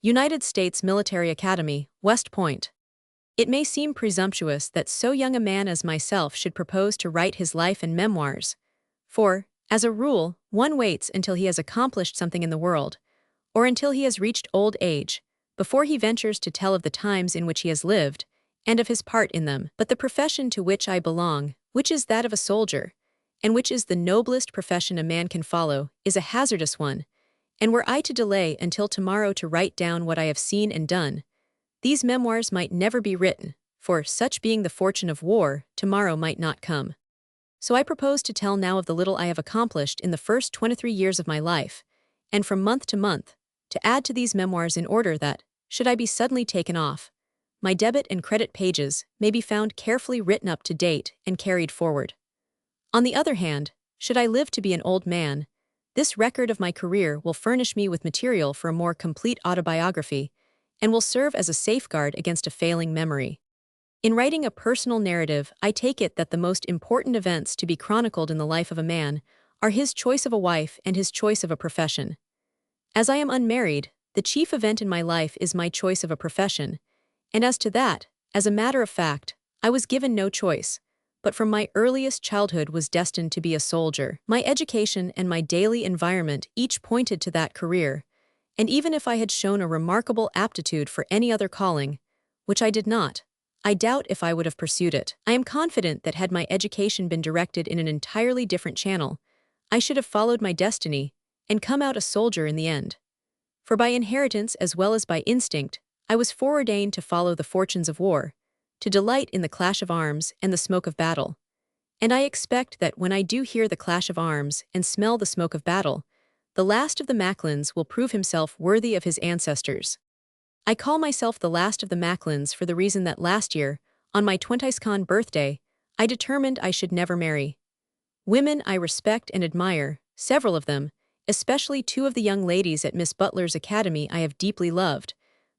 United States Military Academy, West Point. It may seem presumptuous that so young a man as myself should propose to write his life and memoirs. For, as a rule, one waits until he has accomplished something in the world, or until he has reached old age, before he ventures to tell of the times in which he has lived, and of his part in them. But the profession to which I belong, which is that of a soldier, and which is the noblest profession a man can follow, is a hazardous one, and were I to delay until tomorrow to write down what I have seen and done, these memoirs might never be written, for, such being the fortune of war, tomorrow might not come. So I propose to tell now of the little I have accomplished in the first 23 years of my life, and from month to month, to add to these memoirs in order that, should I be suddenly taken off, my debit and credit pages may be found carefully written up to date and carried forward. On the other hand, should I live to be an old man, this record of my career will furnish me with material for a more complete autobiography, and will serve as a safeguard against a failing memory. In writing a personal narrative, I take it that the most important events to be chronicled in the life of a man are his choice of a wife and his choice of a profession. As I am unmarried, the chief event in my life is my choice of a profession, and as to that, as a matter of fact, I was given no choice, but from my earliest childhood was destined to be a soldier. My education and my daily environment each pointed to that career, and even if I had shown a remarkable aptitude for any other calling, which I did not, I doubt if I would have pursued it. I am confident that had my education been directed in an entirely different channel, I should have followed my destiny and come out a soldier in the end. For by inheritance as well as by instinct, I was foreordained to follow the fortunes of war, to delight in the clash of arms and the smoke of battle. And I expect that when I do hear the clash of arms and smell the smoke of battle, the last of the Macklins will prove himself worthy of his ancestors. I call myself the last of the Macklins for the reason that last year, on my 22nd birthday, I determined I should never marry. Women I respect and admire, several of them, especially two of the young ladies at Miss Butler's academy I have deeply loved,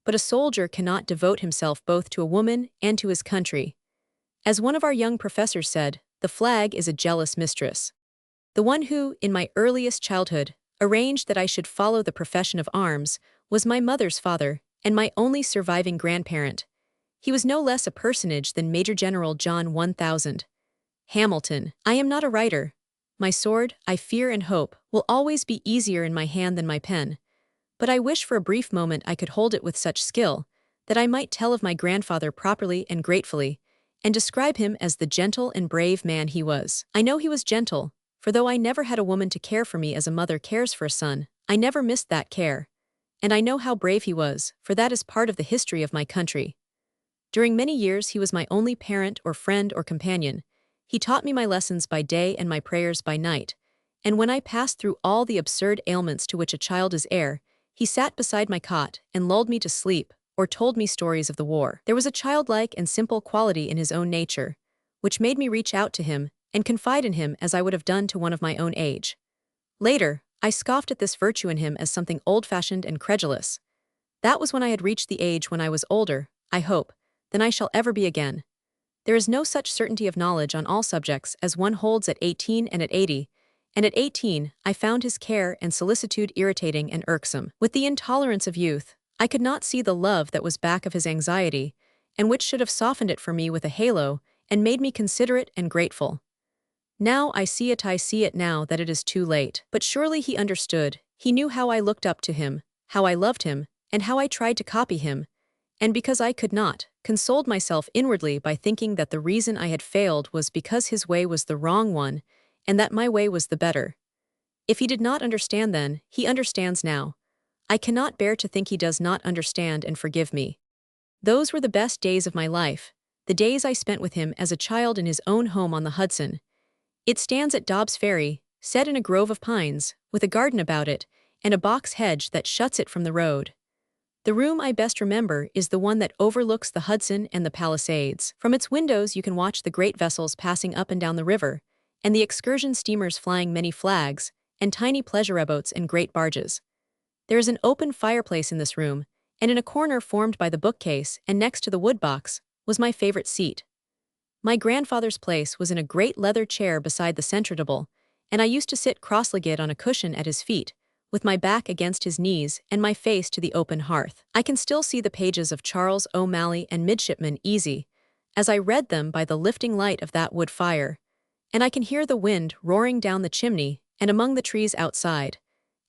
but a soldier cannot devote himself both to a woman and to his country. As one of our young professors said, the flag is a jealous mistress. The one who, in my earliest childhood, arranged that I should follow the profession of arms was my mother's father and my only surviving grandparent. He was no less a personage than Major General John 1000. Hamilton. I am not a writer. My sword, I fear and hope, will always be easier in my hand than my pen, but I wish for a brief moment I could hold it with such skill that I might tell of my grandfather properly and gratefully, and describe him as the gentle and brave man he was. I know he was gentle, for though I never had a woman to care for me as a mother cares for a son, I never missed that care. And I know how brave he was, for that is part of the history of my country. During many years he was my only parent or friend or companion. He taught me my lessons by day and my prayers by night, and when I passed through all the absurd ailments to which a child is heir, he sat beside my cot and lulled me to sleep, or told me stories of the war. There was a childlike and simple quality in his own nature, which made me reach out to him and confide in him as I would have done to one of my own age. Later, I scoffed at this virtue in him as something old-fashioned and credulous. That was when I had reached the age when I was older, I hope, than I shall ever be again. There is no such certainty of knowledge on all subjects as one holds at 18 and at 80, and at 18 I found his care and solicitude irritating and irksome. With the intolerance of youth, I could not see the love that was back of his anxiety, and which should have softened it for me with a halo and made me considerate and grateful. Now I see it now that it is too late. But surely he understood, he knew how I looked up to him, how I loved him, and how I tried to copy him, and because I could not, consoled myself inwardly by thinking that the reason I had failed was because his way was the wrong one, and that my way was the better. If he did not understand then, he understands now. I cannot bear to think he does not understand and forgive me. Those were the best days of my life, the days I spent with him as a child in his own home on the Hudson. It stands at Dobbs Ferry, set in a grove of pines, with a garden about it, and a box hedge that shuts it from the road. The room I best remember is the one that overlooks the Hudson and the Palisades. From its windows you can watch the great vessels passing up and down the river, and the excursion steamers flying many flags, and tiny pleasure boats and great barges. There is an open fireplace in this room, and in a corner formed by the bookcase and next to the woodbox was my favorite seat. My grandfather's place was in a great leather chair beside the centre table, and I used to sit cross-legged on a cushion at his feet, with my back against his knees and my face to the open hearth. I can still see the pages of Charles O'Malley and Midshipman Easy, as I read them by the lifting light of that wood fire, and I can hear the wind roaring down the chimney and among the trees outside,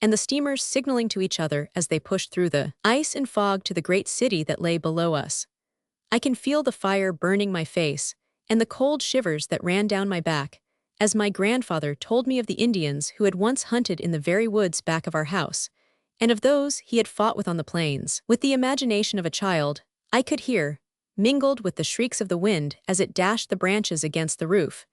and the steamers signaling to each other as they pushed through the ice and fog to the great city that lay below us. I can feel the fire burning my face, and the cold shivers that ran down my back, as my grandfather told me of the Indians who had once hunted in the very woods back of our house, and of those he had fought with on the plains. With the imagination of a child, I could hear, mingled with the shrieks of the wind as it dashed the branches against the roof,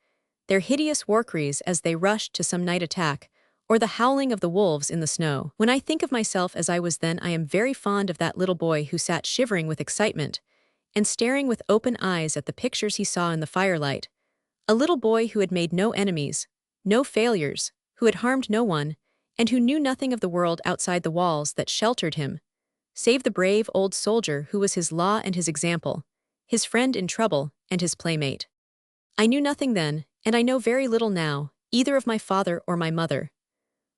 their hideous war cries as they rushed to some night attack, or the howling of the wolves in the snow. When I think of myself as I was then, I am very fond of that little boy who sat shivering with excitement and staring with open eyes at the pictures he saw in the firelight. A little boy who had made no enemies, no failures, who had harmed no one, and who knew nothing of the world outside the walls that sheltered him, save the brave old soldier who was his law and his example, his friend in trouble and his playmate. I knew nothing then, and I know very little now, either of my father or my mother.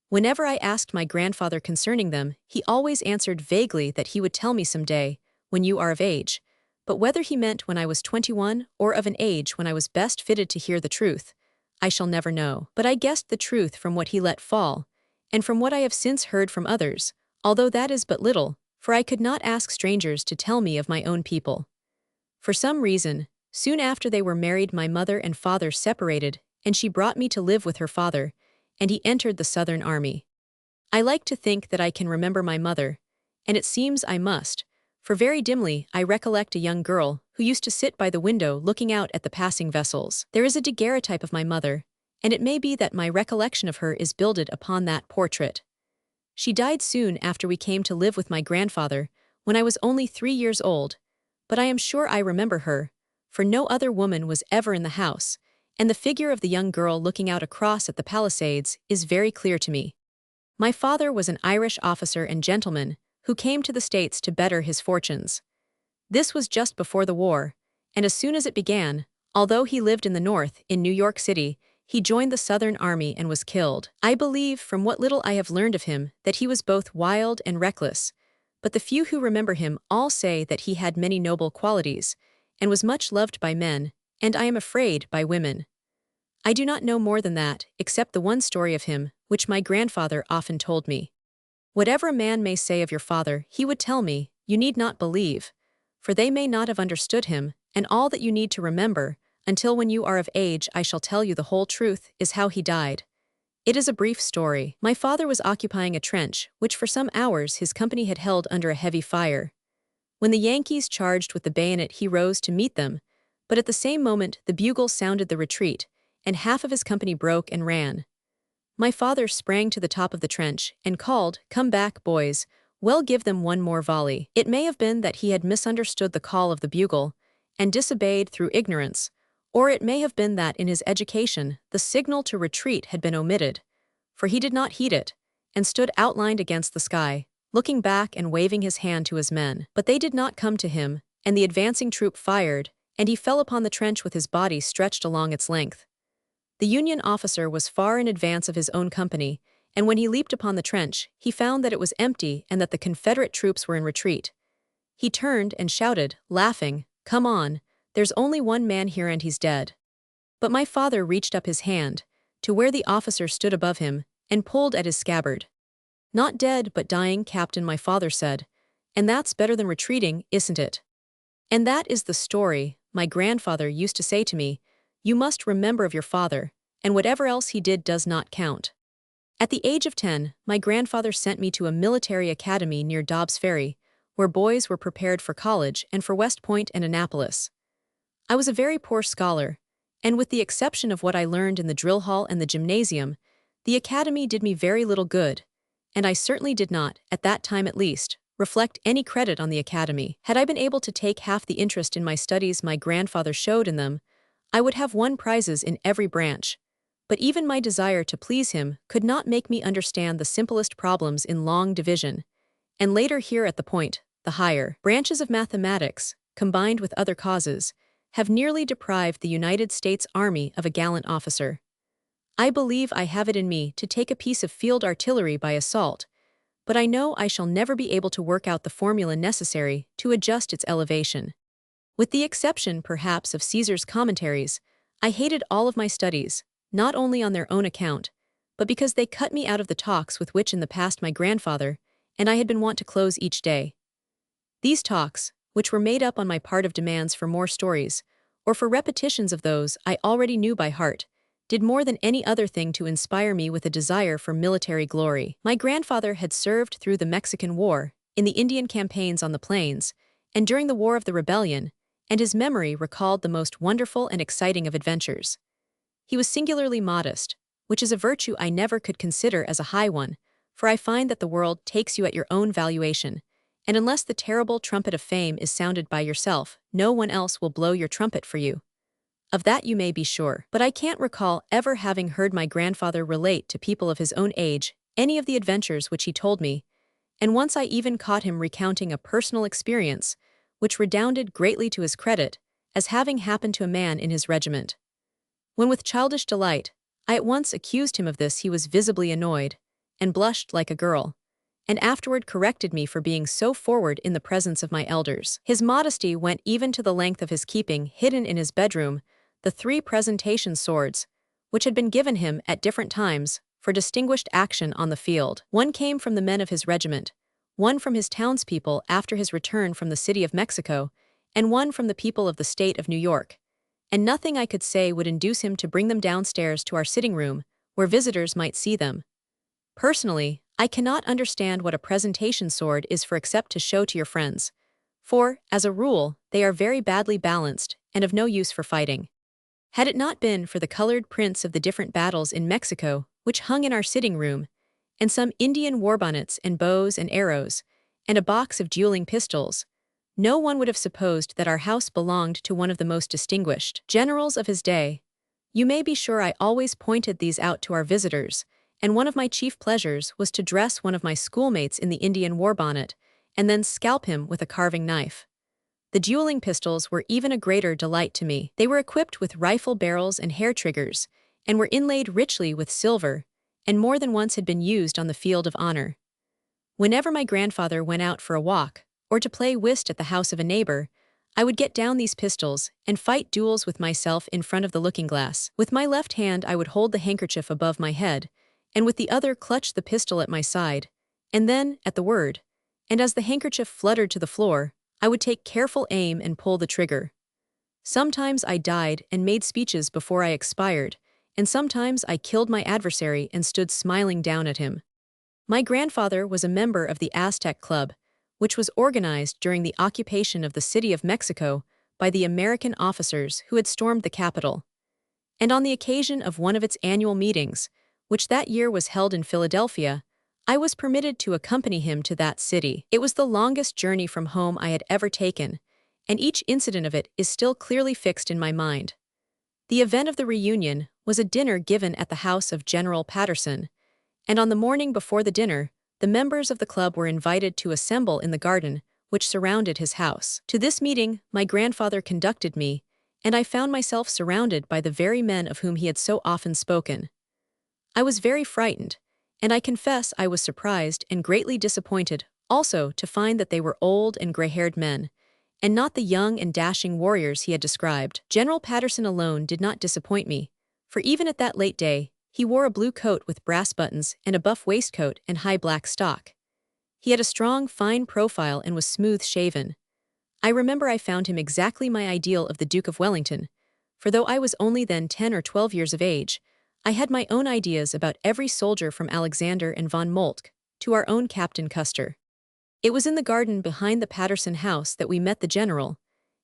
Whenever I asked my grandfather concerning them, he always answered vaguely that he would tell me some day, when you are of age, but whether he meant when I was 21 or of an age when I was best fitted to hear the truth, I shall never know. But I guessed the truth from what he let fall, and from what I have since heard from others, although that is but little, for I could not ask strangers to tell me of my own people. For some reason, soon after they were married, my mother and father separated, and she brought me to live with her father, and he entered the Southern Army. I like to think that I can remember my mother, and it seems I must, for very dimly I recollect a young girl who used to sit by the window looking out at the passing vessels. There is a daguerreotype of my mother, and it may be that my recollection of her is builded upon that portrait. She died soon after we came to live with my grandfather, when I was only 3 years old, but I am sure I remember her, for no other woman was ever in the house, and the figure of the young girl looking out across at the Palisades is very clear to me. My father was an Irish officer and gentleman who came to the States to better his fortunes. This was just before the war, and as soon as it began, although he lived in the North, in New York City, he joined the Southern Army and was killed. I believe, from what little I have learned of him, that he was both wild and reckless, but the few who remember him all say that he had many noble qualities, and was much loved by men, and I am afraid by women. I do not know more than that, except the one story of him, which my grandfather often told me. Whatever a man may say of your father, he would tell me, you need not believe, for they may not have understood him, and all that you need to remember, until when you are of age I shall tell you the whole truth, is how he died. It is a brief story. My father was occupying a trench, which for some hours his company had held under a heavy fire. When the Yankees charged with the bayonet, he rose to meet them, but at the same moment the bugle sounded the retreat, and half of his company broke and ran. My father sprang to the top of the trench and called, "Come back, boys, we'll give them one more volley." It may have been that he had misunderstood the call of the bugle and disobeyed through ignorance, or it may have been that in his education the signal to retreat had been omitted, for he did not heed it, and stood outlined against the sky, looking back and waving his hand to his men. But they did not come to him, and the advancing troop fired, and he fell upon the trench with his body stretched along its length. The Union officer was far in advance of his own company, and when he leaped upon the trench, he found that it was empty and that the Confederate troops were in retreat. He turned and shouted, laughing, "Come on, there's only one man here and he's dead." But my father reached up his hand, to where the officer stood above him, and pulled at his scabbard. "Not dead but dying, Captain," my father said, "and that's better than retreating, isn't it?" And that is the story. My grandfather used to say to me, "You must remember of your father, and whatever else he did does not count." At the age of 10, my grandfather sent me to a military academy near Dobbs Ferry, where boys were prepared for college and for West Point and Annapolis. I was a very poor scholar, and with the exception of what I learned in the drill hall and the gymnasium, the academy did me very little good, and I certainly did not, at that time at least, reflect any credit on the academy. Had I been able to take half the interest in my studies my grandfather showed in them, I would have won prizes in every branch, but even my desire to please him could not make me understand the simplest problems in long division, and later here at the point, the higher branches of mathematics, combined with other causes, have nearly deprived the United States Army of a gallant officer. I believe I have it in me to take a piece of field artillery by assault, but I know I shall never be able to work out the formula necessary to adjust its elevation. With the exception, perhaps, of Caesar's commentaries, I hated all of my studies, not only on their own account, but because they cut me out of the talks with which in the past my grandfather and I had been wont to close each day. These talks, which were made up on my part of demands for more stories, or for repetitions of those I already knew by heart, did more than any other thing to inspire me with a desire for military glory. My grandfather had served through the Mexican War, in the Indian campaigns on the plains, and during the War of the Rebellion, and his memory recalled the most wonderful and exciting of adventures. He was singularly modest, which is a virtue I never could consider as a high one, for I find that the world takes you at your own valuation, and unless the terrible trumpet of fame is sounded by yourself, no one else will blow your trumpet for you. Of that you may be sure. But I can't recall ever having heard my grandfather relate to people of his own age any of the adventures which he told me, and once I even caught him recounting a personal experience, which redounded greatly to his credit, as having happened to a man in his regiment. When with childish delight, I at once accused him of this, he was visibly annoyed, and blushed like a girl, and afterward corrected me for being so forward in the presence of my elders. His modesty went even to the length of his keeping hidden in his bedroom the 3 presentation swords, which had been given him at different times for distinguished action on the field. One came from the men of his regiment, one from his townspeople after his return from the city of Mexico, and one from the people of the state of New York, and nothing I could say would induce him to bring them downstairs to our sitting room, where visitors might see them. Personally, I cannot understand what a presentation sword is for except to show to your friends, for, as a rule, they are very badly balanced and of no use for fighting. Had it not been for the colored prints of the different battles in Mexico, which hung in our sitting room, and some Indian warbonnets and bows and arrows, and a box of dueling pistols, no one would have supposed that our house belonged to one of the most distinguished generals of his day. You may be sure I always pointed these out to our visitors, and one of my chief pleasures was to dress one of my schoolmates in the Indian warbonnet, and then scalp him with a carving knife. The dueling pistols were even a greater delight to me. They were equipped with rifle barrels and hair triggers, and were inlaid richly with silver, and more than once had been used on the field of honor. Whenever my grandfather went out for a walk, or to play whist at the house of a neighbor, I would get down these pistols and fight duels with myself in front of the looking-glass. With my left hand I would hold the handkerchief above my head, and with the other clutch the pistol at my side, and then, at the word, and as the handkerchief fluttered to the floor, I would take careful aim and pull the trigger. Sometimes I died and made speeches before I expired, and sometimes I killed my adversary and stood smiling down at him. My grandfather was a member of the Aztec Club, which was organized during the occupation of the city of Mexico by the American officers who had stormed the capital. And on the occasion of one of its annual meetings, which that year was held in Philadelphia, I was permitted to accompany him to that city. It was the longest journey from home I had ever taken, and each incident of it is still clearly fixed in my mind. The event of the reunion was a dinner given at the house of General Patterson, and on the morning before the dinner, the members of the club were invited to assemble in the garden which surrounded his house. To this meeting, my grandfather conducted me, and I found myself surrounded by the very men of whom he had so often spoken. I was very frightened, and I confess I was surprised and greatly disappointed also to find that they were old and gray-haired men, and not the young and dashing warriors he had described. General Patterson alone did not disappoint me, for even at that late day, he wore a blue coat with brass buttons and a buff waistcoat and high black stock. He had a strong, fine profile and was smooth-shaven. I remember I found him exactly my ideal of the Duke of Wellington, for though I was only then 10 or 12 years of age, I had my own ideas about every soldier from Alexander and von Moltke to our own Captain Custer. It was in the garden behind the Patterson house that we met the general,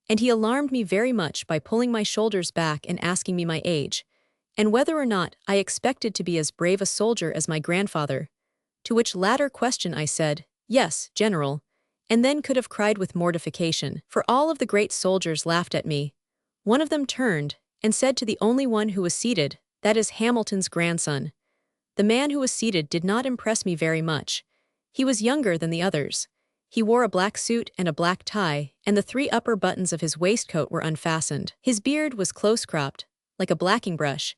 and he alarmed me very much by pulling my shoulders back and asking me my age, and whether or not I expected to be as brave a soldier as my grandfather, to which latter question I said, "Yes, General," and then could have cried with mortification, for all of the great soldiers laughed at me. One of them turned and said to the only one who was seated, "That is Hamilton's grandson." The man who was seated did not impress me very much. He was younger than the others. He wore a black suit and a black tie, and the 3 upper buttons of his waistcoat were unfastened. His beard was close-cropped, like a blacking brush,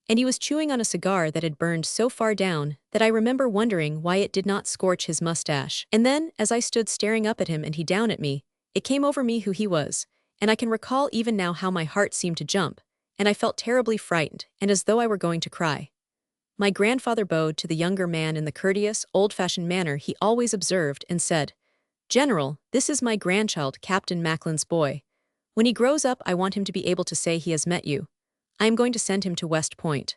and he was chewing on a cigar that had burned so far down that I remember wondering why it did not scorch his mustache. And then, as I stood staring up at him and he down at me, it came over me who he was, and I can recall even now how my heart seemed to jump, and I felt terribly frightened, and as though I were going to cry. My grandfather bowed to the younger man in the courteous, old-fashioned manner he always observed and said, "General, this is my grandchild, Captain Macklin's boy. When he grows up, I want him to be able to say he has met you. I am going to send him to West Point."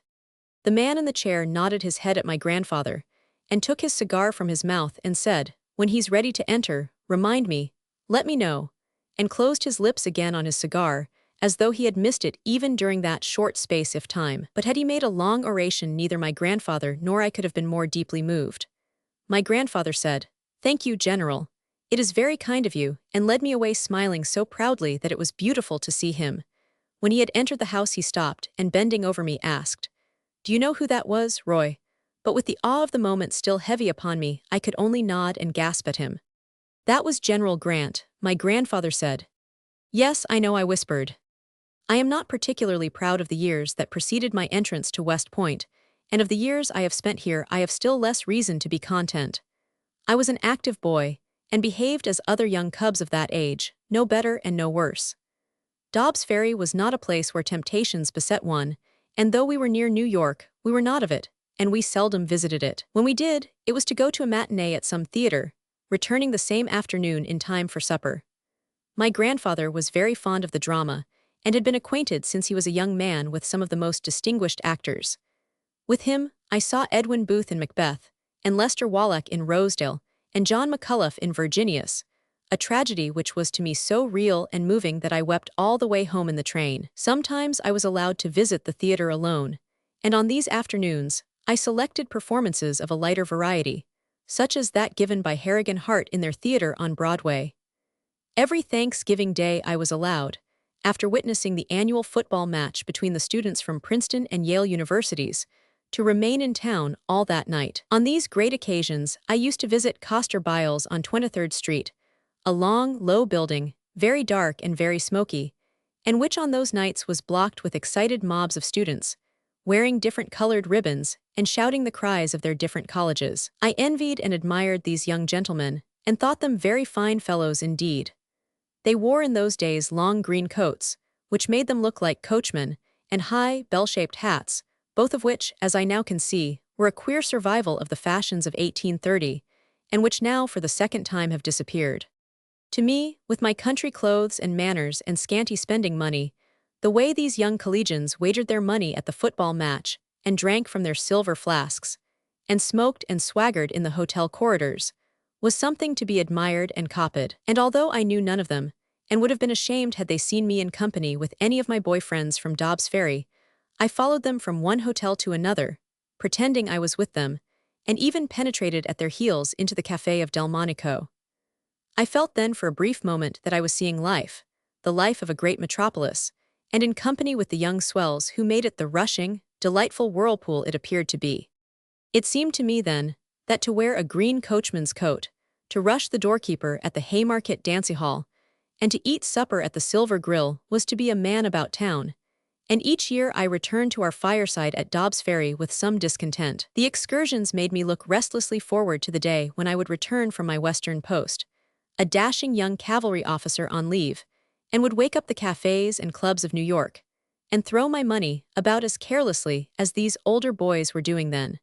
The man in the chair nodded his head at my grandfather, and took his cigar from his mouth and said, "When he's ready to enter, remind me, let me know," and closed his lips again on his cigar, as though he had missed it even during that short space of time. But had he made a long oration, neither my grandfather nor I could have been more deeply moved. My grandfather said, "Thank you, General. It is very kind of you," and led me away smiling so proudly that it was beautiful to see him. When he had entered the house he stopped, and bending over me asked, "Do you know who that was, Roy?" But with the awe of the moment still heavy upon me, I could only nod and gasp at him. "That was General Grant," my grandfather said. "Yes, I know," I whispered. I am not particularly proud of the years that preceded my entrance to West Point, and of the years I have spent here I have still less reason to be content. I was an active boy, and behaved as other young cubs of that age, no better and no worse. Dobbs Ferry was not a place where temptations beset one, and though we were near New York, we were not of it, and we seldom visited it. When we did, it was to go to a matinee at some theater, returning the same afternoon in time for supper. My grandfather was very fond of the drama, and had been acquainted since he was a young man with some of the most distinguished actors. With him, I saw Edwin Booth in Macbeth, and Lester Wallack in Rosedale, and John McCullough in Virginius, a tragedy which was to me so real and moving that I wept all the way home in the train. Sometimes I was allowed to visit the theater alone, and on these afternoons, I selected performances of a lighter variety, such as that given by Harrigan Hart in their theater on Broadway. Every Thanksgiving Day I was allowed, after witnessing the annual football match between the students from Princeton and Yale universities, to remain in town all that night. On these great occasions, I used to visit Coster Biles on 23rd Street, a long, low building, very dark and very smoky, and which on those nights was blocked with excited mobs of students, wearing different colored ribbons and shouting the cries of their different colleges. I envied and admired these young gentlemen, and thought them very fine fellows indeed. They wore in those days long green coats, which made them look like coachmen, and high, bell-shaped hats, both of which, as I now can see, were a queer survival of the fashions of 1830, and which now for the second time have disappeared. To me, with my country clothes and manners and scanty spending money, the way these young collegians wagered their money at the football match, and drank from their silver flasks, and smoked and swaggered in the hotel corridors, was something to be admired and copied. And although I knew none of them, and would have been ashamed had they seen me in company with any of my boyfriends from Dobbs Ferry, I followed them from one hotel to another, pretending I was with them, and even penetrated at their heels into the Café of Delmonico. I felt then for a brief moment that I was seeing life, the life of a great metropolis, and in company with the young swells who made it the rushing, delightful whirlpool it appeared to be. It seemed to me then, that to wear a green coachman's coat, to rush the doorkeeper at the Haymarket Dancing Hall, and to eat supper at the Silver Grill was to be a man about town, and each year I returned to our fireside at Dobbs Ferry with some discontent. The excursions made me look restlessly forward to the day when I would return from my western post, a dashing young cavalry officer on leave, and would wake up the cafes and clubs of New York, and throw my money about as carelessly as these older boys were doing then.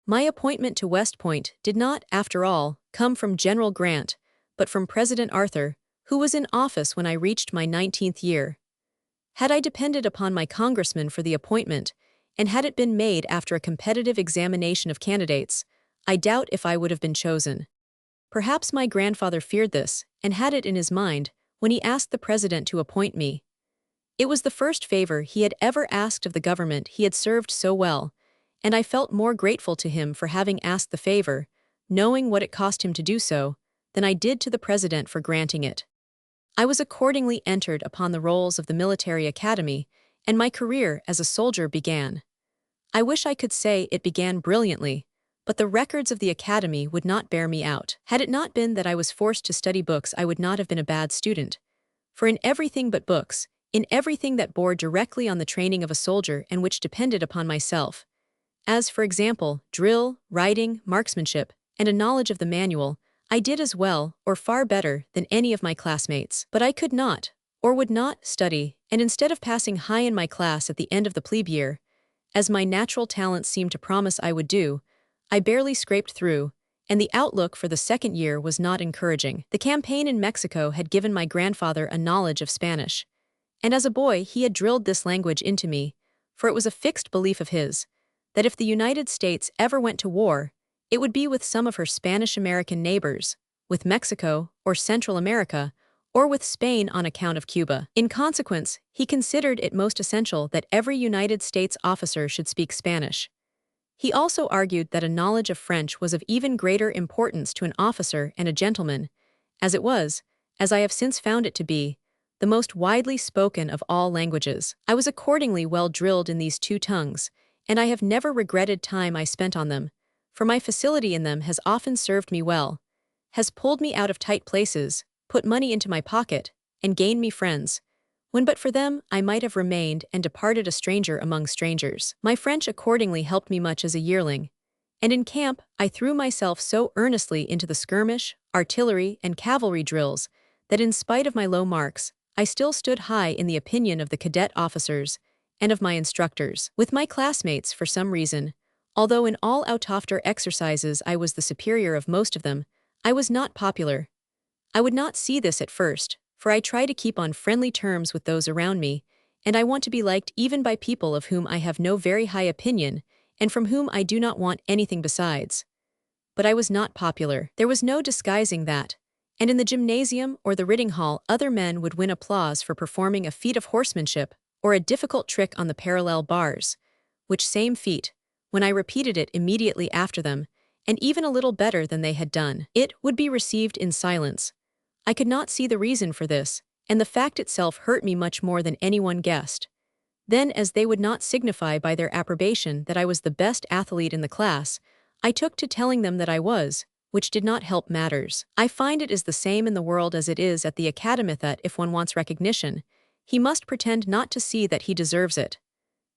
My appointment to West Point did not, after all, come from General Grant, but from President Arthur, who was in office when I reached my 19th year. Had I depended upon my congressman for the appointment, and had it been made after a competitive examination of candidates, I doubt if I would have been chosen. Perhaps my grandfather feared this, and had it in his mind, when he asked the president to appoint me. It was the first favor he had ever asked of the government he had served so well, and I felt more grateful to him for having asked the favor, knowing what it cost him to do so, than I did to the president for granting it. I was accordingly entered upon the rolls of the military academy, and my career as a soldier began. I wish I could say it began brilliantly, but the records of the academy would not bear me out. Had it not been that I was forced to study books, I would not have been a bad student. For in everything but books, in everything that bore directly on the training of a soldier and which depended upon myself, as, for example, drill, riding, marksmanship, and a knowledge of the manual. I did as well, or far better, than any of my classmates. But I could not, or would not, study, and instead of passing high in my class at the end of the plebe year, as my natural talents seemed to promise I would do, I barely scraped through, and the outlook for the second year was not encouraging. The campaign in Mexico had given my grandfather a knowledge of Spanish, and as a boy he had drilled this language into me, for it was a fixed belief of his, that if the United States ever went to war, it would be with some of her Spanish-American neighbors, with Mexico, or Central America, or with Spain on account of Cuba. In consequence, he considered it most essential that every United States officer should speak Spanish. He also argued that a knowledge of French was of even greater importance to an officer and a gentleman, as it was, as I have since found it to be, the most widely spoken of all languages. I was accordingly well drilled in these two tongues, and I have never regretted time I spent on them, for my facility in them has often served me well, has pulled me out of tight places, put money into my pocket, and gained me friends, when but for them I might have remained and departed a stranger among strangers. My French accordingly helped me much as a yearling, and in camp I threw myself so earnestly into the skirmish, artillery, and cavalry drills that in spite of my low marks, I still stood high in the opinion of the cadet officers and of my instructors. With my classmates, for some reason, although in all outofter exercises I was the superior of most of them, I was not popular. I would not see this at first, for I try to keep on friendly terms with those around me, and I want to be liked even by people of whom I have no very high opinion and from whom I do not want anything besides. But I was not popular. There was no disguising that, and in the gymnasium or the riding hall other men would win applause for performing a feat of horsemanship or a difficult trick on the parallel bars, which same feat, when I repeated it immediately after them, and even a little better than they had done, it would be received in silence. I could not see the reason for this, and the fact itself hurt me much more than anyone guessed. Then, as they would not signify by their approbation that I was the best athlete in the class, I took to telling them that I was, which did not help matters. I find it is the same in the world as it is at the academy, that if one wants recognition, he must pretend not to see that he deserves it.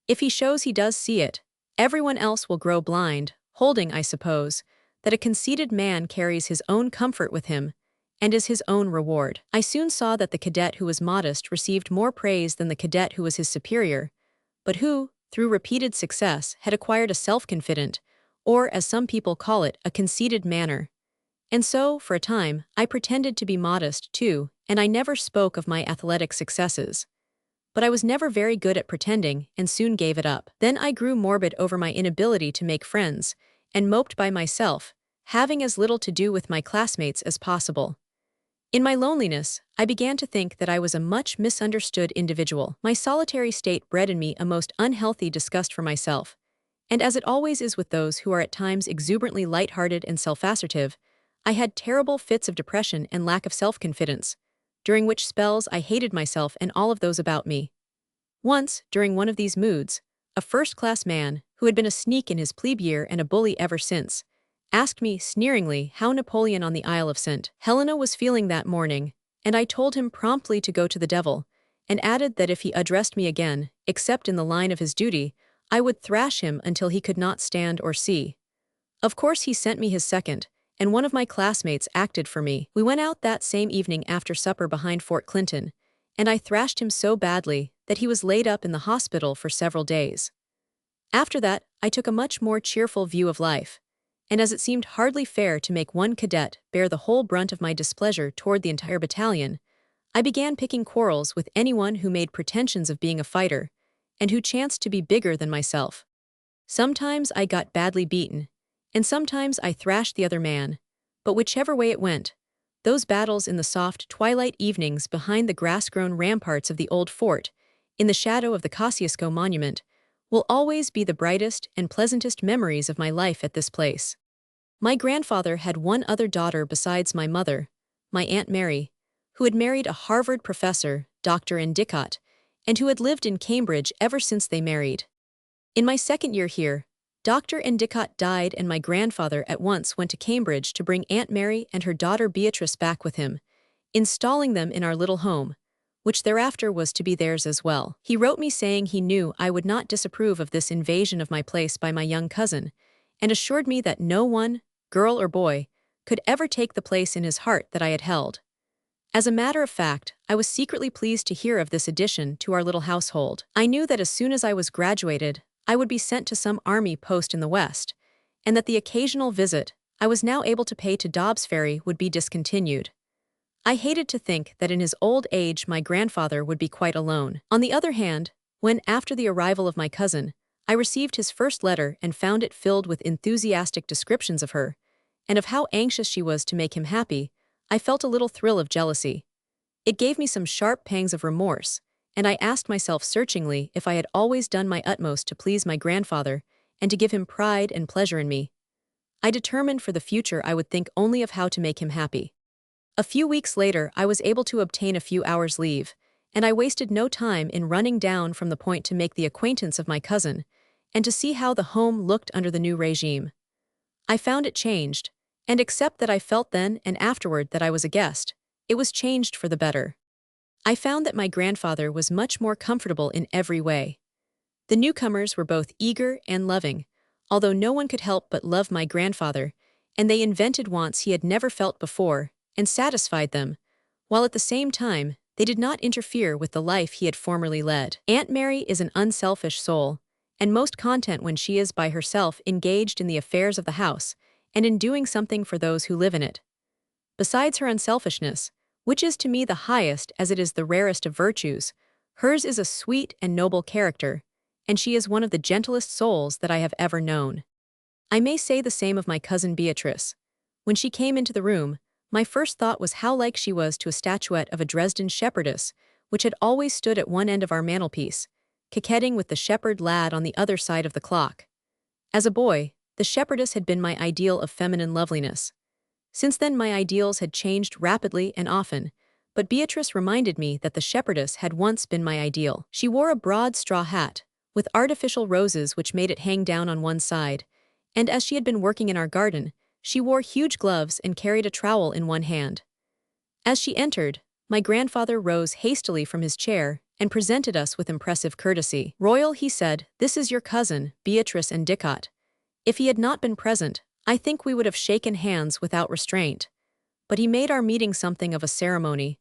If he shows he does see it, everyone else will grow blind, holding, I suppose, that a conceited man carries his own comfort with him, and is his own reward. I soon saw that the cadet who was modest received more praise than the cadet who was his superior, but who, through repeated success, had acquired a self-confident, or as some people call it, a conceited manner. And so, for a time, I pretended to be modest too, and I never spoke of my athletic successes. But I was never very good at pretending, and soon gave it up. Then I grew morbid over my inability to make friends, and moped by myself, having as little to do with my classmates as possible. In my loneliness, I began to think that I was a much misunderstood individual. My solitary state bred in me a most unhealthy disgust for myself, and as it always is with those who are at times exuberantly light-hearted and self-assertive, I had terrible fits of depression and lack of self-confidence, during which spells I hated myself and all of those about me. Once, during one of these moods, a first-class man, who had been a sneak in his plebe year and a bully ever since, asked me sneeringly how Napoleon on the Isle of St. Helena was feeling that morning, and I told him promptly to go to the devil, and added that if he addressed me again, except in the line of his duty, I would thrash him until he could not stand or see. Of course he sent me his second, and one of my classmates acted for me. We went out that same evening after supper behind Fort Clinton, and I thrashed him so badly that he was laid up in the hospital for several days. After that, I took a much more cheerful view of life, and as it seemed hardly fair to make one cadet bear the whole brunt of my displeasure toward the entire battalion, I began picking quarrels with anyone who made pretensions of being a fighter, and who chanced to be bigger than myself. Sometimes I got badly beaten, and sometimes I thrashed the other man, but whichever way it went, those battles in the soft twilight evenings behind the grass-grown ramparts of the old fort, in the shadow of the Kosciuszko monument, will always be the brightest and pleasantest memories of my life at this place. My grandfather had one other daughter besides my mother, my Aunt Mary, who had married a Harvard professor, Dr. Endicott, and who had lived in Cambridge ever since they married. In my second year here, Dr. Endicott died, and my grandfather at once went to Cambridge to bring Aunt Mary and her daughter Beatrice back with him, installing them in our little home, which thereafter was to be theirs as well. He wrote me saying he knew I would not disapprove of this invasion of my place by my young cousin, and assured me that no one, girl or boy, could ever take the place in his heart that I had held. As a matter of fact, I was secretly pleased to hear of this addition to our little household. I knew that as soon as I was graduated, I would be sent to some army post in the West, and that the occasional visit I was now able to pay to Dobbs Ferry would be discontinued. I hated to think that in his old age my grandfather would be quite alone. On the other hand, when, after the arrival of my cousin, I received his first letter and found it filled with enthusiastic descriptions of her, and of how anxious she was to make him happy, I felt a little thrill of jealousy. It gave me some sharp pangs of remorse, and I asked myself searchingly if I had always done my utmost to please my grandfather and to give him pride and pleasure in me. I determined for the future I would think only of how to make him happy. A few weeks later, I was able to obtain a few hours' leave, and I wasted no time in running down from the Point to make the acquaintance of my cousin and to see how the home looked under the new regime. I found it changed, and except that I felt then and afterward that I was a guest, it was changed for the better. I found that my grandfather was much more comfortable in every way. The newcomers were both eager and loving, although no one could help but love my grandfather, and they invented wants he had never felt before and satisfied them, while at the same time they did not interfere with the life he had formerly led. Aunt Mary is an unselfish soul, and most content when she is by herself engaged in the affairs of the house and in doing something for those who live in it. Besides her unselfishness, which is to me the highest as it is the rarest of virtues, hers is a sweet and noble character, and she is one of the gentlest souls that I have ever known. I may say the same of my cousin Beatrice. When she came into the room, my first thought was how like she was to a statuette of a Dresden shepherdess, which had always stood at one end of our mantelpiece, coquetting with the shepherd lad on the other side of the clock. As a boy, the shepherdess had been my ideal of feminine loveliness. Since then my ideals had changed rapidly and often, but Beatrice reminded me that the shepherdess had once been my ideal. She wore a broad straw hat, with artificial roses which made it hang down on one side, and as she had been working in our garden, she wore huge gloves and carried a trowel in one hand. As she entered, my grandfather rose hastily from his chair and presented us with impressive courtesy. "Royal," he said, "this is your cousin, Beatrice and Dicot." If he had not been present, I think we would have shaken hands without restraint. But he made our meeting something of a ceremony.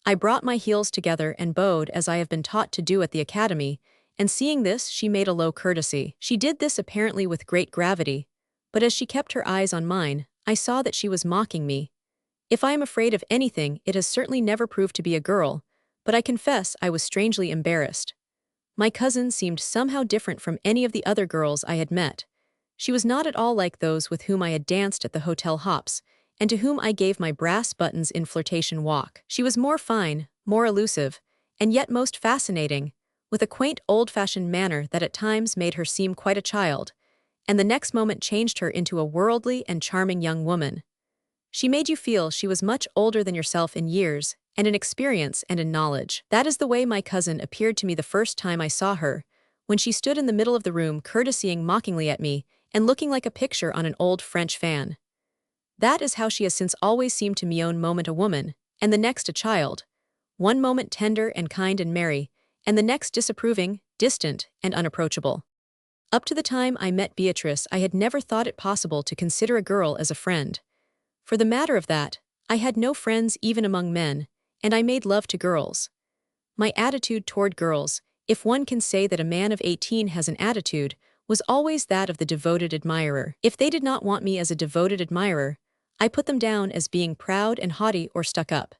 I brought my heels together and bowed as I have been taught to do at the academy, and seeing this, she made a low courtesy. She did this apparently with great gravity, but as she kept her eyes on mine, I saw that she was mocking me. If I am afraid of anything, it has certainly never proved to be a girl, but I confess I was strangely embarrassed. My cousin seemed somehow different from any of the other girls I had met. She was not at all like those with whom I had danced at the Hotel Hops, and to whom I gave my brass buttons in flirtation walk. She was more fine, more elusive, and yet most fascinating, with a quaint old-fashioned manner that at times made her seem quite a child, and the next moment changed her into a worldly and charming young woman. She made you feel she was much older than yourself in years, and in experience and in knowledge. That is the way my cousin appeared to me the first time I saw her, when she stood in the middle of the room courtesying mockingly at me and looking like a picture on an old French fan. That is how she has since always seemed to me, one moment a woman, and the next a child, one moment tender and kind and merry, and the next disapproving, distant, and unapproachable. Up to the time I met Beatrice, I had never thought it possible to consider a girl as a friend. For the matter of that, I had no friends even among men, and I made love to girls. My attitude toward girls, if one can say that a man of 18 has an attitude, was always that of the devoted admirer. If they did not want me as a devoted admirer, I put them down as being proud and haughty or stuck up.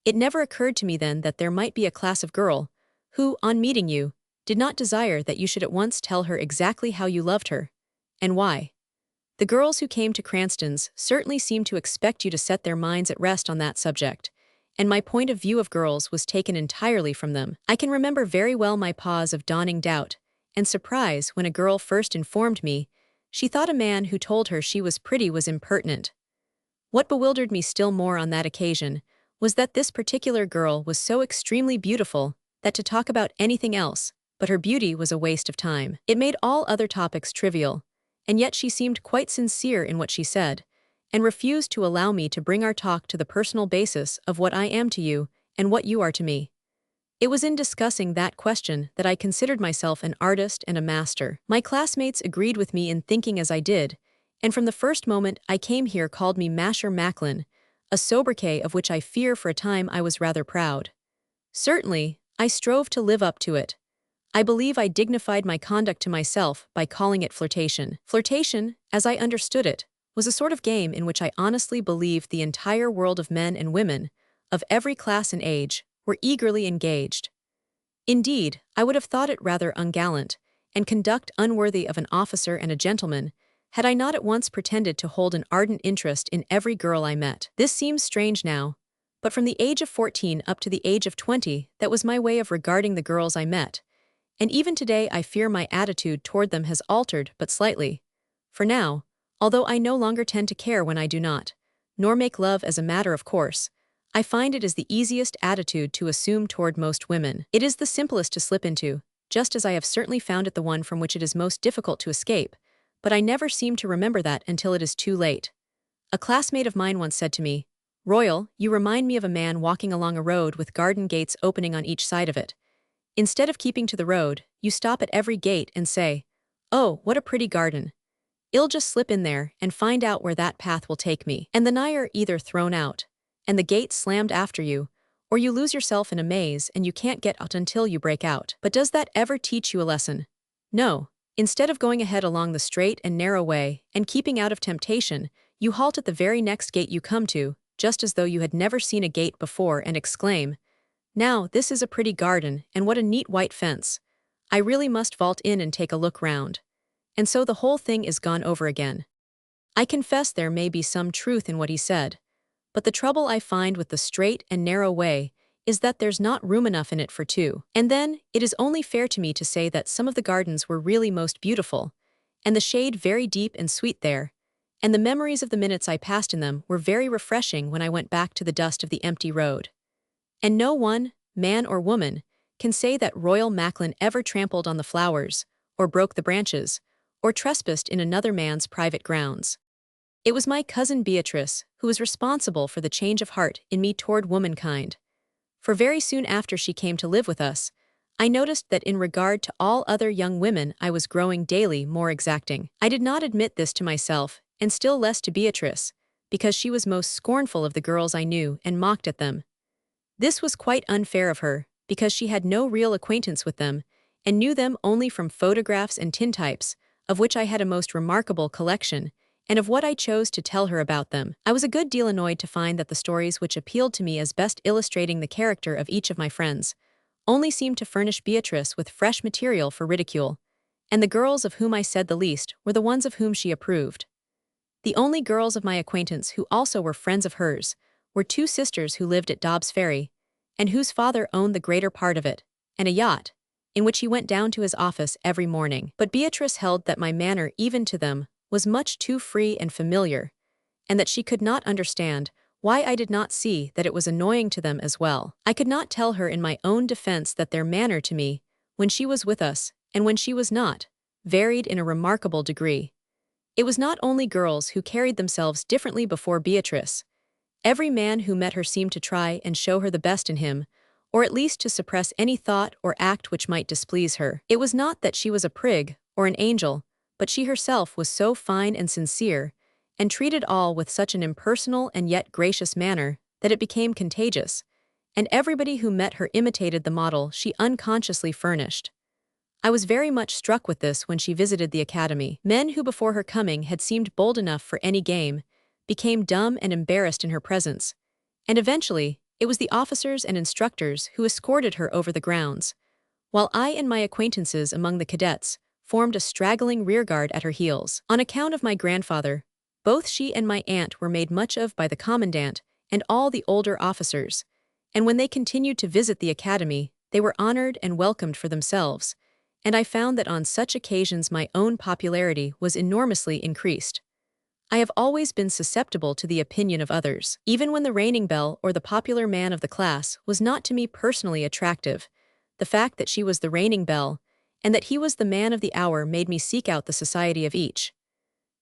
It never occurred to me then that there might be a class of girl who, on meeting you, did not desire that you should at once tell her exactly how you loved her, and why. The girls who came to Cranston's certainly seemed to expect you to set their minds at rest on that subject, and my point of view of girls was taken entirely from them. I can remember very well my pause of dawning doubt and surprise when a girl first informed me she thought a man who told her she was pretty was impertinent. What bewildered me still more on that occasion was that this particular girl was so extremely beautiful that to talk about anything else but her beauty was a waste of time. It made all other topics trivial, and yet she seemed quite sincere in what she said, and refused to allow me to bring our talk to the personal basis of what I am to you and what you are to me. It was in discussing that question that I considered myself an artist and a master. My classmates agreed with me in thinking as I did, and from the first moment I came here called me Masher Macklin, a sobriquet of which I fear for a time I was rather proud. Certainly, I strove to live up to it. I believe I dignified my conduct to myself by calling it flirtation. Flirtation, as I understood it, was a sort of game in which I honestly believed the entire world of men and women, of every class and age, were eagerly engaged. Indeed, I would have thought it rather ungallant, and conduct unworthy of an officer and a gentleman, had I not at once pretended to hold an ardent interest in every girl I met. This seems strange now, but from the age of 14 up to the age of 20, that was my way of regarding the girls I met, and even today I fear my attitude toward them has altered but slightly. For now, although I no longer tend to care when I do not, nor make love as a matter of course, I find it is the easiest attitude to assume toward most women. It is the simplest to slip into, just as I have certainly found it the one from which it is most difficult to escape, but I never seem to remember that until it is too late. A classmate of mine once said to me, "Royal, you remind me of a man walking along a road with garden gates opening on each side of it. Instead of keeping to the road, you stop at every gate and say, 'Oh, what a pretty garden. I'll just slip in there and find out where that path will take me.' And the nigh are either thrown out, and the gate slammed after you, or you lose yourself in a maze and you can't get out until you break out. But does that ever teach you a lesson? No. Instead of going ahead along the straight and narrow way and keeping out of temptation, you halt at the very next gate you come to, just as though you had never seen a gate before, and exclaim, 'Now, this is a pretty garden, and what a neat white fence. I really must vault in and take a look round.' And so the whole thing is gone over again." I confess there may be some truth in what he said, but the trouble I find with the straight and narrow way is that there's not room enough in it for two. And then, it is only fair to me to say that some of the gardens were really most beautiful, and the shade very deep and sweet there, and the memories of the minutes I passed in them were very refreshing when I went back to the dust of the empty road. And no one, man or woman, can say that Royal Macklin ever trampled on the flowers, or broke the branches, or trespassed in another man's private grounds. It was my cousin Beatrice who was responsible for the change of heart in me toward womankind. For very soon after she came to live with us, I noticed that in regard to all other young women I was growing daily more exacting. I did not admit this to myself, and still less to Beatrice, because she was most scornful of the girls I knew and mocked at them. This was quite unfair of her, because she had no real acquaintance with them, and knew them only from photographs and tintypes, of which I had a most remarkable collection, and of what I chose to tell her about them. I was a good deal annoyed to find that the stories which appealed to me as best illustrating the character of each of my friends only seemed to furnish Beatrice with fresh material for ridicule, and the girls of whom I said the least were the ones of whom she approved. The only girls of my acquaintance who also were friends of hers were two sisters who lived at Dobbs Ferry, and whose father owned the greater part of it, and a yacht, in which he went down to his office every morning. But Beatrice held that my manner even to them was much too free and familiar, and that she could not understand why I did not see that it was annoying to them as well. I could not tell her in my own defense that their manner to me, when she was with us, and when she was not, varied in a remarkable degree. It was not only girls who carried themselves differently before Beatrice. Every man who met her seemed to try and show her the best in him, or at least to suppress any thought or act which might displease her. It was not that she was a prig, or an angel, but she herself was so fine and sincere, and treated all with such an impersonal and yet gracious manner, that it became contagious, and everybody who met her imitated the model she unconsciously furnished. I was very much struck with this when she visited the academy. Men who before her coming had seemed bold enough for any game, became dumb and embarrassed in her presence, and eventually, it was the officers and instructors who escorted her over the grounds, while I and my acquaintances among the cadets formed a straggling rearguard at her heels. On account of my grandfather, both she and my aunt were made much of by the commandant and all the older officers, and when they continued to visit the academy, they were honored and welcomed for themselves, and I found that on such occasions my own popularity was enormously increased. I have always been susceptible to the opinion of others. Even when the reigning belle or the popular man of the class was not to me personally attractive, the fact that she was the reigning belle and that he was the man of the hour made me seek out the society of each.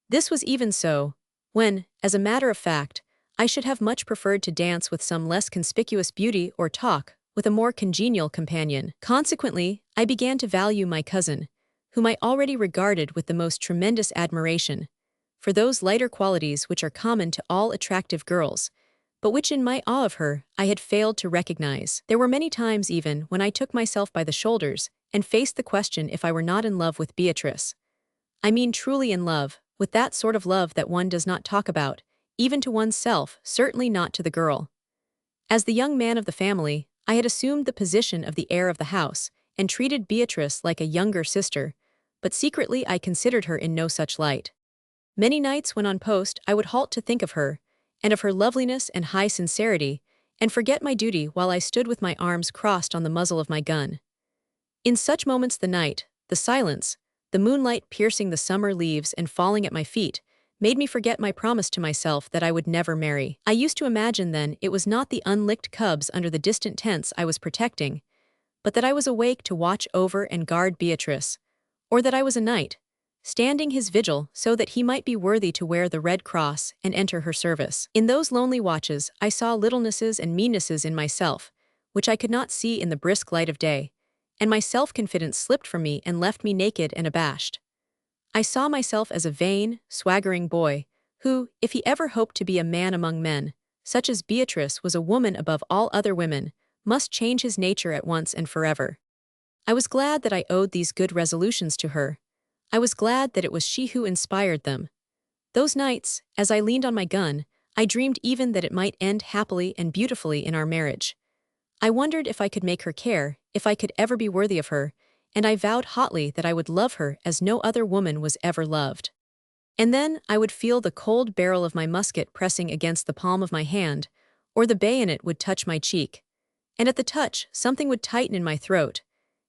This was even so, when, as a matter of fact, I should have much preferred to dance with some less conspicuous beauty or talk with a more congenial companion. Consequently, I began to value my cousin, whom I already regarded with the most tremendous admiration, for those lighter qualities which are common to all attractive girls, but which in my awe of her I had failed to recognize. There were many times even when I took myself by the shoulders and faced the question if I were not in love with Beatrice. I mean truly in love, with that sort of love that one does not talk about, even to oneself, certainly not to the girl. As the young man of the family, I had assumed the position of the heir of the house, and treated Beatrice like a younger sister, but secretly I considered her in no such light. Many nights when on post I would halt to think of her, and of her loveliness and high sincerity, and forget my duty while I stood with my arms crossed on the muzzle of my gun. In such moments the night, the silence, the moonlight piercing the summer leaves and falling at my feet, made me forget my promise to myself that I would never marry. I used to imagine then it was not the unlicked cubs under the distant tents I was protecting, but that I was awake to watch over and guard Beatrice, or that I was a knight, standing his vigil so that he might be worthy to wear the red cross and enter her service. In those lonely watches I saw littlenesses and meannesses in myself, which I could not see in the brisk light of day, and my self-confidence slipped from me and left me naked and abashed. I saw myself as a vain, swaggering boy, who, if he ever hoped to be a man among men, such as Beatrice was a woman above all other women, must change his nature at once and forever. I was glad that I owed these good resolutions to her. I was glad that it was she who inspired them. Those nights, as I leaned on my gun, I dreamed even that it might end happily and beautifully in our marriage. I wondered if I could make her care, if I could ever be worthy of her, and I vowed hotly that I would love her as no other woman was ever loved. And then I would feel the cold barrel of my musket pressing against the palm of my hand, or the bayonet would touch my cheek, and at the touch something would tighten in my throat,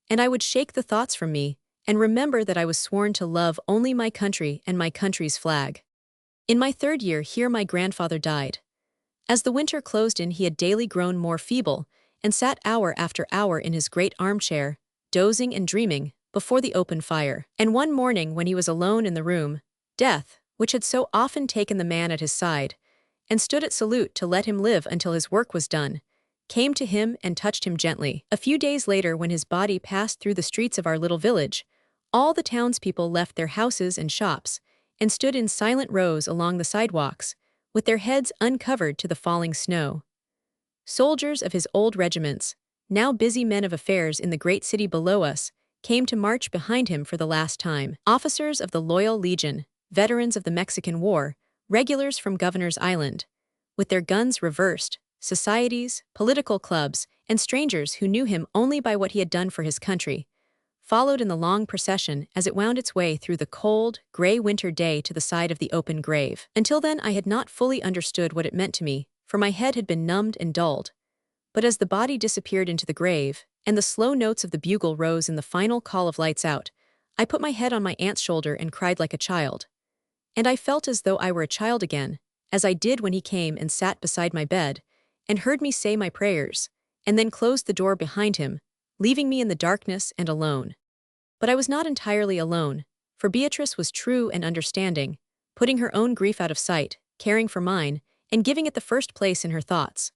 and I would shake the thoughts from me, and remember that I was sworn to love only my country and my country's flag. In my 3rd year here my grandfather died. As the winter closed in he had daily grown more feeble, and sat hour after hour in his great armchair, dozing and dreaming, before the open fire. And one morning when he was alone in the room, death, which had so often taken the man at his side, and stood at salute to let him live until his work was done, came to him and touched him gently. A few days later, when his body passed through the streets of our little village, all the townspeople left their houses and shops, and stood in silent rows along the sidewalks, with their heads uncovered to the falling snow. Soldiers of his old regiments, now busy men of affairs in the great city below us, came to march behind him for the last time. Officers of the Loyal Legion, veterans of the Mexican War, regulars from Governor's Island, with their guns reversed, societies, political clubs, and strangers who knew him only by what he had done for his country, followed in the long procession as it wound its way through the cold, gray winter day to the side of the open grave. Until then I had not fully understood what it meant to me, for my head had been numbed and dulled. But as the body disappeared into the grave, and the slow notes of the bugle rose in the final call of lights out, I put my head on my aunt's shoulder and cried like a child. And I felt as though I were a child again, as I did when he came and sat beside my bed, and heard me say my prayers, and then closed the door behind him, leaving me in the darkness and alone. But I was not entirely alone, for Beatrice was true and understanding, putting her own grief out of sight, caring for mine, and giving it the first place in her thoughts.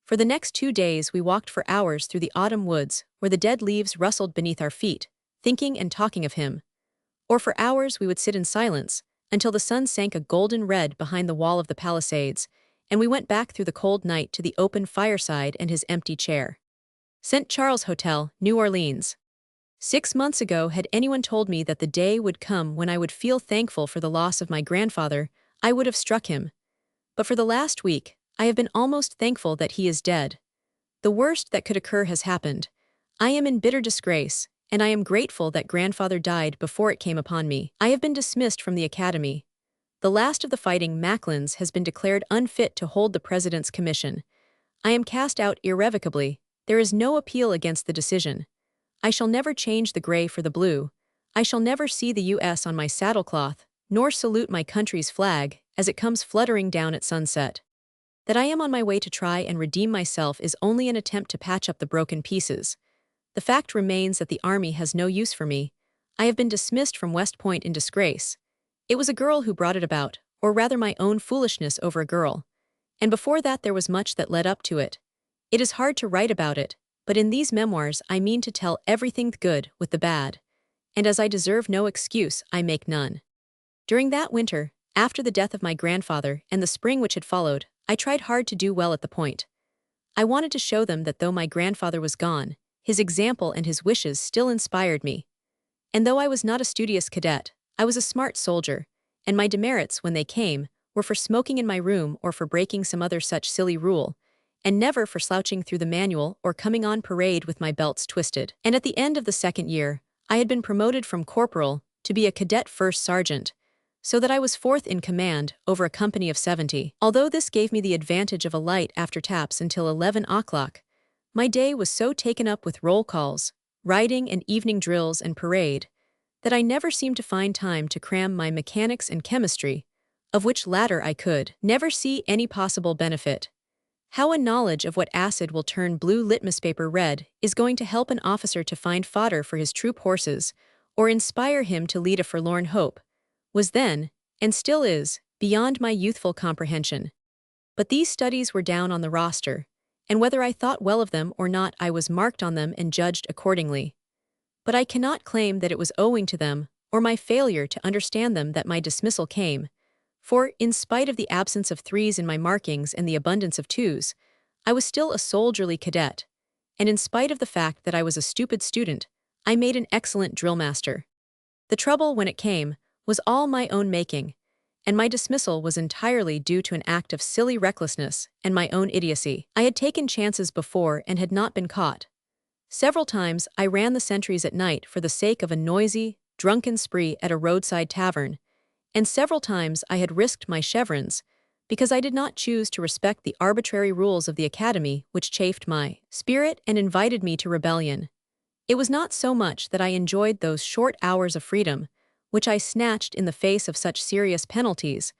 For the next 2 days we walked for hours through the autumn woods where the dead leaves rustled beneath our feet, thinking and talking of him. Or for hours we would sit in silence, until the sun sank a golden red behind the wall of the Palisades, and we went back through the cold night to the open fireside and his empty chair. St. Charles Hotel, New Orleans. 6 months ago, had anyone told me that the day would come when I would feel thankful for the loss of my grandfather, I would have struck him. But for the last week, I have been almost thankful that he is dead. The worst that could occur has happened. I am in bitter disgrace, and I am grateful that grandfather died before it came upon me. I have been dismissed from the academy. The last of the fighting Macklins has been declared unfit to hold the president's commission. I am cast out irrevocably. There is no appeal against the decision. I shall never change the gray for the blue. I shall never see the U.S. on my saddlecloth, nor salute my country's flag as it comes fluttering down at sunset. That I am on my way to try and redeem myself is only an attempt to patch up the broken pieces. The fact remains that the army has no use for me. I have been dismissed from West Point in disgrace. It was a girl who brought it about, or rather my own foolishness over a girl. And before that there was much that led up to it. It is hard to write about it, but in these memoirs I mean to tell everything good with the bad, and as I deserve no excuse, I make none. During that winter, after the death of my grandfather and the spring which had followed, I tried hard to do well at the point. I wanted to show them that though my grandfather was gone, his example and his wishes still inspired me. And though I was not a studious cadet, I was a smart soldier, and my demerits, when they came, were for smoking in my room or for breaking some other such silly rule, and never for slouching through the manual or coming on parade with my belts twisted. And at the end of the second year, I had been promoted from corporal to be a cadet first sergeant, so that I was fourth in command over a company of 70. Although this gave me the advantage of a light after taps until 11 o'clock, my day was so taken up with roll calls, riding and evening drills and parade, that I never seemed to find time to cram my mechanics and chemistry, of which latter I could never see any possible benefit. How a knowledge of what acid will turn blue litmus paper red is going to help an officer to find fodder for his troop horses, or inspire him to lead a forlorn hope, was then, and still is, beyond my youthful comprehension. But these studies were down on the roster, and whether I thought well of them or not, I was marked on them and judged accordingly. But I cannot claim that it was owing to them, or my failure to understand them, that my dismissal came, for, in spite of the absence of 3s in my markings and the abundance of 2s, I was still a soldierly cadet, and in spite of the fact that I was a stupid student, I made an excellent drill master. The trouble, when it came, was all my own making, and my dismissal was entirely due to an act of silly recklessness and my own idiocy. I had taken chances before and had not been caught. Several times I ran the sentries at night for the sake of a noisy, drunken spree at a roadside tavern, and several times I had risked my chevrons because I did not choose to respect the arbitrary rules of the academy which chafed my spirit and invited me to rebellion. It was not so much that I enjoyed those short hours of freedom, which I snatched in the face of such serious penalties,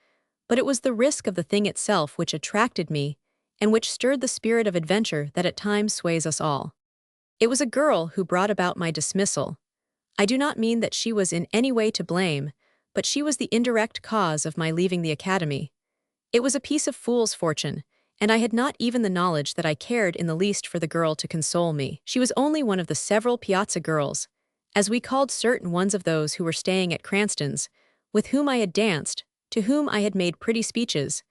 but it was the risk of the thing itself which attracted me and which stirred the spirit of adventure that at times sways us all. It was a girl who brought about my dismissal. I do not mean that she was in any way to blame, but she was the indirect cause of my leaving the academy. It was a piece of fool's fortune, and I had not even the knowledge that I cared in the least for the girl to console me. She was only one of the several piazza girls, as we called certain ones of those who were staying at Cranston's, with whom I had danced, to whom I had made pretty speeches,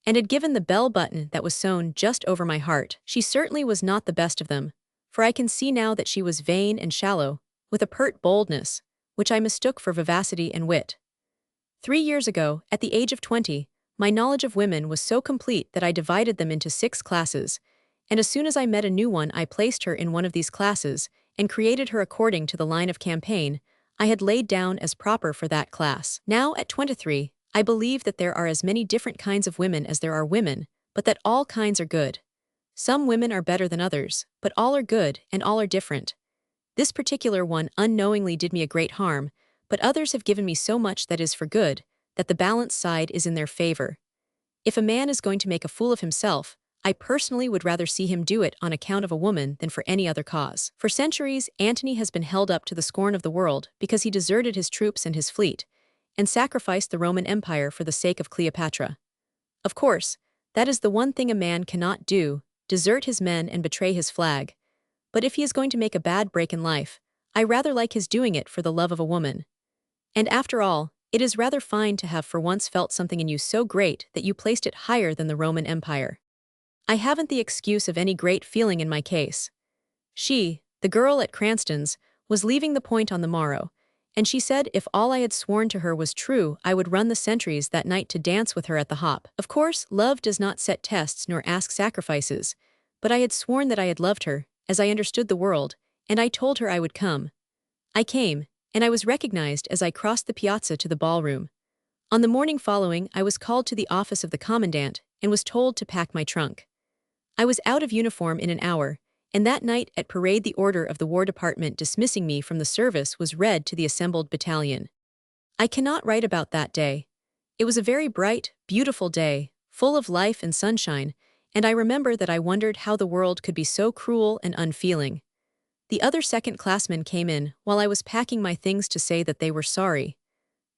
and had given the bell button that was sewn just over my heart. She certainly was not the best of them, for I can see now that she was vain and shallow, with a pert boldness, which I mistook for vivacity and wit. 3 years ago, at the age of 20, my knowledge of women was so complete that I divided them into 6 classes, and as soon as I met a new one I placed her in one of these classes, and created her according to the line of campaign I had laid down as proper for that class. Now, at 23, I believe that there are as many different kinds of women as there are women, but that all kinds are good. Some women are better than others, but all are good and all are different. This particular one unknowingly did me a great harm, but others have given me so much that is for good, that the balance side is in their favor. If a man is going to make a fool of himself, I personally would rather see him do it on account of a woman than for any other cause. For centuries, Antony has been held up to the scorn of the world because he deserted his troops and his fleet, and sacrificed the Roman Empire for the sake of Cleopatra. Of course, that is the one thing a man cannot do, desert his men and betray his flag. But if he is going to make a bad break in life, I rather like his doing it for the love of a woman. And after all, it is rather fine to have for once felt something in you so great that you placed it higher than the Roman Empire. I haven't the excuse of any great feeling in my case. She, the girl at Cranston's, was leaving the point on the morrow, and she said if all I had sworn to her was true, I would run the sentries that night to dance with her at the hop. Of course, love does not set tests nor ask sacrifices, but I had sworn that I had loved her, as I understood the world, and I told her I would come. I came, and I was recognized as I crossed the piazza to the ballroom. On the morning following, I was called to the office of the commandant and was told to pack my trunk. I was out of uniform in an hour, and that night at parade the order of the War Department dismissing me from the service was read to the assembled battalion. I cannot write about that day. It was a very bright, beautiful day, full of life and sunshine, and I remember that I wondered how the world could be so cruel and unfeeling. The other second-classmen came in while I was packing my things to say that they were sorry.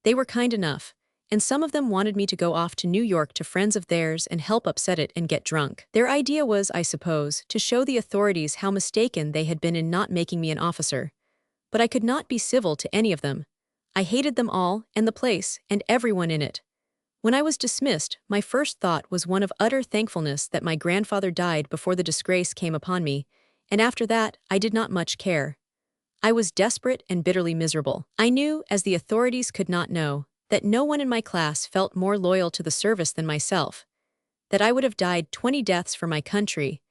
They were kind enough, and some of them wanted me to go off to New York to friends of theirs and help upset it and get drunk. Their idea was, I suppose, to show the authorities how mistaken they had been in not making me an officer. But I could not be civil to any of them. I hated them all, and the place, and everyone in it. When I was dismissed, my first thought was one of utter thankfulness that my grandfather died before the disgrace came upon me, and after that, I did not much care. I was desperate and bitterly miserable. I knew, as the authorities could not know, that no one in my class felt more loyal to the service than myself, that I would have died 20 deaths for my country,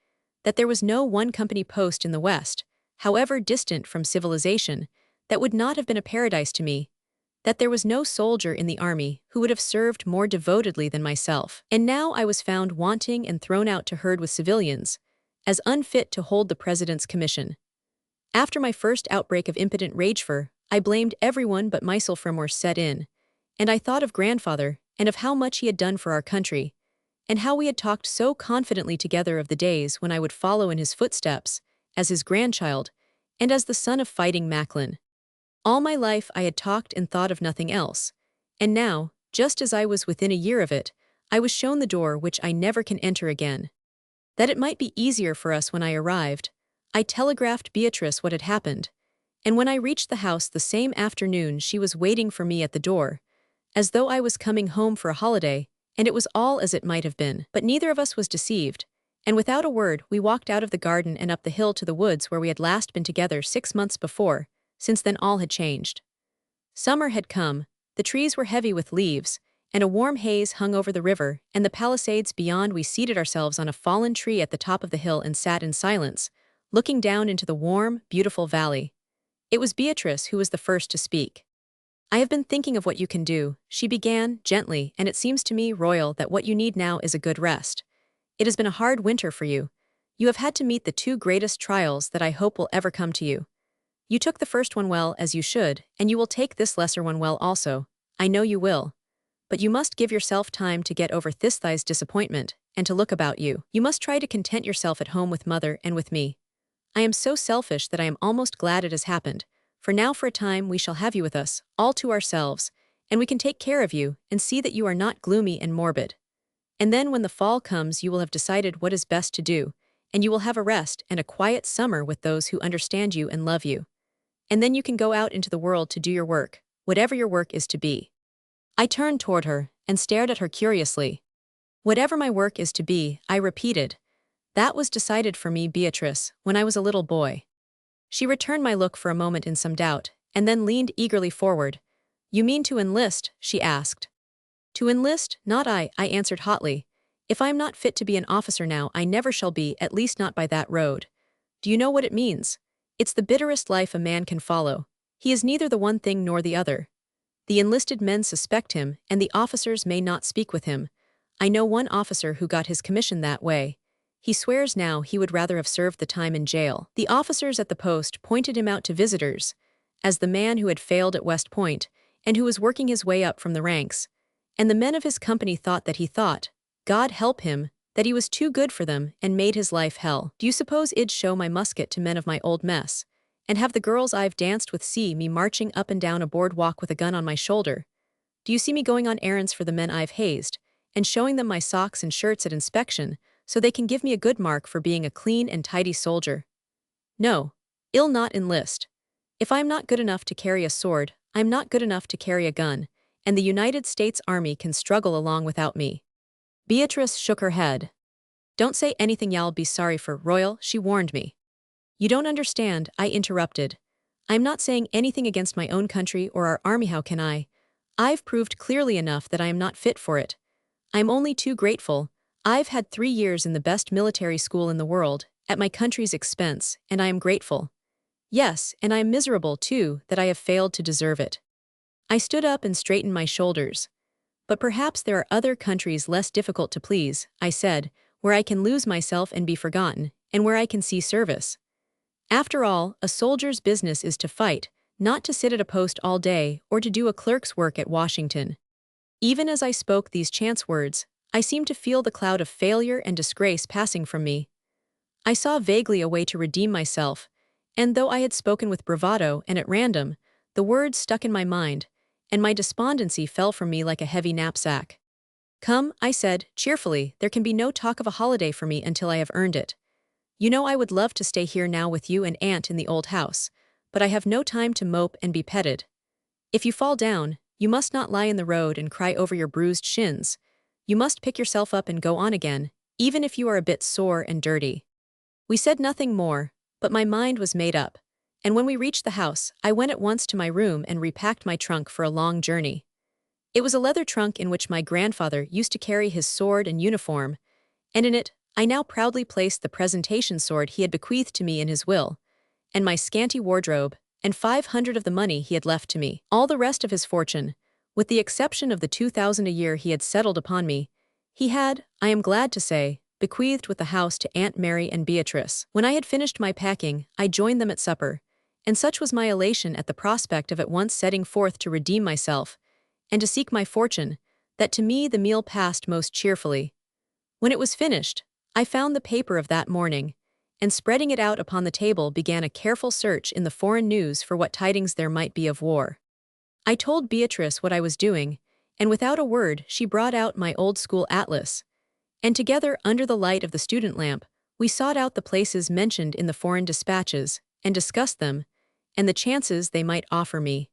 that there was no one company post in the West, however distant from civilization, that would not have been a paradise to me, that there was no soldier in the army who would have served more devotedly than myself. And now I was found wanting and thrown out to herd with civilians, as unfit to hold the president's commission. After my first outbreak of impotent rage, I blamed everyone but myself for more set in, and I thought of grandfather and of how much he had done for our country, and how we had talked so confidently together of the days when I would follow in his footsteps, as his grandchild, and as the son of fighting Macklin. All my life I had talked and thought of nothing else, and now, just as I was within a year of it, I was shown the door which I never can enter again. That it might be easier for us when I arrived, I telegraphed Beatrice what had happened, and when I reached the house the same afternoon she was waiting for me at the door, as though I was coming home for a holiday, and it was all as it might have been. But neither of us was deceived, and without a word we walked out of the garden and up the hill to the woods where we had last been together 6 months before. Since then all had changed. Summer had come, the trees were heavy with leaves, and a warm haze hung over the river and the palisades beyond. We seated ourselves on a fallen tree at the top of the hill and sat in silence, looking down into the warm, beautiful valley. It was Beatrice who was the first to speak. "I have been thinking of what you can do," she began, gently, "and it seems to me, Royal, that what you need now is a good rest. It has been a hard winter for you. You have had to meet the two greatest trials that I hope will ever come to you. You took the first one well, as you should, and you will take this lesser one well also. I know you will. But you must give yourself time to get over this disappointment, and to look about you. You must try to content yourself at home with mother and with me. I am so selfish that I am almost glad it has happened, for now for a time we shall have you with us, all to ourselves, and we can take care of you and see that you are not gloomy and morbid. And then when the fall comes you will have decided what is best to do, and you will have a rest and a quiet summer with those who understand you and love you. And then you can go out into the world to do your work, whatever your work is to be." I turned toward her and stared at her curiously. "Whatever my work is to be," I repeated. "That was decided for me, Beatrice, when I was a little boy." She returned my look for a moment in some doubt, and then leaned eagerly forward. "You mean to enlist?" she asked. "To enlist? Not I," I answered hotly. "If I am not fit to be an officer now, I never shall be, at least not by that road. Do you know what it means? It's the bitterest life a man can follow. He is neither the one thing nor the other. The enlisted men suspect him, and the officers may not speak with him. I know one officer who got his commission that way. He swears now he would rather have served the time in jail. The officers at the post pointed him out to visitors as the man who had failed at West Point, and who was working his way up from the ranks. And the men of his company thought, God help him, that he was too good for them and made his life hell. Do you suppose I'd show my musket to men of my old mess, and have the girls I've danced with see me marching up and down a boardwalk with a gun on my shoulder? Do you see me going on errands for the men I've hazed, and showing them my socks and shirts at inspection, so they can give me a good mark for being a clean and tidy soldier? No, I'll not enlist. If I'm not good enough to carry a sword, I'm not good enough to carry a gun, and the United States Army can struggle along without me." Beatrice shook her head. "Don't say anything y'all be sorry for, Royal," she warned me. "You don't understand," I interrupted. "I'm not saying anything against my own country or our army. How can I? I've proved clearly enough that I am not fit for it. I'm only too grateful. I've had 3 years in the best military school in the world, at my country's expense, and I am grateful. Yes, and I am miserable, too, that I have failed to deserve it." I stood up and straightened my shoulders. "But perhaps there are other countries less difficult to please," I said, "where I can lose myself and be forgotten, and where I can see service. After all, a soldier's business is to fight, not to sit at a post all day or to do a clerk's work at Washington." Even as I spoke these chance words, I seemed to feel the cloud of failure and disgrace passing from me. I saw vaguely a way to redeem myself, and though I had spoken with bravado and at random, the words stuck in my mind, and my despondency fell from me like a heavy knapsack. "Come," I said, cheerfully, "there can be no talk of a holiday for me until I have earned it. You know I would love to stay here now with you and Aunt in the old house, but I have no time to mope and be petted. If you fall down, you must not lie in the road and cry over your bruised shins. You must pick yourself up and go on again, even if you are a bit sore and dirty." We said nothing more, but my mind was made up, and when we reached the house, I went at once to my room and repacked my trunk for a long journey. It was a leather trunk in which my grandfather used to carry his sword and uniform, and in it I now proudly placed the presentation sword he had bequeathed to me in his will, and my scanty wardrobe, and 500 of the money he had left to me. All the rest of his fortune, with the exception of the 2,000 a year he had settled upon me, he had, I am glad to say, bequeathed with the house to Aunt Mary and Beatrice. When I had finished my packing, I joined them at supper, and such was my elation at the prospect of at once setting forth to redeem myself, and to seek my fortune, that to me the meal passed most cheerfully. When it was finished, I found the paper of that morning, and spreading it out upon the table began a careful search in the foreign news for what tidings there might be of war. I told Beatrice what I was doing, and without a word she brought out my old school atlas, and together under the light of the student lamp, we sought out the places mentioned in the foreign dispatches, and discussed them, and the chances they might offer me.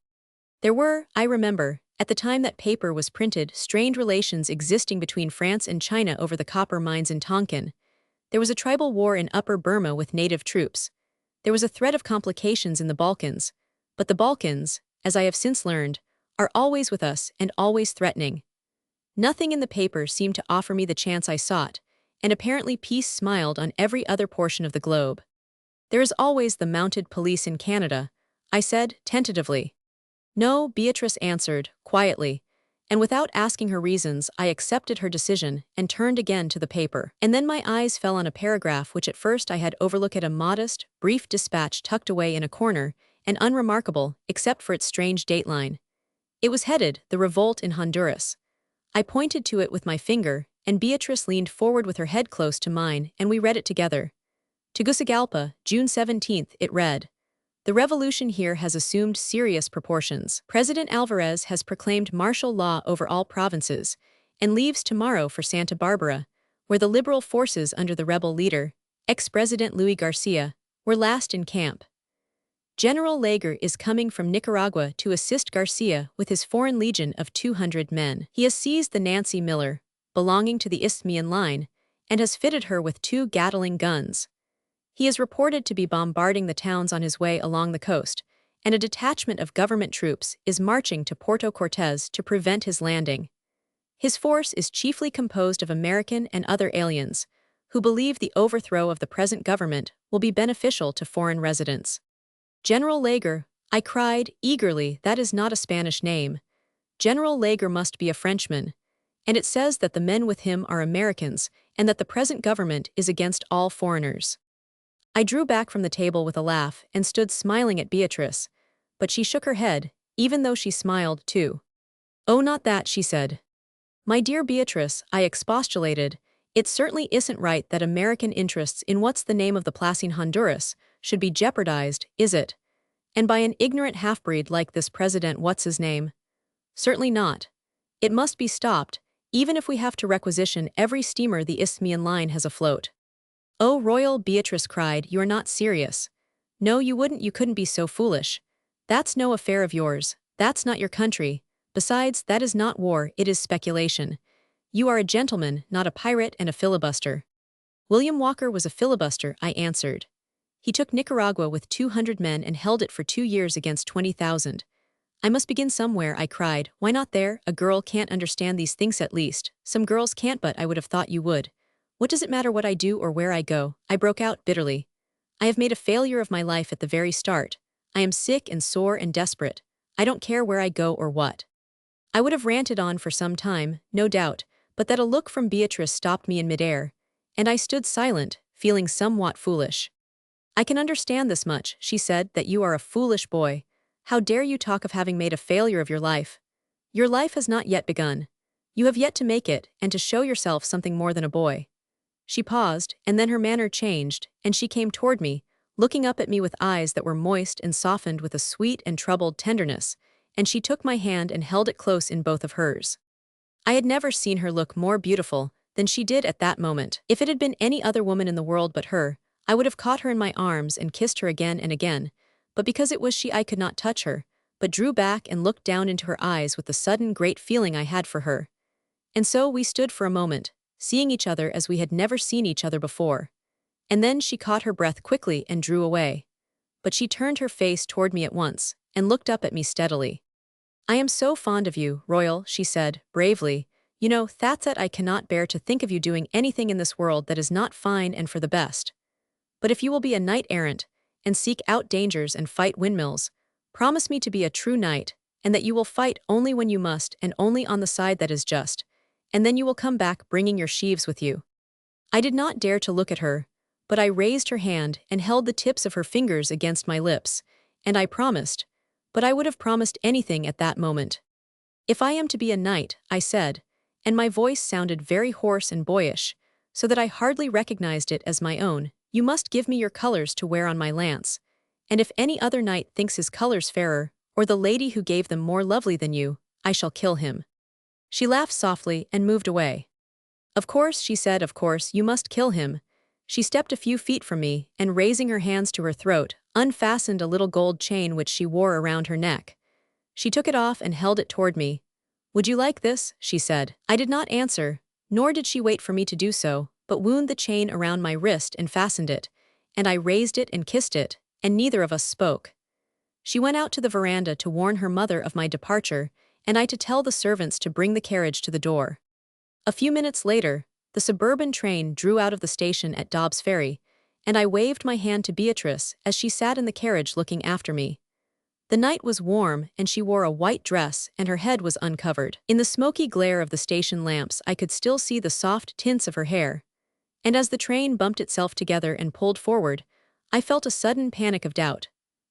There were, I remember, at the time that paper was printed, strained relations existing between France and China over the copper mines in Tonkin. There was a tribal war in Upper Burma with native troops. There was a threat of complications in the Balkans. But the Balkans, as I have since learned, are always with us and always threatening. Nothing in the paper seemed to offer me the chance I sought, and apparently peace smiled on every other portion of the globe. "There is always the mounted police in Canada," I said, tentatively. "No," Beatrice answered, quietly, and without asking her reasons I accepted her decision and turned again to the paper. And then my eyes fell on a paragraph which at first I had overlooked at a modest, brief dispatch tucked away in a corner, and unremarkable, except for its strange dateline. It was headed, "The Revolt in Honduras." I pointed to it with my finger, and Beatrice leaned forward with her head close to mine, and we read it together. Tegucigalpa, June 17th, it read. "The revolution here has assumed serious proportions. President Alvarez has proclaimed martial law over all provinces, and leaves tomorrow for Santa Barbara, where the liberal forces under the rebel leader, ex-President Luis Garcia, were last in camp. General Lager is coming from Nicaragua to assist Garcia with his foreign legion of 200 men. He has seized the Nancy Miller, belonging to the Isthmian line, and has fitted her with 2 Gatling guns. He is reported to be bombarding the towns on his way along the coast, and a detachment of government troops is marching to Puerto Cortes to prevent his landing. His force is chiefly composed of American and other aliens, who believe the overthrow of the present government will be beneficial to foreign residents." "General Lager," I cried, eagerly, "that is not a Spanish name. General Lager must be a Frenchman, and it says that the men with him are Americans, and that the present government is against all foreigners." I drew back from the table with a laugh and stood smiling at Beatrice, but she shook her head, even though she smiled too. "Oh, not that," she said. "My dear Beatrice," I expostulated, "it certainly isn't right that American interests in what's the name of the place in Honduras should be jeopardized, is it? And by an ignorant half-breed like this President What's-his-name? Certainly not. It must be stopped, even if we have to requisition every steamer the Isthmian line has afloat." "Oh, Royal," Beatrice cried, "you are not serious. No, you couldn't be so foolish. That's no affair of yours, that's not your country. Besides, that is not war, it is speculation. You are a gentleman, not a pirate and a filibuster." "William Walker was a filibuster," I answered. "He took Nicaragua with 200 men and held it for 2 years against 20,000. "I must begin somewhere," I cried. "Why not there? A girl can't understand these things at least. Some girls can't, but I would have thought you would. What does it matter what I do or where I go?" I broke out bitterly. "I have made a failure of my life at the very start. I am sick and sore and desperate. I don't care where I go or what." I would have ranted on for some time, no doubt, but that a look from Beatrice stopped me in midair, and I stood silent, feeling somewhat foolish. "I can understand this much," she said, "that you are a foolish boy. How dare you talk of having made a failure of your life? Your life has not yet begun. You have yet to make it, and to show yourself something more than a boy." She paused, and then her manner changed, and she came toward me, looking up at me with eyes that were moist and softened with a sweet and troubled tenderness, and she took my hand and held it close in both of hers. I had never seen her look more beautiful than she did at that moment. If it had been any other woman in the world but her, I would have caught her in my arms and kissed her again and again, but because it was she I could not touch her, but drew back and looked down into her eyes with the sudden great feeling I had for her. And so we stood for a moment, seeing each other as we had never seen each other before. And then she caught her breath quickly and drew away. But she turned her face toward me at once, and looked up at me steadily. "I am so fond of you, Royal," she said, bravely. "You know, that I cannot bear to think of you doing anything in this world that is not fine and for the best. But if you will be a knight-errant, and seek out dangers and fight windmills, promise me to be a true knight, and that you will fight only when you must and only on the side that is just, and then you will come back bringing your sheaves with you." I did not dare to look at her, but I raised her hand and held the tips of her fingers against my lips, and I promised, but I would have promised anything at that moment. "If I am to be a knight," I said, and my voice sounded very hoarse and boyish, so that I hardly recognized it as my own, "you must give me your colors to wear on my lance, and if any other knight thinks his colors fairer, or the lady who gave them more lovely than you, I shall kill him." She laughed softly and moved away. "Of course," she said, "of course, you must kill him." She stepped a few feet from me, and raising her hands to her throat, unfastened a little gold chain which she wore around her neck. She took it off and held it toward me. "Would you like this?" she said. I did not answer, nor did she wait for me to do so, but wound the chain around my wrist and fastened it, and I raised it and kissed it, and neither of us spoke. She went out to the veranda to warn her mother of my departure, and I to tell the servants to bring the carriage to the door. A few minutes later, the suburban train drew out of the station at Dobbs Ferry, and I waved my hand to Beatrice as she sat in the carriage looking after me. The night was warm, and she wore a white dress, and her head was uncovered. In the smoky glare of the station lamps I could still see the soft tints of her hair. And as the train bumped itself together and pulled forward, I felt a sudden panic of doubt,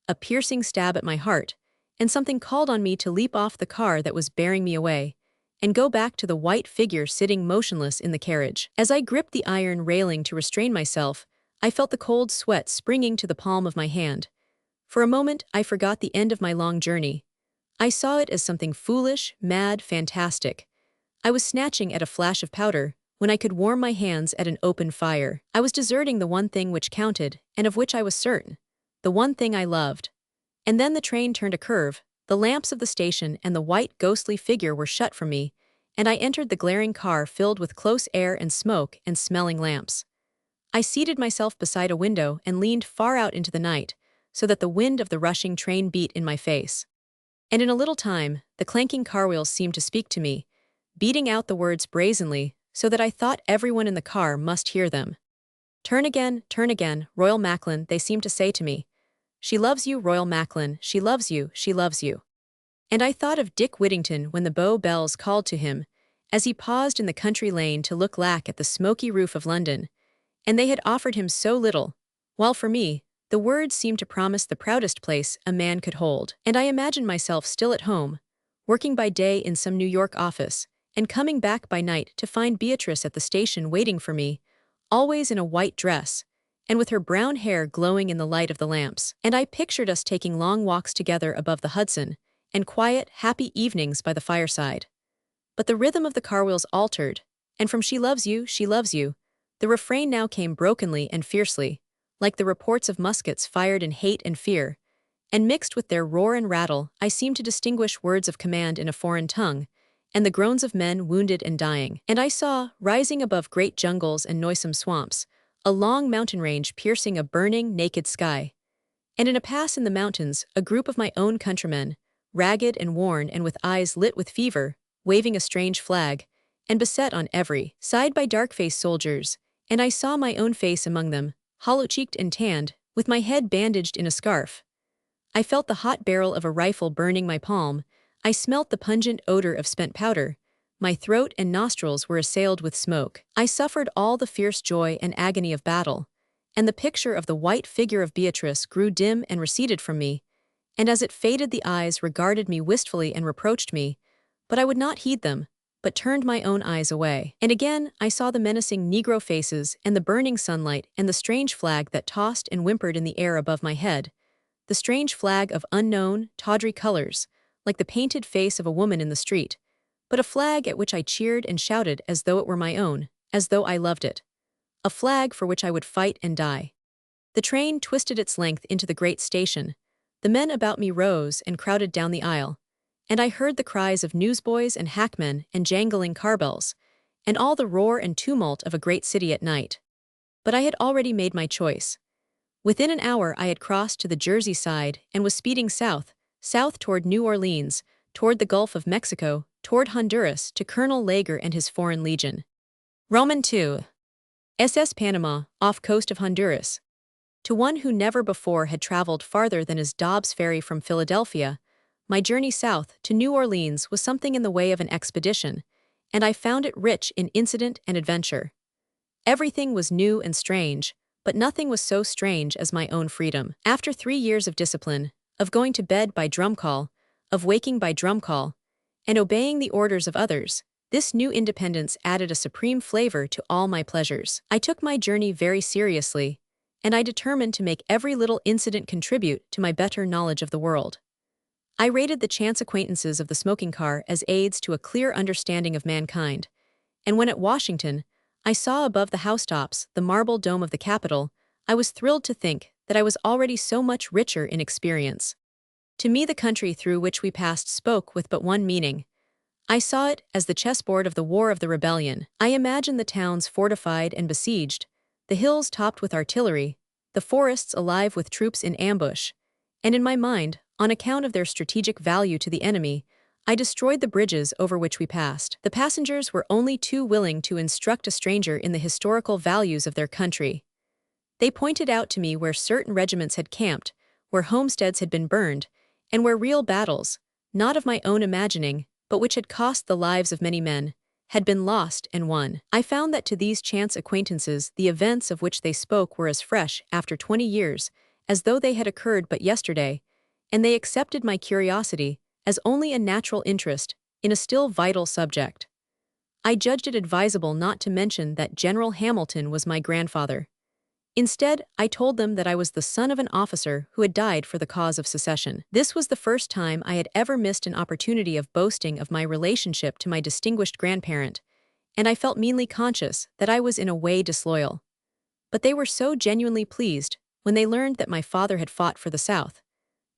a piercing stab at my heart, and something called on me to leap off the car that was bearing me away, and go back to the white figure sitting motionless in the carriage. As I gripped the iron railing to restrain myself, I felt the cold sweat springing to the palm of my hand. For a moment, I forgot the end of my long journey. I saw it as something foolish, mad, fantastic. I was snatching at a flash of powder, when I could warm my hands at an open fire. I was deserting the one thing which counted, and of which I was certain, the one thing I loved. And then the train turned a curve, the lamps of the station and the white ghostly figure were shut from me, and I entered the glaring car filled with close air and smoke and smelling lamps. I seated myself beside a window and leaned far out into the night, so that the wind of the rushing train beat in my face. And in a little time, the clanking car wheels seemed to speak to me, beating out the words brazenly, so that I thought everyone in the car must hear them. turn again, Royal Macklin," they seemed to say to me. "She loves you, Royal Macklin, she loves you, she loves you." And I thought of Dick Whittington when the Bow Bells called to him, as he paused in the country lane to look back at the smoky roof of London, and they had offered him so little, while for me, the words seemed to promise the proudest place a man could hold. And I imagined myself still at home, working by day in some New York office, and coming back by night to find Beatrice at the station waiting for me, always in a white dress, and with her brown hair glowing in the light of the lamps. And I pictured us taking long walks together above the Hudson, and quiet, happy evenings by the fireside. But the rhythm of the car wheels altered, and from she loves you, the refrain now came brokenly and fiercely, like the reports of muskets fired in hate and fear, and mixed with their roar and rattle, I seemed to distinguish words of command in a foreign tongue, and the groans of men wounded and dying. And I saw, rising above great jungles and noisome swamps, a long mountain range piercing a burning, naked sky. And in a pass in the mountains, a group of my own countrymen, ragged and worn and with eyes lit with fever, waving a strange flag, and beset on every side by dark-faced soldiers, and I saw my own face among them, hollow-cheeked and tanned, with my head bandaged in a scarf. I felt the hot barrel of a rifle burning my palm, I smelt the pungent odor of spent powder, my throat and nostrils were assailed with smoke. I suffered all the fierce joy and agony of battle, and the picture of the white figure of Beatrice grew dim and receded from me, and as it faded the eyes regarded me wistfully and reproached me, but I would not heed them, but turned my own eyes away. And again I saw the menacing Negro faces and the burning sunlight and the strange flag that tossed and whimpered in the air above my head, the strange flag of unknown, tawdry colors, like the painted face of a woman in the street, but a flag at which I cheered and shouted as though it were my own, as though I loved it. A flag for which I would fight and die. The train twisted its length into the great station. The men about me rose and crowded down the aisle, and I heard the cries of newsboys and hackmen and jangling car bells, and all the roar and tumult of a great city at night. But I had already made my choice. Within an hour I had crossed to the Jersey side and was speeding south, south toward New Orleans, toward the Gulf of Mexico, toward Honduras, to Colonel Lager and his Foreign Legion. Roman 2. SS Panama, off coast of Honduras. To one who never before had traveled farther than his Dobbs ferry from Philadelphia, my journey south to New Orleans was something in the way of an expedition, and I found it rich in incident and adventure. Everything was new and strange, but nothing was so strange as my own freedom. After 3 years of discipline, of going to bed by drum call, of waking by drum call, and obeying the orders of others, this new independence added a supreme flavor to all my pleasures. I took my journey very seriously, and I determined to make every little incident contribute to my better knowledge of the world. I rated the chance acquaintances of the smoking car as aids to a clear understanding of mankind, and when at Washington, I saw above the housetops the marble dome of the Capitol, I was thrilled to think that I was already so much richer in experience. To me the country through which we passed spoke with but one meaning. I saw it as the chessboard of the War of the Rebellion. I imagined the towns fortified and besieged, the hills topped with artillery, the forests alive with troops in ambush, and in my mind, on account of their strategic value to the enemy, I destroyed the bridges over which we passed. The passengers were only too willing to instruct a stranger in the historical values of their country. They pointed out to me where certain regiments had camped, where homesteads had been burned, and where real battles, not of my own imagining, but which had cost the lives of many men, had been lost and won. I found that to these chance acquaintances the events of which they spoke were as fresh after 20 years, as though they had occurred but yesterday, and they accepted my curiosity as only a natural interest in a still vital subject. I judged it advisable not to mention that General Hamilton was my grandfather. Instead, I told them that I was the son of an officer who had died for the cause of secession. This was the first time I had ever missed an opportunity of boasting of my relationship to my distinguished grandparent, and I felt meanly conscious that I was in a way disloyal. But they were so genuinely pleased when they learned that my father had fought for the South,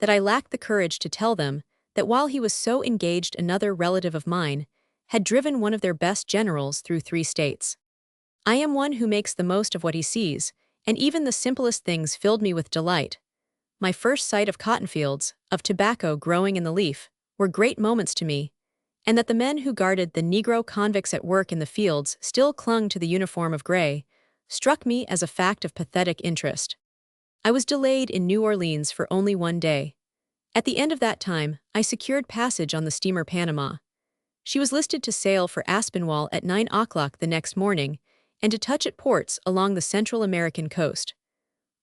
that I lacked the courage to tell them that while he was so engaged another relative of mine had driven one of their best generals through 3 states. I am one who makes the most of what he sees, and even the simplest things filled me with delight. My first sight of cotton fields, of tobacco growing in the leaf, were great moments to me, and that the men who guarded the Negro convicts at work in the fields still clung to the uniform of gray, struck me as a fact of pathetic interest. I was delayed in New Orleans for only 1 day. At the end of that time, I secured passage on the steamer Panama. She was listed to sail for Aspinwall at 9 o'clock the next morning, and to touch at ports along the Central American coast.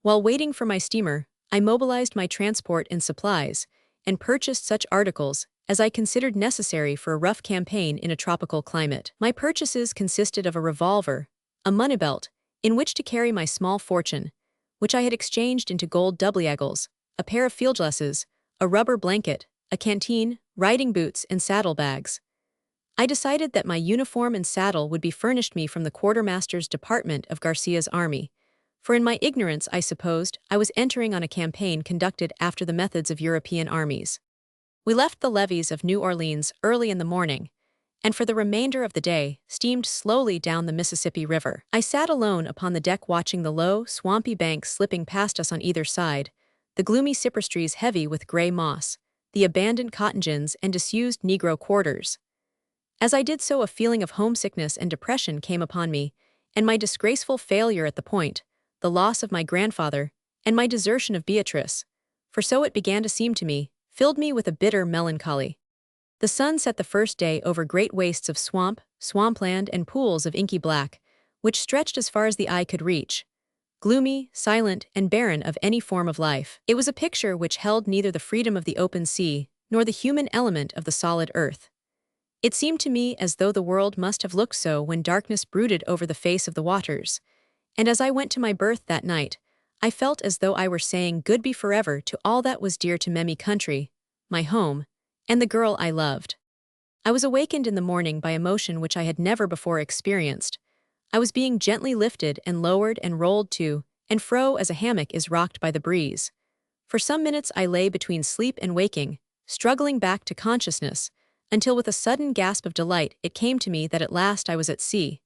While waiting for my steamer, I mobilized my transport and supplies, and purchased such articles as I considered necessary for a rough campaign in a tropical climate. My purchases consisted of a revolver, a money belt, in which to carry my small fortune, which I had exchanged into gold doubleagles, a pair of fieldglasses, a rubber blanket, a canteen, riding boots, and saddlebags. I decided that my uniform and saddle would be furnished me from the quartermaster's department of Garcia's army, for in my ignorance I supposed I was entering on a campaign conducted after the methods of European armies. We left the levees of New Orleans early in the morning, and for the remainder of the day steamed slowly down the Mississippi River. I sat alone upon the deck watching the low, swampy banks slipping past us on either side, the gloomy cypress trees heavy with gray moss, the abandoned cotton gins and disused Negro quarters. As I did so a feeling of homesickness and depression came upon me, and my disgraceful failure at the point, the loss of my grandfather, and my desertion of Beatrice, for so it began to seem to me, filled me with a bitter melancholy. The sun set the first day over great wastes of swamp, swampland, and pools of inky black, which stretched as far as the eye could reach, gloomy, silent, and barren of any form of life. It was a picture which held neither the freedom of the open sea nor the human element of the solid earth. It seemed to me as though the world must have looked so when darkness brooded over the face of the waters, and as I went to my berth that night, I felt as though I were saying good be forever to all that was dear to Memi country, my home, and the girl I loved. I was awakened in the morning by emotion which I had never before experienced. I was being gently lifted and lowered and rolled to and fro as a hammock is rocked by the breeze. For some minutes I lay between sleep and waking, struggling back to consciousness, until with a sudden gasp of delight it came to me that at last I was at sea.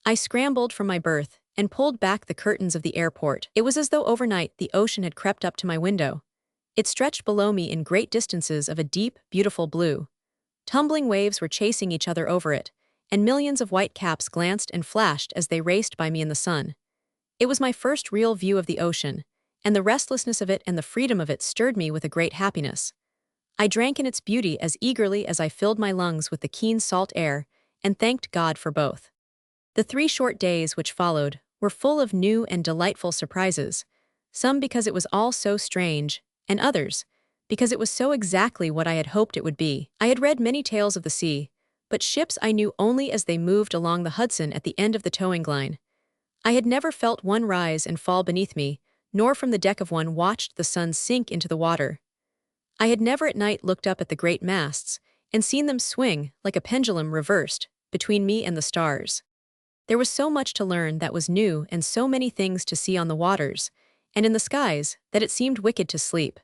I scrambled from my berth and pulled back the curtains of the airport. It was as though overnight the ocean had crept up to my window. It stretched below me in great distances of a deep, beautiful blue. Tumbling waves were chasing each other over it, and millions of white caps glanced and flashed as they raced by me in the sun. It was my first real view of the ocean, and the restlessness of it and the freedom of it stirred me with a great happiness. I drank in its beauty as eagerly as I filled my lungs with the keen salt air, and thanked God for both. The 3 short days which followed were full of new and delightful surprises, some because it was all so strange, and others because it was so exactly what I had hoped it would be. I had read many tales of the sea, but ships I knew only as they moved along the Hudson at the end of the towing line. I had never felt one rise and fall beneath me, nor from the deck of one watched the sun sink into the water. I had never at night looked up at the great masts and seen them swing, like a pendulum reversed, between me and the stars. There was so much to learn that was new and so many things to see on the waters, and in the skies, that it seemed wicked to sleep.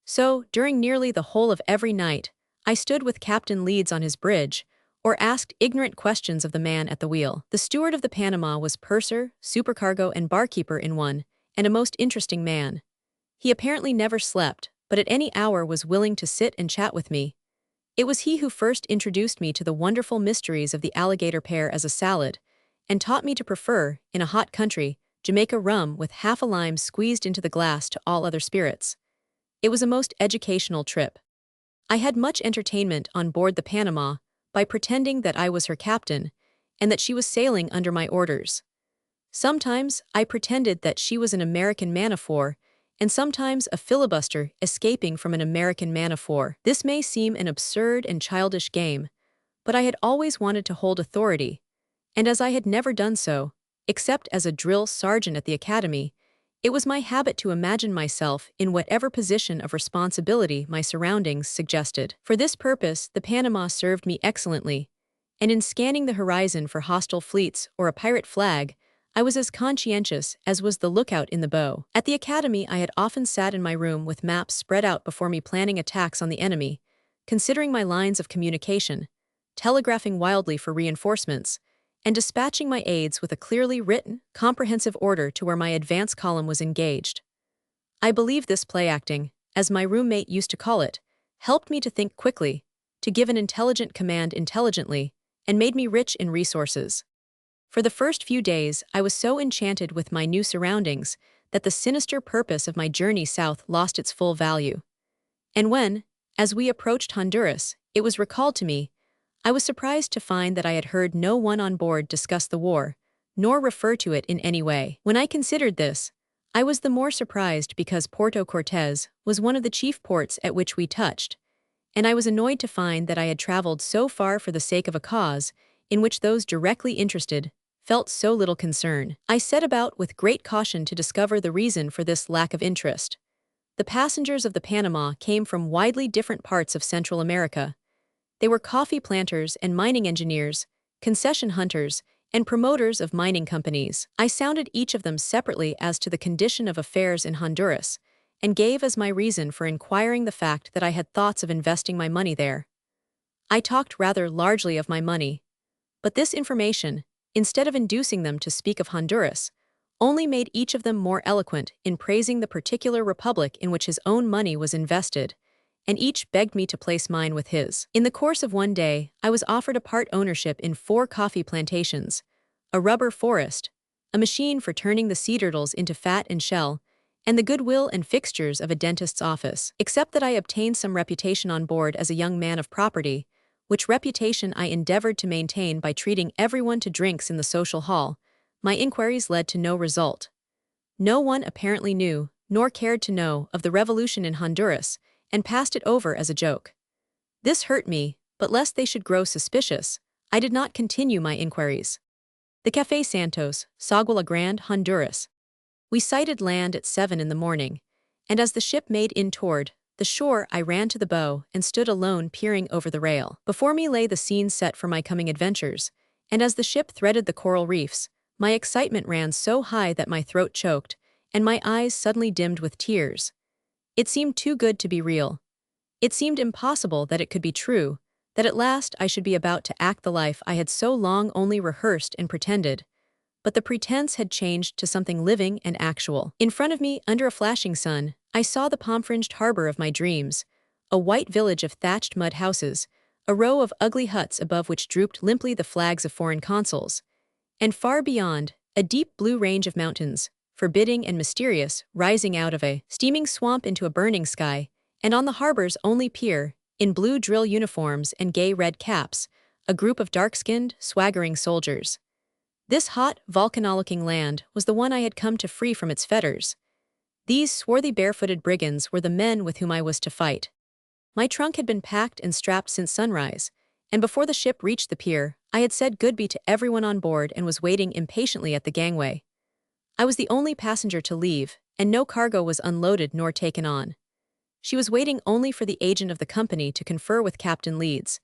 So, during nearly the whole of every night, I stood with Captain Leeds on his bridge, or asked ignorant questions of the man at the wheel. The steward of the Panama was purser, supercargo, and barkeeper in one, and a most interesting man. He apparently never slept, but at any hour was willing to sit and chat with me. It was he who first introduced me to the wonderful mysteries of the alligator pear as a salad, and taught me to prefer, in a hot country, Jamaica rum with half a lime squeezed into the glass to all other spirits. It was a most educational trip. I had much entertainment on board the Panama by pretending that I was her captain, and that she was sailing under my orders. Sometimes I pretended that she was an American man-of-war, and sometimes a filibuster escaping from an American man-of-war. This may seem an absurd and childish game, but I had always wanted to hold authority, and as I had never done so, except as a drill sergeant at the academy, it was my habit to imagine myself in whatever position of responsibility my surroundings suggested. For this purpose, the Panama served me excellently, and in scanning the horizon for hostile fleets or a pirate flag, I was as conscientious as was the lookout in the bow. At the academy, I had often sat in my room with maps spread out before me planning attacks on the enemy, considering my lines of communication, telegraphing wildly for reinforcements, and dispatching my aides with a clearly written, comprehensive order to where my advance column was engaged. I believe this play-acting, as my roommate used to call it, helped me to think quickly, to give an intelligent command intelligently, and made me rich in resources. For the first few days, I was so enchanted with my new surroundings that the sinister purpose of my journey south lost its full value. And when, as we approached Honduras, it was recalled to me, I was surprised to find that I had heard no one on board discuss the war, nor refer to it in any way. When I considered this, I was the more surprised because Puerto Cortes was one of the chief ports at which we touched, and I was annoyed to find that I had traveled so far for the sake of a cause in which those directly interested felt so little concern. I set about with great caution to discover the reason for this lack of interest. The passengers of the Panama came from widely different parts of Central America. They were coffee planters and mining engineers, concession hunters, and promoters of mining companies. I sounded each of them separately as to the condition of affairs in Honduras, and gave as my reason for inquiring the fact that I had thoughts of investing my money there. I talked rather largely of my money, but this information, instead of inducing them to speak of Honduras, only made each of them more eloquent in praising the particular republic in which his own money was invested, and each begged me to place mine with his. In the course of one day, I was offered a part ownership in 4 coffee plantations, a rubber forest, a machine for turning the sea turtles into fat and shell, and the goodwill and fixtures of a dentist's office. Except that I obtained some reputation on board as a young man of property, which reputation I endeavored to maintain by treating everyone to drinks in the social hall, my inquiries led to no result. No one apparently knew, nor cared to know, of the revolution in Honduras, and passed it over as a joke. This hurt me, but lest they should grow suspicious, I did not continue my inquiries. The Café Santos, Sagua La Grande, Honduras. We sighted land at 7 in the morning, and as the ship made in toward the shore, I ran to the bow and stood alone peering over the rail. Before me lay the scene set for my coming adventures, and as the ship threaded the coral reefs, my excitement ran so high that my throat choked, and my eyes suddenly dimmed with tears. It seemed too good to be real. It seemed impossible that it could be true, that at last I should be about to act the life I had so long only rehearsed and pretended. But the pretense had changed to something living and actual. In front of me, under a flashing sun, I saw the palm-fringed harbor of my dreams, a white village of thatched mud houses, a row of ugly huts above which drooped limply the flags of foreign consuls, and far beyond, a deep blue range of mountains, forbidding and mysterious, rising out of a steaming swamp into a burning sky, and on the harbor's only pier, in blue drill uniforms and gay red caps, a group of dark-skinned, swaggering soldiers. This hot, volcano-looking land was the one I had come to free from its fetters. These swarthy barefooted brigands were the men with whom I was to fight. My trunk had been packed and strapped since sunrise, and before the ship reached the pier, I had said goodbye to everyone on board and was waiting impatiently at the gangway. I was the only passenger to leave, and no cargo was unloaded nor taken on. She was waiting only for the agent of the company to confer with Captain Leeds,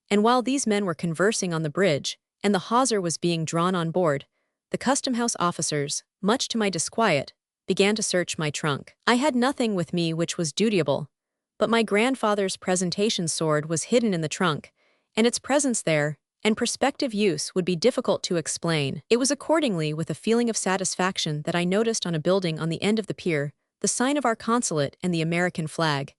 and while these men were conversing on the bridge, and the hawser was being drawn on board, the custom-house officers, much to my disquiet, began to search my trunk. I had nothing with me which was dutiable, but my grandfather's presentation sword was hidden in the trunk, and its presence there, and prospective use would be difficult to explain. It was accordingly with a feeling of satisfaction that I noticed on a building on the end of the pier the sign of our consulate and the American flag,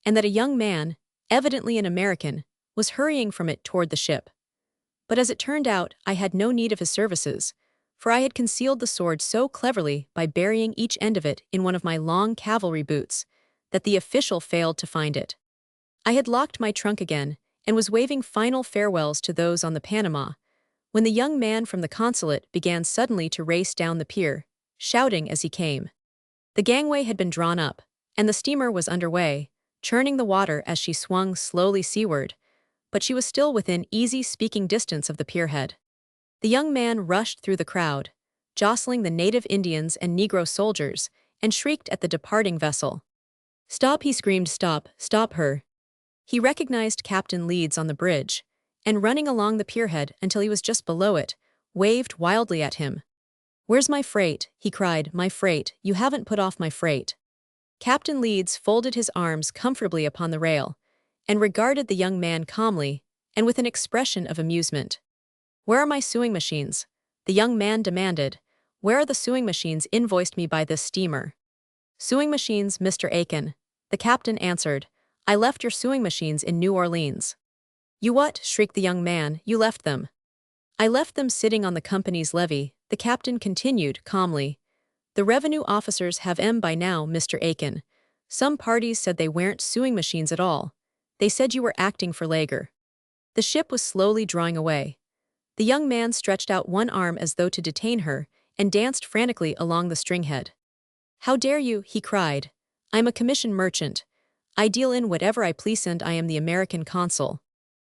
and that a young man, evidently an American, was hurrying from it toward the ship. But as it turned out, I had no need of his services, for I had concealed the sword so cleverly by burying each end of it in one of my long cavalry boots that the official failed to find it. I had locked my trunk again and was waving final farewells to those on the Panama, when the young man from the consulate began suddenly to race down the pier, shouting as he came. The gangway had been drawn up, and the steamer was underway, churning the water as she swung slowly seaward, but she was still within easy speaking distance of the pierhead. The young man rushed through the crowd, jostling the native Indians and Negro soldiers, and shrieked at the departing vessel. "Stop," he screamed, "stop, stop her." He recognized Captain Leeds on the bridge, and running along the pierhead until he was just below it, waved wildly at him. "Where's my freight?" he cried. "My freight, you haven't put off my freight." Captain Leeds folded his arms comfortably upon the rail, and regarded the young man calmly, and with an expression of amusement. "Where are my sewing machines?" the young man demanded. "Where are the sewing machines invoiced me by this steamer?" "Sewing machines, Mr. Aiken," the captain answered. "I left your sewing machines in New Orleans." "You what?" shrieked the young man. "You left them." "I left them sitting on the company's levee," the captain continued calmly. "The revenue officers have 'em by now, Mr. Aiken. Some parties said they weren't sewing machines at all. They said you were acting for Lager." The ship was slowly drawing away. The young man stretched out one arm as though to detain her, and danced frantically along the stringhead. "How dare you?" he cried. "I am a commission merchant. I deal in whatever I please and I am the American consul."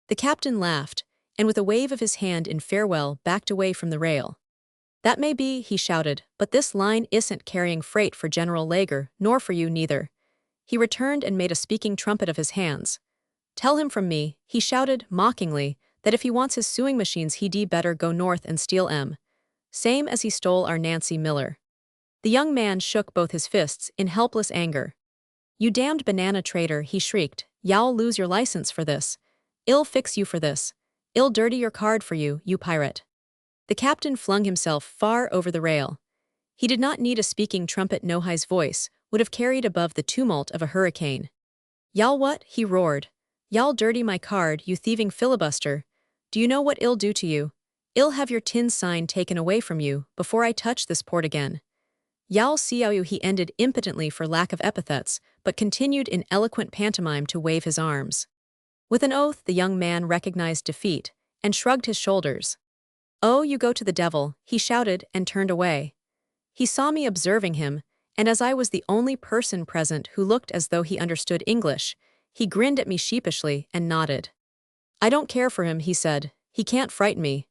The captain laughed, and with a wave of his hand in farewell backed away from the rail. "That may be," he shouted, "but this line isn't carrying freight for General Lager, nor for you neither." He returned and made a speaking trumpet of his hands. "Tell him from me," he shouted mockingly, "that if he wants his sewing machines he'd better go north and steal 'em. Same as he stole our Nancy Miller." The young man shook both his fists in helpless anger. "You damned banana trader," he shrieked. "You'll lose your license for this. I'll fix you for this. I'll dirty your card for you, you pirate." The captain flung himself far over the rail. He did not need a speaking trumpet. No his voice would have carried above the tumult of a hurricane. "Y'all what?" he roared. "Y'all dirty my card, you thieving filibuster. Do you know what I'll do to you? I'll have your tin sign taken away from you before I touch this port again. Y'all see how you," he ended impotently for lack of epithets, but continued in eloquent pantomime to wave his arms. With an oath, the young man recognized defeat, and shrugged his shoulders. "Oh, you go to the devil," he shouted and turned away. He saw me observing him, and as I was the only person present who looked as though he understood English, he grinned at me sheepishly and nodded. "I don't care for him," he said. "He can't frighten me."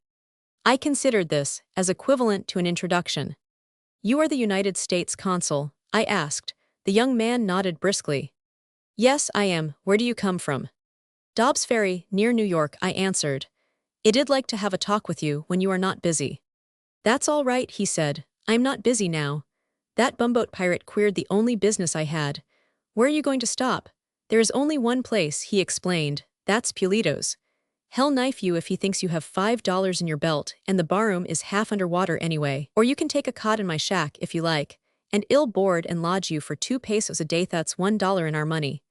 I considered this as equivalent to an introduction. "You are the United States consul?" I asked. The young man nodded briskly. Yes, I am. Where do you come from? Dobbs Ferry, near New York, I answered. I'd like to have a talk with you when you are not busy. That's all right, he said. I'm not busy now. That bumboat pirate queered the only business I had. Where are you going to stop? There is only one place, he explained. That's Pulido's. Hell knife you if he thinks you have $5 in your belt and the barroom is half underwater anyway. Or you can take a cot in my shack if you like, and I'll board and lodge you for 2 pesos a day. That's $1 in our money.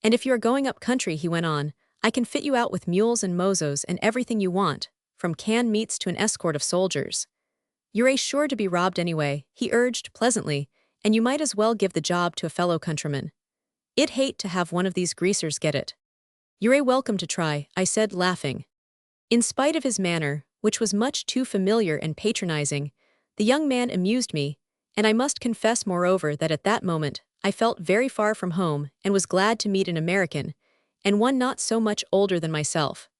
And if you are going up country, he went on, I can fit you out with mules and mozos and everything you want, from canned meats to an escort of soldiers. You're sure to be robbed anyway, he urged pleasantly, and you might as well give the job to a fellow countryman. I'd hate to have one of these greasers get it. You're welcome to try, I said, laughing. In spite of his manner, which was much too familiar and patronizing, the young man amused me, and I must confess moreover that at that moment I felt very far from home and was glad to meet an American, and one not so much older than myself.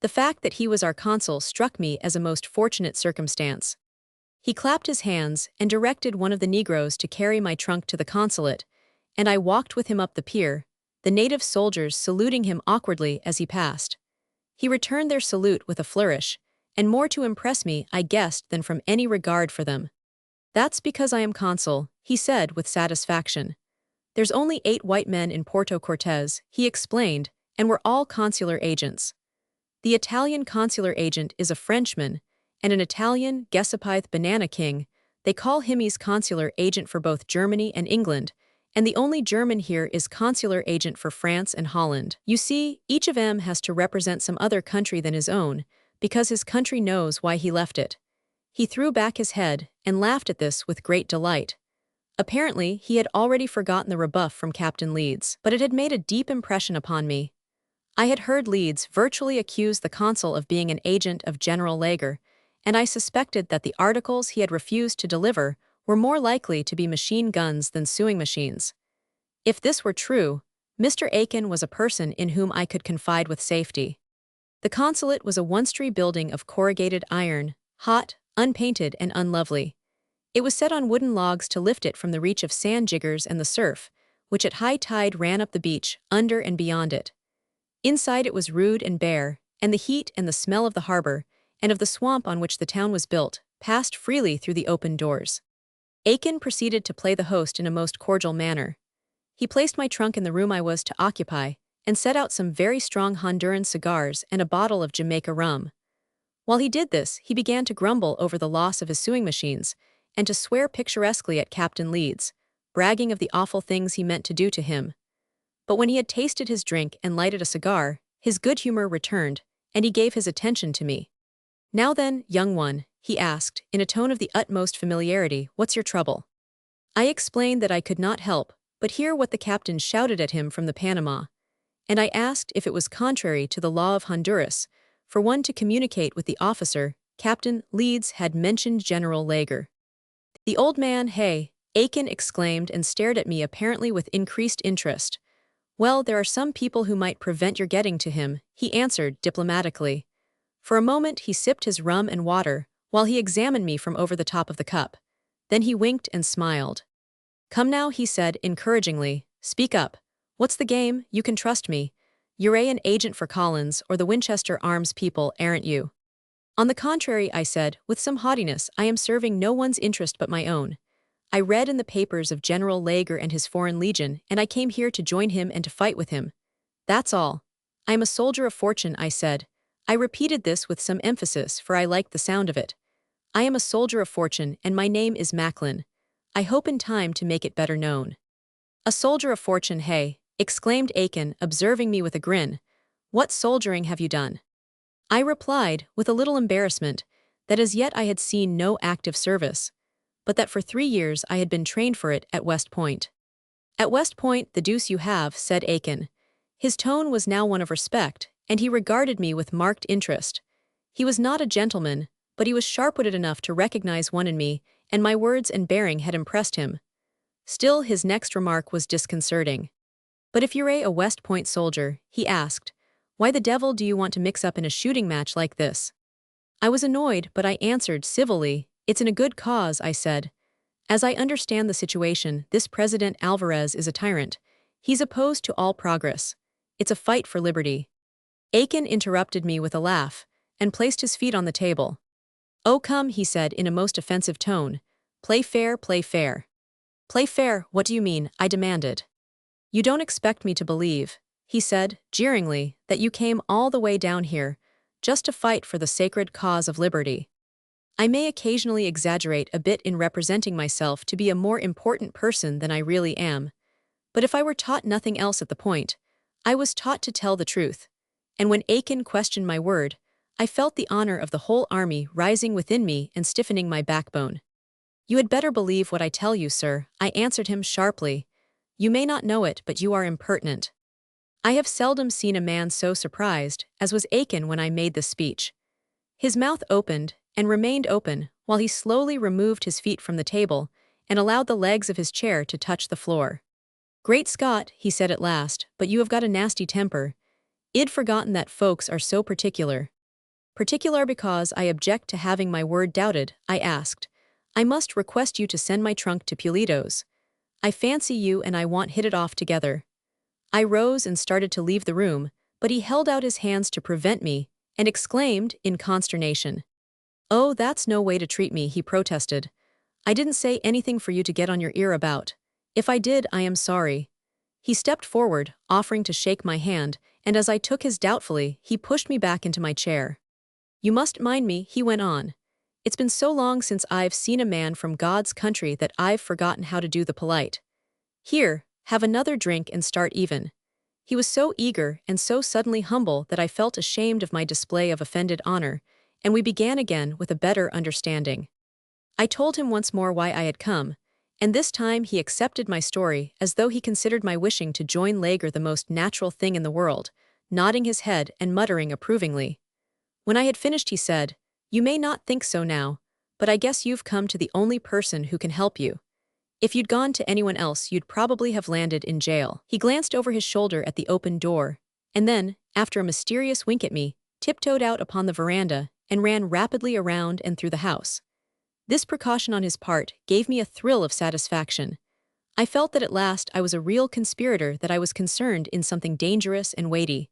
The fact that he was our consul struck me as a most fortunate circumstance. He clapped his hands and directed one of the Negroes to carry my trunk to the consulate, and I walked with him up the pier, the native soldiers saluting him awkwardly as he passed. He returned their salute with a flourish, and more to impress me, I guessed, than from any regard for them. That's because I am consul, he said with satisfaction. There's only 8 white men in Puerto Cortes, he explained, and we're all consular agents. The Italian consular agent is a Frenchman, and an Italian, Gesapithe Banana King. They call him he's consular agent for both Germany and England, and the only German here is consular agent for France and Holland. You see, each of them has to represent some other country than his own, because his country knows why he left it. He threw back his head and laughed at this with great delight. Apparently, he had already forgotten the rebuff from Captain Leeds, but it had made a deep impression upon me. I had heard Leeds virtually accuse the consul of being an agent of General Lager, and I suspected that the articles he had refused to deliver were more likely to be machine guns than sewing machines. If this were true, Mr. Aiken was a person in whom I could confide with safety. The consulate was a one-story building of corrugated iron, hot, unpainted, and unlovely. It was set on wooden logs to lift it from the reach of sand jiggers and the surf, which at high tide ran up the beach, under and beyond it. Inside it was rude and bare, and the heat and the smell of the harbor, and of the swamp on which the town was built, passed freely through the open doors. Aiken proceeded to play the host in a most cordial manner. He placed my trunk in the room I was to occupy, and set out some very strong Honduran cigars and a bottle of Jamaica rum. While he did this, he began to grumble over the loss of his sewing machines, and to swear picturesquely at Captain Leeds, bragging of the awful things he meant to do to him. But when he had tasted his drink and lighted a cigar, his good humor returned, and he gave his attention to me. Now then, young one, he asked, in a tone of the utmost familiarity, what's your trouble? I explained that I could not help but hear what the captain shouted at him from the Panama, and I asked if it was contrary to the law of Honduras for one to communicate with the officer. Captain Leeds had mentioned General Lager. The old man, hey, Aiken exclaimed and stared at me apparently with increased interest. Well, there are some people who might prevent your getting to him, he answered diplomatically. For a moment he sipped his rum and water, while he examined me from over the top of the cup. Then he winked and smiled. Come now, he said encouragingly, speak up. What's the game? You can trust me. You're an agent for Collins or the Winchester Arms people, aren't you? On the contrary, I said, with some haughtiness, I am serving no one's interest but my own. I read in the papers of General Lager and his Foreign Legion, and I came here to join him and to fight with him. That's all. I am a soldier of fortune, I said. I repeated this with some emphasis, for I liked the sound of it. I am a soldier of fortune, and my name is Macklin. I hope in time to make it better known. A soldier of fortune, hey, exclaimed Aiken, observing me with a grin. What soldiering have you done? I replied, with a little embarrassment, that as yet I had seen no active service, but that for 3 years I had been trained for it at West Point. At West Point, the deuce you have, said Aiken. His tone was now one of respect, and he regarded me with marked interest. He was not a gentleman, but he was sharp-witted enough to recognize one in me, and my words and bearing had impressed him. Still, his next remark was disconcerting. But if you're a West Point soldier, he asked, why the devil do you want to mix up in a shooting match like this? I was annoyed, but I answered civilly, it's in a good cause, I said. As I understand the situation, this President Alvarez is a tyrant. He's opposed to all progress. It's a fight for liberty. Aiken interrupted me with a laugh and placed his feet on the table. "Oh come," he said in a most offensive tone. "Play fair, play fair." "Play fair, what do you mean?" I demanded. "You don't expect me to believe," he said, jeeringly, "that you came all the way down here just to fight for the sacred cause of liberty. I may occasionally exaggerate a bit in representing myself to be a more important person than I really am, but if I were taught nothing else at the point, I was taught to tell the truth, and when Aiken questioned my word, I felt the honor of the whole army rising within me and stiffening my backbone. "You had better believe what I tell you, sir," I answered him sharply. "You may not know it, but you are impertinent." I have seldom seen a man so surprised as was Aiken when I made this speech. His mouth opened and remained open while he slowly removed his feet from the table and allowed the legs of his chair to touch the floor. "Great Scott," he said at last, "but you have got a nasty temper. I'd forgotten that folks are so particular." "Particular because I object to having my word doubted," I asked. "I must request you to send my trunk to Pulido's. I fancy you and I want hit it off together." I rose and started to leave the room, but he held out his hands to prevent me and exclaimed in consternation. "Oh, that's no way to treat me," he protested. "I didn't say anything for you to get on your ear about. If I did, I am sorry." He stepped forward, offering to shake my hand, and as I took his doubtfully, he pushed me back into my chair. "You must mind me," he went on. "It's been so long since I've seen a man from God's country that I've forgotten how to do the polite. Here, have another drink and start even." He was so eager and so suddenly humble that I felt ashamed of my display of offended honor, and we began again with a better understanding. I told him once more why I had come, and this time he accepted my story as though he considered my wishing to join Lager the most natural thing in the world, nodding his head and muttering approvingly. When I had finished he said, "You may not think so now, but I guess you've come to the only person who can help you. If you'd gone to anyone else you'd probably have landed in jail." He glanced over his shoulder at the open door, and then, after a mysterious wink at me, tiptoed out upon the veranda and ran rapidly around and through the house. This precaution on his part gave me a thrill of satisfaction. I felt that at last I was a real conspirator, that I was concerned in something dangerous and weighty.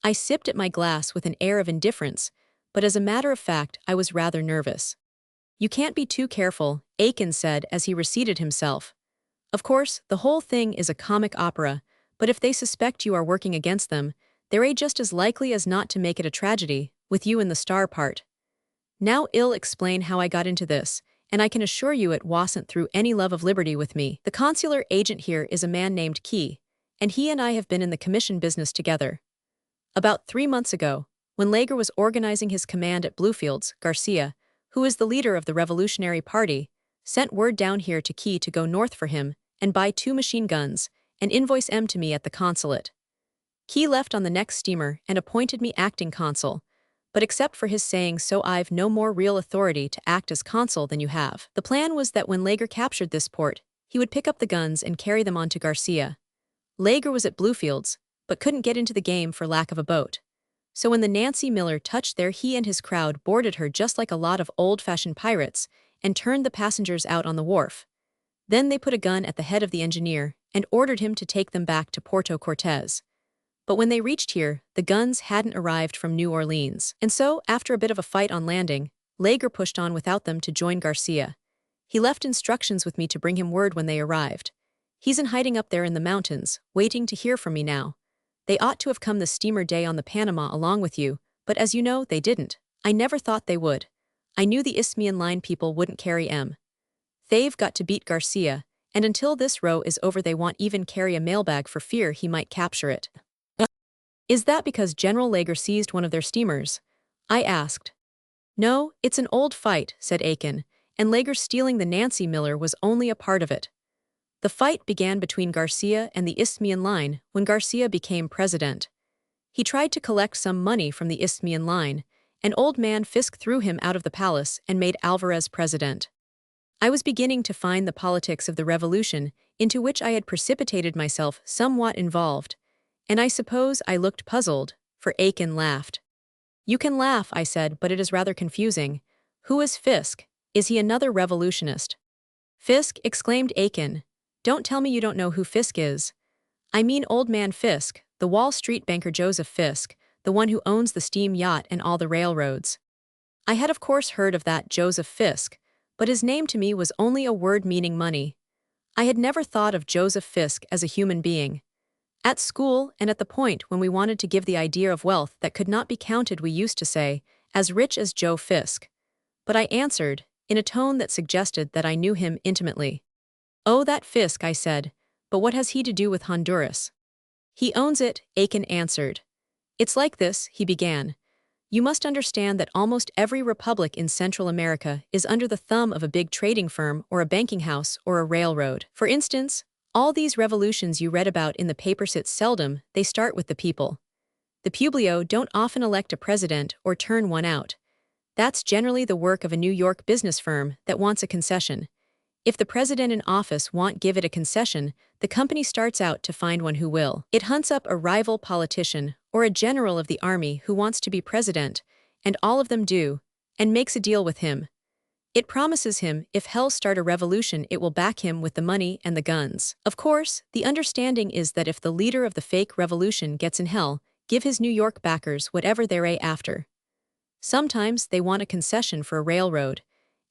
I sipped at my glass with an air of indifference, but as a matter of fact I was rather nervous. "You can't be too careful," Aiken said as he reseated himself. "Of course, the whole thing is a comic opera, but if they suspect you are working against them, they're just as likely as not to make it a tragedy, with you in the star part. Now I'll explain how I got into this, and I can assure you it wasn't through any love of liberty with me. The consular agent here is a man named Key, and he and I have been in the commission business together. About 3 months ago, when Lager was organizing his command at Bluefields, Garcia, who is the leader of the Revolutionary Party, sent word down here to Key to go north for him and buy 2 machine guns and invoice M to me at the consulate. Key left on the next steamer and appointed me acting consul, but except for his saying so I've no more real authority to act as consul than you have. The plan was that when Lager captured this port, he would pick up the guns and carry them on to Garcia. Lager was at Bluefields, but couldn't get into the game for lack of a boat. So when the Nancy Miller touched there, he and his crowd boarded her just like a lot of old-fashioned pirates and turned the passengers out on the wharf. Then they put a gun at the head of the engineer and ordered him to take them back to Puerto Cortez. But when they reached here, the guns hadn't arrived from New Orleans. And so, after a bit of a fight on landing, Lager pushed on without them to join Garcia. He left instructions with me to bring him word when they arrived. He's in hiding up there in the mountains, waiting to hear from me now. They ought to have come the steamer day on the Panama along with you, but as you know, they didn't. I never thought they would. I knew the Isthmian line people wouldn't carry M. They've got to beat Garcia, and until this row is over they won't even carry a mailbag for fear he might capture it." "Is that because General Lager seized one of their steamers?" I asked. "No, it's an old fight," said Aiken, "and Lager stealing the Nancy Miller was only a part of it. The fight began between Garcia and the Isthmian line when Garcia became president. He tried to collect some money from the Isthmian line, and old man Fisk threw him out of the palace and made Alvarez president. I was beginning to find the politics of the revolution, into which I had precipitated myself, somewhat involved, and I suppose I looked puzzled, for Aiken laughed. "You can laugh," I said, "but it is rather confusing. Who is Fisk? Is he another revolutionist?" "Fisk?" exclaimed Aiken. "Don't tell me you don't know who Fisk is." I mean old man Fisk, the Wall Street banker Joseph Fisk, the one who owns the steam yacht and all the railroads. I had of course heard of that Joseph Fisk, but his name to me was only a word meaning money. I had never thought of Joseph Fisk as a human being. At school and at the point when we wanted to give the idea of wealth that could not be counted, we used to say, as rich as Joe Fisk. But I answered, in a tone that suggested that I knew him intimately. Oh, that Fisk, I said, but what has he to do with Honduras? He owns it, Aiken answered. It's like this, he began. You must understand that almost every republic in Central America is under the thumb of a big trading firm or a banking house or a railroad. For instance, all these revolutions you read about in the papers, it's seldom they start with the people. The Pueblo don't often elect a president or turn one out. That's generally the work of a New York business firm that wants a concession. If the president in office won't give it a concession, the company starts out to find one who will. It hunts up a rival politician or a general of the army who wants to be president, and all of them do, and makes a deal with him. It promises him if hell start a revolution it will back him with the money and the guns. Of course, the understanding is that if the leader of the fake revolution gets in hell, give his New York backers whatever they're after. Sometimes they want a concession for a railroad,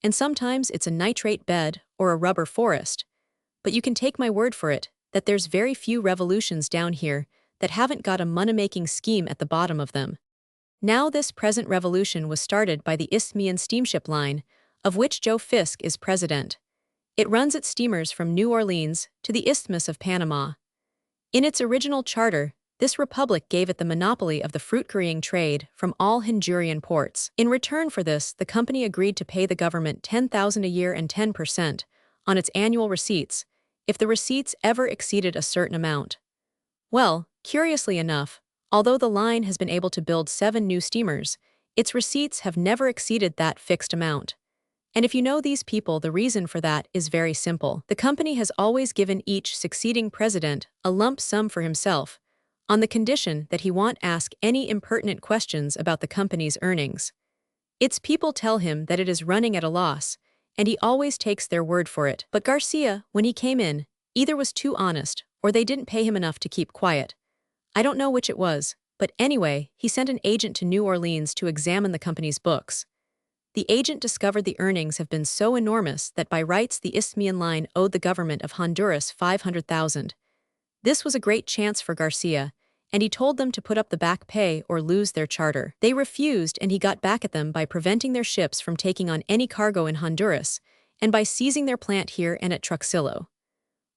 and sometimes it's a nitrate bed or a rubber forest. But you can take my word for it that there's very few revolutions down here that haven't got a money-making scheme at the bottom of them. Now this present revolution was started by the Isthmian Steamship Line, of which Joe Fisk is president. It runs its steamers from New Orleans to the Isthmus of Panama. In its original charter, this republic gave it the monopoly of the fruit-carrying trade from all Honduran ports. In return for this, the company agreed to pay the government $10,000 a year and 10% on its annual receipts, if the receipts ever exceeded a certain amount. Well, curiously enough, although the line has been able to build 7 new steamers, its receipts have never exceeded that fixed amount. And if you know these people, the reason for that is very simple. The company has always given each succeeding president a lump sum for himself, on the condition that he won't ask any impertinent questions about the company's earnings. Its people tell him that it is running at a loss, and he always takes their word for it. But Garcia, when he came in, either was too honest, or they didn't pay him enough to keep quiet. I don't know which it was, but anyway, he sent an agent to New Orleans to examine the company's books. The agent discovered the earnings have been so enormous that by rights the Isthmian Line owed the government of Honduras $500,000. This was a great chance for Garcia, and he told them to put up the back pay or lose their charter. They refused, and he got back at them by preventing their ships from taking on any cargo in Honduras, and by seizing their plant here and at Truxillo.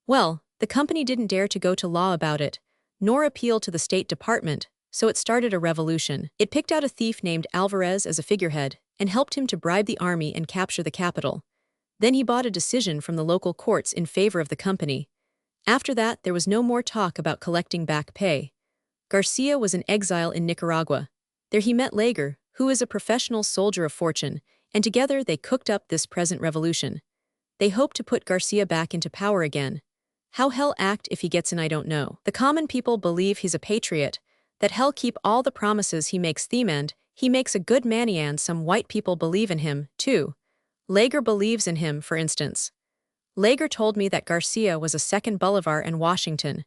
Well, the company didn't dare to go to law about it, nor appeal to the State Department, so it started a revolution. It picked out a thief named Alvarez as a figurehead, and helped him to bribe the army and capture the capital. Then he bought a decision from the local courts in favor of the company. After that, there was no more talk about collecting back pay. Garcia was in exile in Nicaragua. There he met Lager, who is a professional soldier of fortune, and together they cooked up this present revolution. They hope to put Garcia back into power again. How hell act if he gets in, I don't know. The common people believe he's a patriot, that hell keep all the promises he makes them, and he makes a good man, and some white people believe in him, too. Lager believes in him, for instance. Lager told me that Garcia was a second Bolivar and Washington.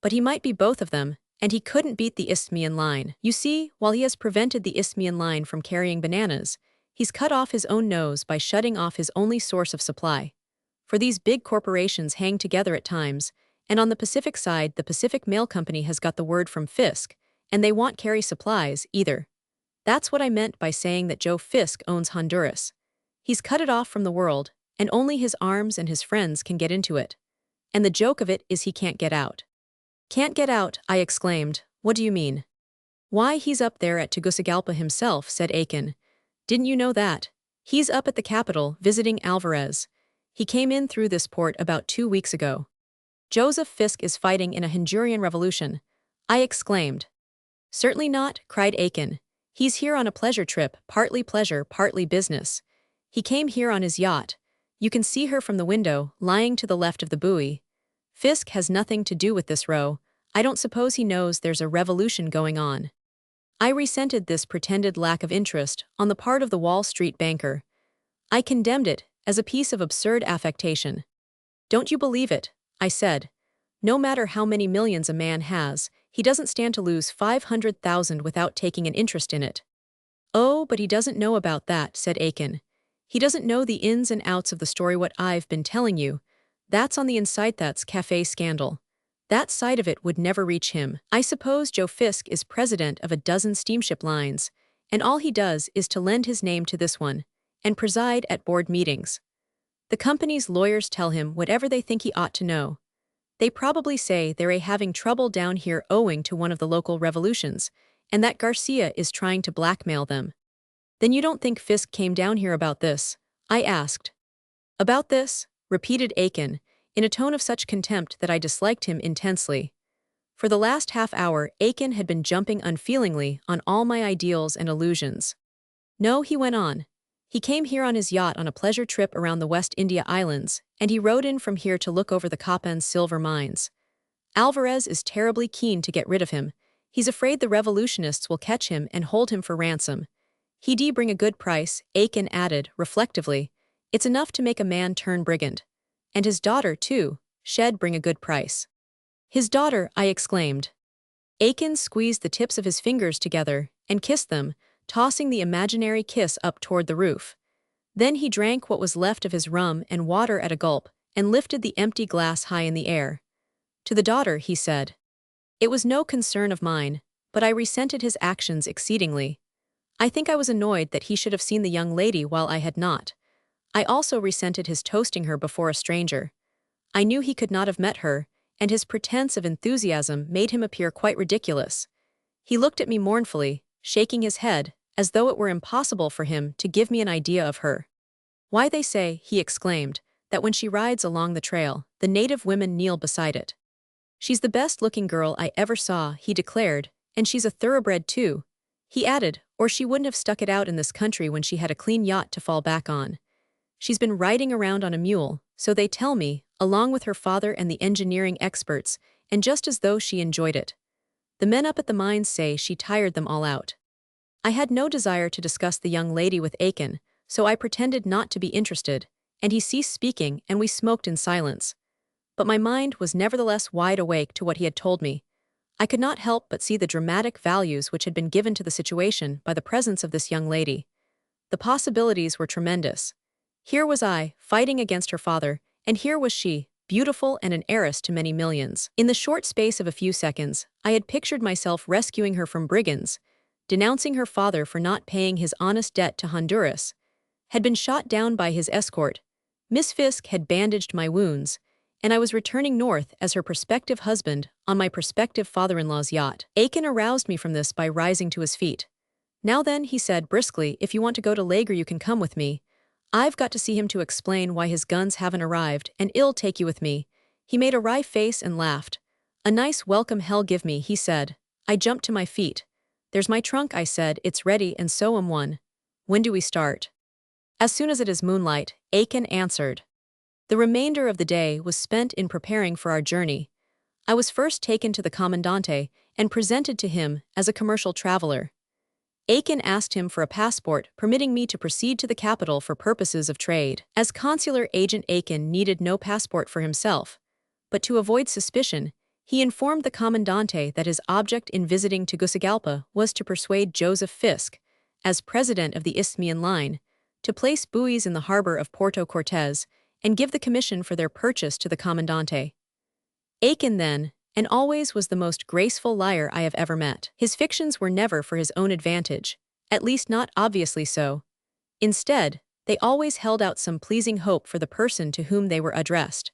But he might be both of them, and he couldn't beat the Isthmian Line. You see, while he has prevented the Isthmian Line from carrying bananas, he's cut off his own nose by shutting off his only source of supply. For these big corporations hang together at times, and on the Pacific side the Pacific Mail Company has got the word from Fisk, and they won't carry supplies, either. That's what I meant by saying that Joe Fisk owns Honduras. He's cut it off from the world, and only his arms and his friends can get into it. And the joke of it is he can't get out. Can't get out, I exclaimed. What do you mean? Why, he's up there at Tegucigalpa himself, said Aiken. Didn't you know that? He's up at the capital, visiting Alvarez. He came in through this port about 2 weeks ago. Joseph Fisk is fighting in a Honduran revolution, I exclaimed. Certainly not, cried Aiken. He's here on a pleasure trip, partly pleasure, partly business. He came here on his yacht. You can see her from the window, lying to the left of the buoy. Fisk has nothing to do with this row. I don't suppose he knows there's a revolution going on. I resented this pretended lack of interest on the part of the Wall Street banker. I condemned it as a piece of absurd affectation. Don't you believe it, I said. No matter how many millions a man has, he doesn't stand to lose 500,000 without taking an interest in it. Oh, but he doesn't know about that, said Aiken. He doesn't know the ins and outs of the story what I've been telling you. That's on the inside, that's cafe scandal. That side of it would never reach him. I suppose Joe Fisk is president of a dozen steamship lines, and all he does is to lend his name to this one, and preside at board meetings. The company's lawyers tell him whatever they think he ought to know. They probably say they're having trouble down here owing to one of the local revolutions, and that Garcia is trying to blackmail them. Then you don't think Fisk came down here about this? I asked. About this? Repeated Aiken, in a tone of such contempt that I disliked him intensely. For the last half hour, Aiken had been jumping unfeelingly on all my ideals and illusions. No, he went on. He came here on his yacht on a pleasure trip around the West India Islands, and he rode in from here to look over the Copan silver mines. Alvarez is terribly keen to get rid of him. He's afraid the revolutionists will catch him and hold him for ransom. He'd bring a good price, Aiken added, reflectively. It's enough to make a man turn brigand. And his daughter, too, she'd bring a good price. His daughter, I exclaimed. Aiken squeezed the tips of his fingers together and kissed them, tossing the imaginary kiss up toward the roof. Then he drank what was left of his rum and water at a gulp and lifted the empty glass high in the air. To the daughter, he said. It was no concern of mine, but I resented his actions exceedingly. I think I was annoyed that he should have seen the young lady while I had not. I also resented his toasting her before a stranger. I knew he could not have met her, and his pretense of enthusiasm made him appear quite ridiculous. He looked at me mournfully, shaking his head, as though it were impossible for him to give me an idea of her. Why, they say, he exclaimed, that when she rides along the trail, the native women kneel beside it. She's the best-looking girl I ever saw, he declared, and she's a thoroughbred too. He added, or she wouldn't have stuck it out in this country when she had a clean yacht to fall back on. She's been riding around on a mule, so they tell me, along with her father and the engineering experts, and just as though she enjoyed it. The men up at the mines say she tired them all out. I had no desire to discuss the young lady with Aiken, so I pretended not to be interested, and he ceased speaking and we smoked in silence. But my mind was nevertheless wide awake to what he had told me. I could not help but see the dramatic values which had been given to the situation by the presence of this young lady. The possibilities were tremendous. Here was I, fighting against her father, and here was she, beautiful and an heiress to many millions. In the short space of a few seconds, I had pictured myself rescuing her from brigands, denouncing her father for not paying his honest debt to Honduras, had been shot down by his escort, Miss Fisk had bandaged my wounds, and I was returning north as her prospective husband on my prospective father-in-law's yacht. Aiken aroused me from this by rising to his feet. Now then, he said briskly, if you want to go to Lager you can come with me. I've got to see him to explain why his guns haven't arrived, and I'll take you with me. He made a wry face and laughed. A nice welcome hell give me, he said. I jumped to my feet. There's my trunk, I said, it's ready and so am one. When do we start? As soon as it is moonlight, Aiken answered. The remainder of the day was spent in preparing for our journey. I was first taken to the Commandante and presented to him as a commercial traveler. Aiken asked him for a passport permitting me to proceed to the capital for purposes of trade. As consular agent, Aiken needed no passport for himself, but to avoid suspicion, he informed the Commandante that his object in visiting Tegucigalpa was to persuade Joseph Fisk, as president of the Isthmian Line, to place buoys in the harbor of Puerto Cortes and give the commission for their purchase to the Commandante. Aiken then, and always, was the most graceful liar I have ever met. His fictions were never for his own advantage, at least not obviously so. Instead, they always held out some pleasing hope for the person to whom they were addressed.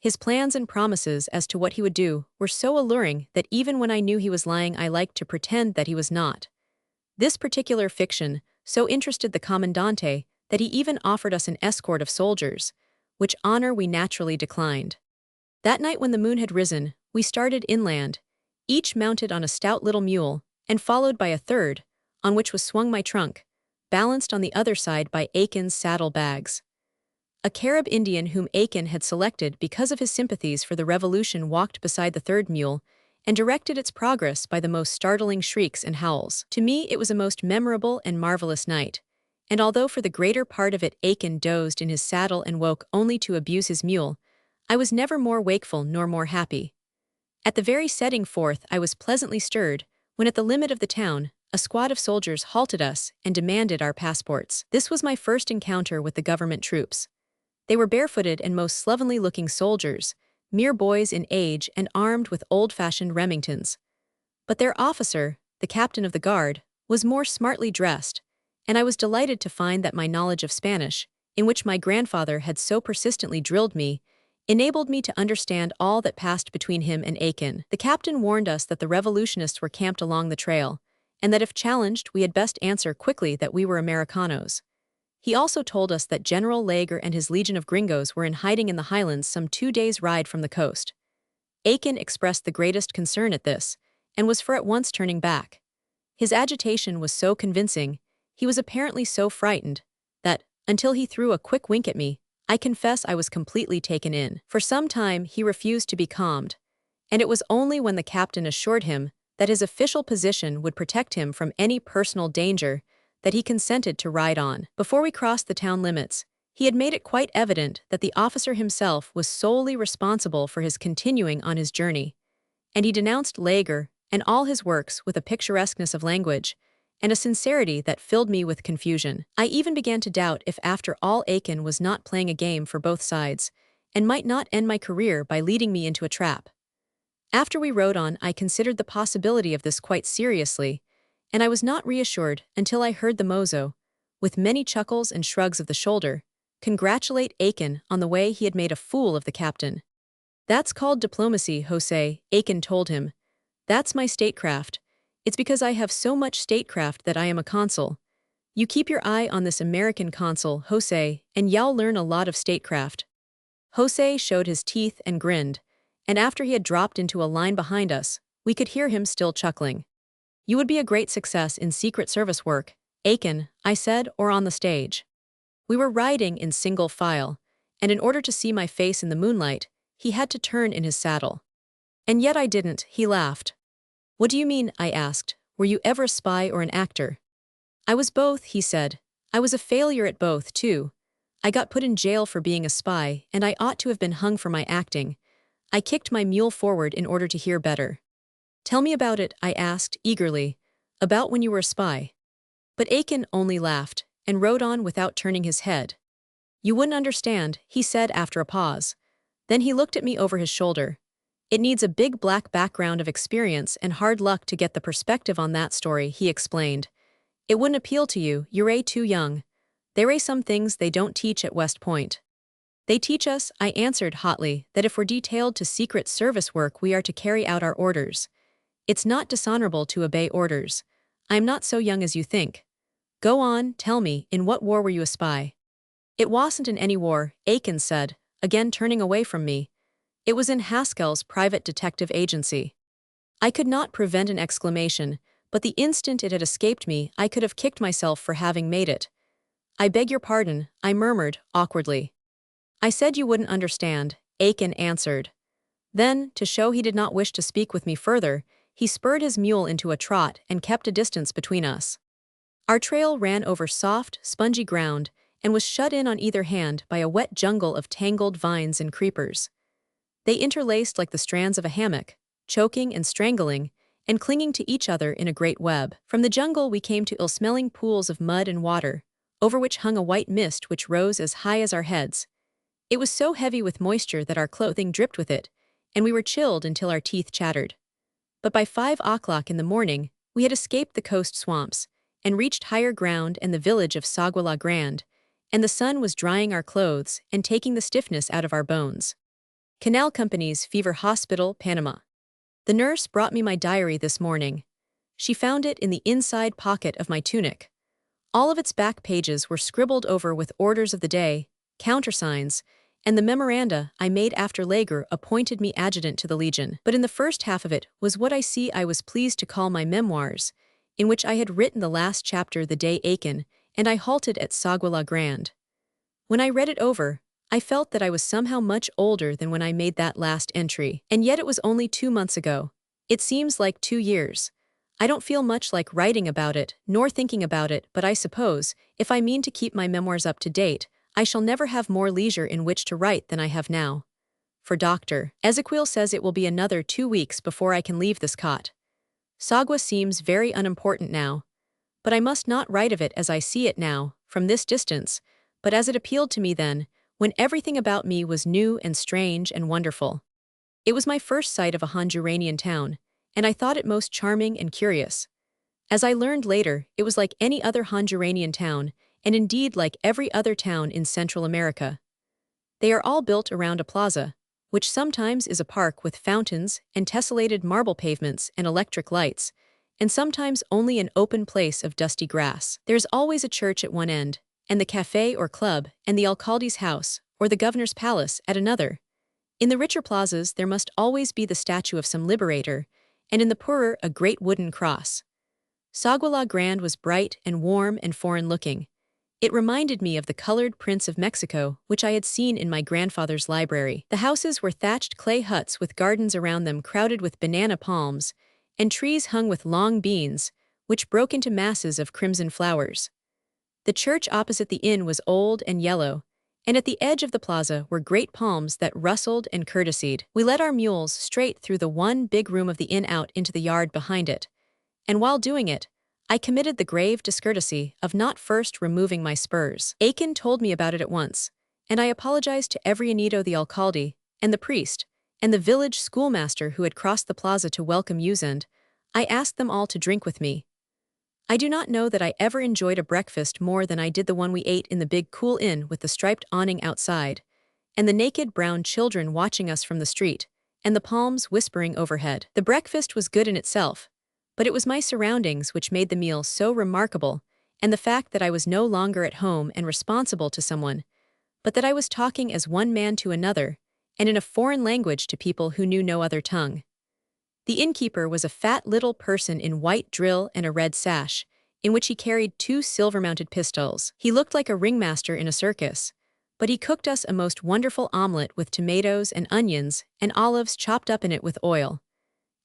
His plans and promises as to what he would do were so alluring that even when I knew he was lying I liked to pretend that he was not. This particular fiction so interested the Commandante that he even offered us an escort of soldiers, which honor we naturally declined. That night when the moon had risen, we started inland, each mounted on a stout little mule, and followed by a third, on which was swung my trunk, balanced on the other side by Aiken's saddle bags. A Carib Indian whom Aiken had selected because of his sympathies for the revolution walked beside the third mule and directed its progress by the most startling shrieks and howls. To me it was a most memorable and marvelous night, and although for the greater part of it Aiken dozed in his saddle and woke only to abuse his mule, I was never more wakeful nor more happy. At the very setting forth I was pleasantly stirred, when at the limit of the town, a squad of soldiers halted us and demanded our passports. This was my first encounter with the government troops. They were barefooted and most slovenly-looking soldiers, mere boys in age and armed with old-fashioned Remingtons. But their officer, the captain of the guard, was more smartly dressed, and I was delighted to find that my knowledge of Spanish, in which my grandfather had so persistently drilled me, enabled me to understand all that passed between him and Aiken. The captain warned us that the revolutionists were camped along the trail, and that if challenged we had best answer quickly that we were Americanos. He also told us that General Lager and his legion of gringos were in hiding in the highlands some 2 days' ride from the coast. Aiken expressed the greatest concern at this, and was for at once turning back. His agitation was so convincing, he was apparently so frightened, that, until he threw a quick wink at me, I confess I was completely taken in. For some time he refused to be calmed, and it was only when the captain assured him that his official position would protect him from any personal danger that he consented to ride on. Before we crossed the town limits, he had made it quite evident that the officer himself was solely responsible for his continuing on his journey, and he denounced Lager and all his works with a picturesqueness of language and a sincerity that filled me with confusion. I even began to doubt if after all Aiken was not playing a game for both sides, and might not end my career by leading me into a trap. After we rode on, I considered the possibility of this quite seriously, and I was not reassured until I heard the mozo, with many chuckles and shrugs of the shoulder, congratulate Aiken on the way he had made a fool of the captain. "That's called diplomacy, Jose," Aiken told him. "That's my statecraft. It's because I have so much statecraft that I am a consul. You keep your eye on this American consul, Jose, and you'll learn a lot of statecraft." Jose showed his teeth and grinned, and after he had dropped into a line behind us, we could hear him still chuckling. "You would be a great success in Secret Service work, Aiken," I said, "or on the stage." We were riding in single file, and in order to see my face in the moonlight, he had to turn in his saddle. "And yet I didn't," he laughed. "What do you mean?" I asked. "Were you ever a spy or an actor?" "I was both," he said. "I was a failure at both, too. I got put in jail for being a spy, and I ought to have been hung for my acting." I kicked my mule forward in order to hear better. "Tell me about it," I asked, eagerly. "About when you were a spy." But Aiken only laughed, and rode on without turning his head. "You wouldn't understand," he said after a pause. Then he looked at me over his shoulder. "It needs a big black background of experience and hard luck to get the perspective on that story," he explained. "It wouldn't appeal to you, you're too young. There are some things they don't teach at West Point." "They teach us," I answered hotly, "that if we're detailed to Secret Service work we are to carry out our orders. It's not dishonorable to obey orders. I'm not so young as you think. Go on, tell me, in what war were you a spy?" "It wasn't in any war," Aiken said, again turning away from me. "It was in Haskell's private detective agency." I could not prevent an exclamation, but the instant it had escaped me I could have kicked myself for having made it. "I beg your pardon," I murmured, awkwardly. "I said you wouldn't understand," Aiken answered. Then, to show he did not wish to speak with me further, he spurred his mule into a trot and kept a distance between us. Our trail ran over soft, spongy ground and was shut in on either hand by a wet jungle of tangled vines and creepers. They interlaced like the strands of a hammock, choking and strangling, and clinging to each other in a great web. From the jungle we came to ill-smelling pools of mud and water, over which hung a white mist which rose as high as our heads. It was so heavy with moisture that our clothing dripped with it, and we were chilled until our teeth chattered. But by 5 o'clock in the morning, we had escaped the coast swamps, and reached higher ground and the village of Sagua La Grande, and the sun was drying our clothes and taking the stiffness out of our bones. Canal Company's Fever Hospital, Panama. The nurse brought me my diary this morning. She found it in the inside pocket of my tunic. All of its back pages were scribbled over with orders of the day, countersigns, and the memoranda I made after Lager appointed me adjutant to the Legion. But in the first half of it was what I was pleased to call my memoirs, in which I had written the last chapter the day Aiken, and I halted at Sagua La Grande. When I read it over, I felt that I was somehow much older than when I made that last entry, and yet it was only 2 months ago. It seems like 2 years. I don't feel much like writing about it, nor thinking about it, but I suppose, if I mean to keep my memoirs up to date, I shall never have more leisure in which to write than I have now. for doctor. Ezequiel says it will be another 2 weeks before I can leave this cot. Sagwa seems very unimportant now, but I must not write of it as I see it now, from this distance, but as it appealed to me then, when everything about me was new and strange and wonderful. It was my first sight of a Honduranian town, and I thought it most charming and curious. As I learned later, it was like any other Honduranian town, and indeed like every other town in Central America. They are all built around a plaza, which sometimes is a park with fountains and tessellated marble pavements and electric lights, and sometimes only an open place of dusty grass. There's always a church at one end, and the cafe or club, and the alcalde's house, or the governor's palace at another. In the richer plazas there must always be the statue of some liberator, and in the poorer a great wooden cross. Sagwa La Grande was bright and warm and foreign-looking. It reminded me of the colored prints of Mexico, which I had seen in my grandfather's library. The houses were thatched clay huts with gardens around them crowded with banana palms, and trees hung with long beans, which broke into masses of crimson flowers. The church opposite the inn was old and yellow, and at the edge of the plaza were great palms that rustled and courtesied. We led our mules straight through the one big room of the inn out into the yard behind it, and while doing it, I committed the grave discourtesy of not first removing my spurs. Aiken told me about it at once, and I apologized to every Anito the alcalde, and the priest, and the village schoolmaster who had crossed the plaza to welcome Uzend. I asked them all to drink with me. I do not know that I ever enjoyed a breakfast more than I did the one we ate in the big cool inn with the striped awning outside, and the naked brown children watching us from the street, and the palms whispering overhead. The breakfast was good in itself, but it was my surroundings which made the meal so remarkable, and the fact that I was no longer at home and responsible to someone, but that I was talking as one man to another, and in a foreign language to people who knew no other tongue. The innkeeper was a fat little person in white drill and a red sash, in which he carried 2 silver-mounted pistols. He looked like a ringmaster in a circus, but he cooked us a most wonderful omelet with tomatoes and onions and olives chopped up in it with oil.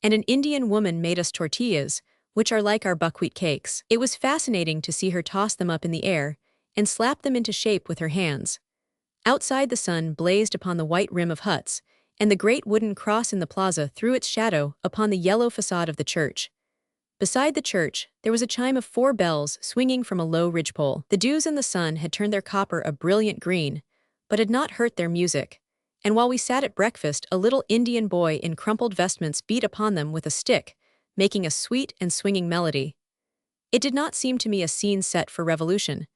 And an Indian woman made us tortillas, which are like our buckwheat cakes. It was fascinating to see her toss them up in the air and slap them into shape with her hands. Outside the sun blazed upon the white rim of huts, and the great wooden cross in the plaza threw its shadow upon the yellow facade of the church. Beside the church, there was a chime of 4 bells swinging from a low ridgepole. The dews and the sun had turned their copper a brilliant green, but had not hurt their music, and while we sat at breakfast, a little Indian boy in crumpled vestments beat upon them with a stick, making a sweet and swinging melody. It did not seem to me a scene set for revolution,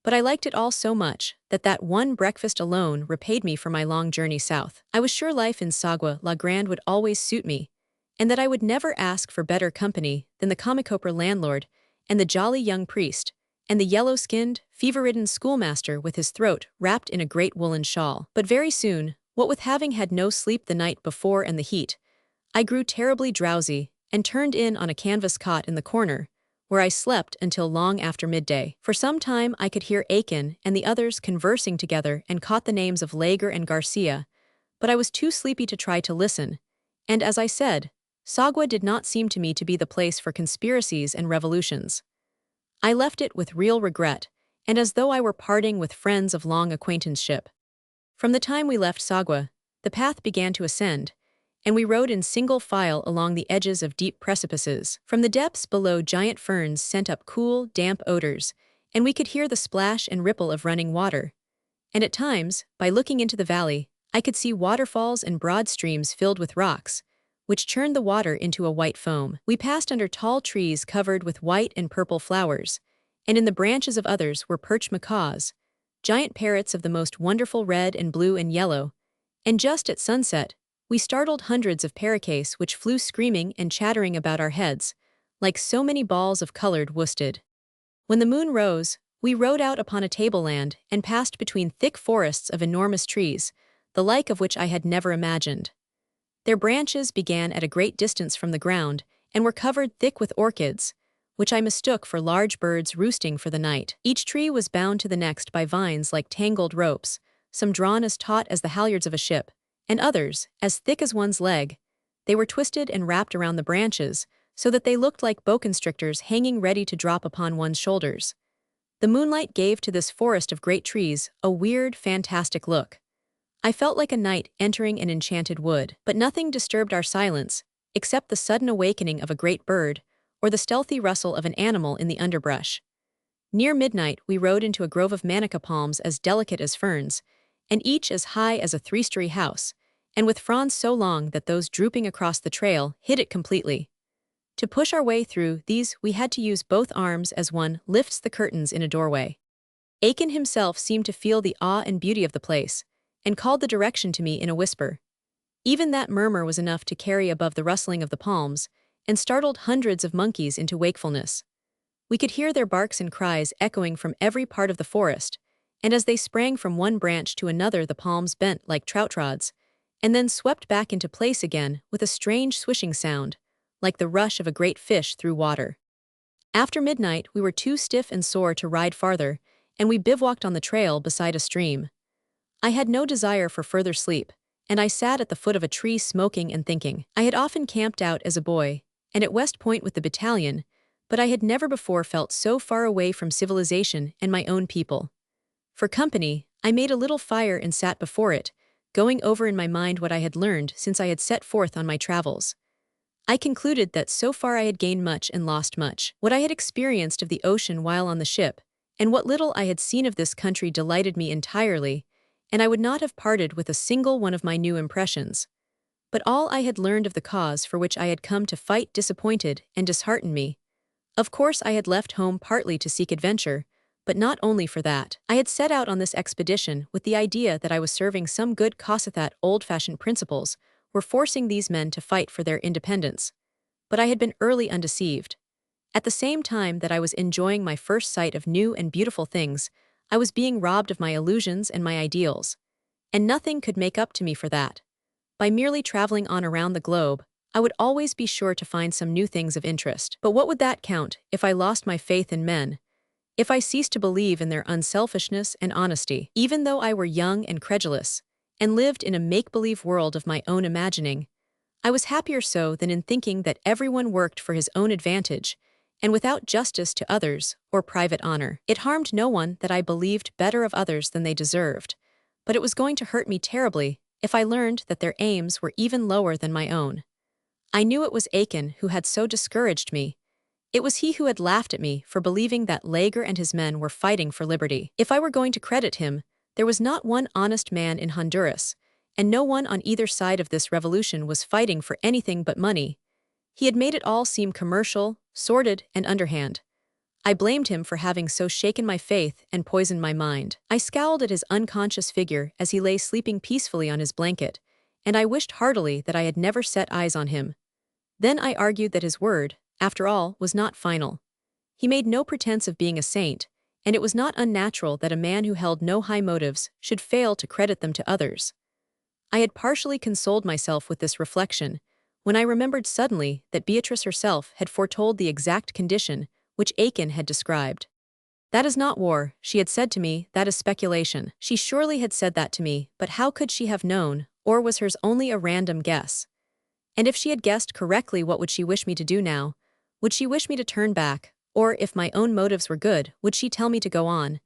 but I liked it all so much that one breakfast alone repaid me for my long journey south. I was sure life in Sagwa La Grande would always suit me, and that I would never ask for better company than the Comicopper landlord and the jolly young priest, and the yellow-skinned, fever-ridden schoolmaster with his throat wrapped in a great woolen shawl. But very soon, what with having had no sleep the night before and the heat, I grew terribly drowsy and turned in on a canvas cot in the corner, where I slept until long after midday. For some time I could hear Aiken and the others conversing together and caught the names of Lager and Garcia, but I was too sleepy to try to listen, and as I said, Sagwa did not seem to me to be the place for conspiracies and revolutions. I left it with real regret, and as though I were parting with friends of long acquaintanceship. From the time we left Sagwa, the path began to ascend, and we rode in single file along the edges of deep precipices. From the depths below, giant ferns sent up cool, damp odors, and we could hear the splash and ripple of running water. And at times, by looking into the valley, I could see waterfalls and broad streams filled with rocks, which churned the water into a white foam. We passed under tall trees covered with white and purple flowers, and in the branches of others were perched macaws, giant parrots of the most wonderful red and blue and yellow, and just at sunset, we startled hundreds of paroquets which flew screaming and chattering about our heads, like so many balls of colored worsted. When the moon rose, we rode out upon a tableland and passed between thick forests of enormous trees, the like of which I had never imagined. Their branches began at a great distance from the ground and were covered thick with orchids, which I mistook for large birds roosting for the night. Each tree was bound to the next by vines like tangled ropes, some drawn as taut as the halyards of a ship, and others, as thick as one's leg. They were twisted and wrapped around the branches, so that they looked like boa constrictors hanging ready to drop upon one's shoulders. The moonlight gave to this forest of great trees a weird, fantastic look. I felt like a knight entering an enchanted wood, but nothing disturbed our silence, except the sudden awakening of a great bird, or the stealthy rustle of an animal in the underbrush. Near midnight, we rode into a grove of manuka palms as delicate as ferns, and each as high as a three-story house, and with fronds so long that those drooping across the trail hid it completely. To push our way through these, we had to use both arms as one lifts the curtains in a doorway. Aiken himself seemed to feel the awe and beauty of the place, and called the direction to me in a whisper. Even that murmur was enough to carry above the rustling of the palms, and startled hundreds of monkeys into wakefulness. We could hear their barks and cries echoing from every part of the forest, and as they sprang from one branch to another the palms bent like trout rods, and then swept back into place again with a strange swishing sound, like the rush of a great fish through water. After midnight, we were too stiff and sore to ride farther, and we bivouacked on the trail beside a stream. I had no desire for further sleep, and I sat at the foot of a tree smoking and thinking. I had often camped out as a boy, and at West Point with the battalion, but I had never before felt so far away from civilization and my own people. For company, I made a little fire and sat before it, going over in my mind what I had learned since I had set forth on my travels. I concluded that so far I had gained much and lost much. What I had experienced of the ocean while on the ship, and what little I had seen of this country delighted me entirely, and I would not have parted with a single one of my new impressions. But all I had learned of the cause for which I had come to fight disappointed and disheartened me. Of course I had left home partly to seek adventure, but not only for that. I had set out on this expedition with the idea that I was serving some good cause, that old-fashioned principles were forcing these men to fight for their independence. But I had been early undeceived. At the same time that I was enjoying my first sight of new and beautiful things, I was being robbed of my illusions and my ideals. And nothing could make up to me for that. By merely traveling on around the globe, I would always be sure to find some new things of interest. But what would that count if I lost my faith in men? If I ceased to believe in their unselfishness and honesty? Even though I were young and credulous, and lived in a make-believe world of my own imagining, I was happier so than in thinking that everyone worked for his own advantage, and without justice to others or private honor. It harmed no one that I believed better of others than they deserved, but it was going to hurt me terribly if I learned that their aims were even lower than my own. I knew it was Aiken who had so discouraged me. It was he who had laughed at me for believing that Lager and his men were fighting for liberty. If I were going to credit him, there was not one honest man in Honduras, and no one on either side of this revolution was fighting for anything but money. He had made it all seem commercial, sordid, and underhand. I blamed him for having so shaken my faith and poisoned my mind. I scowled at his unconscious figure as he lay sleeping peacefully on his blanket, and I wished heartily that I had never set eyes on him. Then I argued that his word, after all, was not final. He made no pretense of being a saint, and it was not unnatural that a man who held no high motives should fail to credit them to others. I had partially consoled myself with this reflection, when I remembered suddenly that Beatrice herself had foretold the exact condition which Aiken had described. "That is not war," she had said to me, "that is speculation." She surely had said that to me, but how could she have known, or was hers only a random guess? And if she had guessed correctly, what would she wish me to do now? Would she wish me to turn back, or, if my own motives were good, would she tell me to go on?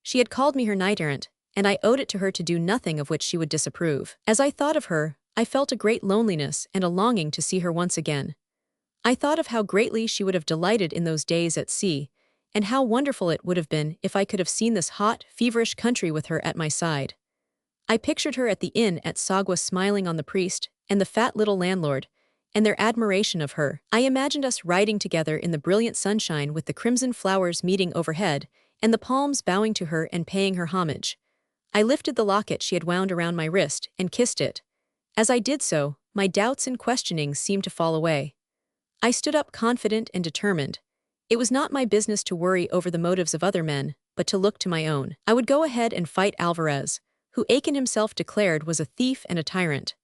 She had called me her knight-errant, and I owed it to her to do nothing of which she would disapprove. As I thought of her, I felt a great loneliness and a longing to see her once again. I thought of how greatly she would have delighted in those days at sea, and how wonderful it would have been if I could have seen this hot, feverish country with her at my side. I pictured her at the inn at Sagua smiling on the priest and the fat little landlord, and their admiration of her. I imagined us riding together in the brilliant sunshine with the crimson flowers meeting overhead, and the palms bowing to her and paying her homage. I lifted the locket she had wound around my wrist and kissed it. As I did so, my doubts and questionings seemed to fall away. I stood up confident and determined. It was not my business to worry over the motives of other men, but to look to my own. I would go ahead and fight Alvarez, who Aiken himself declared was a thief and a tyrant.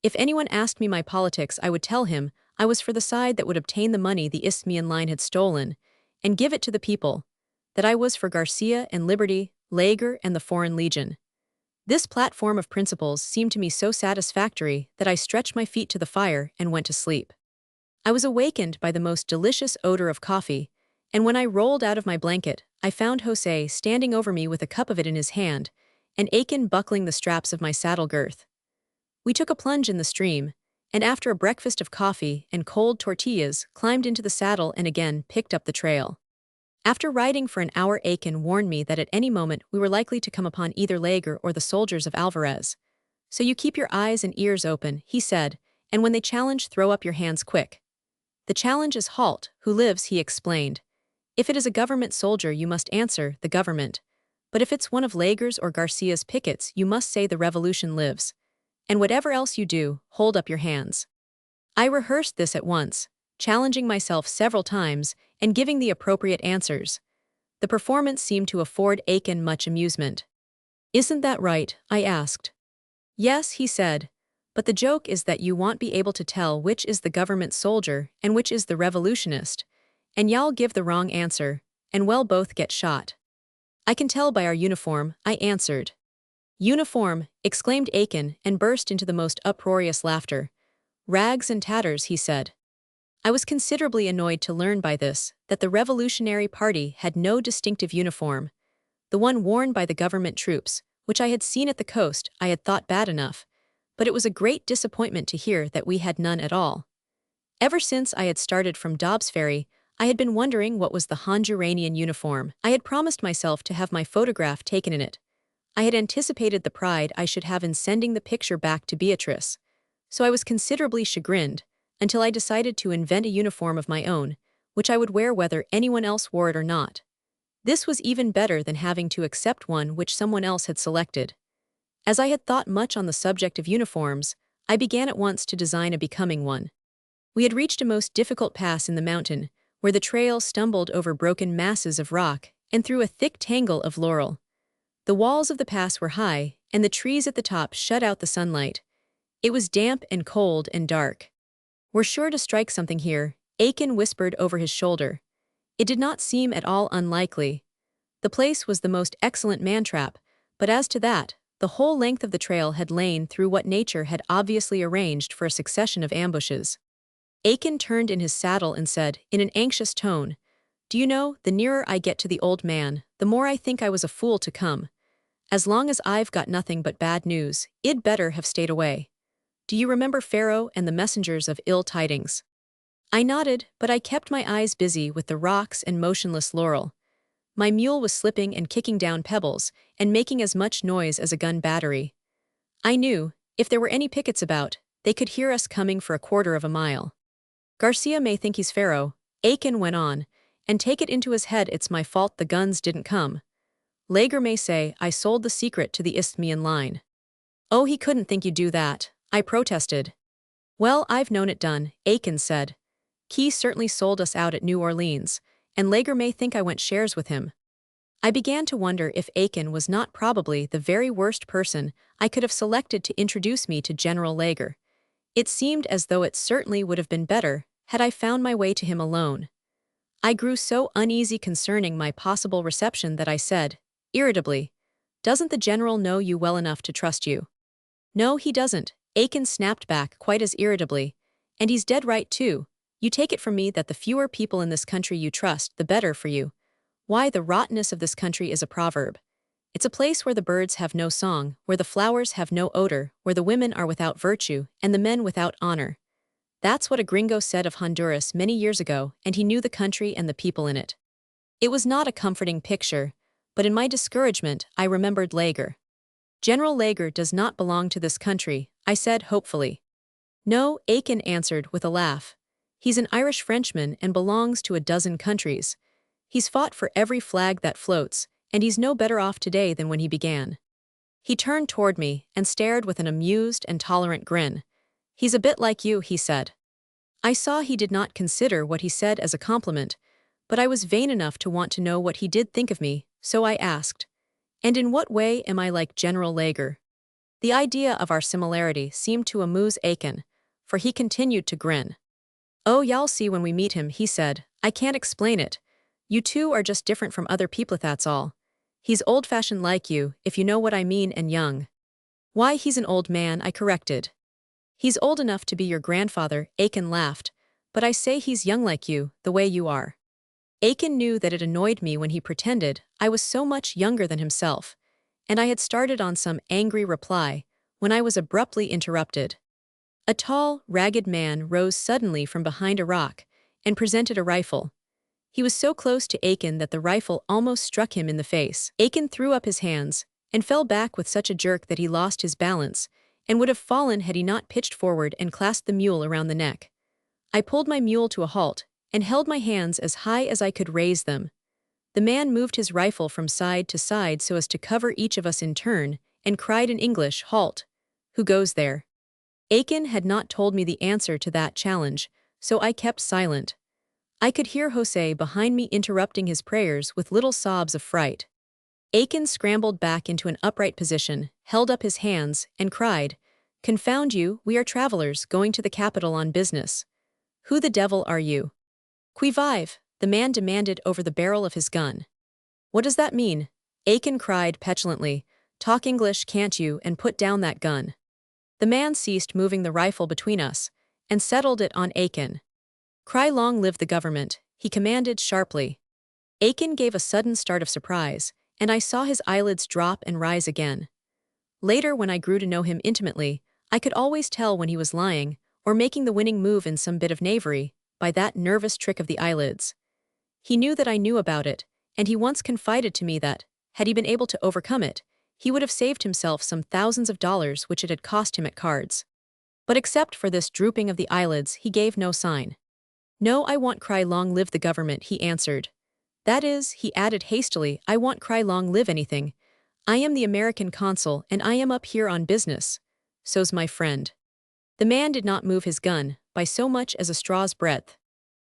If anyone asked me my politics, I would tell him I was for the side that would obtain the money the Isthmian line had stolen, and give it to the people, that I was for Garcia and liberty, Lager and the Foreign Legion. This platform of principles seemed to me so satisfactory that I stretched my feet to the fire and went to sleep. I was awakened by the most delicious odor of coffee, and when I rolled out of my blanket, I found José standing over me with a cup of it in his hand, and Aiken buckling the straps of my saddle girth. We took a plunge in the stream, and after a breakfast of coffee and cold tortillas, climbed into the saddle and again picked up the trail. After riding for an hour, Aiken warned me that at any moment we were likely to come upon either Lager or the soldiers of Alvarez. So you keep your eyes and ears open, he said, and when they challenge, throw up your hands quick. The challenge is halt, who lives, he explained. If it is a government soldier, you must answer, the government. But if it's one of Lager's or Garcia's pickets, you must say the revolution lives. And whatever else you do, hold up your hands. I rehearsed this at once, challenging myself several times and giving the appropriate answers. The performance seemed to afford Aiken much amusement. Isn't that right? I asked. Yes, he said. But the joke is that you won't be able to tell which is the government soldier and which is the revolutionist, and y'all give the wrong answer, and well both get shot. I can tell by our uniform, I answered. Uniform, exclaimed Aiken and burst into the most uproarious laughter. Rags and tatters, he said. I was considerably annoyed to learn by this that the Revolutionary Party had no distinctive uniform. The one worn by the government troops, which I had seen at the coast, I had thought bad enough, but it was a great disappointment to hear that we had none at all. Ever since I had started from Dobbs Ferry, I had been wondering what was the Honduranian uniform. I had promised myself to have my photograph taken in it. I had anticipated the pride I should have in sending the picture back to Beatrice, so I was considerably chagrined until I decided to invent a uniform of my own, which I would wear whether anyone else wore it or not. This was even better than having to accept one which someone else had selected. As I had thought much on the subject of uniforms, I began at once to design a becoming one. We had reached a most difficult pass in the mountain, where the trail stumbled over broken masses of rock and through a thick tangle of laurel. The walls of the pass were high, and the trees at the top shut out the sunlight. It was damp and cold and dark. We're sure to strike something here, Aiken whispered over his shoulder. It did not seem at all unlikely. The place was the most excellent man-trap, but as to that, the whole length of the trail had lain through what nature had obviously arranged for a succession of ambushes. Aiken turned in his saddle and said, in an anxious tone, Do you know, the nearer I get to the old man, the more I think I was a fool to come. As long as I've got nothing but bad news, I'd better have stayed away. Do you remember Pharaoh and the messengers of ill tidings? I nodded, but I kept my eyes busy with the rocks and motionless laurel. My mule was slipping and kicking down pebbles, and making as much noise as a gun battery. I knew, if there were any pickets about, they could hear us coming for a quarter of a mile. Garcia may think he's Pharaoh, Aiken went on, and take it into his head it's my fault the guns didn't come. Lager may say I sold the secret to the Isthmian line. Oh, he couldn't think you'd do that, I protested. Well, I've known it done, Aiken said. Key certainly sold us out at New Orleans, and Lager may think I went shares with him. I began to wonder if Aiken was not probably the very worst person I could have selected to introduce me to General Lager. It seemed as though it certainly would have been better had I found my way to him alone. I grew so uneasy concerning my possible reception that I said, irritably, Doesn't the general know you well enough to trust you? No, he doesn't, Aiken snapped back quite as irritably. And he's dead right too. You take it from me that the fewer people in this country you trust, the better for you. Why, the rottenness of this country is a proverb. It's a place where the birds have no song, where the flowers have no odor, where the women are without virtue, and the men without honor. That's what a gringo said of Honduras many years ago, and he knew the country and the people in it. It was not a comforting picture, but in my discouragement, I remembered Lager. General Lager does not belong to this country, I said hopefully. No, Aiken answered with a laugh. He's an Irish Frenchman and belongs to a dozen countries. He's fought for every flag that floats, and he's no better off today than when he began. He turned toward me and stared with an amused and tolerant grin. He's a bit like you, he said. I saw he did not consider what he said as a compliment, but I was vain enough to want to know what he did think of me, so I asked, And in what way am I like General Lager? The idea of our similarity seemed to amuse Aiken, for he continued to grin. Oh, y'all see when we meet him, he said. I can't explain it. You two are just different from other people, that's all. He's old-fashioned like you, if you know what I mean, and young. Why, he's an old man, I corrected. He's old enough to be your grandfather, Aiken laughed, but I say he's young like you, the way you are. Aiken knew that it annoyed me when he pretended I was so much younger than himself, and I had started on some angry reply when I was abruptly interrupted. A tall, ragged man rose suddenly from behind a rock and presented a rifle. He was so close to Aiken that the rifle almost struck him in the face. Aiken threw up his hands and fell back with such a jerk that he lost his balance and would have fallen had he not pitched forward and clasped the mule around the neck. I pulled my mule to a halt and held my hands as high as I could raise them. The man moved his rifle from side to side so as to cover each of us in turn and cried in English, "Halt! Who goes there?" Aiken had not told me the answer to that challenge, so I kept silent. I could hear Jose behind me interrupting his prayers with little sobs of fright. Aiken scrambled back into an upright position, held up his hands, and cried, "Confound you, we are travelers going to the capital on business. Who the devil are you?" "Qui vive?" the man demanded over the barrel of his gun. "What does that mean?" Aiken cried petulantly. "Talk English, can't you, and put down that gun." The man ceased moving the rifle between us and settled it on Aiken. "Cry long live the government," he commanded sharply. Aiken gave a sudden start of surprise, and I saw his eyelids drop and rise again. Later, when I grew to know him intimately, I could always tell when he was lying or making the winning move in some bit of knavery by that nervous trick of the eyelids. He knew that I knew about it, and he once confided to me that, had he been able to overcome it, he would have saved himself some thousands of dollars which it had cost him at cards. But except for this drooping of the eyelids, he gave no sign. "No, I want cry long live the government," he answered. "That is," he added hastily, "I want cry long live anything. I am the American consul, and I am up here on business. So's my friend." The man did not move his gun by so much as a straw's breadth.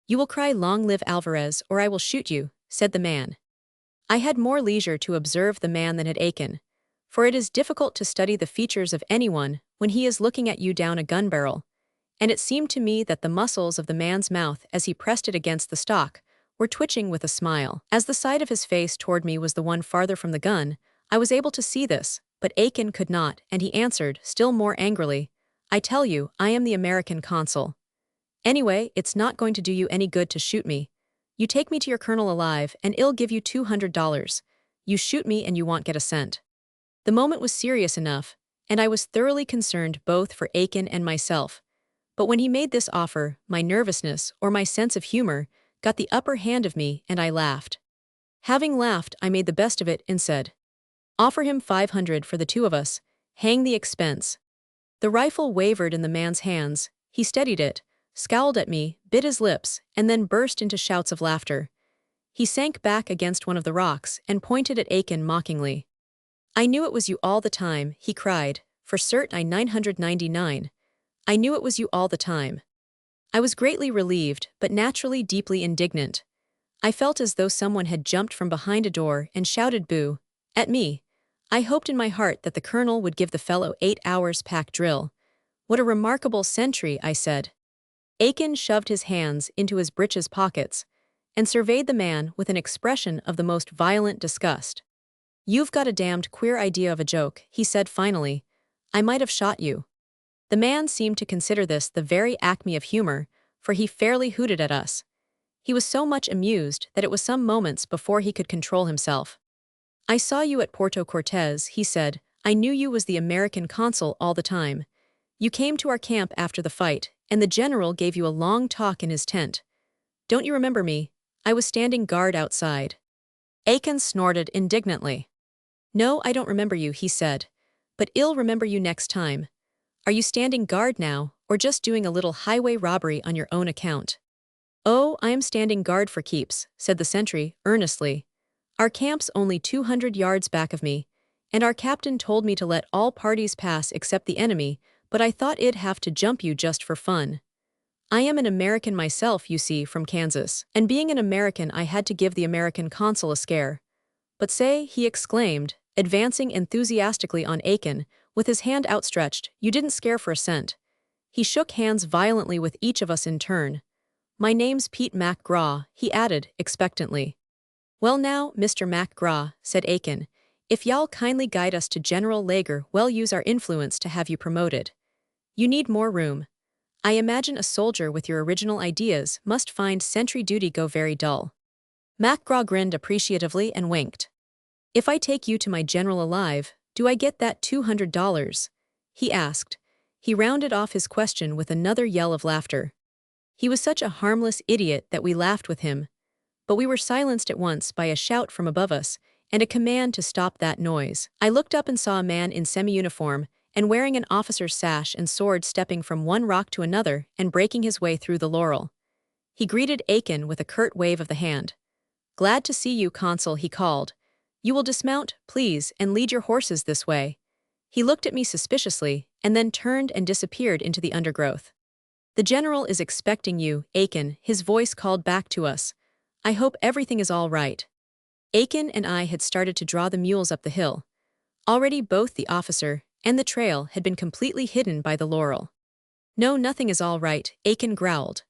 "You will cry long live Alvarez, or I will shoot you," said the man. I had more leisure to observe the man than had Aiken, for it is difficult to study the features of anyone when he is looking at you down a gun barrel, and it seemed to me that the muscles of the man's mouth as he pressed it against the stock were twitching with a smile. As the side of his face toward me was the one farther from the gun, I was able to see this, but Aiken could not, and he answered, still more angrily, "I tell you, I am the American consul. Anyway, it's not going to do you any good to shoot me. You take me to your colonel alive, and I'll give you $200. You shoot me and you won't get a cent." The moment was serious enough, and I was thoroughly concerned both for Aiken and myself. But when he made this offer, my nervousness, or my sense of humor, got the upper hand of me, and I laughed. Having laughed, I made the best of it and said, "Offer him 500 for the two of us, hang the expense." The rifle wavered in the man's hands, he steadied it, scowled at me, bit his lips, and then burst into shouts of laughter. He sank back against one of the rocks and pointed at Aiken mockingly. "I knew it was you all the time," he cried, "for cert I 999. I knew it was you all the time." I was greatly relieved, but naturally deeply indignant. I felt as though someone had jumped from behind a door and shouted boo at me. I hoped in my heart that the colonel would give the fellow 8 hours pack drill. "What a remarkable sentry," I said. Aiken shoved his hands into his breeches pockets and surveyed the man with an expression of the most violent disgust. "You've got a damned queer idea of a joke," he said finally. "I might have shot you." The man seemed to consider this the very acme of humor, for he fairly hooted at us. He was so much amused that it was some moments before he could control himself. "I saw you at Puerto Cortes," he said. "I knew you was the American consul all the time. You came to our camp after the fight, and the general gave you a long talk in his tent. Don't you remember me? I was standing guard outside." Aiken snorted indignantly. "No, I don't remember you," he said. "But I'll remember you next time. Are you standing guard now, or just doing a little highway robbery on your own account?" "Oh, I am standing guard for keeps," said the sentry, earnestly. "Our camp's only 200 yards back of me, and our captain told me to let all parties pass except the enemy, but I thought I'd have to jump you just for fun. I am an American myself, you see, from Kansas, and being an American I had to give the American consul a scare. But say," he exclaimed, advancing enthusiastically on Aiken, with his hand outstretched, "you didn't scare for a cent." He shook hands violently with each of us in turn. "My name's Pete MacGraw," he added, expectantly. "Well now, Mr. MacGraw," said Aiken, "if y'all kindly guide us to General Lager, we'll use our influence to have you promoted. You need more room. I imagine a soldier with your original ideas must find sentry duty go very dull." MacGraw grinned appreciatively and winked. "If I take you to my general alive, do I get that $200? He asked. He rounded off his question with another yell of laughter. He was such a harmless idiot that we laughed with him, but we were silenced at once by a shout from above us and a command to stop that noise. I looked up and saw a man in semi-uniform and wearing an officer's sash and sword stepping from one rock to another and breaking his way through the laurel. He greeted Aiken with a curt wave of the hand. "Glad to see you, Consul," he called. "You will dismount, please, and lead your horses this way." He looked at me suspiciously and then turned and disappeared into the undergrowth. "The general is expecting you, Aiken," his voice called back to us. "I hope everything is all right." Aiken and I had started to draw the mules up the hill. Already both the officer and the trail had been completely hidden by the laurel. "No, nothing is all right," Aiken growled.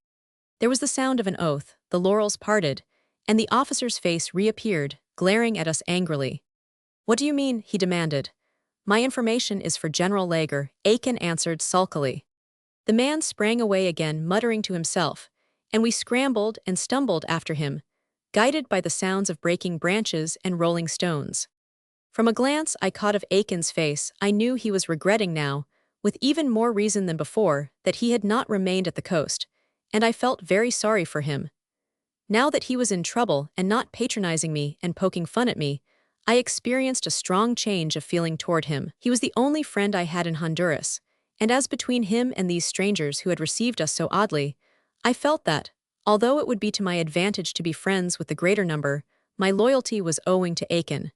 There was the sound of an oath, the laurels parted, and the officer's face reappeared, glaring at us angrily. "What do you mean?" he demanded. "My information is for General Lager," Aiken answered sulkily. The man sprang away again, muttering to himself, and we scrambled and stumbled after him, guided by the sounds of breaking branches and rolling stones. From a glance I caught of Aiken's face, I knew he was regretting now, with even more reason than before, that he had not remained at the coast, and I felt very sorry for him. Now that he was in trouble and not patronizing me and poking fun at me, I experienced a strong change of feeling toward him. He was the only friend I had in Honduras, and as between him and these strangers who had received us so oddly, I felt that, although it would be to my advantage to be friends with the greater number, my loyalty was owing to Aiken.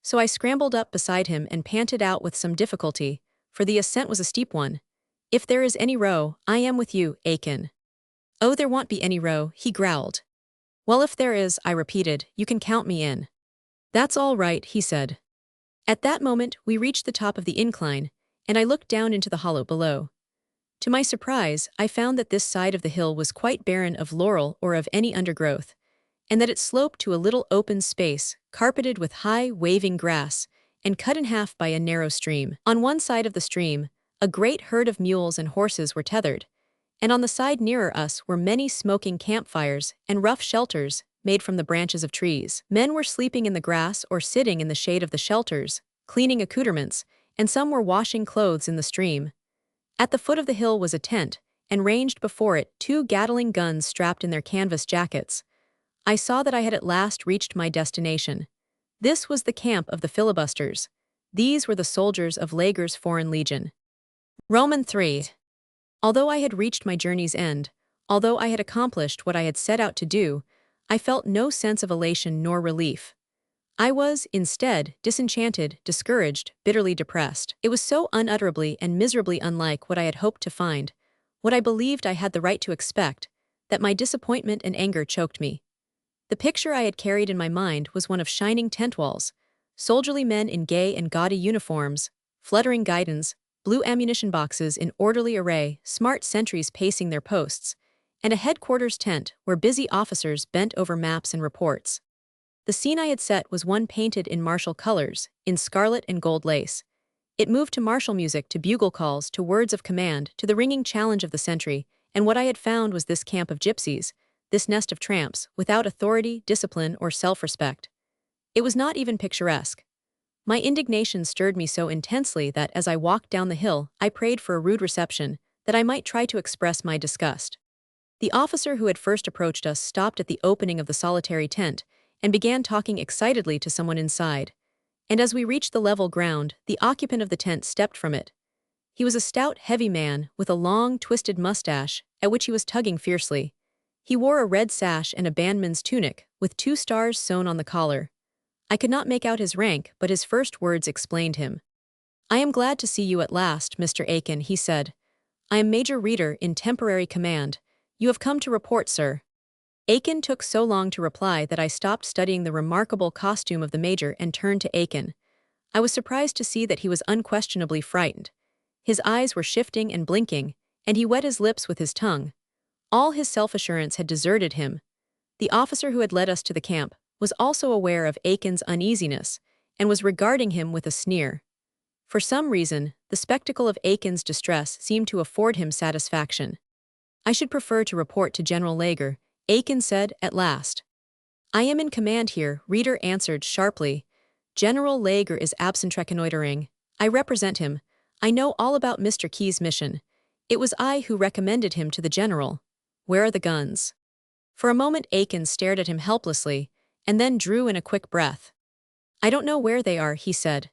So I scrambled up beside him and panted out with some difficulty, for the ascent was a steep one. "If there is any row, I am with you, Aiken." "Oh, there won't be any row," he growled. "Well, if there is," I repeated, "you can count me in." "That's all right," he said. At that moment, we reached the top of the incline, and I looked down into the hollow below. To my surprise, I found that this side of the hill was quite barren of laurel or of any undergrowth, and that it sloped to a little open space, carpeted with high, waving grass, and cut in half by a narrow stream. On one side of the stream, a great herd of mules and horses were tethered, and on the side nearer us were many smoking campfires and rough shelters made from the branches of trees. Men were sleeping in the grass or sitting in the shade of the shelters, cleaning accoutrements, and some were washing clothes in the stream. At the foot of the hill was a tent, and ranged before it 2 Gatling guns strapped in their canvas jackets. I saw that I had at last reached my destination. This was the camp of the filibusters. These were the soldiers of Lager's Foreign Legion. Roman 3. Although I had reached my journey's end, although I had accomplished what I had set out to do, I felt no sense of elation nor relief. I was, instead, disenchanted, discouraged, bitterly depressed. It was so unutterably and miserably unlike what I had hoped to find, what I believed I had the right to expect, that my disappointment and anger choked me. The picture I had carried in my mind was one of shining tent walls, soldierly men in gay and gaudy uniforms, fluttering guidons, blue ammunition boxes in orderly array, smart sentries pacing their posts, and a headquarters tent where busy officers bent over maps and reports. The scene I had set was one painted in martial colors, in scarlet and gold lace. It moved to martial music, to bugle calls, to words of command, to the ringing challenge of the sentry, and what I had found was this camp of gypsies, this nest of tramps, without authority, discipline, or self-respect. It was not even picturesque. My indignation stirred me so intensely that as I walked down the hill, I prayed for a rude reception, that I might try to express my disgust. The officer who had first approached us stopped at the opening of the solitary tent and began talking excitedly to someone inside. And as we reached the level ground, the occupant of the tent stepped from it. He was a stout, heavy man with a long, twisted mustache, at which he was tugging fiercely. He wore a red sash and a bandman's tunic, with 2 stars sewn on the collar. I could not make out his rank, but his first words explained him. "I am glad to see you at last, Mr. Aiken," he said. "I am Major Reeder in temporary command. You have come to report, sir." Aiken took so long to reply that I stopped studying the remarkable costume of the major and turned to Aiken. I was surprised to see that he was unquestionably frightened. His eyes were shifting and blinking, and he wet his lips with his tongue. All his self-assurance had deserted him. The officer who had led us to the camp was also aware of Aiken's uneasiness and was regarding him with a sneer. For some reason, the spectacle of Aiken's distress seemed to afford him satisfaction. "I should prefer to report to General Lager," Aiken said at last. "I am in command here," Reeder answered sharply. General Lager is absent reconnoitering. I represent him. I know all about Mr. Key's mission. It was I who recommended him to the general. Where are the guns?" For a moment Aiken stared at him helplessly, and then drew in a quick breath. "I don't know where they are," he said.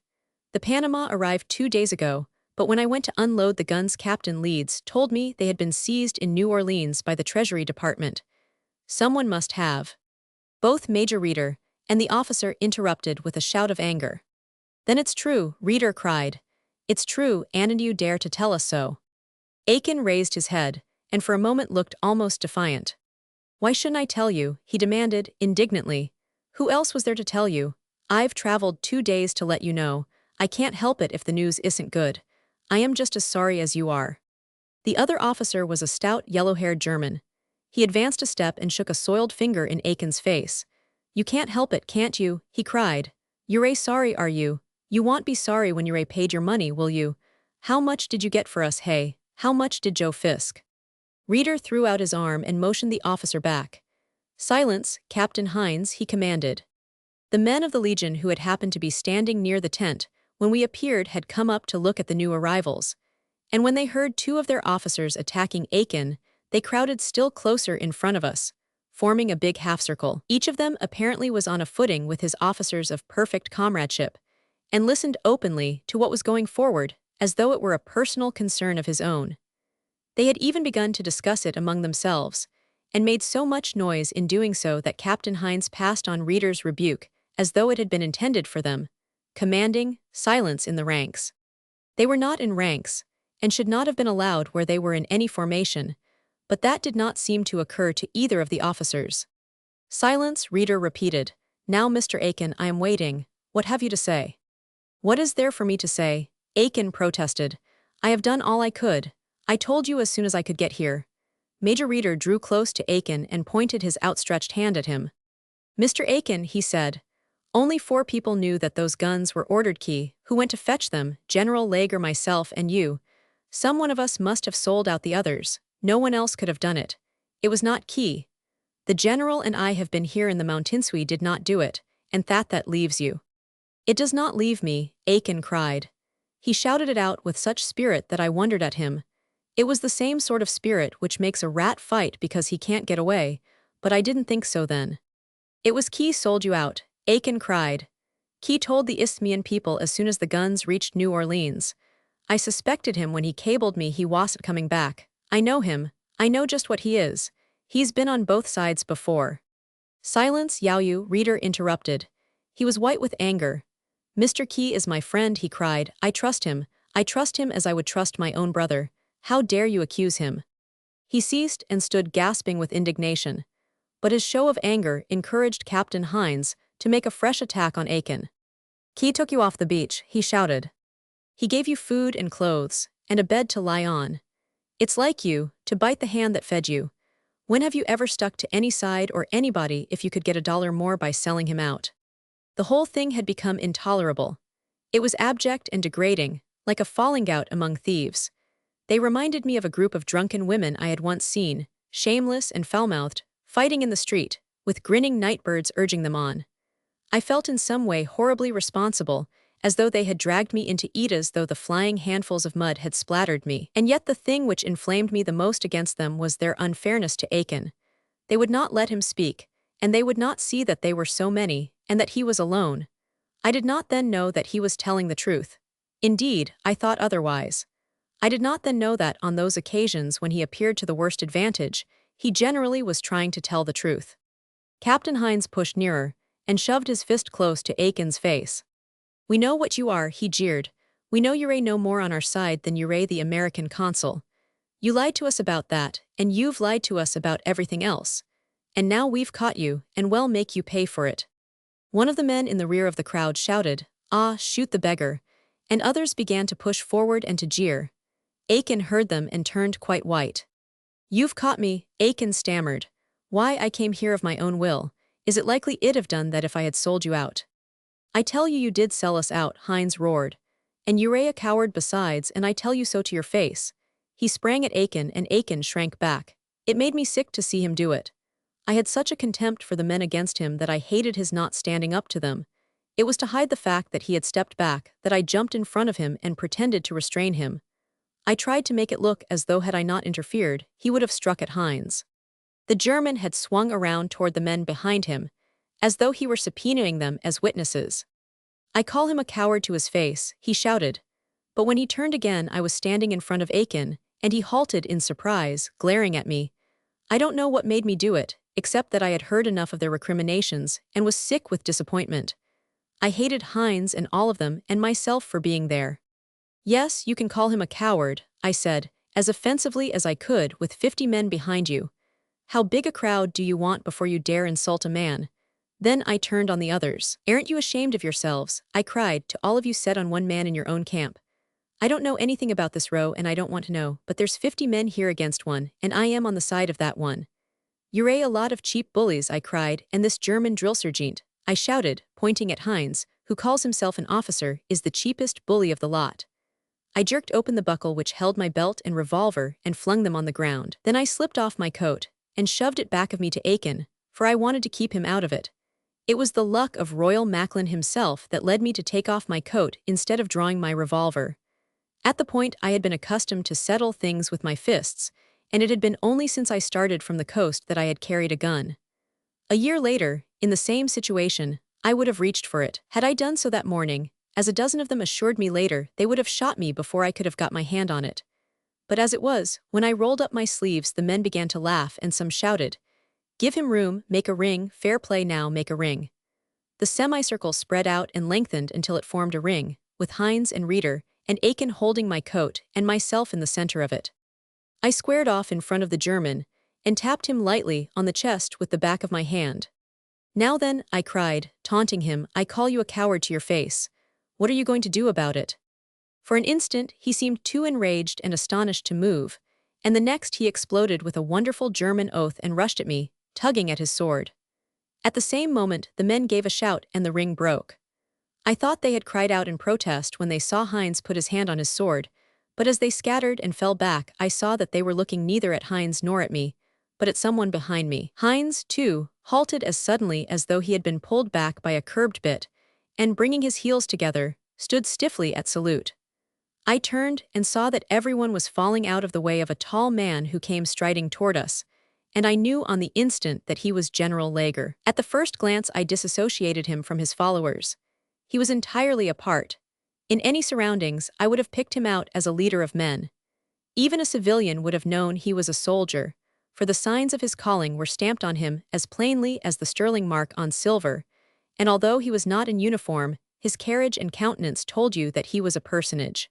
"The Panama arrived 2 days ago, but when I went to unload the guns, Captain Leeds told me they had been seized in New Orleans by the Treasury Department. Someone must have." Both Major Reader and the officer interrupted with a shout of anger. "Then it's true," Reader cried. "It's true, and you dare to tell us so?" Aiken raised his head, and for a moment looked almost defiant. "Why shouldn't I tell you?" he demanded, indignantly. "Who else was there to tell you? I've traveled 2 days to let you know. I can't help it if the news isn't good. I am just as sorry as you are." The other officer was a stout, yellow-haired German. He advanced a step and shook a soiled finger in Aiken's face. "You can't help it, can't you?" he cried. "You're sorry, are you? You won't be sorry when you're paid your money, will you? How much did you get for us, hey? How much did Joe Fisk?" Reader threw out his arm and motioned the officer back. "Silence, Captain Hines," he commanded. The men of the Legion who had happened to be standing near the tent when we appeared had come up to look at the new arrivals, and when they heard 2 of their officers attacking Aiken, they crowded still closer in front of us, forming a big half-circle. Each of them apparently was on a footing with his officers of perfect comradeship, and listened openly to what was going forward as though it were a personal concern of his own. They had even begun to discuss it among themselves, and made so much noise in doing so that Captain Hines passed on Reader's rebuke as though it had been intended for them, commanding silence in the ranks. They were not in ranks, and should not have been allowed where they were in any formation, but that did not seem to occur to either of the officers. "Silence," Reader repeated. "Now, Mr. Aiken, I am waiting. What have you to say?" "What is there for me to say?" Aiken protested. "I have done all I could. I told you as soon as I could get here." Major Reader drew close to Aiken and pointed his outstretched hand at him. "Mr. Aiken," he said, "only 4 people knew that those guns were ordered. Key, who went to fetch them, General Lager, myself, and you. Some one of us must have sold out the others. No one else could have done it. It was not Key. The General and I have been here in the mountains. We did not do it, and that leaves you." "It does not leave me," Aiken cried. He shouted it out with such spirit that I wondered at him. It was the same sort of spirit which makes a rat fight because he can't get away, but I didn't think so then. "It was Key sold you out," Aiken cried. "Key told the Isthmian people as soon as the guns reached New Orleans. I suspected him when he cabled me he wasn't coming back. I know him. I know just what he is. He's been on both sides before." "Silence, Yaoyu," Reader interrupted. He was white with anger. "Mr. Key is my friend," he cried. "I trust him. I trust him as I would trust my own brother. How dare you accuse him?" He ceased and stood gasping with indignation. But his show of anger encouraged Captain Hines to make a fresh attack on Aiken. "Key took you off the beach," he shouted. "He gave you food and clothes, and a bed to lie on. It's like you, to bite the hand that fed you. When have you ever stuck to any side or anybody if you could get $1 more by selling him out?" The whole thing had become intolerable. It was abject and degrading, like a falling out among thieves. They reminded me of a group of drunken women I had once seen, shameless and foul-mouthed, fighting in the street, with grinning nightbirds urging them on. I felt in some way horribly responsible, as though they had dragged me into it, as though the flying handfuls of mud had splattered me. And yet the thing which inflamed me the most against them was their unfairness to Aiken. They would not let him speak, and they would not see that they were so many, and that he was alone. I did not then know that he was telling the truth. Indeed, I thought otherwise. I did not then know that on those occasions when he appeared to the worst advantage, he generally was trying to tell the truth. Captain Hines pushed nearer, and shoved his fist close to Aiken's face. "We know what you are," he jeered. "We know you're no more on our side than you're the American consul. You lied to us about that, and you've lied to us about everything else. And now we've caught you, and we'll make you pay for it." One of the men in the rear of the crowd shouted, "Ah, shoot the beggar," and others began to push forward and to jeer. Aiken heard them and turned quite white. "You've caught me," Aiken stammered. "Why, I came here of my own will. Is it likely I'd have done that if I had sold you out?" "I tell you you did sell us out," Hines roared. "And you're a coward besides, and I tell you so to your face." He sprang at Aiken, and Aiken shrank back. It made me sick to see him do it. I had such a contempt for the men against him that I hated his not standing up to them. It was to hide the fact that he had stepped back that I jumped in front of him and pretended to restrain him. I tried to make it look as though had I not interfered, he would have struck at Heinz. The German had swung around toward the men behind him, as though he were subpoenaing them as witnesses. "I call him a coward to his face," he shouted. But when he turned again, I was standing in front of Aiken, and he halted in surprise, glaring at me. I don't know what made me do it, except that I had heard enough of their recriminations and was sick with disappointment. I hated Heinz and all of them and myself for being there. "Yes, you can call him a coward," I said, as offensively as I could, with 50 men behind you. "How big a crowd do you want before you dare insult a man?" Then I turned on the others. "Aren't you ashamed of yourselves?" I cried, "to all of you set on one man in your own camp. I don't know anything about this row and I don't want to know, but there's 50 men here against one, and I am on the side of that one. You're a lot of cheap bullies," I cried, "and this German drill sergeant," I shouted, pointing at Heinz, who calls himself an officer, "is the cheapest bully of the lot." I jerked open the buckle which held my belt and revolver and flung them on the ground. Then I slipped off my coat and shoved it back of me to Aiken, for I wanted to keep him out of it. It was the luck of Royal Macklin himself that led me to take off my coat instead of drawing my revolver. At the point I had been accustomed to settle things with my fists, and it had been only since I started from the coast that I had carried a gun. A year later, in the same situation, I would have reached for it. Had I done so that morning, as a dozen of them assured me later, they would have shot me before I could have got my hand on it. But as it was, when I rolled up my sleeves, the men began to laugh and some shouted, "Give him room, make a ring, fair play now, make a ring." The semicircle spread out and lengthened until it formed a ring, with Heinz and Reeder, and Aiken holding my coat and myself in the center of it. I squared off in front of the German and tapped him lightly on the chest with the back of my hand. "Now then," I cried, taunting him, "I call you a coward to your face. What are you going to do about it?" For an instant, he seemed too enraged and astonished to move, and the next he exploded with a wonderful German oath and rushed at me, tugging at his sword. At the same moment, the men gave a shout and the ring broke. I thought they had cried out in protest when they saw Heinz put his hand on his sword, but as they scattered and fell back, I saw that they were looking neither at Heinz nor at me, but at someone behind me. Heinz, too, halted as suddenly as though he had been pulled back by a curbed bit, and bringing his heels together, stood stiffly at salute. I turned and saw that everyone was falling out of the way of a tall man who came striding toward us, and I knew on the instant that he was General Lager. At the first glance I disassociated him from his followers. He was entirely apart. In any surroundings, I would have picked him out as a leader of men. Even a civilian would have known he was a soldier, for the signs of his calling were stamped on him as plainly as the sterling mark on silver, and although he was not in uniform, his carriage and countenance told you that he was a personage.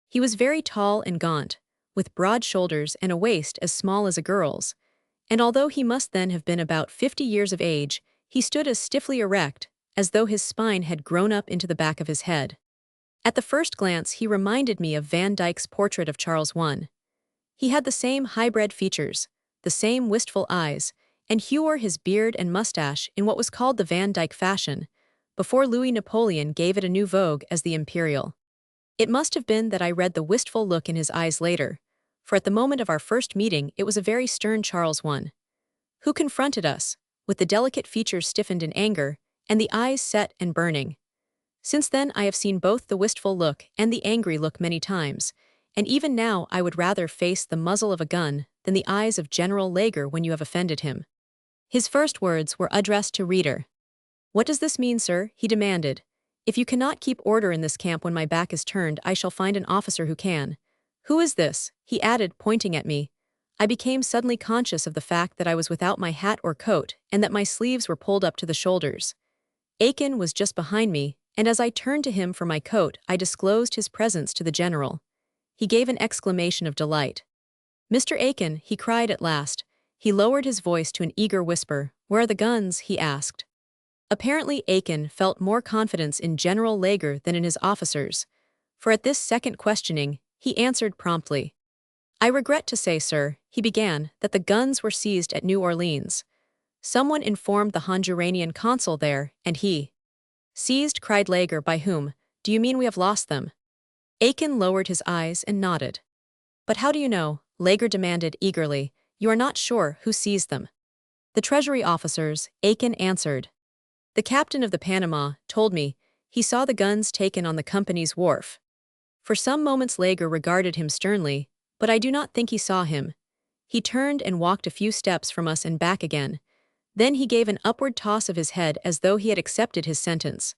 He was very tall and gaunt, with broad shoulders and a waist as small as a girl's, and although he must then have been about 50 years of age, he stood as stiffly erect, as though his spine had grown up into the back of his head. At the first glance he reminded me of Van Dyck's portrait of Charles I. He had the same high-bred features, the same wistful eyes, and he wore his beard and mustache in what was called the Van Dyck fashion, before Louis Napoleon gave it a new vogue as the imperial. It must have been that I read the wistful look in his eyes later, for at the moment of our first meeting it was a very stern Charles I, who confronted us, with the delicate features stiffened in anger, and the eyes set and burning. Since then I have seen both the wistful look and the angry look many times, and even now I would rather face the muzzle of a gun than the eyes of General Lager when you have offended him. His first words were addressed to Reeder. "What does this mean, sir?" he demanded. "If you cannot keep order in this camp when my back is turned, I shall find an officer who can. Who is this?" he added, pointing at me. I became suddenly conscious of the fact that I was without my hat or coat and that my sleeves were pulled up to the shoulders. Aiken was just behind me, and as I turned to him for my coat, I disclosed his presence to the general. He gave an exclamation of delight. "Mr. Aiken," he cried at last. He lowered his voice to an eager whisper. "Where are the guns?" he asked. Apparently Aiken felt more confidence in General Lager than in his officers, for at this second questioning, he answered promptly. "I regret to say, sir," he began, "that the guns were seized at New Orleans. Someone informed the Honduranian consul there, and he—" "Seized?" cried Lager. "By whom? Do you mean we have lost them?" Aiken lowered his eyes and nodded. "But how do you know?" Lager demanded eagerly. "You are not sure who seized them?" "The Treasury officers," Aiken answered. "The captain of the Panama told me. he saw the guns taken on the company's wharf. For some moments Lager regarded him sternly, but I do not think he saw him. He turned and walked a few steps from us and back again. Then he gave an upward toss of his head as though he had accepted his sentence.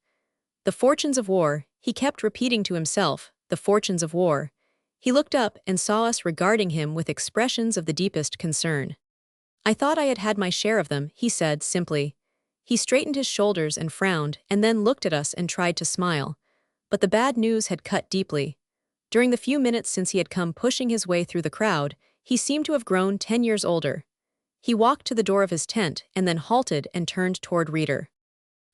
The fortunes of war, he kept repeating to himself, the fortunes of war. He looked up and saw us regarding him with expressions of the deepest concern. I thought I had had my share of them, he said simply. He straightened his shoulders and frowned, and then looked at us and tried to smile. But the bad news had cut deeply. During the few minutes since he had come pushing his way through the crowd, he seemed to have grown 10 years older. He walked to the door of his tent and then halted and turned toward Reader.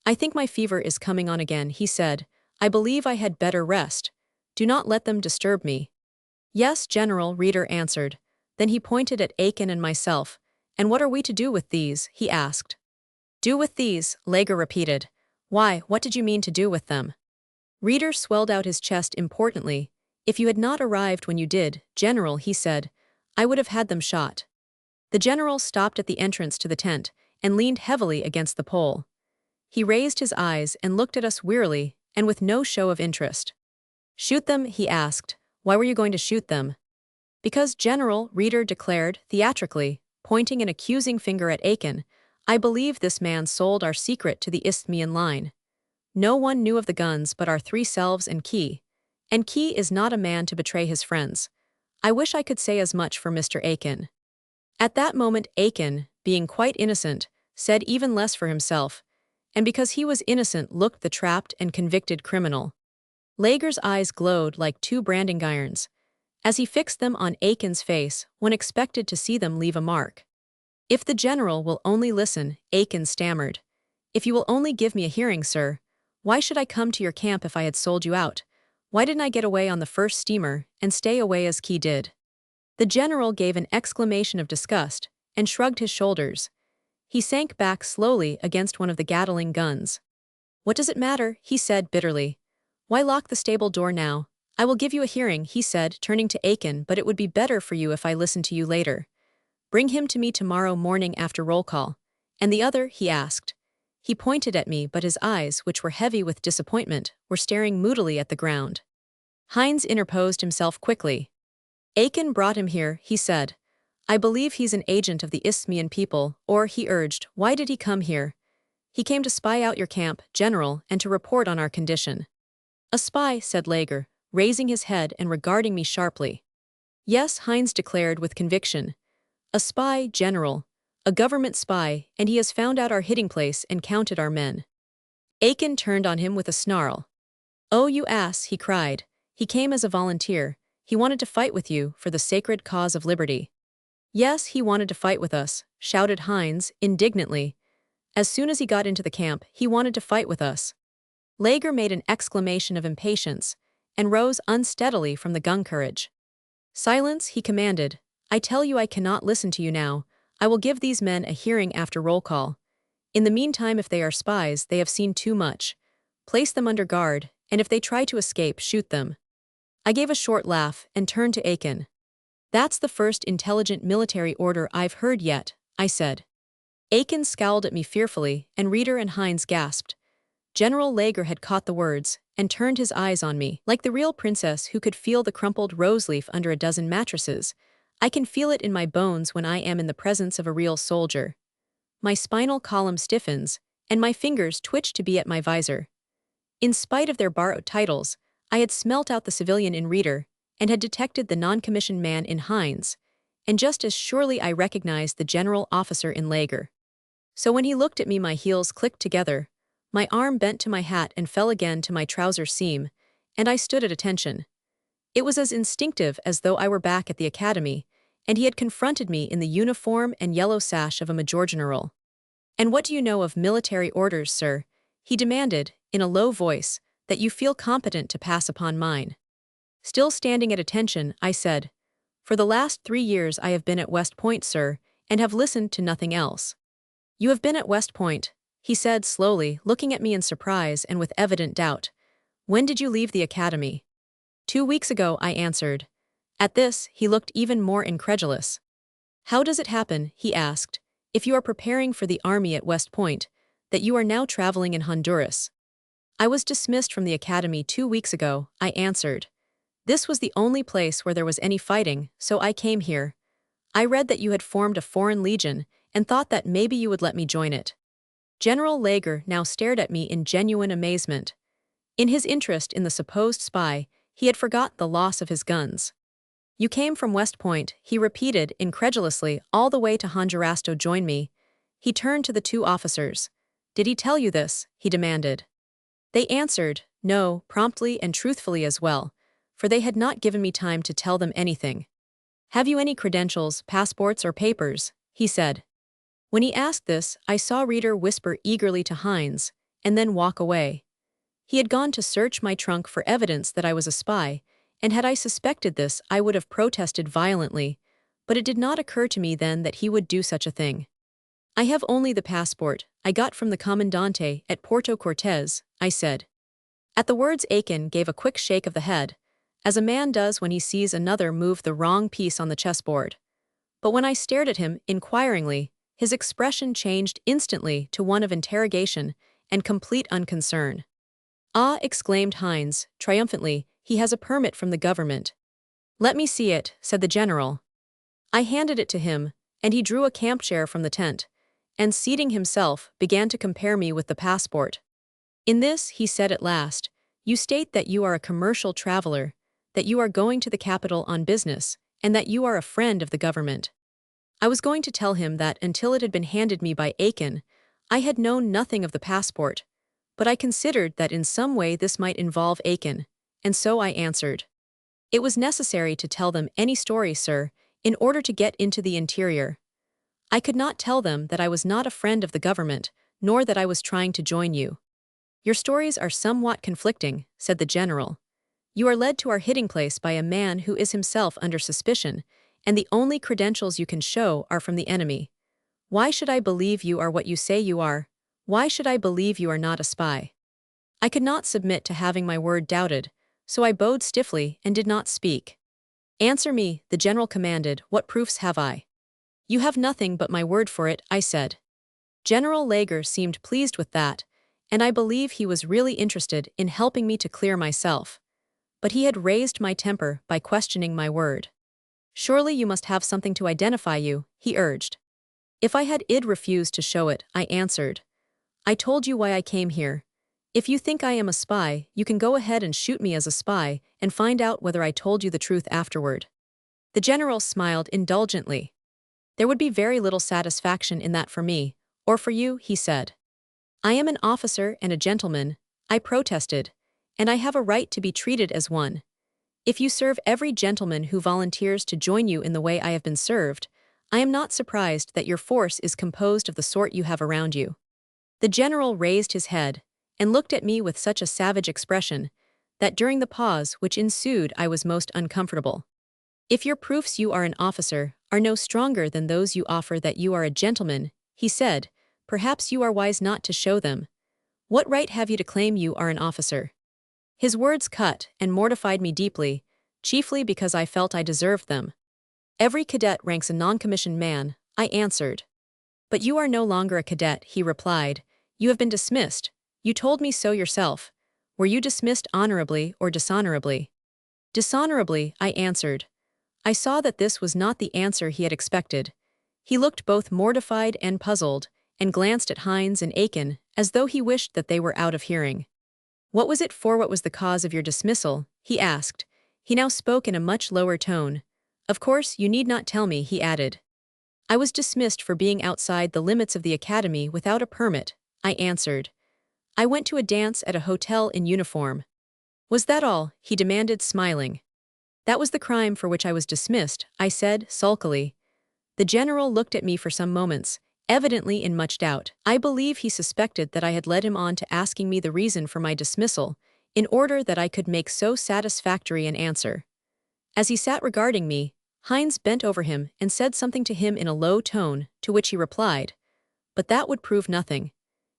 I think my fever is coming on again, he said. I believe I had better rest. Do not let them disturb me. Yes, General, Reader answered. Then he pointed at Aiken and myself. And what are we to do with these? He asked. Do with these, Lager repeated. Why, what did you mean to do with them? Reader swelled out his chest importantly. If you had not arrived when you did, General, he said, I would have had them shot. The general stopped at the entrance to the tent and leaned heavily against the pole. He raised his eyes and looked at us wearily and with no show of interest. Shoot them, he asked. Why were you going to shoot them? Because, General, Reader declared, theatrically, pointing an accusing finger at Aiken, I believe this man sold our secret to the Isthmian line. No one knew of the guns but our three selves and Key. And Key is not a man to betray his friends. I wish I could say as much for Mr. Aiken. At that moment Aiken, being quite innocent, said even less for himself, and because he was innocent looked the trapped and convicted criminal. Lager's eyes glowed like two branding irons. As he fixed them on Aiken's face, one expected to see them leave a mark. If the general will only listen, Aiken stammered. If you will only give me a hearing, sir. Why should I come to your camp if I had sold you out? Why didn't I get away on the first steamer and stay away as Key did? The general gave an exclamation of disgust and shrugged his shoulders. He sank back slowly against one of the Gatling guns. What does it matter? He said bitterly. Why lock the stable door now? I will give you a hearing, he said, turning to Aiken, but it would be better for you if I listen to you later. Bring him to me tomorrow morning after roll call. And the other, he asked. He pointed at me, but his eyes, which were heavy with disappointment, were staring moodily at the ground. Hines interposed himself quickly. Aiken brought him here, he said. I believe he's an agent of the Isthmian people, or, he urged, why did he come here? He came to spy out your camp, General, and to report on our condition. A spy, said Lager, raising his head and regarding me sharply. Yes, Hines declared with conviction. A spy, General. A government spy, and he has found out our hiding place and counted our men. Aiken turned on him with a snarl. Oh, you ass, he cried. He came as a volunteer. He wanted to fight with you for the sacred cause of liberty. Yes, he wanted to fight with us, shouted Hines, indignantly. As soon as he got into the camp, he wanted to fight with us. Lager made an exclamation of impatience and rose unsteadily from the gun carriage. Silence, he commanded. I tell you I cannot listen to you now. I will give these men a hearing after roll call. In the meantime, if they are spies, they have seen too much. Place them under guard, and if they try to escape, shoot them. I gave a short laugh and turned to Aiken. That's the first intelligent military order I've heard yet, I said. Aiken scowled at me fearfully, and Reader and Hines gasped. General Lager had caught the words and turned his eyes on me, like the real princess who could feel the crumpled rose leaf under a dozen mattresses. I can feel it in my bones when I am in the presence of a real soldier. My spinal column stiffens, and my fingers twitch to be at my visor. In spite of their borrowed titles, I had smelt out the civilian in Reader, and had detected the non-commissioned man in Hines, and just as surely I recognized the general officer in Lager. So when he looked at me, my heels clicked together, my arm bent to my hat and fell again to my trouser seam, and I stood at attention. It was as instinctive as though I were back at the academy, and he had confronted me in the uniform and yellow sash of a major general. And what do you know of military orders, sir? He demanded, in a low voice, that you feel competent to pass upon mine. Still standing at attention, I said, For the last 3 years I have been at West Point, sir, and have listened to nothing else. You have been at West Point, he said slowly, looking at me in surprise and with evident doubt. When did you leave the academy? 2 weeks ago, I answered. At this, he looked even more incredulous. How does it happen, he asked, if you are preparing for the army at West Point, that you are now traveling in Honduras? I was dismissed from the academy 2 weeks ago, I answered. This was the only place where there was any fighting, so I came here. I read that you had formed a foreign legion and thought that maybe you would let me join it. General Lager now stared at me in genuine amazement. In his interest in the supposed spy, he had forgot the loss of his guns. You came from West Point, he repeated incredulously, all the way to Honduras to join me. He turned to the two officers. Did he tell you this? He demanded. They answered, no, promptly and truthfully as well, for they had not given me time to tell them anything. Have you any credentials, passports, or papers? He said. When he asked this, I saw Reader whisper eagerly to Hines, and then walk away. He had gone to search my trunk for evidence that I was a spy, and had I suspected this, I would have protested violently, but it did not occur to me then that he would do such a thing. I have only the passport I got from the Comandante at Puerto Cortes, I said. At the words, Aiken gave a quick shake of the head, as a man does when he sees another move the wrong piece on the chessboard. But when I stared at him inquiringly, his expression changed instantly to one of interrogation and complete unconcern. Ah, exclaimed Hines, triumphantly, he has a permit from the government. Let me see it, said the general. I handed it to him, and he drew a camp chair from the tent, and seating himself, began to compare me with the passport. In this, he said at last, you state that you are a commercial traveler, that you are going to the capital on business, and that you are a friend of the government. I was going to tell him that until it had been handed me by Aiken, I had known nothing of the passport, but I considered that in some way this might involve Aiken, and so I answered. It was necessary to tell them any story, sir, in order to get into the interior. I could not tell them that I was not a friend of the government, nor that I was trying to join you. Your stories are somewhat conflicting, said the general. You are led to our hiding place by a man who is himself under suspicion, and the only credentials you can show are from the enemy. Why should I believe you are what you say you are? Why should I believe you are not a spy? I could not submit to having my word doubted, so I bowed stiffly and did not speak. Answer me, the general commanded, what proofs have I? You have nothing but my word for it, I said. General Lager seemed pleased with that, and I believe he was really interested in helping me to clear myself. But he had raised my temper by questioning my word. Surely you must have something to identify you, he urged. If I had refused to show it, I answered. I told you why I came here. If you think I am a spy, you can go ahead and shoot me as a spy and find out whether I told you the truth afterward. The general smiled indulgently. There would be very little satisfaction in that for me, or for you, he said. I am an officer and a gentleman, I protested, and I have a right to be treated as one. If you serve every gentleman who volunteers to join you in the way I have been served, I am not surprised that your force is composed of the sort you have around you. The general raised his head and looked at me with such a savage expression that during the pause which ensued I was most uncomfortable. If your proofs you are an officer are no stronger than those you offer that you are a gentleman, he said, perhaps you are wise not to show them. What right have you to claim you are an officer? His words cut and mortified me deeply, chiefly because I felt I deserved them. Every cadet ranks a non-commissioned man, I answered. But you are no longer a cadet, he replied. You have been dismissed. You told me so yourself. Were you dismissed honorably or dishonorably? Dishonorably, I answered. I saw that this was not the answer he had expected. He looked both mortified and puzzled, and glanced at Hines and Aiken as though he wished that they were out of hearing. What was it for? What was the cause of your dismissal? He asked. He now spoke in a much lower tone. Of course, you need not tell me, he added. I was dismissed for being outside the limits of the academy without a permit, I answered. I went to a dance at a hotel in uniform. Was that all? He demanded, smiling. That was the crime for which I was dismissed, I said, sulkily. The general looked at me for some moments, evidently in much doubt. I believe he suspected that I had led him on to asking me the reason for my dismissal, in order that I could make so satisfactory an answer. As he sat regarding me, Hines bent over him and said something to him in a low tone, to which he replied. But that would prove nothing.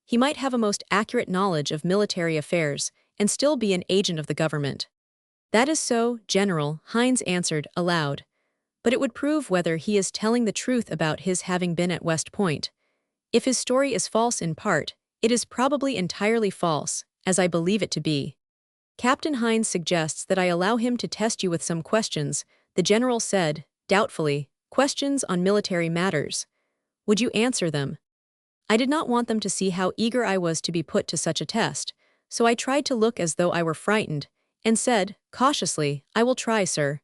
He might have a most accurate knowledge of military affairs and still be an agent of the government. That is so, General, Hines answered, aloud. But it would prove whether he is telling the truth about his having been at West Point. If his story is false in part, it is probably entirely false, as I believe it to be. Captain Hines suggests that I allow him to test you with some questions, the general said, doubtfully, questions on military matters. Would you answer them? I did not want them to see how eager I was to be put to such a test, so I tried to look as though I were frightened, and said, cautiously, I will try, sir.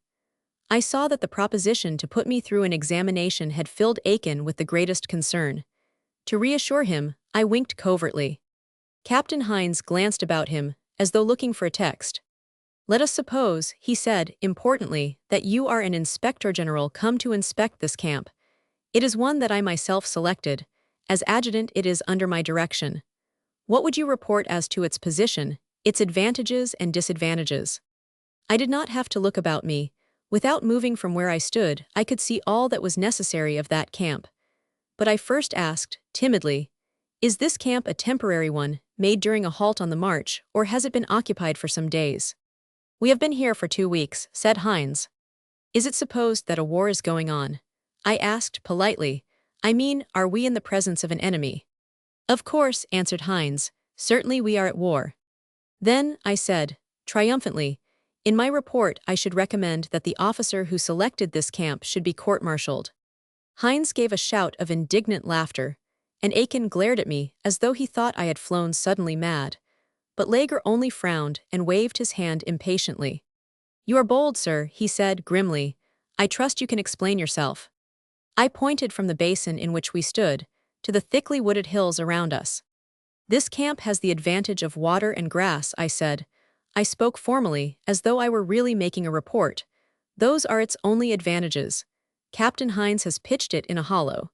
I saw that the proposition to put me through an examination had filled Aiken with the greatest concern. To reassure him, I winked covertly. Captain Hines glanced about him, as though looking for a text. Let us suppose, he said, importantly, that you are an inspector general come to inspect this camp. It is one that I myself selected. As adjutant it is under my direction. What would you report as to its position, its advantages and disadvantages? I did not have to look about me. Without moving from where I stood, I could see all that was necessary of that camp. But I first asked, timidly, is this camp a temporary one, made during a halt on the march, or has it been occupied for some days? We have been here for 2 weeks, said Hines. Is it supposed that a war is going on? I asked politely. I mean, are we in the presence of an enemy? Of course, answered Hines. Certainly we are at war. Then, I said, triumphantly, in my report I should recommend that the officer who selected this camp should be court-martialed. Hines gave a shout of indignant laughter, and Aiken glared at me as though he thought I had flown suddenly mad. But Lager only frowned and waved his hand impatiently. You are bold, sir, he said grimly. I trust you can explain yourself. I pointed from the basin in which we stood, to the thickly wooded hills around us. This camp has the advantage of water and grass, I said. I spoke formally, as though I were really making a report. Those are its only advantages. Captain Hines has pitched it in a hollow.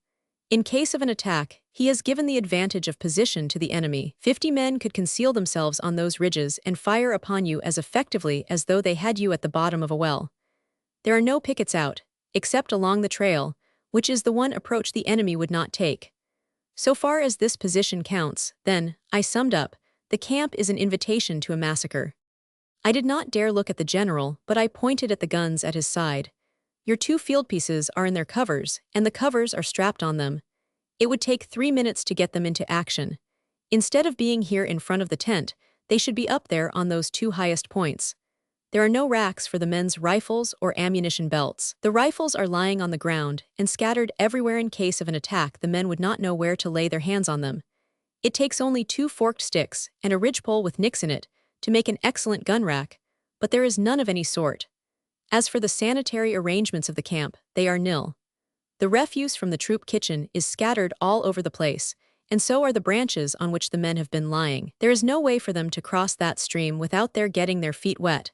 In case of an attack, he has given the advantage of position to the enemy. 50 men could conceal themselves on those ridges and fire upon you as effectively as though they had you at the bottom of a well. There are no pickets out, except along the trail, which is the one approach the enemy would not take. So far as this position counts, then, I summed up, the camp is an invitation to a massacre. I did not dare look at the general, but I pointed at the guns at his side. Your 2 field pieces are in their covers, and the covers are strapped on them. It would take 3 minutes to get them into action. Instead of being here in front of the tent, they should be up there on those 2 highest points. There are no racks for the men's rifles or ammunition belts. The rifles are lying on the ground and scattered everywhere in case of an attack the men would not know where to lay their hands on them. It takes only 2 forked sticks and a ridgepole with nicks in it to make an excellent gun rack, but there is none of any sort. As for the sanitary arrangements of the camp, they are nil. The refuse from the troop kitchen is scattered all over the place, and so are the branches on which the men have been lying. There is no way for them to cross that stream without their getting their feet wet,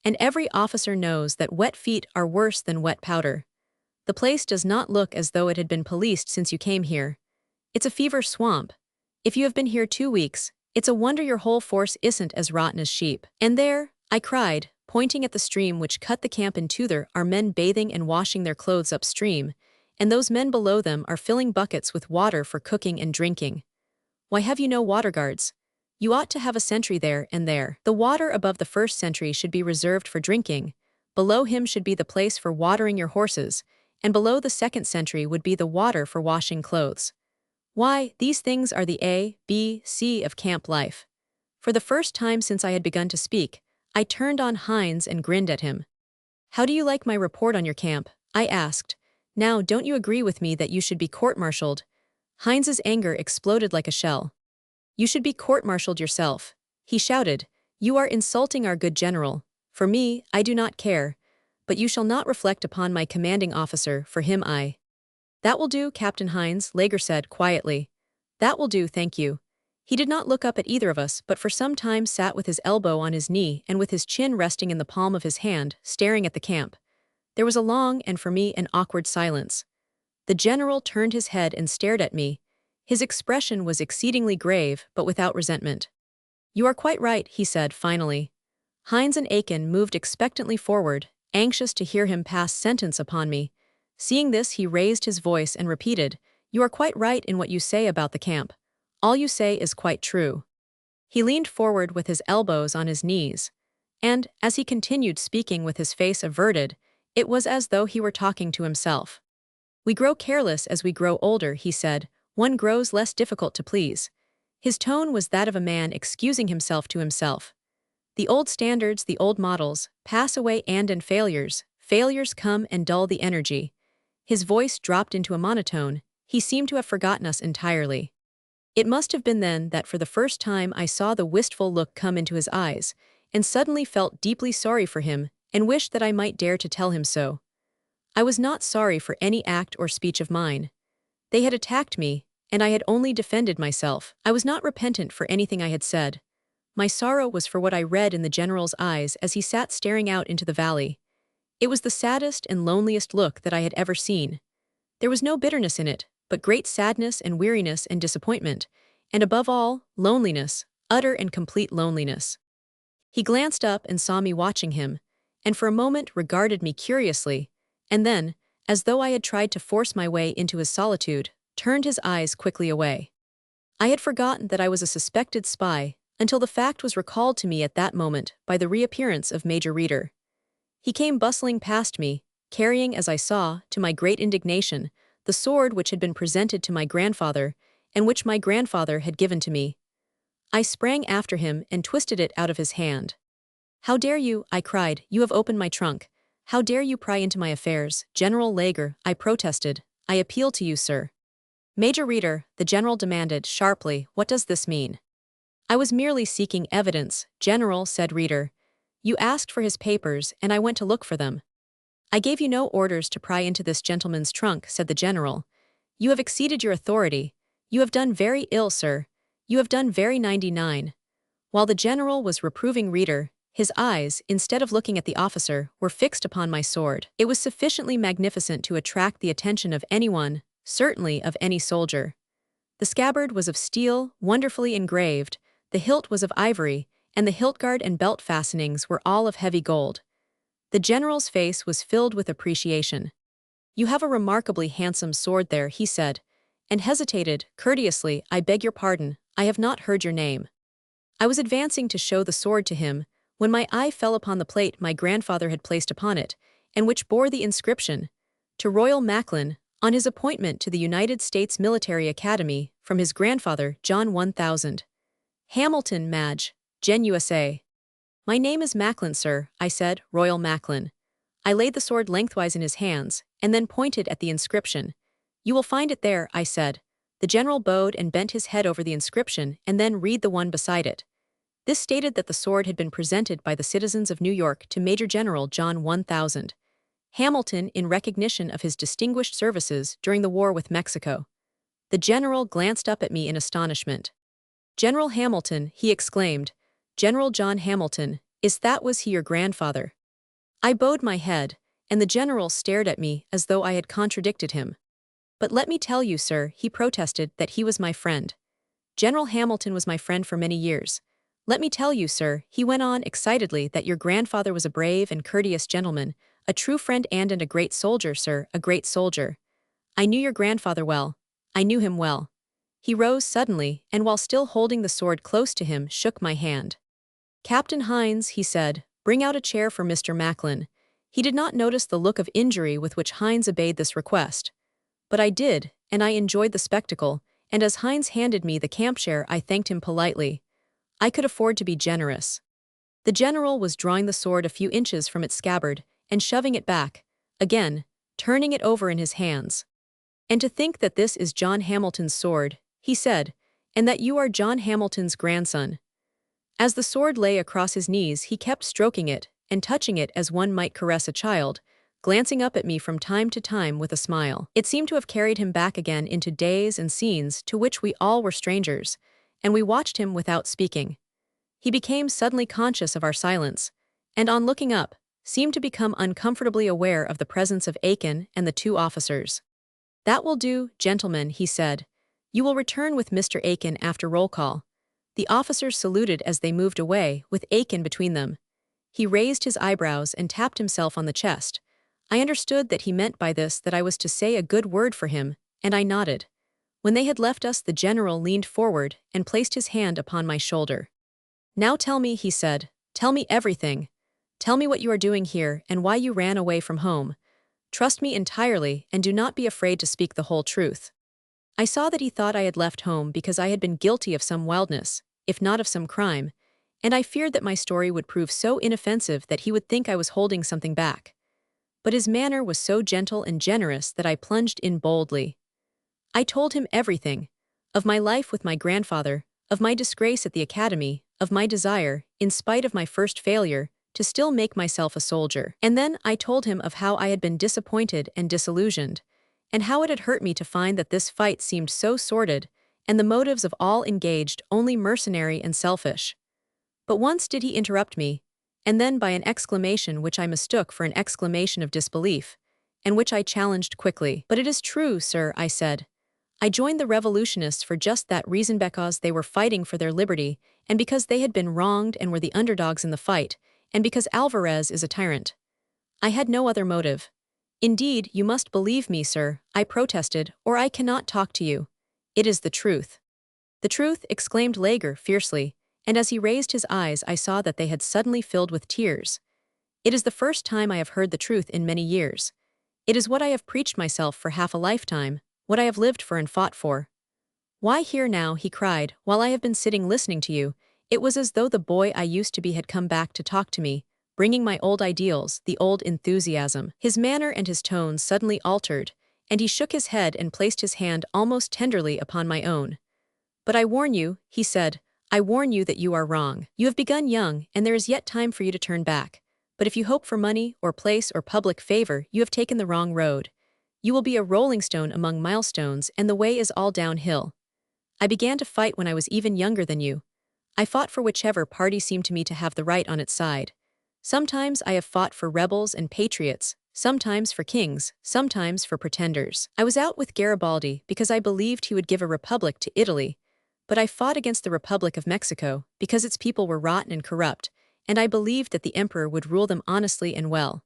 and every officer knows that wet feet are worse than wet powder. The place does not look as though it had been policed since you came here. It's a fever swamp. If you have been here 2 weeks, it's a wonder your whole force isn't as rotten as sheep. And there, I cried, pointing at the stream which cut the camp in two, there are men bathing and washing their clothes upstream, and those men below them are filling buckets with water for cooking and drinking. Why have you no water guards? You ought to have a sentry there and there. The water above the first sentry should be reserved for drinking, below him should be the place for watering your horses, and below the second sentry would be the water for washing clothes. Why, these things are the A, B, C of camp life. For the first time since I had begun to speak, I turned on Hines and grinned at him. How do you like my report on your camp? I asked. Now, don't you agree with me that you should be court-martialed? Hines's anger exploded like a shell. You should be court-martialed yourself, he shouted. You are insulting our good general. For me, I do not care. But you shall not reflect upon my commanding officer, for him I. That will do, Captain Hines, Lager said quietly. That will do, thank you. He did not look up at either of us, but for some time sat with his elbow on his knee and with his chin resting in the palm of his hand, staring at the camp. There was a long and for me an awkward silence. The general turned his head and stared at me. His expression was exceedingly grave, but without resentment. You are quite right, he said finally. Hines and Aiken moved expectantly forward, anxious to hear him pass sentence upon me. Seeing this, he raised his voice and repeated, You are quite right in what you say about the camp. All you say is quite true. He leaned forward with his elbows on his knees, and, as he continued speaking with his face averted, it was as though he were talking to himself. We grow careless as we grow older, he said. One grows less difficult to please. His tone was that of a man excusing himself to himself. The old standards, the old models, pass away and failures come and dull the energy. His voice dropped into a monotone. He seemed to have forgotten us entirely. It must have been then that for the first time I saw the wistful look come into his eyes, and suddenly felt deeply sorry for him, and wished that I might dare to tell him so. I was not sorry for any act or speech of mine. They had attacked me, and I had only defended myself. I was not repentant for anything I had said. My sorrow was for what I read in the general's eyes as he sat staring out into the valley. It was the saddest and loneliest look that I had ever seen. There was no bitterness in it, but great sadness and weariness and disappointment, and above all, loneliness, utter and complete loneliness. He glanced up and saw me watching him, and for a moment regarded me curiously, and then, as though I had tried to force my way into his solitude, turned his eyes quickly away. I had forgotten that I was a suspected spy, until the fact was recalled to me at that moment by the reappearance of Major Reader. He came bustling past me, carrying, as I saw, to my great indignation, the sword which had been presented to my grandfather, and which my grandfather had given to me. I sprang after him and twisted it out of his hand. "How dare you?" I cried. "You have opened my trunk. How dare you pry into my affairs?" "General Lager," I protested. "I appeal to you, sir." "Major Reader," the general demanded sharply, "what does this mean?" "I was merely seeking evidence, General," said Reader. "You asked for his papers, and I went to look for them." "I gave you no orders to pry into this gentleman's trunk," said the general. "You have exceeded your authority. You have done very ill, sir. You have done very 99. While the general was reproving Reader, his eyes, instead of looking at the officer, were fixed upon my sword. It was sufficiently magnificent to attract the attention of anyone, certainly of any soldier. The scabbard was of steel, wonderfully engraved, the hilt was of ivory, and the hiltguard and belt fastenings were all of heavy gold. The general's face was filled with appreciation. "You have a remarkably handsome sword there," he said, and hesitated, courteously. "I beg your pardon, I have not heard your name." I was advancing to show the sword to him, when my eye fell upon the plate my grandfather had placed upon it, and which bore the inscription, "To Royal Macklin, on his appointment to the United States Military Academy, from his grandfather, John 1000. Hamilton, Madge, Gen. USA." "My name is Macklin, sir," I said, "Royal Macklin." I laid the sword lengthwise in his hands, and then pointed at the inscription. "You will find it there," I said. The general bowed and bent his head over the inscription, and then read the one beside it. This stated that the sword had been presented by the citizens of New York to Major General John 1000. Hamilton in recognition of his distinguished services during the war with Mexico. The general glanced up at me in astonishment. "General Hamilton," he exclaimed. "General John Hamilton, was he your grandfather?" I bowed my head, and the general stared at me as though I had contradicted him. "But let me tell you, sir," he protested, "that he was my friend. General Hamilton was my friend for many years. Let me tell you, sir," he went on excitedly, "that your grandfather was a brave and courteous gentleman, a true friend and a great soldier, sir, a great soldier. I knew your grandfather well. I knew him well." He rose suddenly, and while still holding the sword close to him, shook my hand. "Captain Hines," he said, "bring out a chair for Mr. Macklin." He did not notice the look of injury with which Hines obeyed this request. But I did, and I enjoyed the spectacle, and as Hines handed me the camp chair I thanked him politely. I could afford to be generous. The general was drawing the sword a few inches from its scabbard, and shoving it back, again, turning it over in his hands. "And to think that this is John Hamilton's sword," he said, "and that you are John Hamilton's grandson." As the sword lay across his knees he kept stroking it, and touching it as one might caress a child, glancing up at me from time to time with a smile. It seemed to have carried him back again into days and scenes to which we all were strangers, and we watched him without speaking. He became suddenly conscious of our silence, and on looking up, seemed to become uncomfortably aware of the presence of Aiken and the two officers. "That will do, gentlemen," he said. "You will return with Mr. Aiken after roll call." The officers saluted as they moved away, with Aiken between them. He raised his eyebrows and tapped himself on the chest. I understood that he meant by this that I was to say a good word for him, and I nodded. When they had left us, the general leaned forward and placed his hand upon my shoulder. "Now tell me," he said, "tell me everything. Tell me what you are doing here and why you ran away from home. Trust me entirely and do not be afraid to speak the whole truth." I saw that he thought I had left home because I had been guilty of some wildness, if not of some crime, and I feared that my story would prove so inoffensive that he would think I was holding something back. But his manner was so gentle and generous that I plunged in boldly. I told him everything, of my life with my grandfather, of my disgrace at the academy, of my desire, in spite of my first failure, to still make myself a soldier. And then I told him of how I had been disappointed and disillusioned, and how it had hurt me to find that this fight seemed so sordid, and the motives of all engaged only mercenary and selfish. But once did he interrupt me, and then by an exclamation which I mistook for an exclamation of disbelief, and which I challenged quickly. "But it is true, sir," I said. "I joined the revolutionists for just that reason, because they were fighting for their liberty, and because they had been wronged and were the underdogs in the fight, and because Alvarez is a tyrant. I had no other motive." "Indeed, you must believe me, sir," I protested, "or I cannot talk to you. It is the truth." "The truth," exclaimed Lager fiercely, and as he raised his eyes I saw that they had suddenly filled with tears. "It is the first time I have heard the truth in many years. It is what I have preached myself for half a lifetime, what I have lived for and fought for." "Why here now?" he cried, "while I have been sitting listening to you." It was as though the boy I used to be had come back to talk to me, bringing my old ideals, the old enthusiasm. His manner and his tone suddenly altered, and he shook his head and placed his hand almost tenderly upon my own. "But I warn you," he said, "I warn you that you are wrong. You have begun young, and there is yet time for you to turn back. But if you hope for money, or place, or public favor, you have taken the wrong road. You will be a rolling stone among milestones, and the way is all downhill. I began to fight when I was even younger than you. I fought for whichever party seemed to me to have the right on its side. Sometimes I have fought for rebels and patriots, sometimes for kings, sometimes for pretenders. I was out with Garibaldi because I believed he would give a republic to Italy, but I fought against the Republic of Mexico because its people were rotten and corrupt, and I believed that the emperor would rule them honestly and well.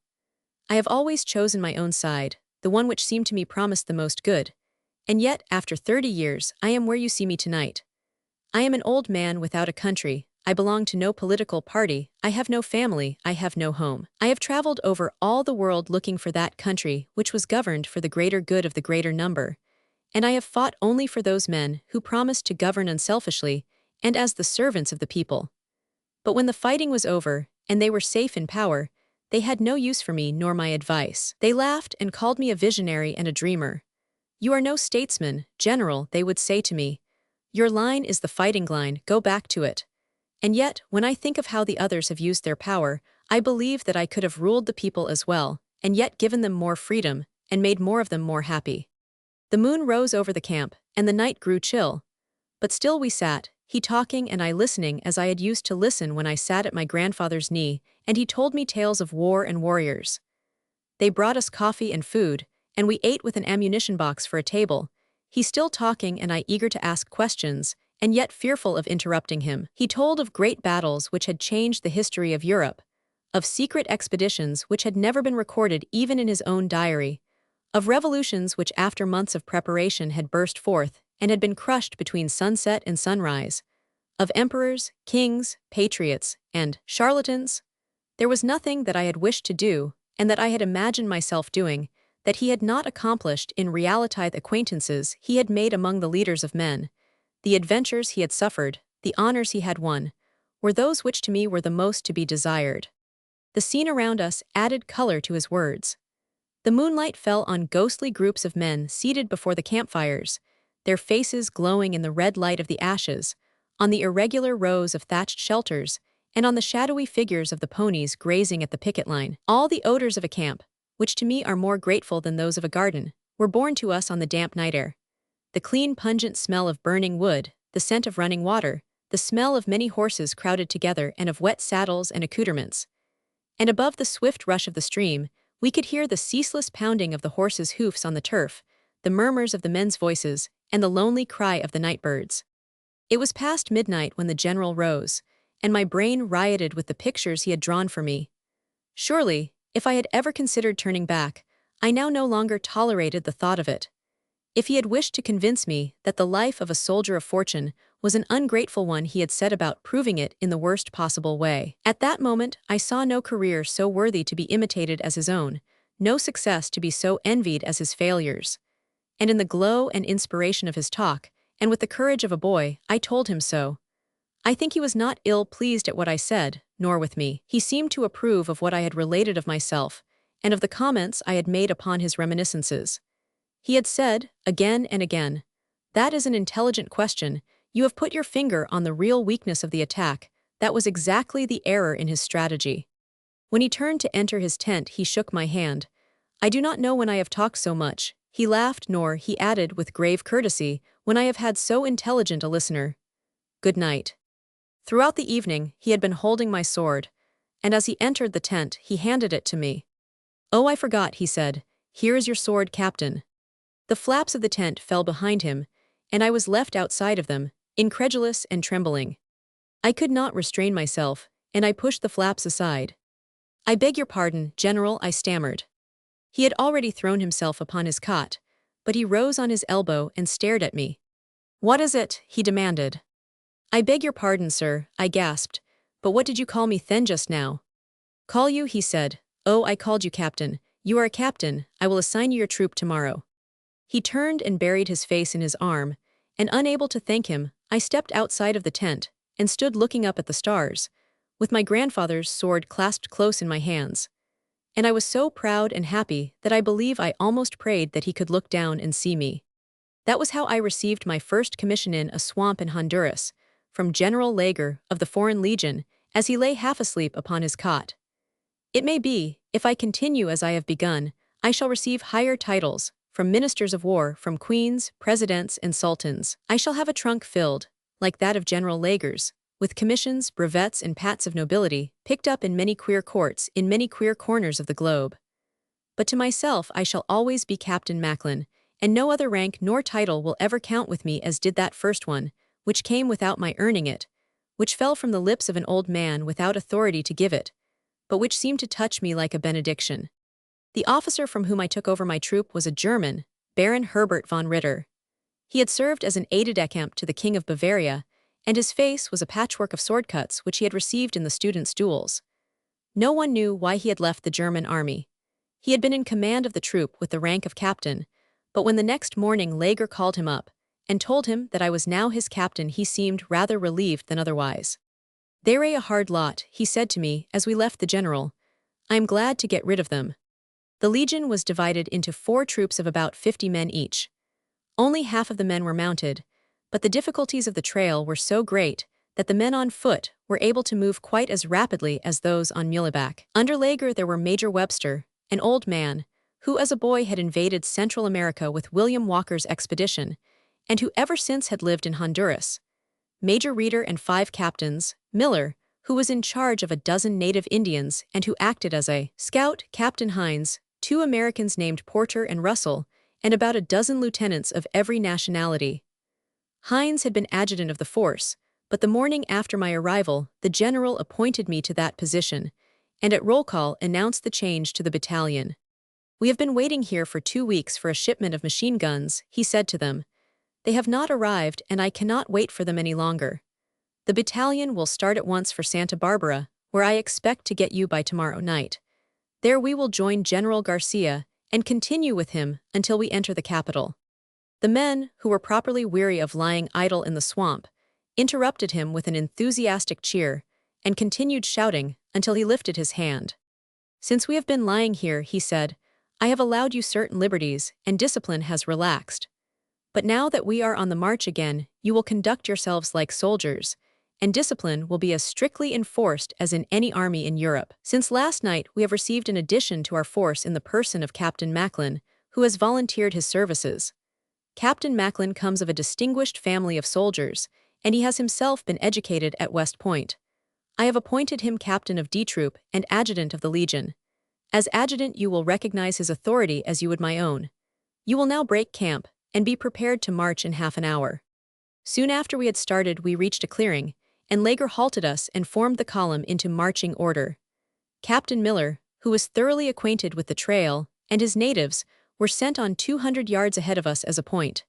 I have always chosen my own side, the one which seemed to me promised the most good. And yet, after 30 years, I am where you see me tonight. I am an old man without a country. I belong to no political party. I have no family. I have no home. I have traveled over all the world looking for that country which was governed for the greater good of the greater number. And I have fought only for those men who promised to govern unselfishly and as the servants of the people. But when the fighting was over, and they were safe in power, they had no use for me nor my advice. They laughed and called me a visionary and a dreamer. "You are no statesman, general," they would say to me. "Your line is the fighting line, go back to it." And yet, when I think of how the others have used their power, I believe that I could have ruled the people as well, and yet given them more freedom, and made more of them more happy. The moon rose over the camp, and the night grew chill. But still we sat, he talking and I listening as I had used to listen when I sat at my grandfather's knee, and he told me tales of war and warriors. They brought us coffee and food, and we ate with an ammunition box for a table, he still talking and I eager to ask questions, and yet fearful of interrupting him. He told of great battles which had changed the history of Europe, of secret expeditions which had never been recorded even in his own diary, of revolutions which after months of preparation had burst forth and had been crushed between sunset and sunrise, of emperors, kings, patriots, and charlatans. There was nothing that I had wished to do, and that I had imagined myself doing, that he had not accomplished in reality. The acquaintances he had made among the leaders of men, the adventures he had suffered, the honors he had won, were those which to me were the most to be desired. The scene around us added color to his words. The moonlight fell on ghostly groups of men seated before the campfires, their faces glowing in the red light of the ashes, on the irregular rows of thatched shelters, and on the shadowy figures of the ponies grazing at the picket line. All the odors of a camp, which to me are more grateful than those of a garden, were borne to us on the damp night air. The clean, pungent smell of burning wood, the scent of running water, the smell of many horses crowded together and of wet saddles and accoutrements. And above the swift rush of the stream, we could hear the ceaseless pounding of the horses' hoofs on the turf, the murmurs of the men's voices, and the lonely cry of the night birds. It was past midnight when the general rose, and my brain rioted with the pictures he had drawn for me. Surely, if I had ever considered turning back, I now no longer tolerated the thought of it. If he had wished to convince me that the life of a soldier of fortune was an ungrateful one, he had set about proving it in the worst possible way. At that moment, I saw no career so worthy to be imitated as his own, no success to be so envied as his failures. and in the glow and inspiration of his talk, and with the courage of a boy, I told him so. I think he was not ill-pleased at what I said, nor with me. He seemed to approve of what I had related of myself, and of the comments I had made upon his reminiscences. He had said, again and again, "That is an intelligent question. You have put your finger on the real weakness of the attack." That was exactly the error in his strategy. When he turned to enter his tent, he shook my hand. "I do not know when I have talked so much," he laughed, nor, he added with grave courtesy, "when I have had so intelligent a listener. Good night." Throughout the evening, he had been holding my sword, and as he entered the tent, he handed it to me. "Oh, I forgot," he said. "Here is your sword, Captain." The flaps of the tent fell behind him, and I was left outside of them, incredulous and trembling. I could not restrain myself, and I pushed the flaps aside. "I beg your pardon, General," I stammered. He had already thrown himself upon his cot, but he rose on his elbow and stared at me. "What is it?" he demanded. "I beg your pardon, sir," I gasped, "but what did you call me then just now?" "Call you?" he said. "Oh, I called you captain. You are a captain. I will assign you your troop tomorrow." He turned and buried his face in his arm, and unable to thank him, I stepped outside of the tent and stood looking up at the stars, with my grandfather's sword clasped close in my hands. And I was so proud and happy that I believe I almost prayed that he could look down and see me. That was how I received my first commission in a swamp in Honduras, from General Lager of the Foreign Legion, as he lay half asleep upon his cot. It may be, if I continue as I have begun, I shall receive higher titles, from ministers of war, from queens, presidents, and sultans. I shall have a trunk filled, like that of General Lager's, with commissions, brevets, and pats of nobility, picked up in many queer courts, in many queer corners of the globe. But to myself I shall always be Captain Macklin, and no other rank nor title will ever count with me as did that first one, which came without my earning it, which fell from the lips of an old man without authority to give it, but which seemed to touch me like a benediction. The officer from whom I took over my troop was a German, Baron Herbert von Ritter. He had served as an aide-de-camp to the King of Bavaria, and his face was a patchwork of sword cuts which he had received in the students' duels. No one knew why he had left the German army. He had been in command of the troop with the rank of captain, but when the next morning Lager called him up and told him that I was now his captain, he seemed rather relieved than otherwise. "They're a hard lot," he said to me as we left the general. "I am glad to get rid of them." The legion was divided into 4 troops of about 50 men each. Only half of the men were mounted, but the difficulties of the trail were so great that the men on foot were able to move quite as rapidly as those on muleback. Under Lager there were Major Webster, an old man, who as a boy had invaded Central America with William Walker's expedition, and who ever since had lived in Honduras. Major Reeder and 5 captains, Miller, who was in charge of a dozen native Indians and who acted as a scout, Captain Hines, 2 Americans named Porter and Russell, and about a dozen lieutenants of every nationality. Hines had been adjutant of the force, but the morning after my arrival, the general appointed me to that position, and at roll call announced the change to the battalion. "We have been waiting here for 2 weeks for a shipment of machine guns," he said to them. "They have not arrived, and I cannot wait for them any longer. The battalion will start at once for Santa Barbara, where I expect to get you by tomorrow night. There we will join General Garcia and continue with him until we enter the capital." The men, who were properly weary of lying idle in the swamp, interrupted him with an enthusiastic cheer and continued shouting until he lifted his hand. "Since we have been lying here," he said, "I have allowed you certain liberties, and discipline has relaxed. But now that we are on the march again, you will conduct yourselves like soldiers, and discipline will be as strictly enforced as in any army in Europe. Since last night we have received an addition to our force in the person of Captain Macklin, who has volunteered his services. Captain Macklin comes of a distinguished family of soldiers, and he has himself been educated at West Point. I have appointed him captain of D Troop and adjutant of the Legion. As adjutant you will recognize his authority as you would my own. You will now break camp, and be prepared to march in half an hour." Soon after we had started we reached a clearing, and Lager halted us and formed the column into marching order. Captain Miller, who was thoroughly acquainted with the trail, and his natives, were sent on 200 yards ahead of us as a point.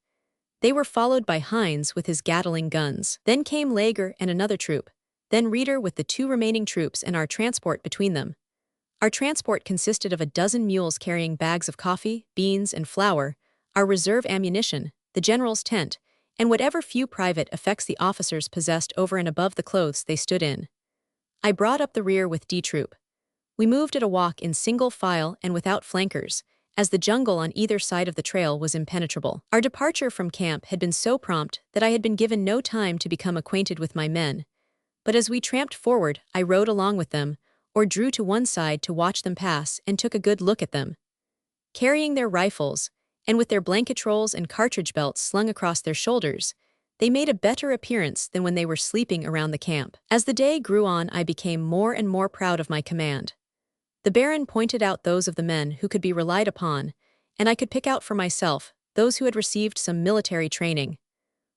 They were followed by Hines with his Gatling guns. Then came Lager and another troop, then Reeder with the 2 remaining troops and our transport between them. Our transport consisted of a dozen mules carrying bags of coffee, beans, and flour, our reserve ammunition, the general's tent, and whatever few private effects the officers possessed over and above the clothes they stood in. I brought up the rear with D Troop. We moved at a walk in single file and without flankers, as the jungle on either side of the trail was impenetrable. Our departure from camp had been so prompt that I had been given no time to become acquainted with my men, but as we tramped forward, I rode along with them, or drew to one side to watch them pass and took a good look at them. Carrying their rifles, and with their blanket rolls and cartridge belts slung across their shoulders, they made a better appearance than when they were sleeping around the camp. As the day grew on, I became more and more proud of my command. The Baron pointed out those of the men who could be relied upon, and I could pick out for myself those who had received some military training.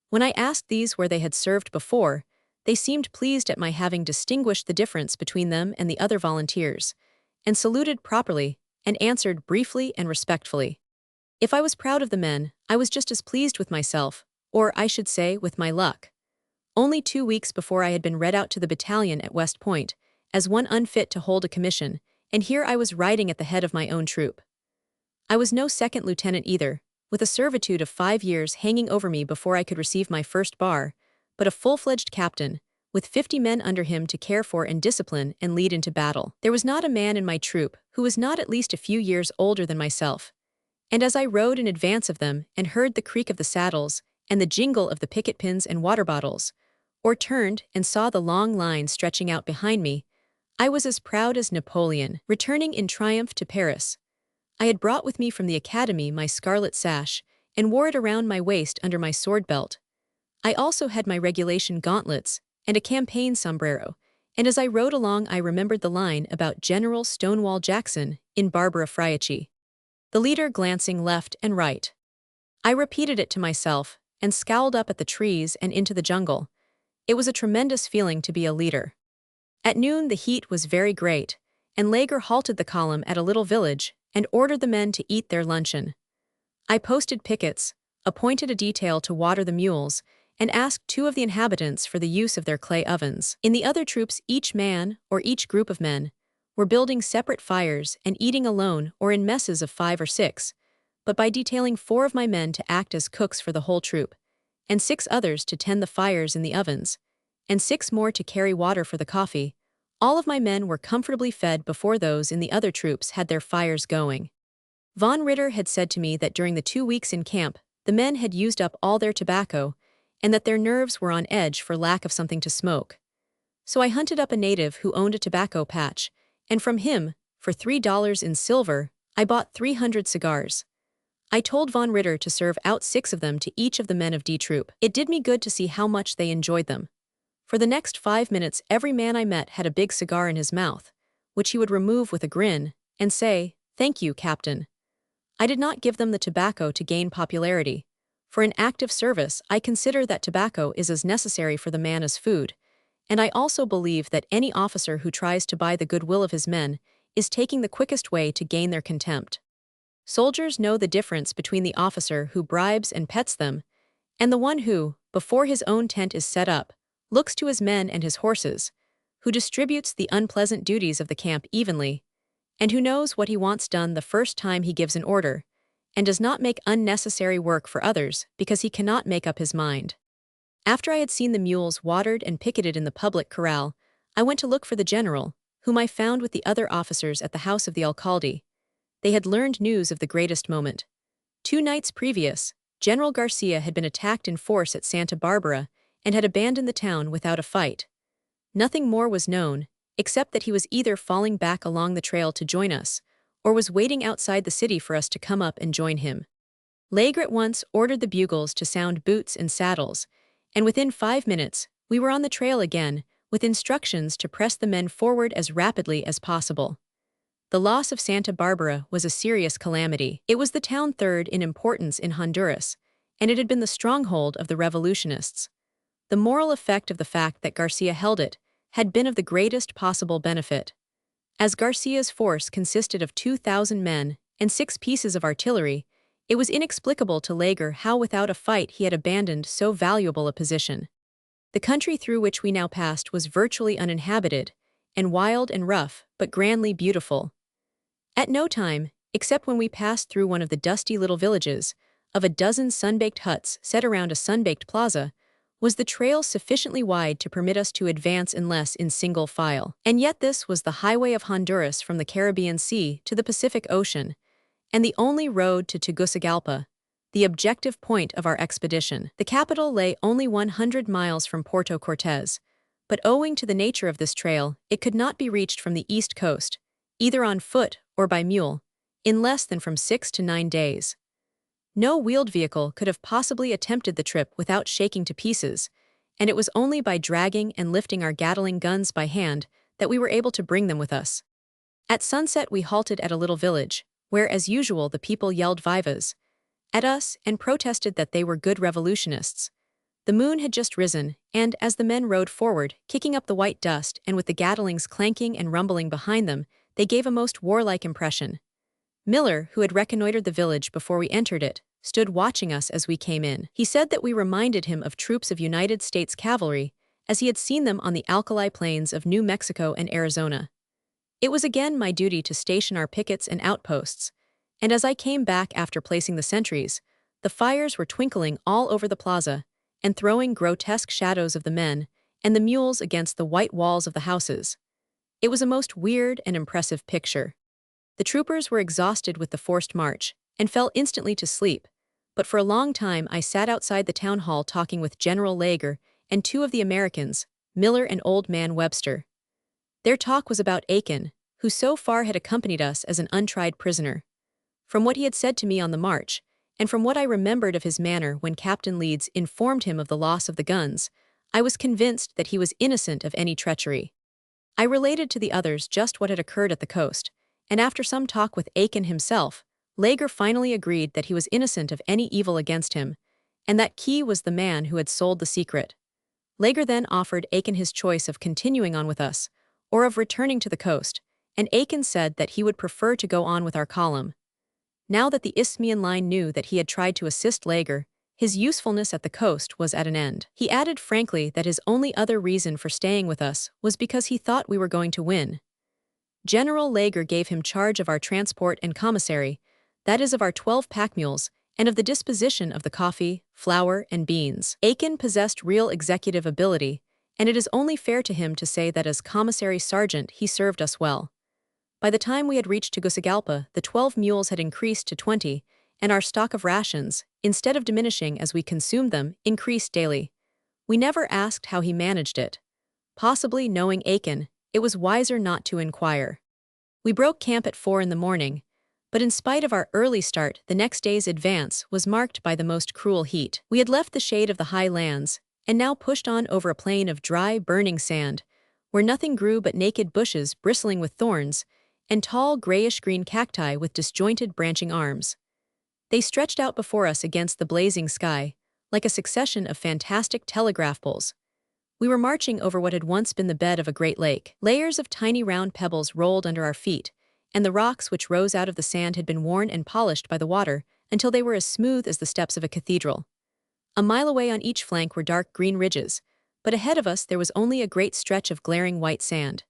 When I asked these where they had served before, they seemed pleased at my having distinguished the difference between them and the other volunteers, and saluted properly, and answered briefly and respectfully. If I was proud of the men, I was just as pleased with myself, or I should say, with my luck. Only 2 weeks before I had been read out to the battalion at West Point, as one unfit to hold a commission, and here I was riding at the head of my own troop. I was no second lieutenant either, with a servitude of 5 years hanging over me before I could receive my first bar, but a full-fledged captain, with 50 men under him to care for and discipline and lead into battle. There was not a man in my troop who was not at least a few years older than myself, and as I rode in advance of them and heard the creak of the saddles and the jingle of the picket pins and water bottles, or turned and saw the long line stretching out behind me, I was as proud as Napoleon, returning in triumph to Paris. I had brought with me from the academy my scarlet sash, and wore it around my waist under my sword belt. I also had my regulation gauntlets, and a campaign sombrero, and as I rode along I remembered the line about General Stonewall Jackson in Barbara Friaci. The leader glancing left and right. I repeated it to myself, and scowled up at the trees and into the jungle. It was a tremendous feeling to be a leader. At noon the heat was very great, and Lager halted the column at a little village and ordered the men to eat their luncheon. I posted pickets, appointed a detail to water the mules, and asked 2 of the inhabitants for the use of their clay ovens. In the other troops each man, or each group of men, were building separate fires and eating alone or in messes of 5 or 6, but by detailing 4 of my men to act as cooks for the whole troop, and 6 others to tend the fires in the ovens, and 6 more to carry water for the coffee, all of my men were comfortably fed before those in the other troops had their fires going. Von Ritter had said to me that during the 2 weeks in camp, the men had used up all their tobacco, and that their nerves were on edge for lack of something to smoke. So I hunted up a native who owned a tobacco patch, and from him, for $3 in silver, I bought 300 cigars. I told Von Ritter to serve out 6 of them to each of the men of D Troop. It did me good to see how much they enjoyed them. For the next 5 minutes every man I met had a big cigar in his mouth, which he would remove with a grin, and say, "Thank you, Captain." I did not give them the tobacco to gain popularity. For in active service I consider that tobacco is as necessary for the man as food, and I also believe that any officer who tries to buy the goodwill of his men is taking the quickest way to gain their contempt. Soldiers know the difference between the officer who bribes and pets them, and the one who, before his own tent is set up, looks to his men and his horses, who distributes the unpleasant duties of the camp evenly, and who knows what he wants done the first time he gives an order, and does not make unnecessary work for others because he cannot make up his mind. After I had seen the mules watered and picketed in the public corral, I went to look for the general, whom I found with the other officers at the house of the alcalde. They had learned news of the greatest moment. 2 nights previous, General Garcia had been attacked in force at Santa Barbara and had abandoned the town without a fight. Nothing more was known, except that he was either falling back along the trail to join us, or was waiting outside the city for us to come up and join him. Lager at once ordered the bugles to sound boots and saddles, and within 5 minutes, we were on the trail again, with instructions to press the men forward as rapidly as possible. The loss of Santa Barbara was a serious calamity. It was the town 3rd in importance in Honduras, and it had been the stronghold of the revolutionists. The moral effect of the fact that Garcia held it had been of the greatest possible benefit. As Garcia's force consisted of 2,000 men and 6 pieces of artillery, it was inexplicable to Lager how without a fight he had abandoned so valuable a position. The country through which we now passed was virtually uninhabited, and wild and rough, but grandly beautiful. At no time, except when we passed through one of the dusty little villages, of a dozen sun-baked huts set around a sun-baked plaza, was the trail sufficiently wide to permit us to advance in single file. And yet this was the highway of Honduras from the Caribbean Sea to the Pacific Ocean, and the only road to Tegucigalpa, the objective point of our expedition. The capital lay only 100 miles from Puerto Cortes, but owing to the nature of this trail, it could not be reached from the east coast, either on foot or by mule, in less than from 6 to 9 days. No wheeled vehicle could have possibly attempted the trip without shaking to pieces, and it was only by dragging and lifting our Gatling guns by hand that we were able to bring them with us. At sunset we halted at a little village, where as usual the people yelled vivas at us and protested that they were good revolutionists. The moon had just risen, and as the men rode forward, kicking up the white dust and with the Gatlings clanking and rumbling behind them, they gave a most warlike impression. Miller, who had reconnoitered the village before we entered it, stood watching us as we came in. He said that we reminded him of troops of United States cavalry, as he had seen them on the alkali plains of New Mexico and Arizona. It was again my duty to station our pickets and outposts, and as I came back after placing the sentries, the fires were twinkling all over the plaza and throwing grotesque shadows of the men and the mules against the white walls of the houses. It was a most weird and impressive picture. The troopers were exhausted with the forced march and fell instantly to sleep, but for a long time I sat outside the town hall talking with General Lager and two of the Americans, Miller and Old Man Webster. Their talk was about Aiken, who so far had accompanied us as an untried prisoner. From what he had said to me on the march, and from what I remembered of his manner when Captain Leeds informed him of the loss of the guns, I was convinced that he was innocent of any treachery. I related to the others just what had occurred at the coast, and after some talk with Aiken himself, Lager finally agreed that he was innocent of any evil against him, and that Key was the man who had sold the secret. Lager then offered Aiken his choice of continuing on with us, or of returning to the coast, and Aiken said that he would prefer to go on with our column. Now that the Isthmian line knew that he had tried to assist Lager, his usefulness at the coast was at an end. He added frankly that his only other reason for staying with us was because he thought we were going to win. General Lager gave him charge of our transport and commissary, that is of our 12 pack mules, and of the disposition of the coffee, flour, and beans. Aiken possessed real executive ability, and it is only fair to him to say that as commissary sergeant he served us well. By the time we had reached Tegucigalpa, the 12 mules had increased to 20, and our stock of rations, instead of diminishing as we consumed them, increased daily. We never asked how he managed it. Possibly knowing Aiken, it was wiser not to inquire. We broke camp at 4 in the morning, but in spite of our early start, the next day's advance was marked by the most cruel heat. We had left the shade of the high lands, and now pushed on over a plain of dry, burning sand, where nothing grew but naked bushes bristling with thorns, and tall grayish-green cacti with disjointed branching arms. They stretched out before us against the blazing sky, like a succession of fantastic telegraph poles. We were marching over what had once been the bed of a great lake. Layers of tiny round pebbles rolled under our feet, and the rocks which rose out of the sand had been worn and polished by the water until they were as smooth as the steps of a cathedral. A mile away on each flank were dark green ridges, but ahead of us there was only a great stretch of glaring white sand.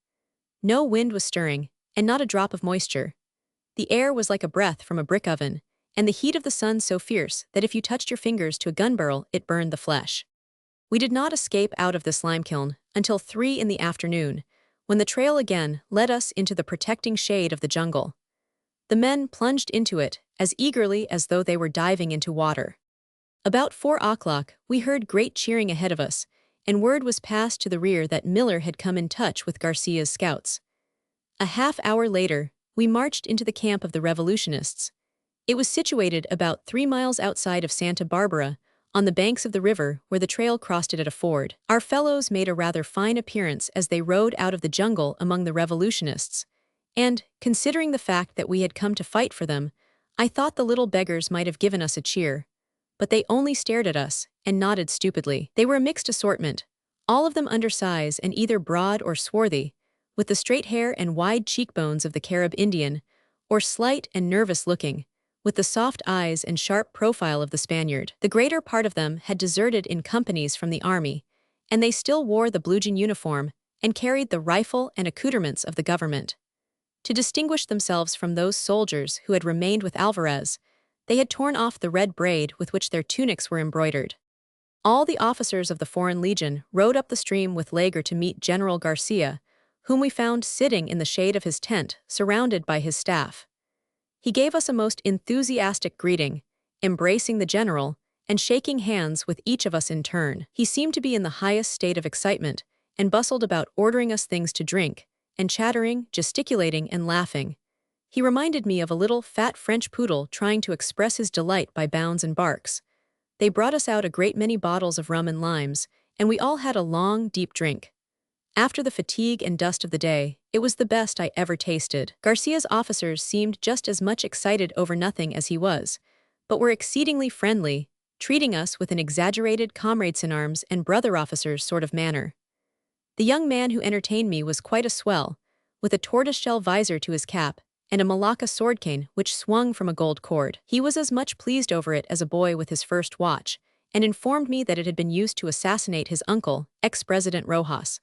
No wind was stirring, and not a drop of moisture. The air was like a breath from a brick oven, and the heat of the sun so fierce that if you touched your fingers to a gun barrel it burned the flesh. We did not escape out of this lime kiln until 3 in the afternoon, when the trail again led us into the protecting shade of the jungle. The men plunged into it as eagerly as though they were diving into water. About 4 o'clock, we heard great cheering ahead of us, and word was passed to the rear that Miller had come in touch with Garcia's scouts. A half-hour later, we marched into the camp of the revolutionists. It was situated about 3 miles outside of Santa Barbara, on the banks of the river where the trail crossed it at a ford. Our fellows made a rather fine appearance as they rode out of the jungle among the revolutionists, and, considering the fact that we had come to fight for them, I thought the little beggars might have given us a cheer. But they only stared at us and nodded stupidly. They were a mixed assortment, all of them undersized and either broad or swarthy, with the straight hair and wide cheekbones of the Carib Indian, or slight and nervous-looking, with the soft eyes and sharp profile of the Spaniard. The greater part of them had deserted in companies from the army, and they still wore the blue jean uniform and carried the rifle and accoutrements of the government. To distinguish themselves from those soldiers who had remained with Alvarez, They had torn off the red braid with which their tunics were embroidered. All the officers of the Foreign Legion rode up the stream with Lager to meet General Garcia, whom we found sitting in the shade of his tent, surrounded by his staff. He gave us a most enthusiastic greeting, embracing the general and shaking hands with each of us in turn. He seemed to be in the highest state of excitement and bustled about ordering us things to drink, and chattering, gesticulating, and laughing. He reminded me of a little fat French poodle trying to express his delight by bounds and barks. They brought us out a great many bottles of rum and limes, and we all had a long, deep drink. After the fatigue and dust of the day, it was the best I ever tasted. Garcia's officers seemed just as much excited over nothing as he was, but were exceedingly friendly, treating us with an exaggerated comrades-in-arms and brother-officers sort of manner. The young man who entertained me was quite a swell, with a tortoiseshell visor to his cap and a Malacca sword cane which swung from a gold cord. He was as much pleased over it as a boy with his first watch, and informed me that it had been used to assassinate his uncle, ex-President Rojas.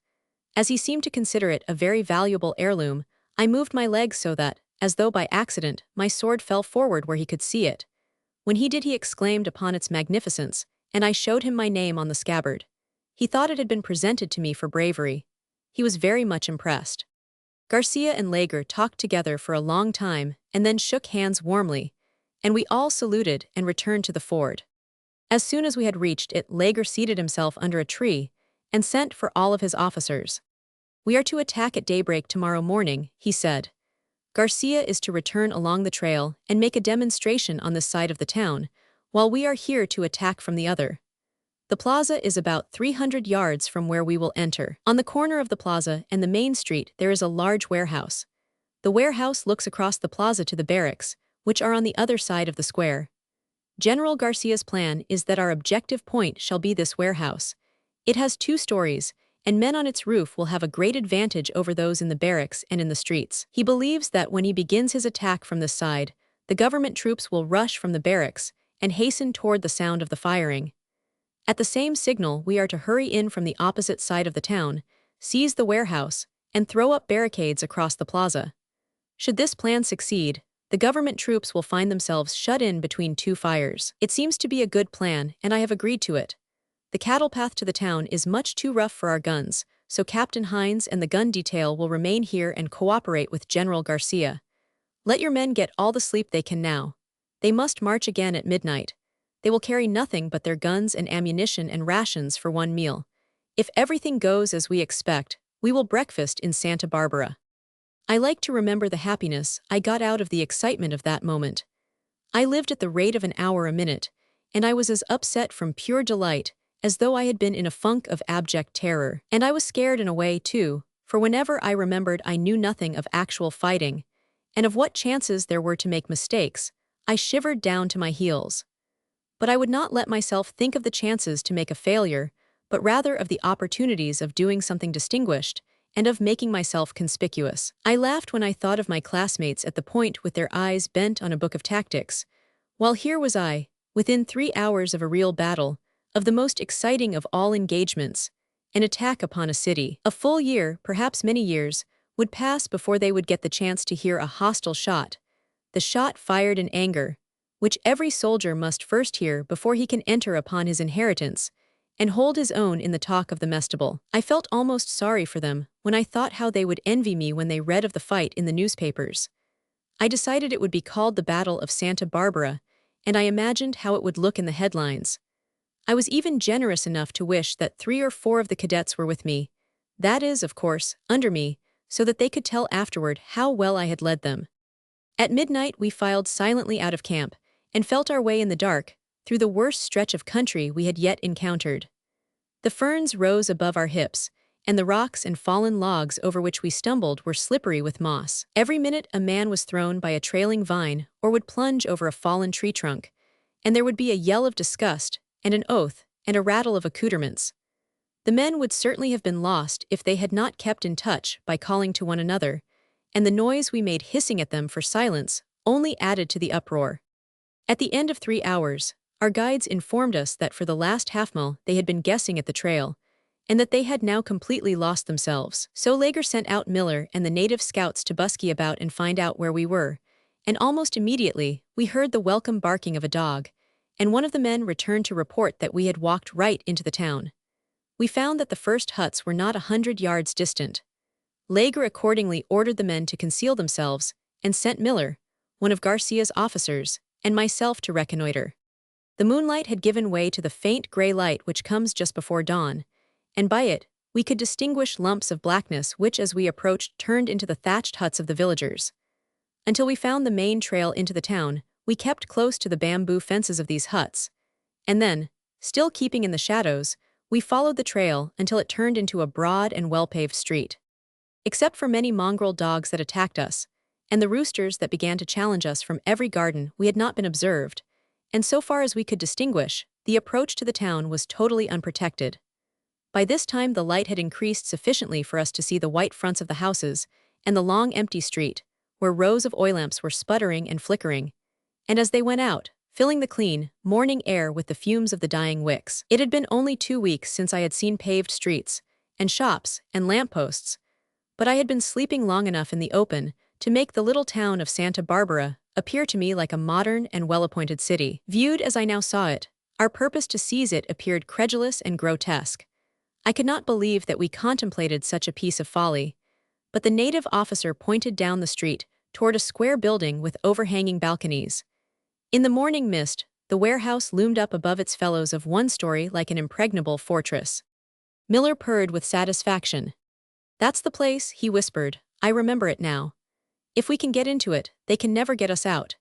As he seemed to consider it a very valuable heirloom, I moved my legs so that, as though by accident, my sword fell forward where he could see it. When he did, he exclaimed upon its magnificence, and I showed him my name on the scabbard. He thought it had been presented to me for bravery. He was very much impressed. Garcia and Lager talked together for a long time and then shook hands warmly, and we all saluted and returned to the ford. As soon as we had reached it, Lager seated himself under a tree and sent for all of his officers. "We are to attack at daybreak tomorrow morning," he said. "Garcia is to return along the trail and make a demonstration on this side of the town, while we are here to attack from the other. The plaza is about 300 yards from where we will enter. On the corner of the plaza and the main street there is a large warehouse. The warehouse looks across the plaza to the barracks, which are on the other side of the square. General Garcia's plan is that our objective point shall be this warehouse. It has 2 stories, and men on its roof will have a great advantage over those in the barracks and in the streets. He believes that when he begins his attack from this side, the government troops will rush from the barracks and hasten toward the sound of the firing. At the same signal, we are to hurry in from the opposite side of the town, seize the warehouse, and throw up barricades across the plaza. Should this plan succeed, the government troops will find themselves shut in between 2 fires. It seems to be a good plan, and I have agreed to it. The cattle path to the town is much too rough for our guns, so Captain Hines and the gun detail will remain here and cooperate with General Garcia. Let your men get all the sleep they can now. They must march again at midnight. They will carry nothing but their guns and ammunition and rations for 1 meal. If everything goes as we expect, we will breakfast in Santa Barbara." I like to remember the happiness I got out of the excitement of that moment. I lived at the rate of an hour a minute, and I was as upset from pure delight as though I had been in a funk of abject terror. And I was scared in a way, too, for whenever I remembered I knew nothing of actual fighting, and of what chances there were to make mistakes, I shivered down to my heels. But I would not let myself think of the chances to make a failure, but rather of the opportunities of doing something distinguished and of making myself conspicuous. I laughed when I thought of my classmates at the point with their eyes bent on a book of tactics, while here was I, within 3 hours of a real battle, of the most exciting of all engagements, an attack upon a city. A full year, perhaps many years, would pass before they would get the chance to hear a hostile shot, the shot fired in anger, which every soldier must first hear before he can enter upon his inheritance, and hold his own in the talk of the mestable. I felt almost sorry for them when I thought how they would envy me when they read of the fight in the newspapers. I decided it would be called the Battle of Santa Barbara, and I imagined how it would look in the headlines. I was even generous enough to wish that 3 or 4 of the cadets were with me, that is, of course, under me, so that they could tell afterward how well I had led them. At midnight we filed silently out of camp, and felt our way in the dark, through the worst stretch of country we had yet encountered. The ferns rose above our hips, and the rocks and fallen logs over which we stumbled were slippery with moss. Every minute a man was thrown by a trailing vine or would plunge over a fallen tree trunk, and there would be a yell of disgust, and an oath, and a rattle of accoutrements. The men would certainly have been lost if they had not kept in touch by calling to one another, and the noise we made hissing at them for silence only added to the uproar. At the end of 3 hours, our guides informed us that for the last half-mile they had been guessing at the trail, and that they had now completely lost themselves. So Lager sent out Miller and the native scouts to busky about and find out where we were, and almost immediately, we heard the welcome barking of a dog, and one of the men returned to report that we had walked right into the town. We found that the first huts were not 100 yards distant. Leger accordingly ordered the men to conceal themselves and sent Miller, one of Garcia's officers, and myself to reconnoiter. The moonlight had given way to the faint gray light which comes just before dawn, and by it, we could distinguish lumps of blackness which as we approached turned into the thatched huts of the villagers. Until we found the main trail into the town, we kept close to the bamboo fences of these huts, and then, still keeping in the shadows, we followed the trail until it turned into a broad and well-paved street. Except for many mongrel dogs that attacked us, and the roosters that began to challenge us from every garden, we had not been observed, and so far as we could distinguish, the approach to the town was totally unprotected. By this time the light had increased sufficiently for us to see the white fronts of the houses and the long empty street, where rows of oil lamps were sputtering and flickering, and as they went out, filling the clean, morning air with the fumes of the dying wicks. It had been only 2 weeks since I had seen paved streets, and shops, and lampposts, but I had been sleeping long enough in the open to make the little town of Santa Barbara appear to me like a modern and well-appointed city. Viewed as I now saw it, our purpose to seize it appeared credulous and grotesque. I could not believe that we contemplated such a piece of folly, but the native officer pointed down the street toward a square building with overhanging balconies. In the morning mist, the warehouse loomed up above its fellows of one story like an impregnable fortress. Miller purred with satisfaction. "That's the place," he whispered. "I remember it now. If we can get into it, they can never get us out."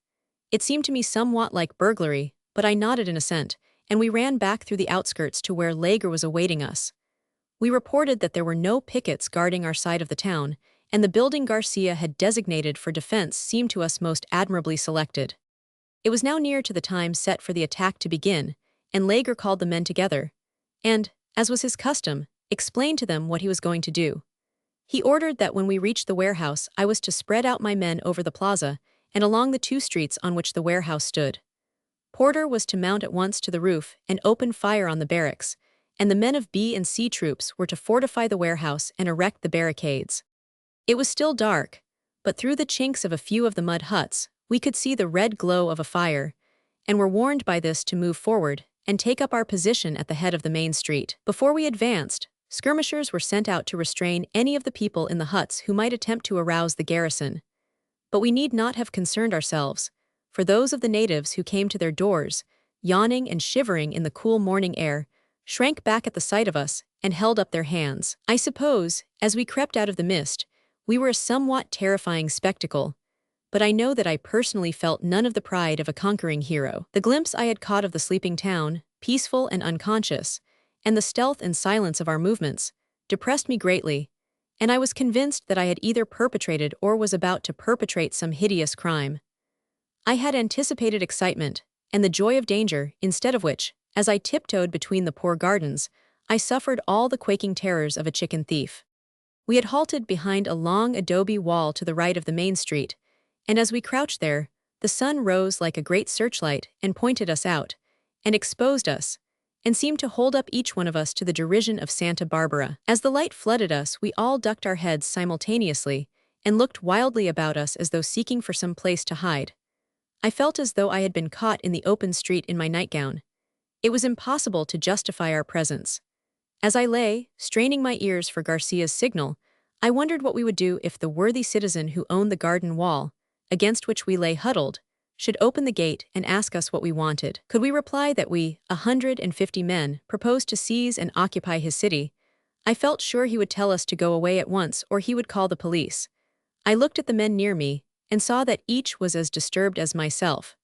It seemed to me somewhat like burglary, but I nodded in assent, and we ran back through the outskirts to where Leger was awaiting us. We reported that there were no pickets guarding our side of the town, and the building Garcia had designated for defense seemed to us most admirably selected. It was now near to the time set for the attack to begin, and Leger called the men together, and, as was his custom, explained to them what he was going to do. He ordered that when we reached the warehouse, I was to spread out my men over the plaza and along the 2 streets on which the warehouse stood. Porter was to mount at once to the roof and open fire on the barracks, and the men of B and C troops were to fortify the warehouse and erect the barricades. It was still dark, but through the chinks of a few of the mud huts, we could see the red glow of a fire, and were warned by this to move forward and take up our position at the head of the main street. Before we advanced, skirmishers were sent out to restrain any of the people in the huts who might attempt to arouse the garrison. But we need not have concerned ourselves, for those of the natives who came to their doors, yawning and shivering in the cool morning air, shrank back at the sight of us and held up their hands. I suppose, as we crept out of the mist, we were a somewhat terrifying spectacle, but I know that I personally felt none of the pride of a conquering hero. The glimpse I had caught of the sleeping town, peaceful and unconscious, and the stealth and silence of our movements, depressed me greatly, and I was convinced that I had either perpetrated or was about to perpetrate some hideous crime. I had anticipated excitement, and the joy of danger, instead of which, as I tiptoed between the poor gardens, I suffered all the quaking terrors of a chicken thief. We had halted behind a long adobe wall to the right of the main street, and as we crouched there, the sun rose like a great searchlight and pointed us out, and exposed us, and seemed to hold up each one of us to the derision of Santa Barbara. As the light flooded us, we all ducked our heads simultaneously and looked wildly about us as though seeking for some place to hide. I felt as though I had been caught in the open street in my nightgown. It was impossible to justify our presence. As I lay, straining my ears for Garcia's signal, I wondered what we would do if the worthy citizen who owned the garden wall, against which we lay huddled, should open the gate and ask us what we wanted. Could we reply that we, 150 men, proposed to seize and occupy his city? I felt sure he would tell us to go away at once or he would call the police. I looked at the men near me and saw that each was as disturbed as myself.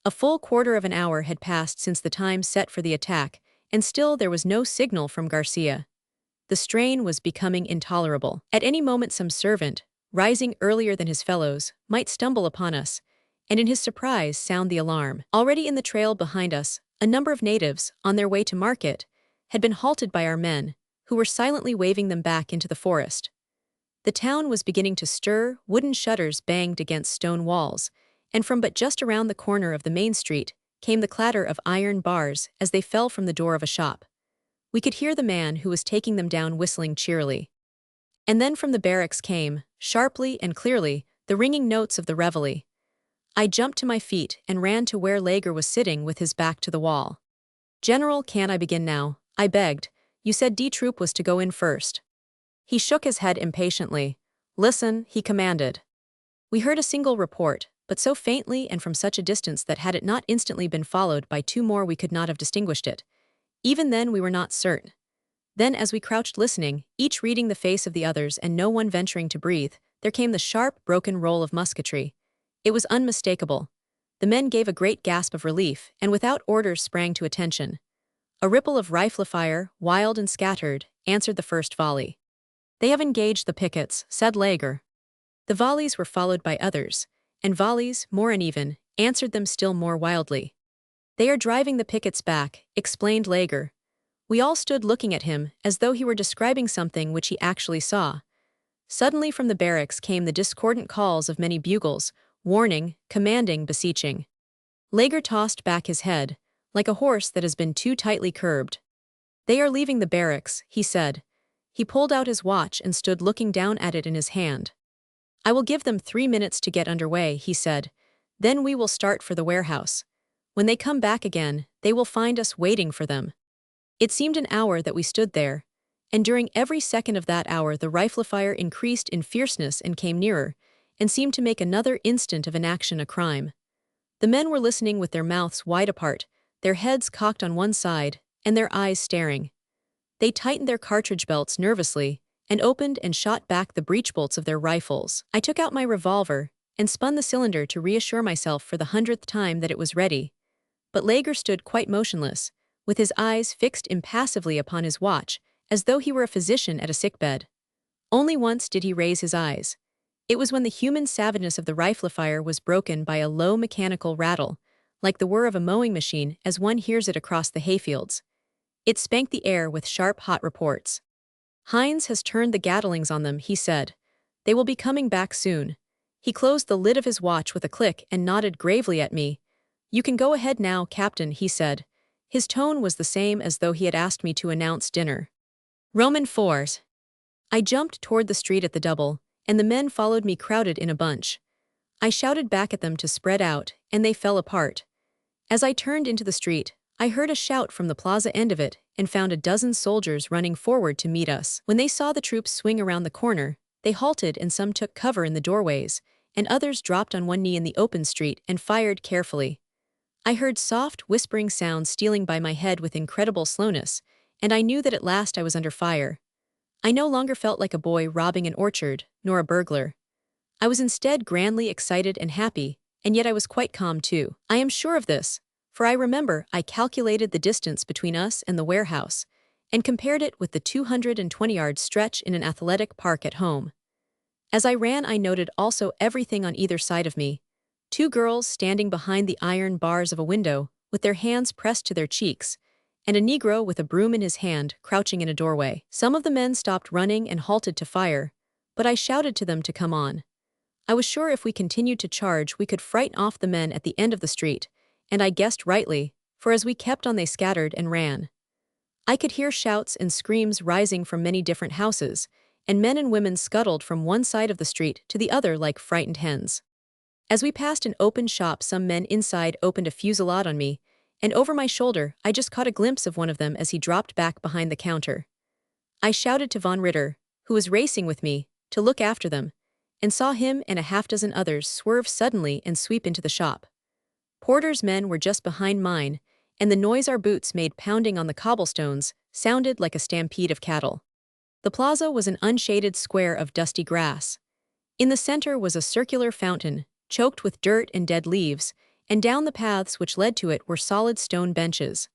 A full quarter of an hour had passed since the time set for the attack, and still there was no signal from Garcia. The strain was becoming intolerable. At any moment some servant, rising earlier than his fellows, might stumble upon us, and in his surprise sound the alarm. Already in the trail behind us, a number of natives, on their way to market, had been halted by our men, who were silently waving them back into the forest. The town was beginning to stir, wooden shutters banged against stone walls, and from but just around the corner of the main street came the clatter of iron bars as they fell from the door of a shop. We could hear the man who was taking them down whistling cheerily. And then from the barracks came, sharply and clearly, the ringing notes of the reveille. I jumped to my feet and ran to where Lager was sitting with his back to the wall. "General, can't I begin now?" I begged. "You said D Troop was to go in first." He shook his head impatiently. "Listen," he commanded. We heard a single report, but so faintly and from such a distance that had it not instantly been followed by two more we could not have distinguished it. Even then we were not certain. Then as we crouched listening, each reading the face of the others and no one venturing to breathe, there came the sharp, broken roll of musketry. It was unmistakable. The men gave a great gasp of relief, and without orders sprang to attention. A ripple of rifle fire, wild and scattered, answered the first volley. "They have engaged the pickets," said Lager. The volleys were followed by others, and volleys, more uneven, answered them still more wildly. "They are driving the pickets back," explained Lager. We all stood looking at him, as though he were describing something which he actually saw. Suddenly from the barracks came the discordant calls of many bugles, warning, commanding, beseeching. Lager tossed back his head, like a horse that has been too tightly curbed. "They are leaving the barracks," he said. He pulled out his watch and stood looking down at it in his hand. "I will give them 3 minutes to get underway," he said. "Then we will start for the warehouse. When they come back again, they will find us waiting for them." It seemed an hour that we stood there, and during every second of that hour the rifle fire increased in fierceness and came nearer, and seemed to make another instant of inaction a crime. The men were listening with their mouths wide apart, their heads cocked on one side, and their eyes staring. They tightened their cartridge belts nervously, and opened and shot back the breech bolts of their rifles. I took out my revolver, and spun the cylinder to reassure myself for the 100th time that it was ready. But Lager stood quite motionless, with his eyes fixed impassively upon his watch, as though he were a physician at a sickbed. Only once did he raise his eyes. It was when the human savageness of the rifle fire was broken by a low mechanical rattle, like the whir of a mowing machine as one hears it across the hayfields. It spanked the air with sharp, hot reports. "Heinz has turned the Gatlings on them," he said. "They will be coming back soon." He closed the lid of his watch with a click and nodded gravely at me. "You can go ahead now, Captain," he said. His tone was the same as though he had asked me to announce dinner. Roman fours. I jumped toward the street at the double, and the men followed me crowded in a bunch. I shouted back at them to spread out, and they fell apart. As I turned into the street, I heard a shout from the plaza end of it and found a dozen soldiers running forward to meet us. When they saw the troops swing around the corner, they halted and some took cover in the doorways, and others dropped on one knee in the open street and fired carefully. I heard soft, whispering sounds stealing by my head with incredible slowness, and I knew that at last I was under fire. I no longer felt like a boy robbing an orchard, nor a burglar. I was instead grandly excited and happy, and yet I was quite calm too. I am sure of this, for I remember I calculated the distance between us and the warehouse, and compared it with the 220-yard stretch in an athletic park at home. As I ran, I noted also everything on either side of me. 2 girls standing behind the iron bars of a window, with their hands pressed to their cheeks, and a Negro with a broom in his hand, crouching in a doorway. Some of the men stopped running and halted to fire, but I shouted to them to come on. I was sure if we continued to charge we could frighten off the men at the end of the street, and I guessed rightly, for as we kept on they scattered and ran. I could hear shouts and screams rising from many different houses, and men and women scuttled from one side of the street to the other like frightened hens. As we passed an open shop, some men inside opened a fusillade on me, and over my shoulder I just caught a glimpse of one of them as he dropped back behind the counter. I shouted to von Ritter, who was racing with me, to look after them, and saw him and a half-dozen others swerve suddenly and sweep into the shop. Porter's men were just behind mine, and the noise our boots made pounding on the cobblestones sounded like a stampede of cattle. The plaza was an unshaded square of dusty grass. In the center was a circular fountain, choked with dirt and dead leaves, and down the paths which led to it were solid stone benches.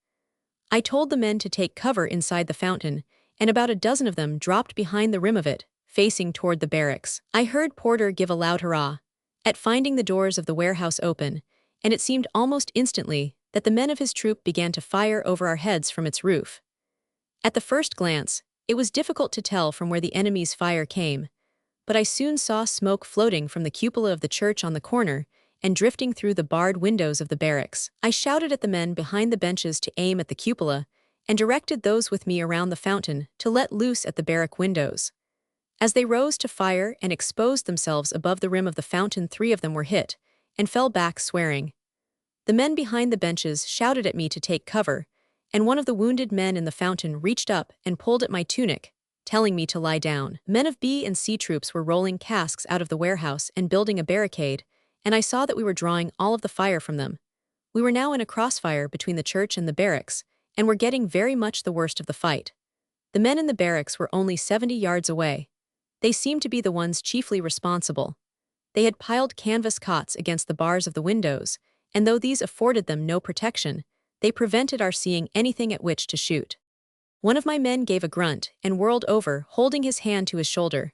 I told the men to take cover inside the fountain, and about a dozen of them dropped behind the rim of it, facing toward the barracks. I heard Porter give a loud hurrah at finding the doors of the warehouse open, and it seemed almost instantly that the men of his troop began to fire over our heads from its roof. At the first glance, it was difficult to tell from where the enemy's fire came, but I soon saw smoke floating from the cupola of the church on the corner and drifting through the barred windows of the barracks. I shouted at the men behind the benches to aim at the cupola, and directed those with me around the fountain to let loose at the barrack windows. As they rose to fire and exposed themselves above the rim of the fountain, 3 of them were hit, and fell back swearing. The men behind the benches shouted at me to take cover, and one of the wounded men in the fountain reached up and pulled at my tunic, telling me to lie down. Men of B and C troops were rolling casks out of the warehouse and building a barricade, and I saw that we were drawing all of the fire from them. We were now in a crossfire between the church and the barracks, and were getting very much the worst of the fight. The men in the barracks were only 70 yards away. They seemed to be the ones chiefly responsible. They had piled canvas cots against the bars of the windows, and though these afforded them no protection, they prevented our seeing anything at which to shoot. One of my men gave a grunt and whirled over, holding his hand to his shoulder.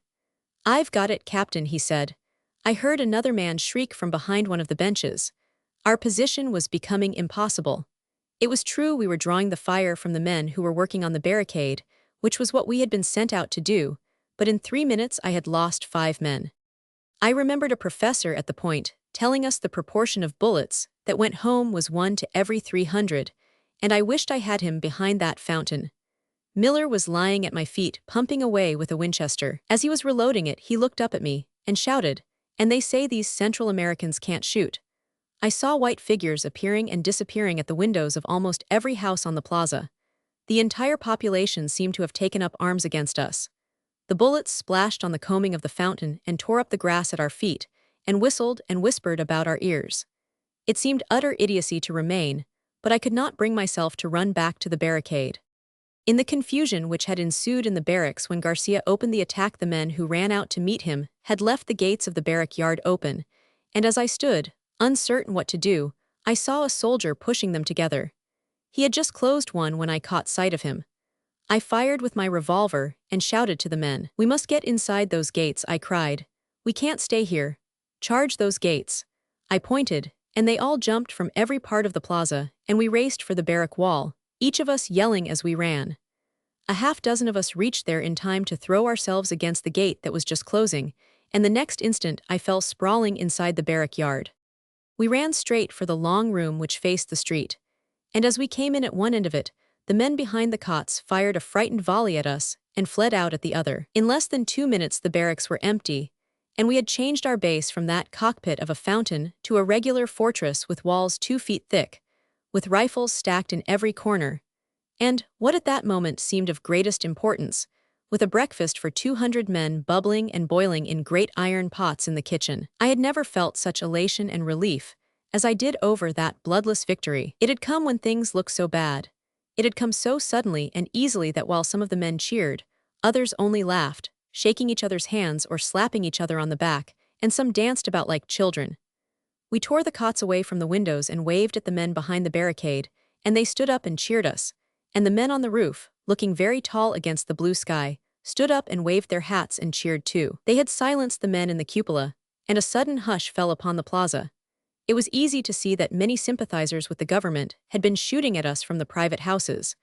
"I've got it, Captain," he said. I heard another man shriek from behind one of the benches. Our position was becoming impossible. It was true we were drawing the fire from the men who were working on the barricade, which was what we had been sent out to do, but in 3 minutes I had lost 5 men. I remembered a professor at the point telling us the proportion of bullets that went home was 1 to every 300, and I wished I had him behind that fountain. Miller was lying at my feet, pumping away with a Winchester. As he was reloading it, he looked up at me and shouted, "And they say these Central Americans can't shoot." I saw white figures appearing and disappearing at the windows of almost every house on the plaza. The entire population seemed to have taken up arms against us. The bullets splashed on the combing of the fountain and tore up the grass at our feet, and whistled and whispered about our ears. It seemed utter idiocy to remain, but I could not bring myself to run back to the barricade. In the confusion which had ensued in the barracks when Garcia opened the attack, the men who ran out to meet him had left the gates of the barrack yard open, and as I stood, uncertain what to do, I saw a soldier pushing them together. He had just closed one when I caught sight of him. I fired with my revolver and shouted to the men. "We must get inside those gates," I cried. "We can't stay here. Charge those gates." I pointed, and they all jumped from every part of the plaza, and we raced for the barrack wall, each of us yelling as we ran. A half-dozen of us reached there in time to throw ourselves against the gate that was just closing, and the next instant I fell sprawling inside the barrack yard. We ran straight for the long room which faced the street, and as we came in at one end of it, the men behind the cots fired a frightened volley at us and fled out at the other. In less than 2 minutes the barracks were empty, and we had changed our base from that cockpit of a fountain to a regular fortress with walls 2 feet thick, with rifles stacked in every corner, and, what at that moment seemed of greatest importance, with a breakfast for 200 men bubbling and boiling in great iron pots in the kitchen. I had never felt such elation and relief as I did over that bloodless victory. It had come when things looked so bad. It had come so suddenly and easily that while some of the men cheered, others only laughed, shaking each other's hands or slapping each other on the back, and some danced about like children. We tore the cots away from the windows and waved at the men behind the barricade, and they stood up and cheered us, and the men on the roof, looking very tall against the blue sky, stood up and waved their hats and cheered too. They had silenced the men in the cupola, and a sudden hush fell upon the plaza. It was easy to see that many sympathizers with the government had been shooting at us from the private houses.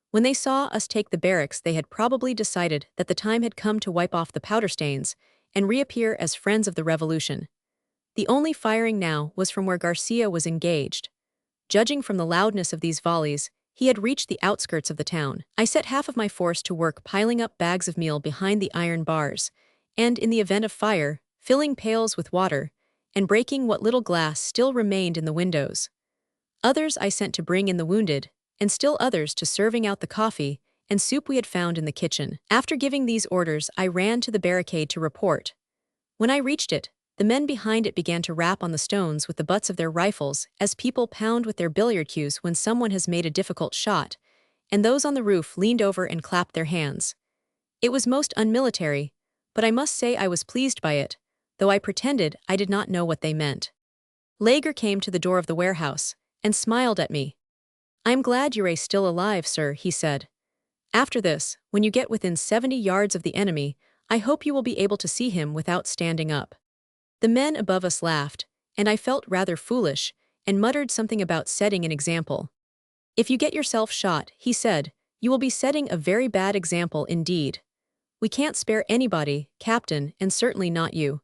When they saw us take the barracks, they had probably decided that the time had come to wipe off the powder stains and reappear as friends of the revolution. The only firing now was from where Garcia was engaged. Judging from the loudness of these volleys, he had reached the outskirts of the town. I set half of my force to work piling up bags of meal behind the iron bars, and, in the event of fire, filling pails with water, and breaking what little glass still remained in the windows. Others I sent to bring in the wounded, and still others to serving out the coffee and soup we had found in the kitchen. After giving these orders, I ran to the barricade to report. When I reached it, the men behind it began to rap on the stones with the butts of their rifles as people pound with their billiard cues when someone has made a difficult shot, and those on the roof leaned over and clapped their hands. It was most unmilitary, but I must say I was pleased by it, though I pretended I did not know what they meant. Lager came to the door of the warehouse and smiled at me. "I'm glad you're still alive, sir," he said. "After this, when you get within 70 yards of the enemy, I hope you will be able to see him without standing up." The men above us laughed, and I felt rather foolish, and muttered something about setting an example. "If you get yourself shot," he said, "you will be setting a very bad example indeed. We can't spare anybody, Captain, and certainly not you."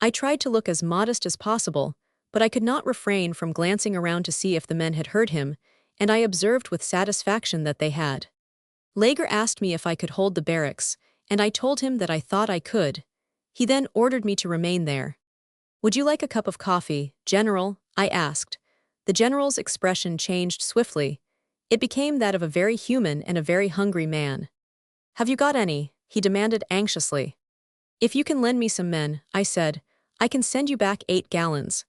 I tried to look as modest as possible, but I could not refrain from glancing around to see if the men had heard him, and I observed with satisfaction that they had. Lager asked me if I could hold the barracks, and I told him that I thought I could. He then ordered me to remain there. "Would you like a cup of coffee, General?" I asked. The general's expression changed swiftly. It became that of a very human and a very hungry man. "Have you got any?" he demanded anxiously. "If you can lend me some men," I said, "I can send you back 8 gallons."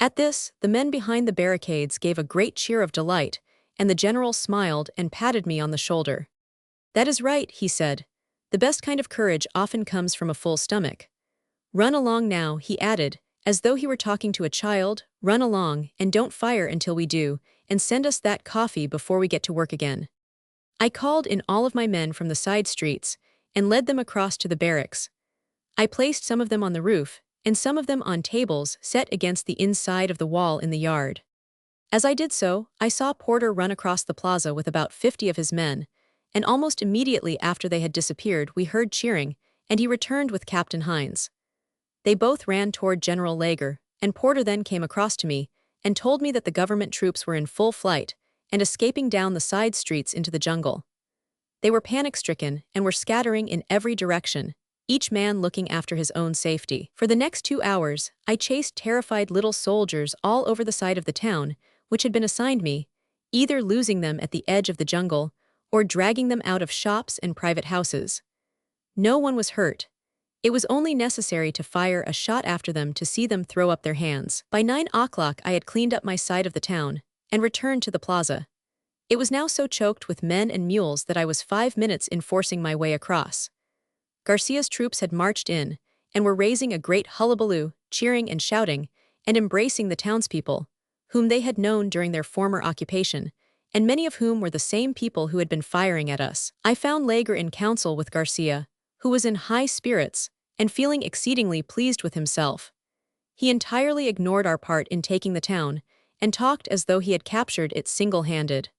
At this, the men behind the barricades gave a great cheer of delight, and the general smiled and patted me on the shoulder. "That is right," he said. "The best kind of courage often comes from a full stomach. Run along now," he added, as though he were talking to a child, "run along, and don't fire until we do, and send us that coffee before we get to work again." I called in all of my men from the side streets, and led them across to the barracks. I placed some of them on the roof, and some of them on tables set against the inside of the wall in the yard. As I did so, I saw Porter run across the plaza with about 50 of his men, and almost immediately after they had disappeared we heard cheering, and he returned with Captain Hines. They both ran toward General Lager, and Porter then came across to me, and told me that the government troops were in full flight, and escaping down the side streets into the jungle. They were panic-stricken, and were scattering in every direction, each man looking after his own safety. For the next 2 hours, I chased terrified little soldiers all over the side of the town, which had been assigned me, either losing them at the edge of the jungle, or dragging them out of shops and private houses. No one was hurt. It was only necessary to fire a shot after them to see them throw up their hands. By 9 o'clock I had cleaned up my side of the town, and returned to the plaza. It was now so choked with men and mules that I was 5 minutes in forcing my way across. Garcia's troops had marched in, and were raising a great hullabaloo, cheering and shouting, and embracing the townspeople, whom they had known during their former occupation, and many of whom were the same people who had been firing at us. I found Lager in council with Garcia, who was in high spirits, and feeling exceedingly pleased with himself. He entirely ignored our part in taking the town, and talked as though he had captured it single-handed.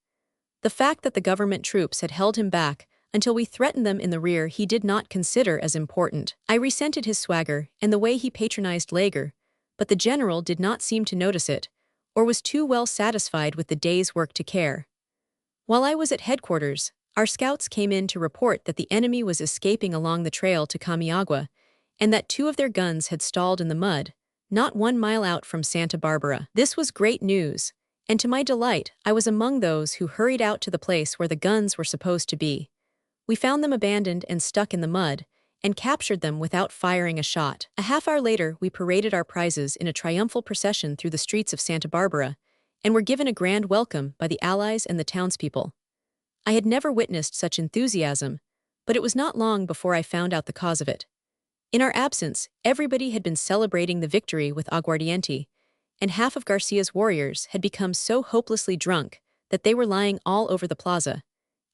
The fact that the government troops had held him back until we threatened them in the rear he did not consider as important. I resented his swagger and the way he patronized Lager, but the general did not seem to notice it, or was too well satisfied with the day's work to care. While I was at headquarters, our scouts came in to report that the enemy was escaping along the trail to Camiagua, and that 2 of their guns had stalled in the mud, not 1 mile out from Santa Barbara. This was great news, and to my delight, I was among those who hurried out to the place where the guns were supposed to be. We found them abandoned and stuck in the mud, and captured them without firing a shot. A half-hour later, we paraded our prizes in a triumphal procession through the streets of Santa Barbara, and were given a grand welcome by the Allies and the townspeople. I had never witnessed such enthusiasm, but it was not long before I found out the cause of it. In our absence, everybody had been celebrating the victory with aguardiente, and half of Garcia's warriors had become so hopelessly drunk that they were lying all over the plaza,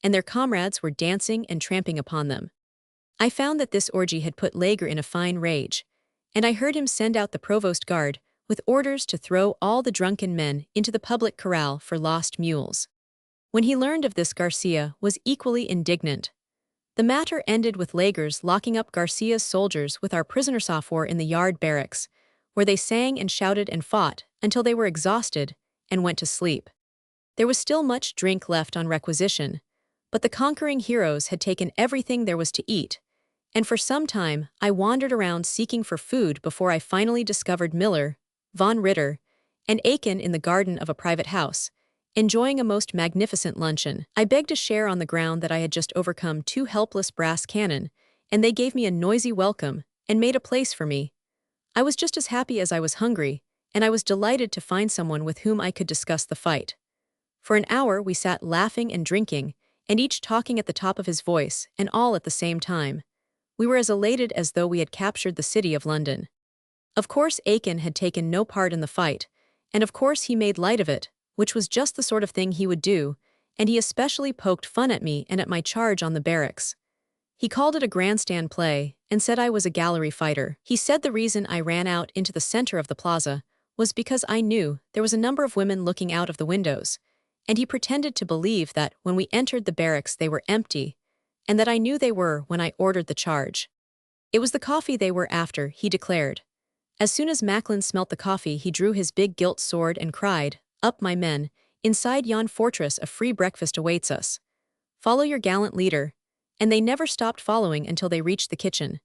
and their comrades were dancing and tramping upon them. I found that this orgy had put Lager in a fine rage, and I heard him send out the provost guard with orders to throw all the drunken men into the public corral for lost mules. When he learned of this, Garcia was equally indignant. The matter ended with Lager's locking up Garcia's soldiers with our prisoners of war in the yard barracks, where they sang and shouted and fought until they were exhausted and went to sleep. There was still much drink left on requisition, but the conquering heroes had taken everything there was to eat, and for some time I wandered around seeking for food before I finally discovered Miller, von Ritter, and Aiken in the garden of a private house, enjoying a most magnificent luncheon. I begged a share on the ground that I had just overcome 2 helpless brass cannon, and they gave me a noisy welcome and made a place for me. I was just as happy as I was hungry, and I was delighted to find someone with whom I could discuss the fight. For an hour we sat laughing and drinking, and each talking at the top of his voice, and all at the same time. We were as elated as though we had captured the city of London. Of course Aiken had taken no part in the fight, and of course he made light of it, which was just the sort of thing he would do, and he especially poked fun at me and at my charge on the barracks. He called it a grandstand play, and said I was a gallery fighter. He said the reason I ran out into the center of the plaza was because I knew there was a number of women looking out of the windows, and he pretended to believe that when we entered the barracks they were empty, and that I knew they were when I ordered the charge. It was the coffee they were after, he declared. As soon as Macklin smelt the coffee he drew his big gilt sword and cried, "Up, my men, inside yon fortress a free breakfast awaits us. Follow your gallant leader," and they never stopped following until they reached the kitchen.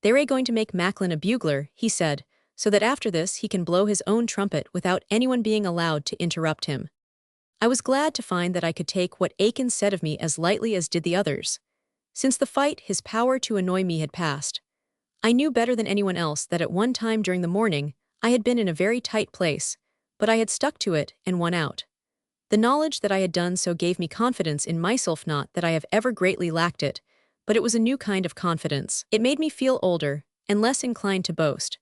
"They're going to make Macklin a bugler," he said, so that after this he can blow his own trumpet without anyone being allowed to interrupt him. I was glad to find that I could take what Aiken said of me as lightly as did the others. Since the fight, his power to annoy me had passed. I knew better than anyone else that at one time during the morning, I had been in a very tight place, but I had stuck to it and won out. The knowledge that I had done so gave me confidence in myself, not that I have ever greatly lacked it, but it was a new kind of confidence. It made me feel older and less inclined to boast.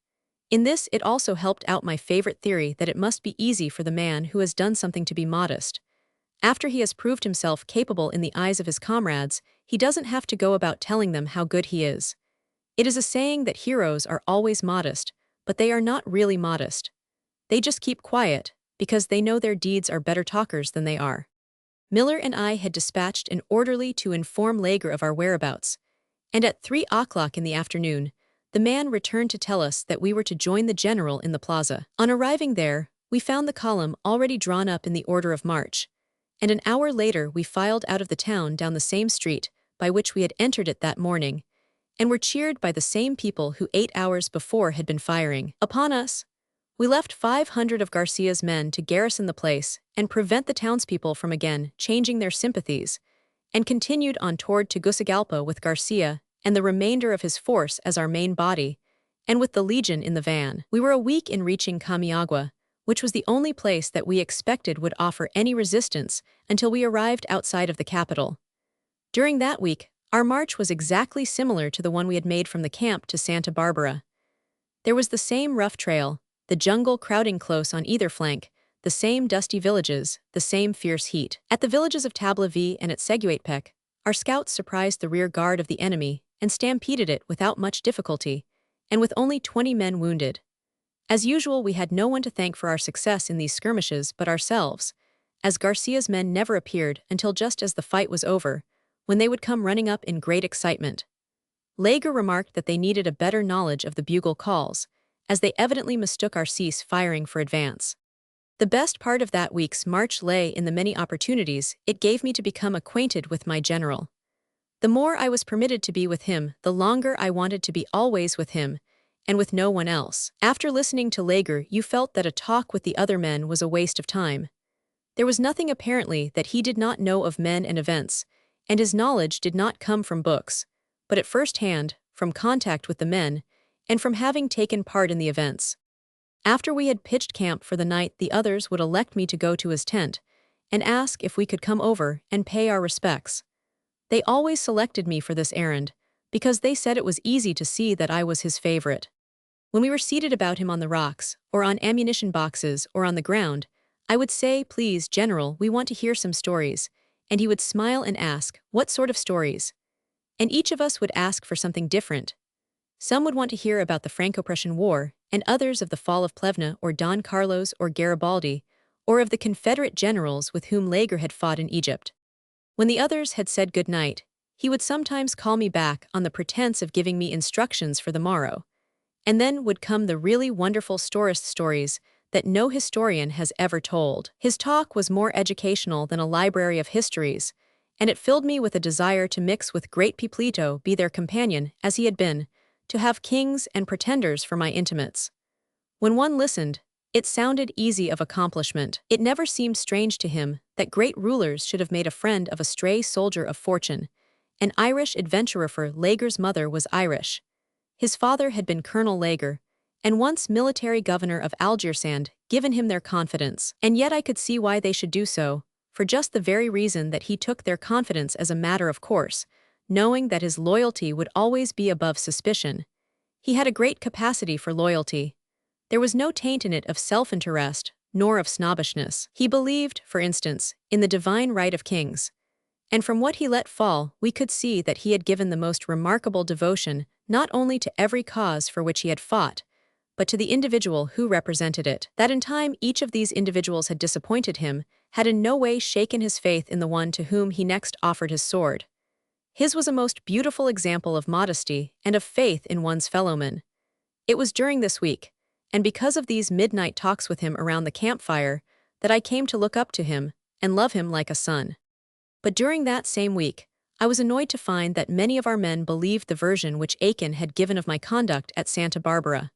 In this, it also helped out my favorite theory that it must be easy for the man who has done something to be modest. After he has proved himself capable in the eyes of his comrades, he doesn't have to go about telling them how good he is. It is a saying that heroes are always modest, but they are not really modest. They just keep quiet, because they know their deeds are better talkers than they are. Miller and I had dispatched an orderly to inform Lager of our whereabouts, and at 3 o'clock in the afternoon, the man returned to tell us that we were to join the general in the plaza. On arriving there, we found the column already drawn up in the order of march, and an hour later we filed out of the town down the same street by which we had entered it that morning, and were cheered by the same people who 8 hours before had been firing upon us. We left 500 of Garcia's men to garrison the place and prevent the townspeople from again changing their sympathies, and continued on toward Tegucigalpa with Garcia and the remainder of his force as our main body, and with the legion in the van. We were a week in reaching Camiagua, which was the only place that we expected would offer any resistance until we arrived outside of the capital. During that week, our march was exactly similar to the one we had made from the camp to Santa Barbara. There was the same rough trail, the jungle crowding close on either flank, the same dusty villages, the same fierce heat. At the villages of Tablavi and at Seguatepec, our scouts surprised the rear guard of the enemy and stampeded it without much difficulty, and with only 20 men wounded. As usual, we had no one to thank for our success in these skirmishes but ourselves, as Garcia's men never appeared until just as the fight was over, when they would come running up in great excitement. Lager remarked that they needed a better knowledge of the bugle calls, as they evidently mistook our cease firing for advance. The best part of that week's march lay in the many opportunities it gave me to become acquainted with my general. The more I was permitted to be with him, the longer I wanted to be always with him, and with no one else. After listening to Lager, you felt that a talk with the other men was a waste of time. There was nothing apparently that he did not know of men and events, and his knowledge did not come from books, but at first hand, from contact with the men, and from having taken part in the events. After we had pitched camp for the night, the others would elect me to go to his tent, and ask if we could come over and pay our respects. They always selected me for this errand, because they said it was easy to see that I was his favorite. When we were seated about him on the rocks, or on ammunition boxes, or on the ground, I would say, "Please, General, we want to hear some stories," and he would smile and ask, "What sort of stories?" And each of us would ask for something different. Some would want to hear about the Franco-Prussian War, and others of the fall of Plevna or Don Carlos or Garibaldi, or of the Confederate generals with whom Lager had fought in Egypt. When the others had said good night, he would sometimes call me back on the pretense of giving me instructions for the morrow. And then would come the really wonderful stories that no historian has ever told. His talk was more educational than a library of histories, and it filled me with a desire to mix with great Piplito, be their companion, as he had been, to have kings and pretenders for my intimates. When one listened, it sounded easy of accomplishment. It never seemed strange to him that great rulers should have made a friend of a stray soldier of fortune. An Irish adventurer, for Lager's mother was Irish. His father had been Colonel Lager, and once military governor of Algiers, and given him their confidence. And yet I could see why they should do so, for just the very reason that he took their confidence as a matter of course, knowing that his loyalty would always be above suspicion. He had a great capacity for loyalty. There was no taint in it of self-interest, nor of snobbishness. He believed, for instance, in the divine right of kings. And from what he let fall, we could see that he had given the most remarkable devotion not only to every cause for which he had fought, but to the individual who represented it. That in time each of these individuals had disappointed him, had in no way shaken his faith in the one to whom he next offered his sword. His was a most beautiful example of modesty and of faith in one's fellowmen. It was during this week, and because of these midnight talks with him around the campfire, that I came to look up to him and love him like a son. But during that same week, I was annoyed to find that many of our men believed the version which Aiken had given of my conduct at Santa Barbara.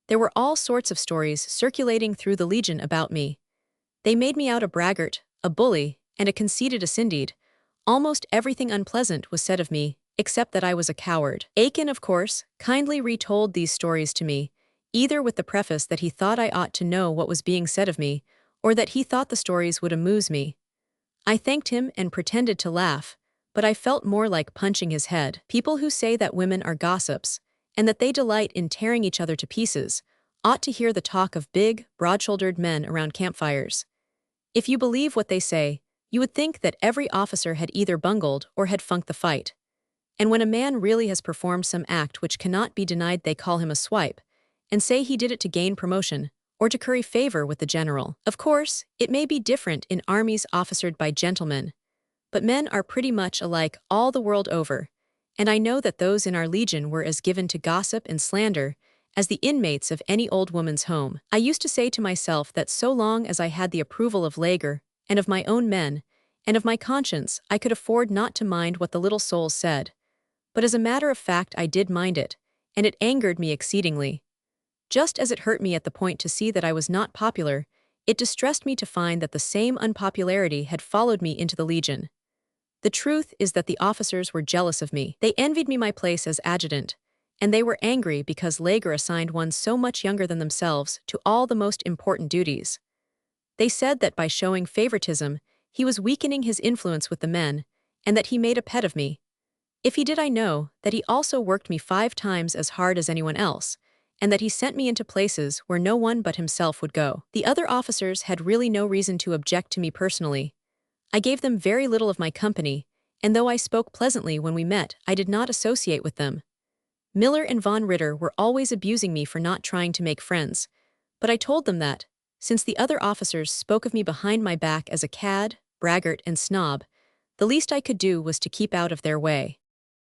There were all sorts of stories circulating through the Legion about me. They made me out a braggart, a bully, and a conceited Ascended. Almost everything unpleasant was said of me, except that I was a coward. Aiken, of course, kindly retold these stories to me, either with the preface that he thought I ought to know what was being said of me, or that he thought the stories would amuse me. I thanked him and pretended to laugh, but I felt more like punching his head. People who say that women are gossips, and that they delight in tearing each other to pieces, ought to hear the talk of big, broad-shouldered men around campfires. If you believe what they say, you would think that every officer had either bungled or had funked the fight. And when a man really has performed some act which cannot be denied, they call him a swipe, and say he did it to gain promotion, or to curry favor with the general. Of course, it may be different in armies officered by gentlemen, but men are pretty much alike all the world over, and I know that those in our legion were as given to gossip and slander as the inmates of any old woman's home. I used to say to myself that so long as I had the approval of Lager, and of my own men, and of my conscience, I could afford not to mind what the little souls said. But as a matter of fact, I did mind it, and it angered me exceedingly. Just as it hurt me at the point to see that I was not popular, it distressed me to find that the same unpopularity had followed me into the Legion. The truth is that the officers were jealous of me. They envied me my place as adjutant, and they were angry because Lager assigned one so much younger than themselves to all the most important duties. They said that by showing favoritism, he was weakening his influence with the men, and that he made a pet of me. If he did, I know that he also worked me 5 times as hard as anyone else, and that he sent me into places where no one but himself would go. The other officers had really no reason to object to me personally. I gave them very little of my company, and though I spoke pleasantly when we met, I did not associate with them. Miller and von Ritter were always abusing me for not trying to make friends, but I told them that, since the other officers spoke of me behind my back as a cad, braggart, and snob, the least I could do was to keep out of their way.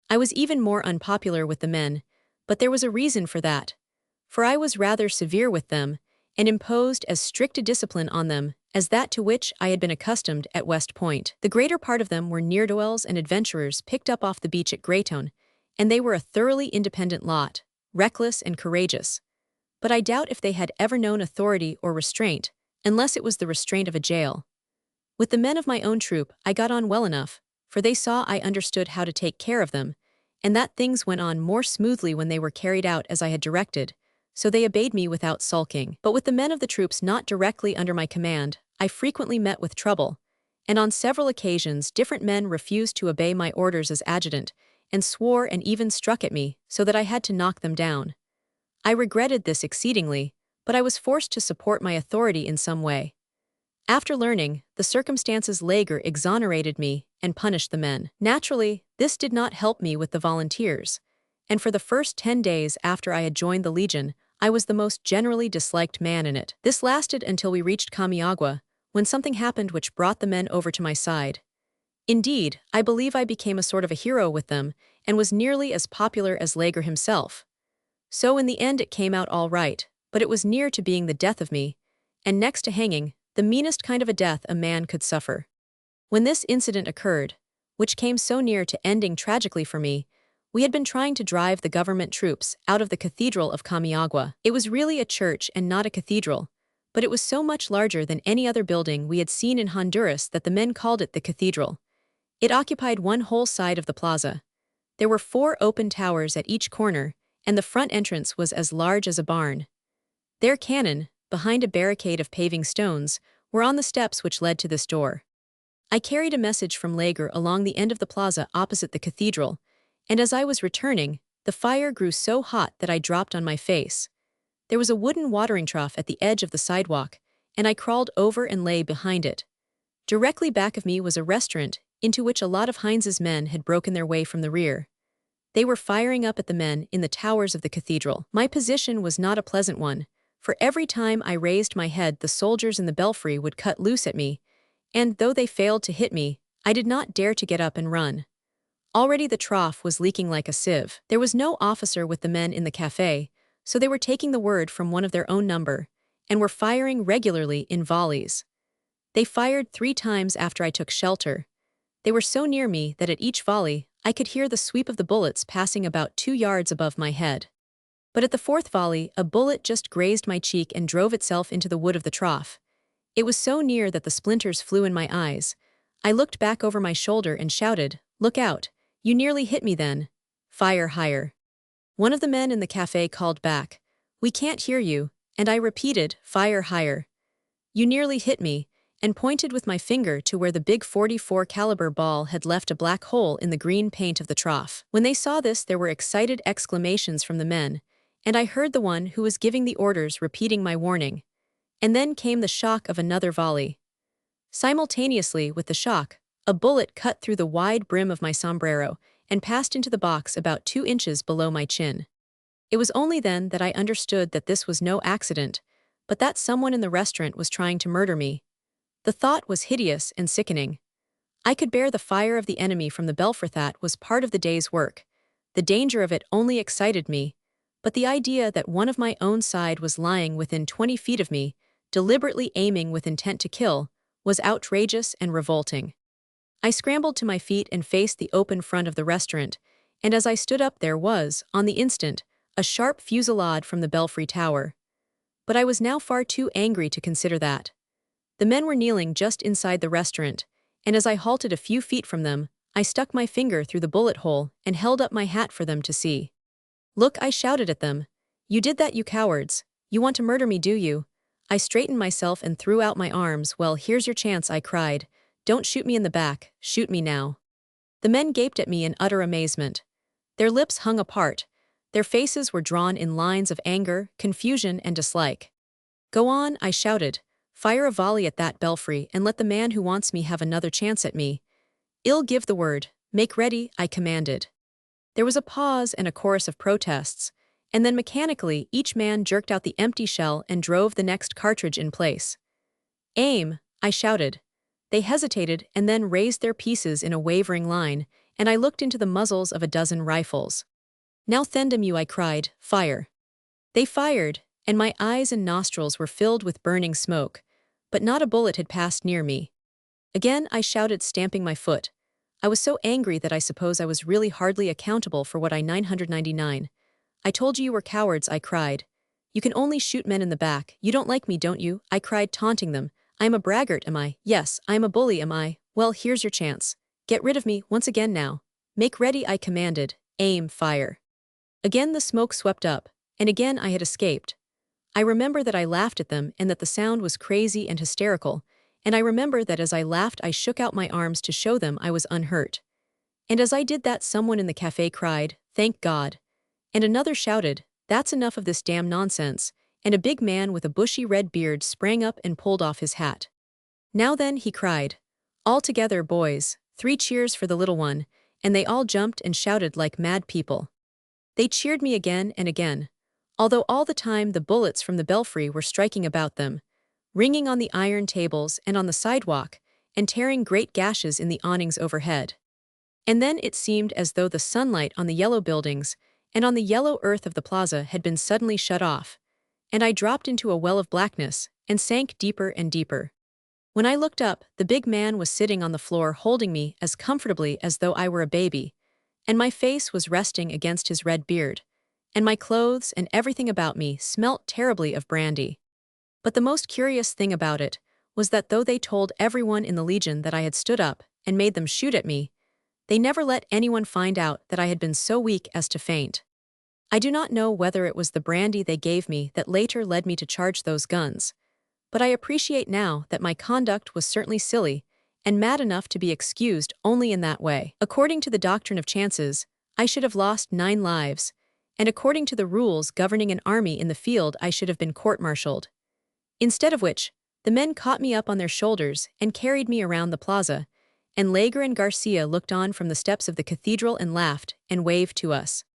I was even more unpopular with the men, but there was a reason for that, for I was rather severe with them, and imposed as strict a discipline on them as that to which I had been accustomed at West Point. The greater part of them were ne'er-do-wells and adventurers picked up off the beach at Greytown, and they were a thoroughly independent lot, reckless and courageous. But I doubt if they had ever known authority or restraint, unless it was the restraint of a jail. With the men of my own troop, I got on well enough, for they saw I understood how to take care of them, and that things went on more smoothly when they were carried out as I had directed, so they obeyed me without sulking. But with the men of the troops not directly under my command, I frequently met with trouble, and on several occasions different men refused to obey my orders as adjutant, and swore and even struck at me, so that I had to knock them down. I regretted this exceedingly, but I was forced to support my authority in some way. After learning the circumstances, Lager exonerated me and punished the men. Naturally, this did not help me with the volunteers, and for the first 10 days after I had joined the Legion, I was the most generally disliked man in it. This lasted until we reached Kamiagwa, when something happened which brought the men over to my side. Indeed, I believe I became a sort of a hero with them, and was nearly as popular as Lager himself. So in the end it came out all right, but it was near to being the death of me, and next to hanging, the meanest kind of a death a man could suffer. When this incident occurred, which came so near to ending tragically for me, we had been trying to drive the government troops out of the Cathedral of Kamiagwa. It was really a church and not a cathedral, but it was so much larger than any other building we had seen in Honduras that the men called it the cathedral. It occupied one whole side of the plaza. There were 4 open towers at each corner, and the front entrance was as large as a barn. Their cannon, behind a barricade of paving stones, were on the steps which led to this door. I carried a message from Lager along the end of the plaza opposite the cathedral, and as I was returning, the fire grew so hot that I dropped on my face. There was a wooden watering trough at the edge of the sidewalk, and I crawled over and lay behind it. Directly back of me was a restaurant, into which a lot of Heinz's men had broken their way from the rear. They were firing up at the men in the towers of the cathedral. My position was not a pleasant one, for every time I raised my head the soldiers in the belfry would cut loose at me, and though they failed to hit me, I did not dare to get up and run. Already the trough was leaking like a sieve. There was no officer with the men in the café, so they were taking the word from one of their own number, and were firing regularly in volleys. They fired 3 times after I took shelter. They were so near me that at each volley, I could hear the sweep of the bullets passing about 2 yards above my head. But at the fourth volley, a bullet just grazed my cheek and drove itself into the wood of the trough. It was so near that the splinters flew in my eyes. I looked back over my shoulder and shouted, "Look out! You nearly hit me then. Fire higher." One of the men in the cafe called back, "We can't hear you," and I repeated, "Fire higher." "You nearly hit me," and pointed with my finger to where the big 44 caliber ball had left a black hole in the green paint of the trough. When they saw this, there were excited exclamations from the men, and I heard the one who was giving the orders repeating my warning. And then came the shock of another volley. Simultaneously with the shock, a bullet cut through the wide brim of my sombrero and passed into the box about 2 inches below my chin. It was only then that I understood that this was no accident, but that someone in the restaurant was trying to murder me. The thought was hideous and sickening. I could bear the fire of the enemy from the belfry. That was part of the day's work. The danger of it only excited me, but the idea that one of my own side was lying within 20 feet of me, deliberately aiming with intent to kill, was outrageous and revolting. I scrambled to my feet and faced the open front of the restaurant, and as I stood up there was, on the instant, a sharp fusillade from the belfry tower. But I was now far too angry to consider that. The men were kneeling just inside the restaurant, and as I halted a few feet from them, I stuck my finger through the bullet hole and held up my hat for them to see. "Look," I shouted at them. "You did that, you cowards. You want to murder me, do you?" I straightened myself and threw out my arms. "Well, here's your chance," I cried. "Don't shoot me in the back, shoot me now." The men gaped at me in utter amazement. Their lips hung apart. Their faces were drawn in lines of anger, confusion, and dislike. "Go on," I shouted. "Fire a volley at that belfry and let the man who wants me have another chance at me." "I'll give the word. Make ready," I commanded. There was a pause and a chorus of protests, and then mechanically each man jerked out the empty shell and drove the next cartridge in place. "Aim," I shouted. They hesitated and then raised their pieces in a wavering line, and I looked into the muzzles of a dozen rifles. "Now send 'em you," I cried. "Fire." They fired, and my eyes and nostrils were filled with burning smoke, but not a bullet had passed near me. Again I shouted, stamping my foot. I was so angry that I suppose I was really hardly accountable for what I 999. "I told you you were cowards," I cried. "You can only shoot men in the back. You don't like me, don't you?" I cried, taunting them. "I am a braggart, am I? Yes, I am a bully, am I? Well, here's your chance. Get rid of me once again now. Make ready," I commanded. "Aim, fire." Again the smoke swept up, and again I had escaped. I remember that I laughed at them and that the sound was crazy and hysterical, and I remember that as I laughed I shook out my arms to show them I was unhurt. And as I did that, someone in the cafe cried, "Thank God." And another shouted, "That's enough of this damn nonsense," and a big man with a bushy red beard sprang up and pulled off his hat. "Now then," he cried. "All together, boys, 3 cheers for the little one," and they all jumped and shouted like mad people. They cheered me again and again, although all the time the bullets from the belfry were striking about them, ringing on the iron tables and on the sidewalk, and tearing great gashes in the awnings overhead. And then it seemed as though the sunlight on the yellow buildings and on the yellow earth of the plaza had been suddenly shut off, and I dropped into a well of blackness and sank deeper and deeper. When I looked up, the big man was sitting on the floor holding me as comfortably as though I were a baby, and my face was resting against his red beard, and my clothes and everything about me smelt terribly of brandy. But the most curious thing about it was that though they told everyone in the Legion that I had stood up and made them shoot at me, they never let anyone find out that I had been so weak as to faint. I do not know whether it was the brandy they gave me that later led me to charge those guns, but I appreciate now that my conduct was certainly silly and mad enough to be excused only in that way. According to the doctrine of chances, I should have lost 9 lives, and according to the rules governing an army in the field I should have been court-martialed. Instead of which, the men caught me up on their shoulders and carried me around the plaza, and Lager and Garcia looked on from the steps of the cathedral and laughed and waved to us.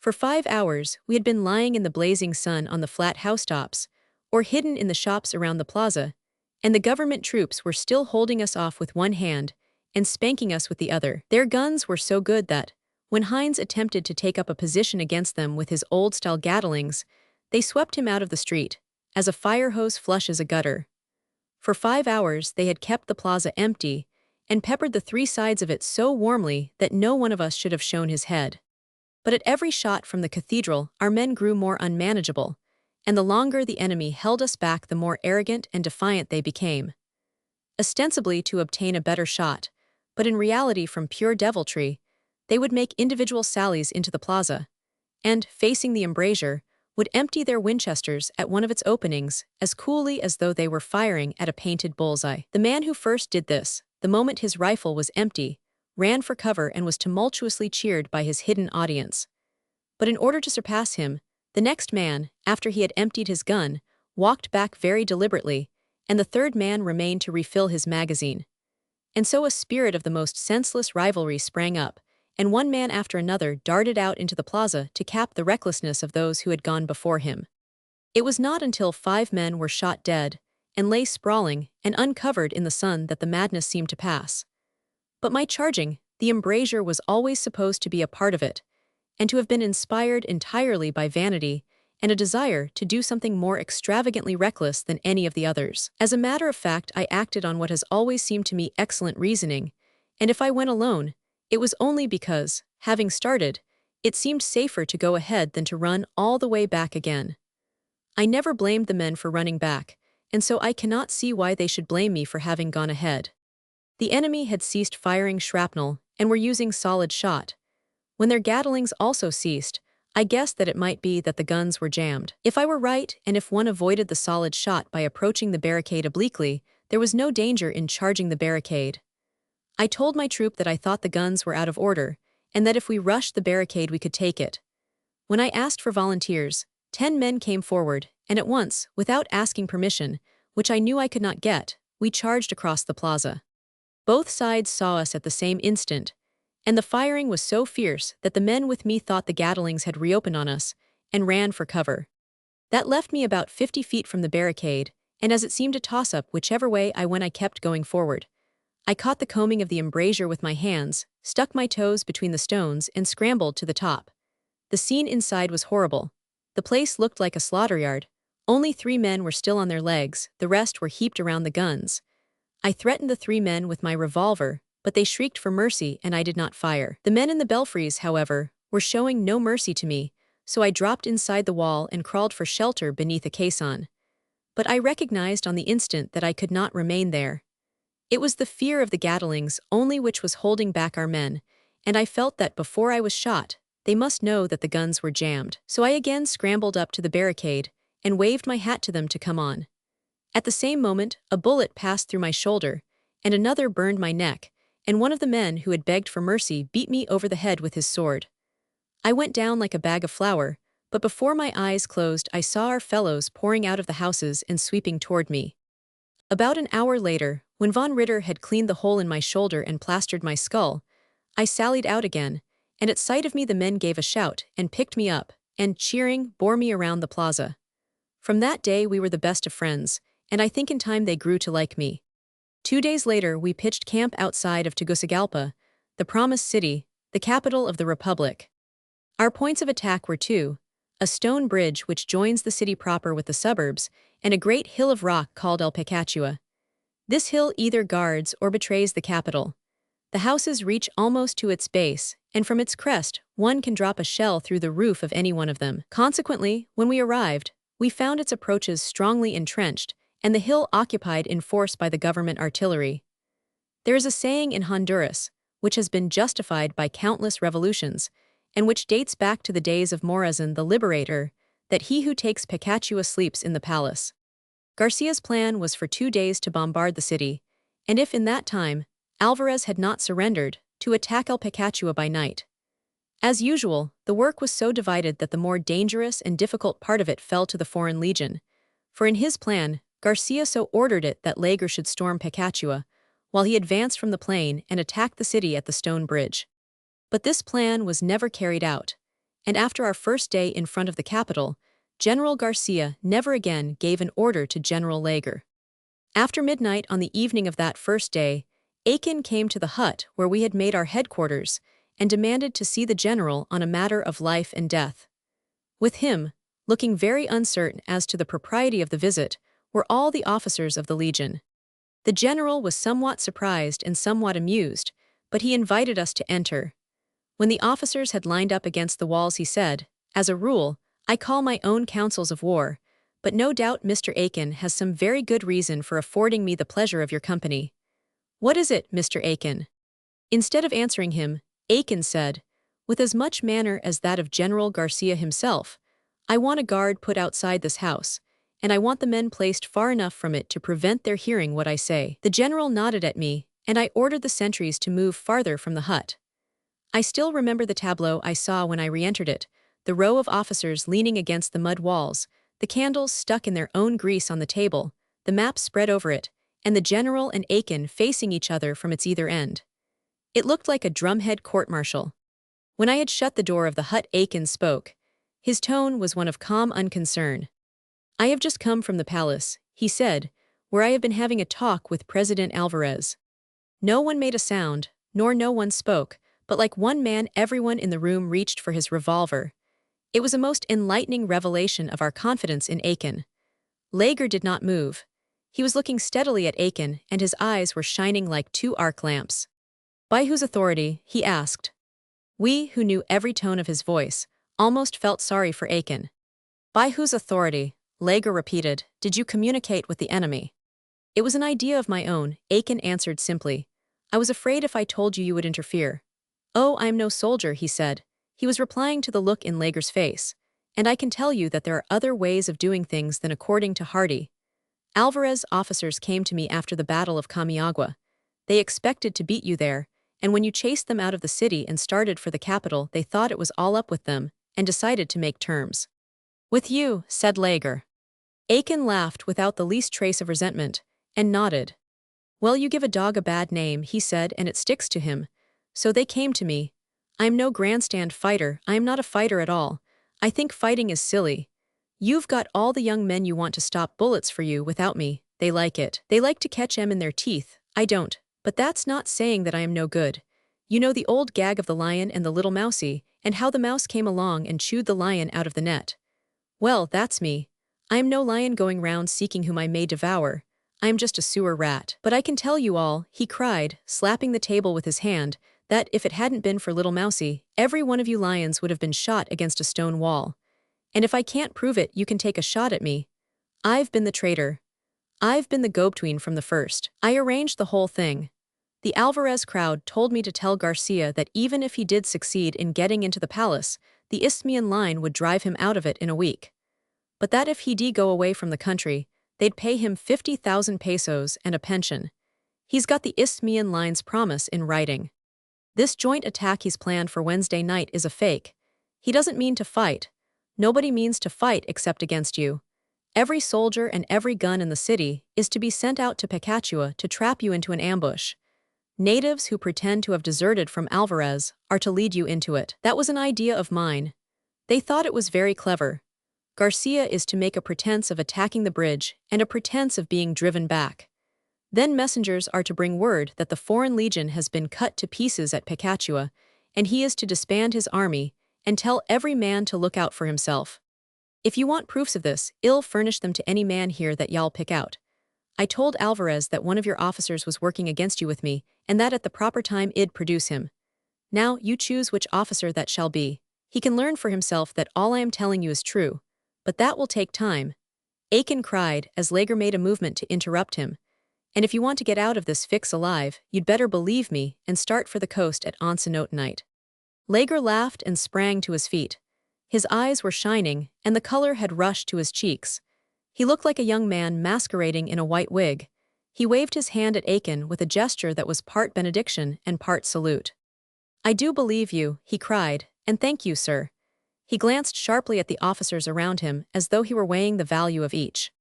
For 5 hours we had been lying in the blazing sun on the flat housetops, or hidden in the shops around the plaza, and the government troops were still holding us off with one hand and spanking us with the other. Their guns were so good that, when Heinz attempted to take up a position against them with his old-style Gatlings, they swept him out of the street, as a fire hose flushes a gutter. For 5 hours they had kept the plaza empty, and peppered the 3 sides of it so warmly that no one of us should have shown his head. But at every shot from the cathedral, our men grew more unmanageable, and the longer the enemy held us back, the more arrogant and defiant they became. Ostensibly to obtain a better shot, but in reality from pure deviltry, they would make individual sallies into the plaza, and, facing the embrasure, would empty their Winchesters at one of its openings as coolly as though they were firing at a painted bullseye. The man who first did this, the moment his rifle was empty, ran for cover and was tumultuously cheered by his hidden audience. But in order to surpass him, the next man, after he had emptied his gun, walked back very deliberately, and the third man remained to refill his magazine. And so a spirit of the most senseless rivalry sprang up, and one man after another darted out into the plaza to cap the recklessness of those who had gone before him. It was not until 5 men were shot dead, and lay sprawling and uncovered in the sun, that the madness seemed to pass. But my charging, the embrasure was always supposed to be a part of it, and to have been inspired entirely by vanity and a desire to do something more extravagantly reckless than any of the others. As a matter of fact, I acted on what has always seemed to me excellent reasoning, and if I went alone, it was only because, having started, it seemed safer to go ahead than to run all the way back again. I never blamed the men for running back, and so I cannot see why they should blame me for having gone ahead. The enemy had ceased firing shrapnel and were using solid shot. When their Gatlings also ceased, I guessed that it might be that the guns were jammed. If I were right, and if one avoided the solid shot by approaching the barricade obliquely, there was no danger in charging the barricade. I told my troop that I thought the guns were out of order, and that if we rushed the barricade we could take it. When I asked for volunteers, 10 men came forward, and at once, without asking permission, which I knew I could not get, we charged across the plaza. Both sides saw us at the same instant, and the firing was so fierce that the men with me thought the Gatlings had reopened on us, and ran for cover. That left me about 50 feet from the barricade, and as it seemed a toss-up whichever way I went, I kept going forward. I caught the combing of the embrasure with my hands, stuck my toes between the stones, and scrambled to the top. The scene inside was horrible. The place looked like a slaughter-yard. Only 3 men were still on their legs, the rest were heaped around the guns. I threatened the 3 men with my revolver, but they shrieked for mercy and I did not fire. The men in the belfries, however, were showing no mercy to me, so I dropped inside the wall and crawled for shelter beneath a caisson. But I recognized on the instant that I could not remain there. It was the fear of the Gatlings only which was holding back our men, and I felt that before I was shot, they must know that the guns were jammed. So I again scrambled up to the barricade and waved my hat to them to come on. At the same moment, a bullet passed through my shoulder, and another burned my neck, and one of the men who had begged for mercy beat me over the head with his sword. I went down like a bag of flour, but before my eyes closed I saw our fellows pouring out of the houses and sweeping toward me. About an hour later, when von Ritter had cleaned the hole in my shoulder and plastered my skull, I sallied out again, and at sight of me the men gave a shout and picked me up, and, cheering, bore me around the plaza. From that day we were the best of friends, and I think in time they grew to like me. 2 days later we pitched camp outside of Tegucigalpa, the promised city, the capital of the Republic. Our points of attack were 2, a stone bridge which joins the city proper with the suburbs, and a great hill of rock called El Picachua. This hill either guards or betrays the capital. The houses reach almost to its base, and from its crest one can drop a shell through the roof of any one of them. Consequently, when we arrived, we found its approaches strongly entrenched, and the hill occupied in force by the government artillery. There is a saying in Honduras, which has been justified by countless revolutions, and which dates back to the days of Morazan the Liberator, that he who takes Picachua sleeps in the palace. Garcia's plan was for 2 days to bombard the city, and if in that time Alvarez had not surrendered, to attack El Picachua by night. As usual, the work was so divided that the more dangerous and difficult part of it fell to the Foreign Legion, for in his plan, Garcia so ordered it that Leger should storm Picachua, while he advanced from the plain and attacked the city at the stone bridge. But this plan was never carried out, and after our first day in front of the capital, General Garcia never again gave an order to General Leger. After midnight on the evening of that first day, Aiken came to the hut where we had made our headquarters and demanded to see the general on a matter of life and death. With him, looking very uncertain as to the propriety of the visit, were all the officers of the Legion. The general was somewhat surprised and somewhat amused, but he invited us to enter. When the officers had lined up against the walls, he said, "As a rule, I call my own councils of war, but no doubt Mr. Aiken has some very good reason for affording me the pleasure of your company." "What is it, Mr. Aiken?" Instead of answering him, Aiken said, with as much manner as that of General Garcia himself, "I want a guard put outside this house, and I want the men placed far enough from it to prevent their hearing what I say." The general nodded at me, and I ordered the sentries to move farther from the hut. I still remember the tableau I saw when I re-entered it, the row of officers leaning against the mud walls, the candles stuck in their own grease on the table, the map spread over it, and the general and Aiken facing each other from its either end. It looked like a drumhead court-martial. When I had shut the door of the hut, Aiken spoke. His tone was one of calm unconcern. "I have just come from the palace," he said, "where I have been having a talk with President Alvarez." No one made a sound, nor no one spoke, but like one man everyone in the room reached for his revolver. It was a most enlightening revelation of our confidence in Aiken. Lager did not move. He was looking steadily at Aiken, and his eyes were shining like two arc lamps. "By whose authority?" he asked. We, who knew every tone of his voice, almost felt sorry for Aiken. "By whose authority?" Lager repeated. "Did you communicate with the enemy?" "It was an idea of my own," Aiken answered simply. "I was afraid if I told you you would interfere." "Oh, I am no soldier," he said. He was replying to the look in Lager's face. "And I can tell you that there are other ways of doing things than according to Hardy. Alvarez officers came to me after the Battle of Camiagua. They expected to beat you there, and when you chased them out of the city and started for the capital, they thought it was all up with them, and decided to make terms." "With you," said Lager. Aiken laughed without the least trace of resentment, and nodded. "Well, you give a dog a bad name," he said, "and it sticks to him. So they came to me. I am no grandstand fighter, I am not a fighter at all. I think fighting is silly. You've got all the young men you want to stop bullets for you without me. They like it. They like to catch 'em in their teeth. I don't. But that's not saying that I am no good. You know the old gag of the lion and the little mousie, and how the mouse came along and chewed the lion out of the net. Well, that's me. I am no lion going round seeking whom I may devour. I am just a sewer rat. But I can tell you all," he cried, slapping the table with his hand, "that if it hadn't been for little mousie, every one of you lions would have been shot against a stone wall. And if I can't prove it, you can take a shot at me. I've been the traitor. I've been the go-between from the first. I arranged the whole thing. The Alvarez crowd told me to tell Garcia that even if he did succeed in getting into the palace, the Isthmian line would drive him out of it in a week. But that if he did go away from the country, they'd pay him 50,000 pesos and a pension. He's got the Isthmian line's promise in writing. This joint attack he's planned for Wednesday night is a fake. He doesn't mean to fight. Nobody means to fight except against you. Every soldier and every gun in the city is to be sent out to Pacachua to trap you into an ambush. Natives who pretend to have deserted from Alvarez are to lead you into it. That was an idea of mine. They thought it was very clever. Garcia is to make a pretense of attacking the bridge and a pretense of being driven back. Then messengers are to bring word that the Foreign Legion has been cut to pieces at Pacachua, and he is to disband his army and tell every man to look out for himself. If you want proofs of this, I'll furnish them to any man here that y'all pick out. I told Alvarez that one of your officers was working against you with me, and that at the proper time I'd produce him. Now you choose which officer that shall be. He can learn for himself that all I am telling you is true. But that will take time." Aiken cried as Lager made a movement to interrupt him. "And if you want to get out of this fix alive, you'd better believe me and start for the coast at Onsenote night." Lager laughed and sprang to his feet. His eyes were shining, and the color had rushed to his cheeks. He looked like a young man masquerading in a white wig. He waved his hand at Aiken with a gesture that was part benediction and part salute. "I do believe you," he cried, "and thank you, sir." He glanced sharply at the officers around him as though he were weighing the value of each.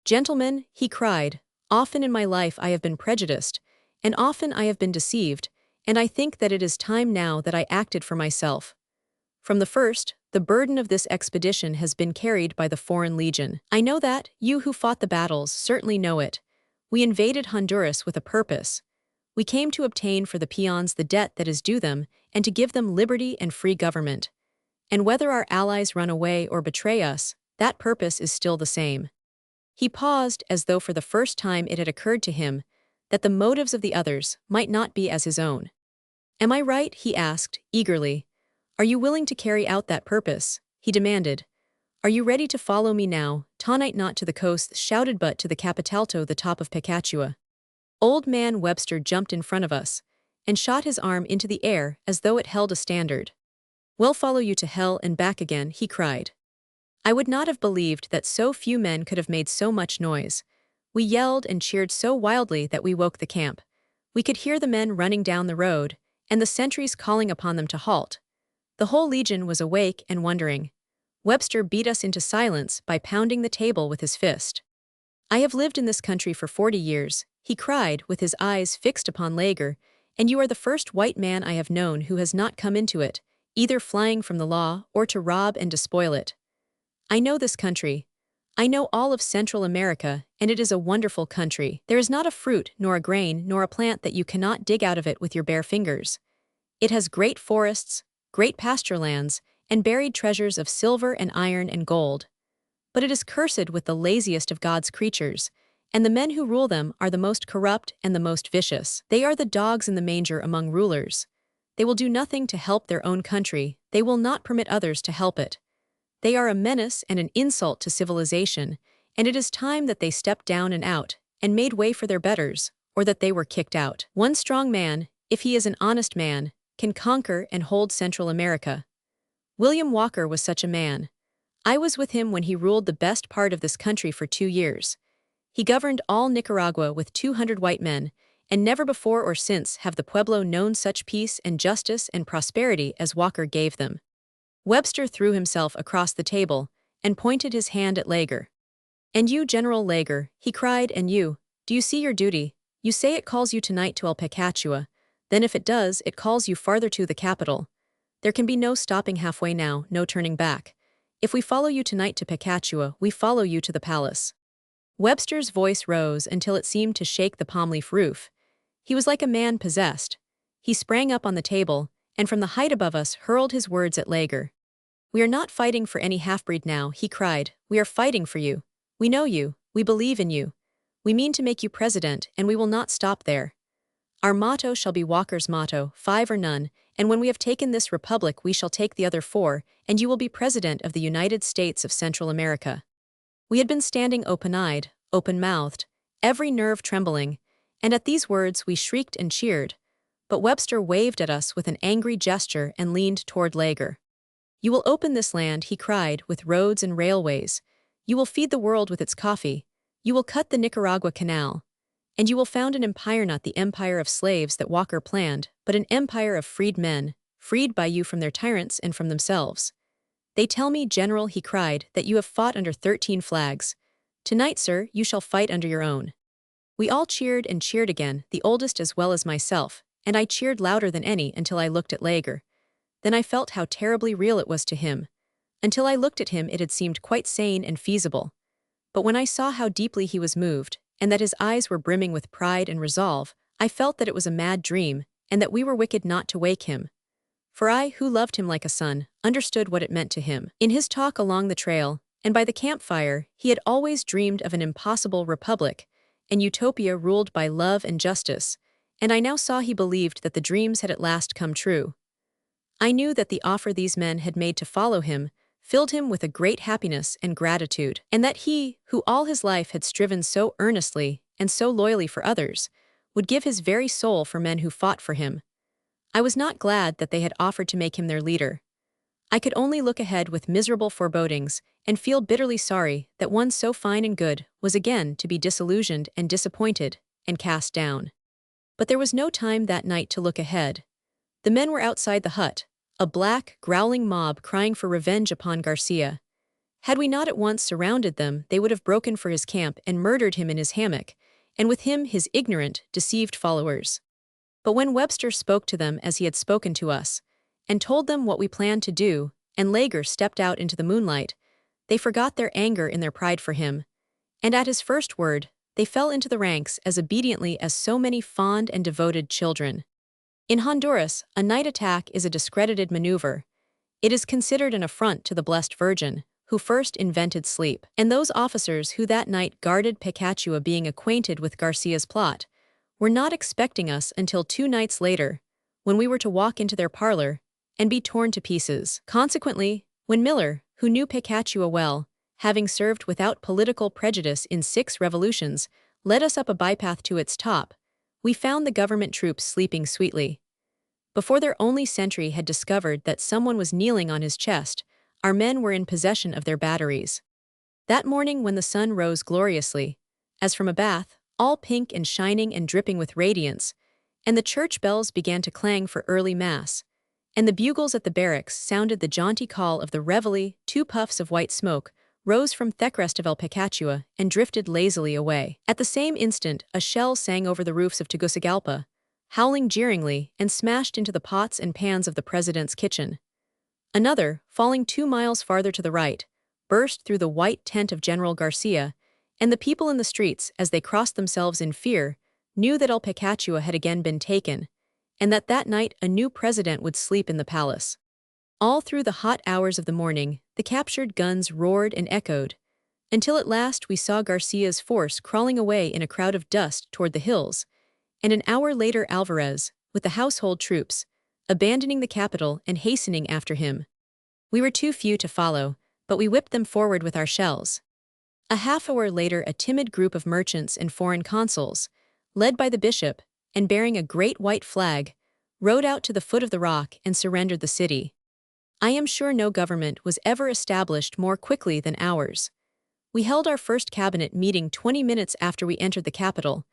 "Gentlemen," he cried, "often in my life I have been prejudiced, and often I have been deceived, and I think that it is time now that I acted for myself. From the first, the burden of this expedition has been carried by the Foreign Legion. I know that, you who fought the battles certainly know it. We invaded Honduras with a purpose. We came to obtain for the peons the debt that is due them and to give them liberty and free government. And whether our allies run away or betray us, that purpose is still the same." He paused as though for the first time it had occurred to him that the motives of the others might not be as his own. Am I right? He asked, eagerly. Are you willing to carry out that purpose? He demanded. Are you ready to follow me now? Tonight not to the coast shouted but to the Capitalto the top of Pecachua. Old Man Webster jumped in front of us and shot his arm into the air as though it held a standard. We'll follow you to hell and back again, he cried. I would not have believed that so few men could have made so much noise. We yelled and cheered so wildly that we woke the camp. We could hear the men running down the road, and the sentries calling upon them to halt. The whole legion was awake and wondering. Webster beat us into silence by pounding the table with his fist. I have lived in this country for 40 years, he cried with his eyes fixed upon Lager, and you are the first white man I have known who has not come into it, either flying from the law or to rob and despoil it. I know this country. I know all of Central America, and it is a wonderful country. There is not a fruit, nor a grain, nor a plant that you cannot dig out of it with your bare fingers. It has great forests, great pasture lands, and buried treasures of silver and iron and gold. But it is cursed with the laziest of God's creatures, and the men who rule them are the most corrupt and the most vicious. They are the dogs in the manger among rulers. They will do nothing to help their own country, they will not permit others to help it. They are a menace and an insult to civilization, and it is time that they stepped down and out, and made way for their betters, or that they were kicked out. One strong man, if he is an honest man, can conquer and hold Central America. William Walker was such a man. I was with him when he ruled the best part of this country for 2 years. He governed all Nicaragua with 200 white men, and never before or since have the Pueblo known such peace and justice and prosperity as Walker gave them. Webster threw himself across the table and pointed his hand at Lager. And you, General Lager, he cried, and you, do you see your duty? You say it calls you tonight to El Pecachua, then if it does, it calls you farther to the capital. There can be no stopping halfway now, no turning back. If we follow you tonight to Pecachua, we follow you to the palace. Webster's voice rose until it seemed to shake the palm-leaf roof. He was like a man possessed. He sprang up on the table, and from the height above us hurled his words at Lager. We are not fighting for any half-breed now, he cried. We are fighting for you. We know you. We believe in you. We mean to make you president, and we will not stop there. Our motto shall be Walker's motto, 5 or none, and when we have taken this republic we shall take the other 4, and you will be president of the United States of Central America. We had been standing open-eyed, open-mouthed, every nerve trembling, and at these words we shrieked and cheered. But Webster waved at us with an angry gesture and leaned toward Lager. You will open this land, he cried, with roads and railways. You will feed the world with its coffee. You will cut the Nicaragua Canal. And you will found an empire, not the empire of slaves that Walker planned, but an empire of freed men, freed by you from their tyrants and from themselves. They tell me, General, he cried, that you have fought under 13 flags. Tonight, sir, you shall fight under your own. We all cheered and cheered again, the oldest as well as myself, and I cheered louder than any until I looked at Lager. Then I felt how terribly real it was to him. Until I looked at him it had seemed quite sane and feasible. But when I saw how deeply he was moved, and that his eyes were brimming with pride and resolve, I felt that it was a mad dream, and that we were wicked not to wake him. For I, who loved him like a son, understood what it meant to him. In his talk along the trail, and by the campfire, he had always dreamed of an impossible republic, an utopia ruled by love and justice, and I now saw he believed that the dreams had at last come true. I knew that the offer these men had made to follow him filled him with a great happiness and gratitude, and that he, who all his life had striven so earnestly and so loyally for others, would give his very soul for men who fought for him. I was not glad that they had offered to make him their leader. I could only look ahead with miserable forebodings and feel bitterly sorry that one so fine and good was again to be disillusioned and disappointed and cast down. But there was no time that night to look ahead. The men were outside the hut, a black, growling mob crying for revenge upon Garcia. Had we not at once surrounded them, they would have broken for his camp and murdered him in his hammock, and with him his ignorant, deceived followers. But when Webster spoke to them as he had spoken to us, and told them what we planned to do, and Lager stepped out into the moonlight, they forgot their anger in their pride for him, and at his first word, they fell into the ranks as obediently as so many fond and devoted children. In Honduras, a night attack is a discredited maneuver. It is considered an affront to the Blessed Virgin, who first invented sleep, and those officers who that night guarded Pecachua, being acquainted with Garcia's plot, were not expecting us until 2 nights later, when we were to walk into their parlor and be torn to pieces. Consequently, when Miller, who knew Picachua well, having served without political prejudice in 6 revolutions, led us up a bypath to its top, we found the government troops sleeping sweetly. Before their only sentry had discovered that someone was kneeling on his chest, our men were in possession of their batteries. That morning when the sun rose gloriously, as from a bath, all pink and shining and dripping with radiance, and the church bells began to clang for early mass, and the bugles at the barracks sounded the jaunty call of the reveille, 2 puffs of white smoke rose from Thecrestival Picachua and drifted lazily away. At the same instant, a shell sang over the roofs of Tegucigalpa, howling jeeringly, and smashed into the pots and pans of the president's kitchen. Another, falling 2 miles farther to the right, burst through the white tent of General Garcia, and the people in the streets, as they crossed themselves in fear, knew that El Picachua had again been taken, and that night a new president would sleep in the palace. All through the hot hours of the morning, the captured guns roared and echoed, until at last we saw Garcia's force crawling away in a crowd of dust toward the hills, and an hour later Alvarez, with the household troops, abandoning the capital and hastening after him. We were too few to follow, but we whipped them forward with our shells. A half-hour later a timid group of merchants and foreign consuls, led by the bishop, and bearing a great white flag, rode out to the foot of the rock and surrendered the city. I am sure no government was ever established more quickly than ours. We held our first cabinet meeting 20 minutes after we entered the capital,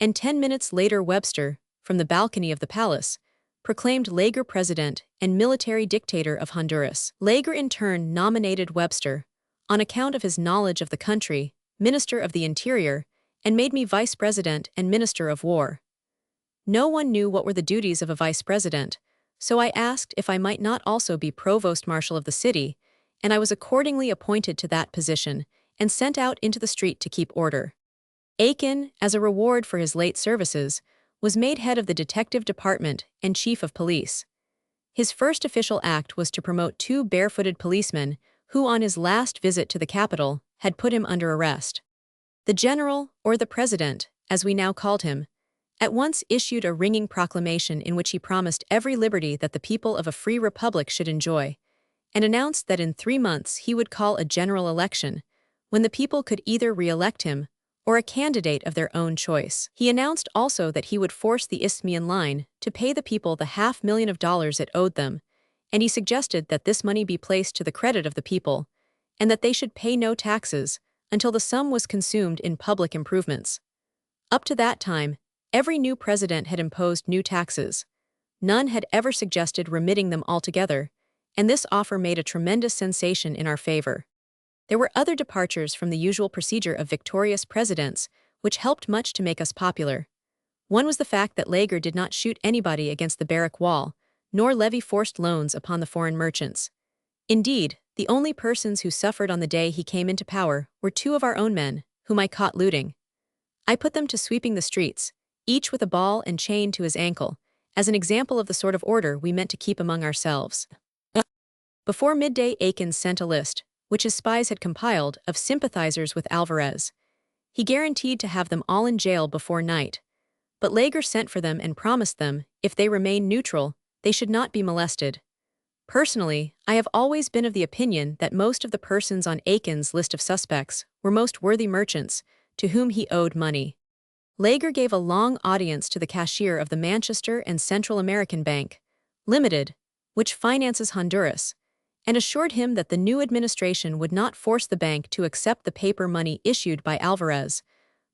and 10 minutes later Webster, from the balcony of the palace, proclaimed Lager president and military dictator of Honduras. Lager in turn nominated Webster, on account of his knowledge of the country, Minister of the Interior, and made me Vice President and Minister of War. No one knew what were the duties of a Vice President, so I asked if I might not also be Provost Marshal of the city, and I was accordingly appointed to that position and sent out into the street to keep order. Aiken, as a reward for his late services, was made head of the detective department and chief of police. His first official act was to promote 2 barefooted policemen who, on his last visit to the capital, had put him under arrest. The general, or the president, as we now called him, at once issued a ringing proclamation in which he promised every liberty that the people of a free republic should enjoy, and announced that in 3 months he would call a general election, when the people could either re-elect him or a candidate of their own choice. He announced also that he would force the Isthmian line to pay the people the $500,000 it owed them, and he suggested that this money be placed to the credit of the people, and that they should pay no taxes until the sum was consumed in public improvements. Up to that time, every new president had imposed new taxes. None had ever suggested remitting them altogether, and this offer made a tremendous sensation in our favor. There were other departures from the usual procedure of victorious presidents, which helped much to make us popular. One was the fact that Lager did not shoot anybody against the barrack wall, nor levy forced loans upon the foreign merchants. Indeed, the only persons who suffered on the day he came into power were 2 of our own men, whom I caught looting. I put them to sweeping the streets, each with a ball and chain to his ankle, as an example of the sort of order we meant to keep among ourselves. Before midday Aiken sent a list, which his spies had compiled, of sympathizers with Alvarez. He guaranteed to have them all in jail before night, but Lager sent for them and promised them, if they remained neutral, they should not be molested. Personally, I have always been of the opinion that most of the persons on Aiken's list of suspects were most worthy merchants, to whom he owed money. Lager gave a long audience to the cashier of the Manchester and Central American Bank, Limited, which finances Honduras, and assured him that the new administration would not force the bank to accept the paper money issued by Alvarez,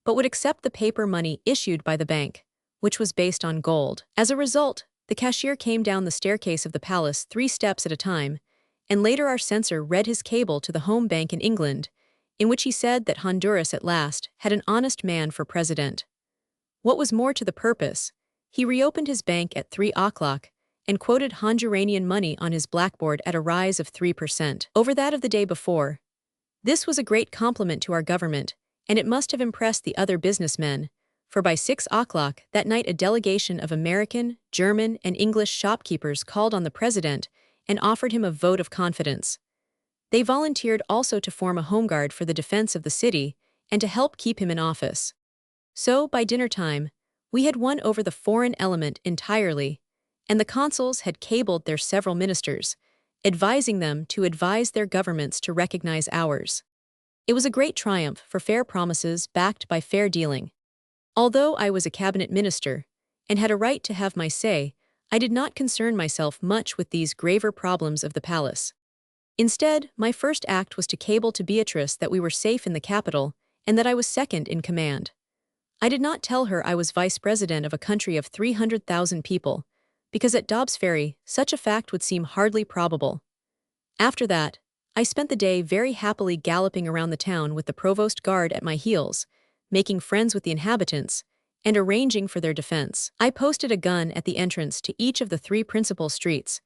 but would accept the paper money issued by the bank, which was based on gold. As a result, the cashier came down the staircase of the palace 3 steps at a time, and later our censor read his cable to the home bank in England, in which he said that Honduras at last had an honest man for president. What was more to the purpose, he reopened his bank at 3 o'clock and quoted Honduranian money on his blackboard at a rise of 3% over that of the day before. This was a great compliment to our government, and it must have impressed the other businessmen, for by 6 o'clock that night a delegation of American, German, and English shopkeepers called on the president and offered him a vote of confidence. They volunteered also to form a home guard for the defense of the city and to help keep him in office. So, by dinner time, we had won over the foreign element entirely, and the consuls had cabled their several ministers, advising them to advise their governments to recognize ours. It was a great triumph for fair promises backed by fair dealing. Although I was a cabinet minister and had a right to have my say, I did not concern myself much with these graver problems of the palace. Instead, my first act was to cable to Beatrice that we were safe in the capital and that I was second in command. I did not tell her I was vice president of a country of 300,000 people, because at Dobbs Ferry, such a fact would seem hardly probable. After that, I spent the day very happily galloping around the town with the provost guard at my heels, making friends with the inhabitants, and arranging for their defense. I posted a gun at the entrance to each of the 3 principal streets,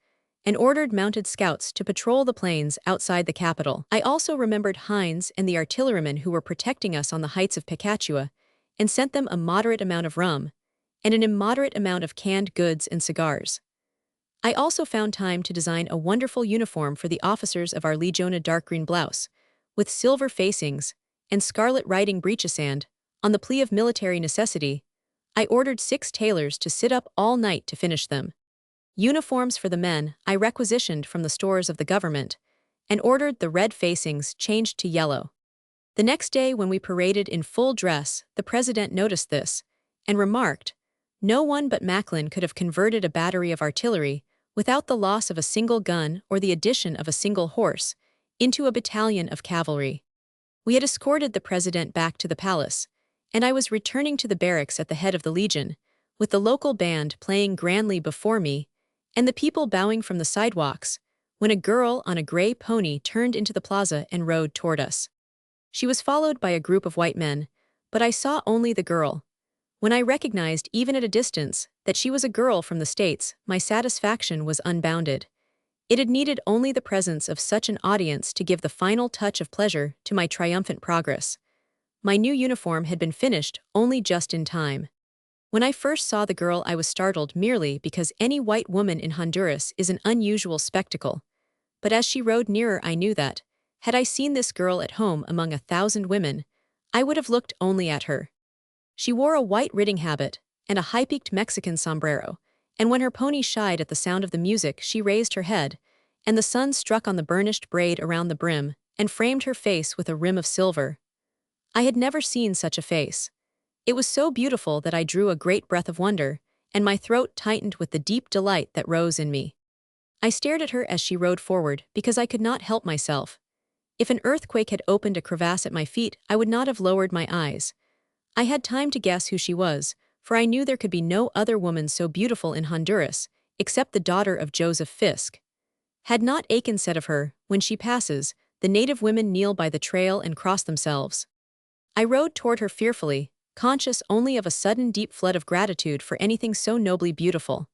and ordered mounted scouts to patrol the plains outside the capital. I also remembered Hines and the artillerymen who were protecting us on the heights of Picachua, and sent them a moderate amount of rum, and an immoderate amount of canned goods and cigars. I also found time to design a wonderful uniform for the officers of our Legion, a dark green blouse, with silver facings, and scarlet riding breeches, and, on the plea of military necessity, I ordered 6 tailors to sit up all night to finish them. Uniforms for the men I requisitioned from the stores of the government, and ordered the red facings changed to yellow. The next day when we paraded in full dress, the president noticed this, and remarked, "No one but Macklin could have converted a battery of artillery, without the loss of a single gun or the addition of a single horse, into a battalion of cavalry." We had escorted the president back to the palace, and I was returning to the barracks at the head of the legion, with the local band playing grandly before me, and the people bowing from the sidewalks, when a girl on a gray pony turned into the plaza and rode toward us. She was followed by a group of white men, but I saw only the girl. When I recognized, even at a distance, that she was a girl from the States, my satisfaction was unbounded. It had needed only the presence of such an audience to give the final touch of pleasure to my triumphant progress. My new uniform had been finished only just in time. When I first saw the girl, I was startled merely because any white woman in Honduras is an unusual spectacle. But as she rode nearer, I knew that, had I seen this girl at home among 1,000 women, I would have looked only at her. She wore a white riding habit and a high-peaked Mexican sombrero, and when her pony shied at the sound of the music, she raised her head, and the sun struck on the burnished braid around the brim and framed her face with a rim of silver. I had never seen such a face. It was so beautiful that I drew a great breath of wonder, and my throat tightened with the deep delight that rose in me. I stared at her as she rode forward because I could not help myself. If an earthquake had opened a crevasse at my feet, I would not have lowered my eyes. I had time to guess who she was, for I knew there could be no other woman so beautiful in Honduras, except the daughter of Joseph Fisk. Had not Aiken said of her, "When she passes, the native women kneel by the trail and cross themselves." I rode toward her fearfully, conscious only of a sudden deep flood of gratitude for anything so nobly beautiful.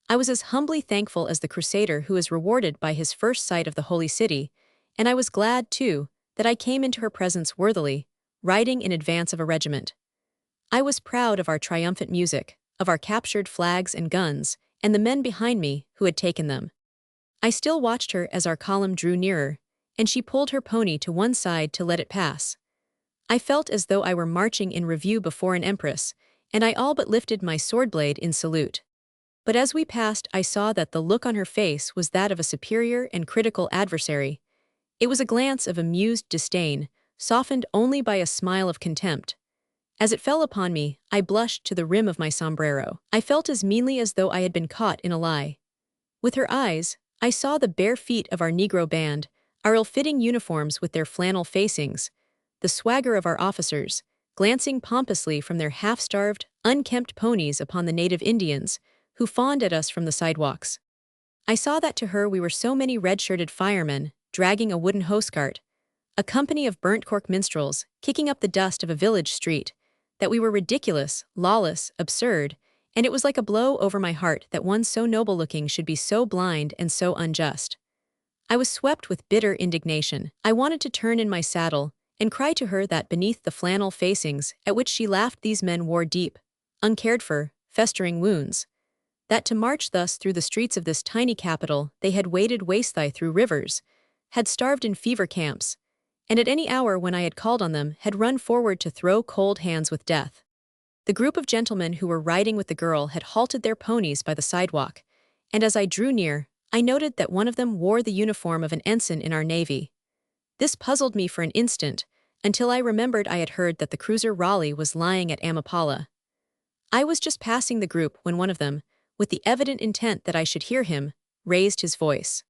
I was as humbly thankful as the crusader who is rewarded by his first sight of the holy city, and I was glad, too, that I came into her presence worthily, riding in advance of a regiment. I was proud of our triumphant music, of our captured flags and guns, and the men behind me who had taken them. I still watched her as our column drew nearer, and she pulled her pony to one side to let it pass. I felt as though I were marching in review before an empress, and I all but lifted my sword blade in salute. But as we passed, I saw that the look on her face was that of a superior and critical adversary. It was a glance of amused disdain, softened only by a smile of contempt. As it fell upon me, I blushed to the rim of my sombrero. I felt as meanly as though I had been caught in a lie. With her eyes, I saw the bare feet of our Negro band, our ill-fitting uniforms with their flannel facings, the swagger of our officers, glancing pompously from their half-starved, unkempt ponies upon the native Indians, who fawned at us from the sidewalks. I saw that to her we were so many red-shirted firemen, dragging a wooden hose-cart, a company of burnt-cork minstrels, kicking up the dust of a village street, that we were ridiculous, lawless, absurd, and it was like a blow over my heart that one so noble-looking should be so blind and so unjust. I was swept with bitter indignation. I wanted to turn in my saddle and cry to her that beneath the flannel facings at which she laughed these men wore deep, uncared-for, festering wounds, that to march thus through the streets of this tiny capital they had waded waist-high through rivers, had starved in fever camps, and at any hour when I had called on them had run forward to throw cold hands with death. The group of gentlemen who were riding with the girl had halted their ponies by the sidewalk, and as I drew near, I noted that one of them wore the uniform of an ensign in our navy. This puzzled me for an instant, until I remembered I had heard that the cruiser Raleigh was lying at Amapala. I was just passing the group when one of them, with the evident intent that I should hear him, raised his voice.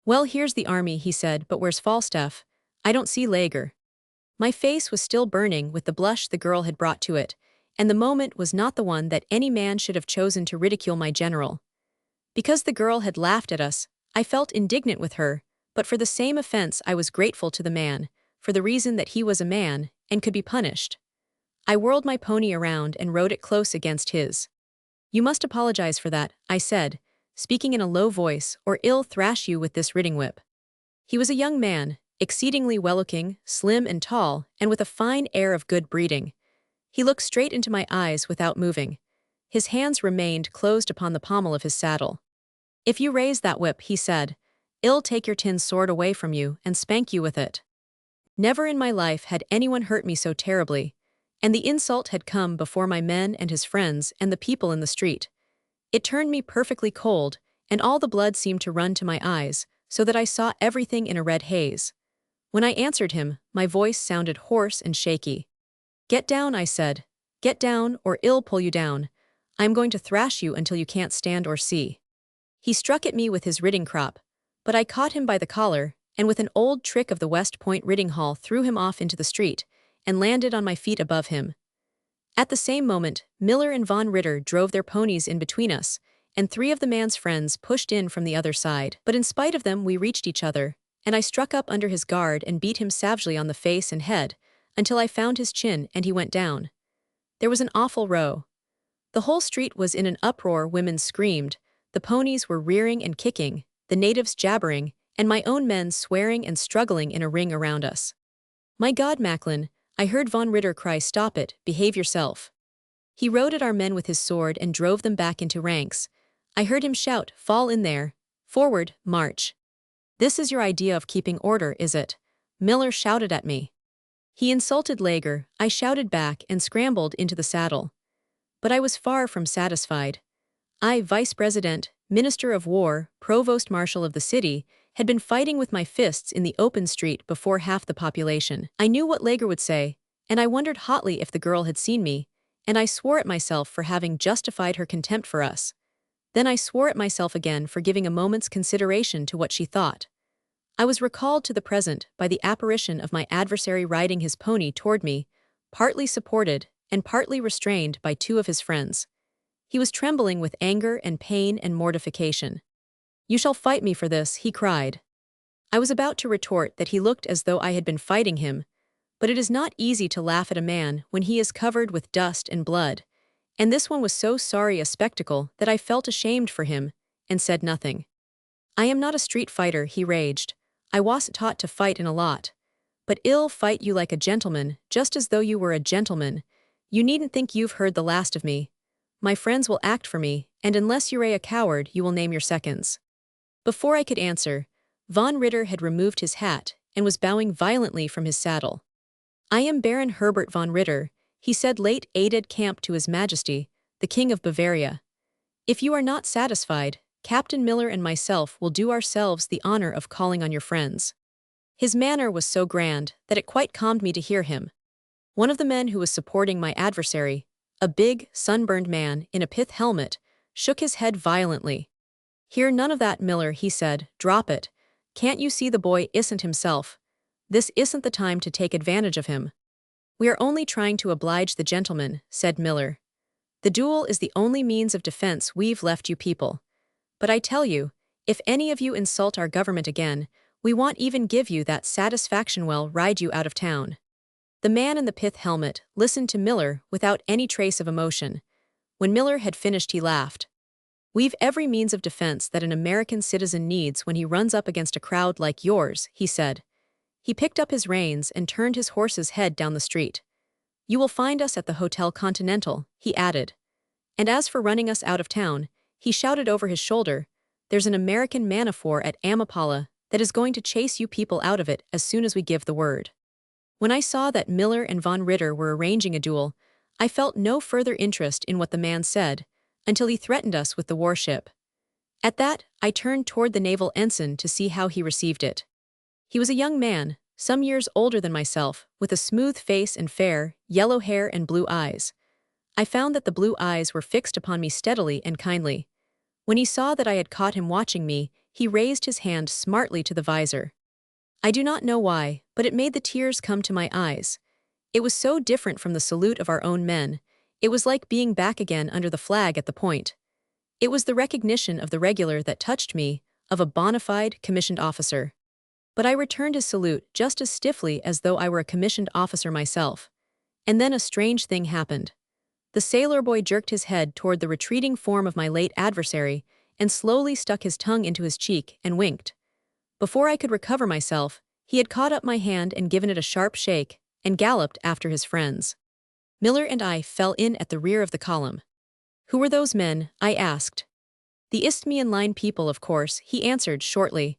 "Well, here's the army," he said, "but where's Falstaff? I don't see Lager." My face was still burning with the blush the girl had brought to it, and the moment was not the one that any man should have chosen to ridicule my general. Because the girl had laughed at us, I felt indignant with her, but for the same offense I was grateful to the man, for the reason that he was a man, and could be punished. I whirled my pony around and rode it close against his. "You must apologize for that," I said, speaking in a low voice, "or I'll thrash you with this riding whip." He was a young man, exceedingly well-looking, slim and tall, and with a fine air of good breeding. He looked straight into my eyes without moving. His hands remained closed upon the pommel of his saddle. "If you raise that whip," he said, "I'll take your tin sword away from you and spank you with it." Never in my life had anyone hurt me so terribly, and the insult had come before my men and his friends and the people in the street. It turned me perfectly cold, and all the blood seemed to run to my eyes, so that I saw everything in a red haze. When I answered him, my voice sounded hoarse and shaky. "Get down," I said. "Get down, or I'll pull you down. I am going to thrash you until you can't stand or see." He struck at me with his riding crop, but I caught him by the collar, and with an old trick of the West Point riding hall threw him off into the street, and landed on my feet above him. At the same moment, Miller and Von Ritter drove their ponies in between us, and 3 of the man's friends pushed in from the other side. But in spite of them we reached each other, and I struck up under his guard and beat him savagely on the face and head, until I found his chin and he went down. There was an awful row. The whole street was in an uproar. Women screamed, the ponies were rearing and kicking, the natives jabbering, and my own men swearing and struggling in a ring around us. "My God, Macklin," I heard Von Ritter cry, "stop it, behave yourself." He rode at our men with his sword and drove them back into ranks. I heard him shout, "Fall in there! Forward, march!" "This is your idea of keeping order, is it?" Miller shouted at me. He insulted Lager, I shouted back and scrambled into the saddle. But I was far from satisfied. I, Vice President, Minister of War, Provost Marshal of the city, had been fighting with my fists in the open street before half the population. I knew what Lager would say, and I wondered hotly if the girl had seen me, and I swore at myself for having justified her contempt for us. Then I swore at myself again for giving a moment's consideration to what she thought. I was recalled to the present by the apparition of my adversary riding his pony toward me, partly supported and partly restrained by 2 of his friends. He was trembling with anger and pain and mortification. "You shall fight me for this," he cried. I was about to retort that he looked as though I had been fighting him, but it is not easy to laugh at a man when he is covered with dust and blood, and this one was so sorry a spectacle that I felt ashamed for him, and said nothing. "I am not a street fighter," he raged. "I wasn't taught to fight in a lot. But I'll fight you like a gentleman, just as though you were a gentleman. You needn't think you've heard the last of me. My friends will act for me, and unless you're a coward you will name your seconds." Before I could answer, Von Ritter had removed his hat and was bowing violently from his saddle. "I am Baron Herbert von Ritter," he said, late aide-de-camp to His Majesty, the King of Bavaria. "If you are not satisfied, Captain Miller and myself will do ourselves the honor of calling on your friends." His manner was so grand that it quite calmed me to hear him. One of the men who was supporting my adversary, a big, sunburned man in a pith helmet, shook his head violently. "Hear none of that, Miller," he said. "Drop it. Can't you see the boy isn't himself? This isn't the time to take advantage of him." "We are only trying to oblige the gentleman," said Miller. "The duel is the only means of defense we've left you people. But I tell you, if any of you insult our government again, we won't even give you that satisfaction. We'll ride you out of town." The man in the pith helmet listened to Miller without any trace of emotion. When Miller had finished he laughed. "We've every means of defense that an American citizen needs when he runs up against a crowd like yours," he said. He picked up his reins and turned his horse's head down the street. "You will find us at the Hotel Continental," he added. "And as for running us out of town," he shouted over his shoulder, "there's an American man-of-war at Amapala that is going to chase you people out of it as soon as we give the word." When I saw that Miller and Von Ritter were arranging a duel, I felt no further interest in what the man said, until he threatened us with the warship. At that, I turned toward the naval ensign to see how he received it. He was a young man, some years older than myself, with a smooth face and fair, yellow hair and blue eyes. I found that the blue eyes were fixed upon me steadily and kindly. When he saw that I had caught him watching me, he raised his hand smartly to the visor. I do not know why, but it made the tears come to my eyes. It was so different from the salute of our own men. It was like being back again under the flag at the point. It was the recognition of the regular that touched me, of a bona fide commissioned officer. But I returned his salute just as stiffly as though I were a commissioned officer myself. And then a strange thing happened. The sailor boy jerked his head toward the retreating form of my late adversary and slowly stuck his tongue into his cheek and winked. Before I could recover myself, he had caught up my hand and given it a sharp shake and galloped after his friends. Miller and I fell in at the rear of the column. Who were those men? I asked. The Isthmian Line people, of course, he answered shortly.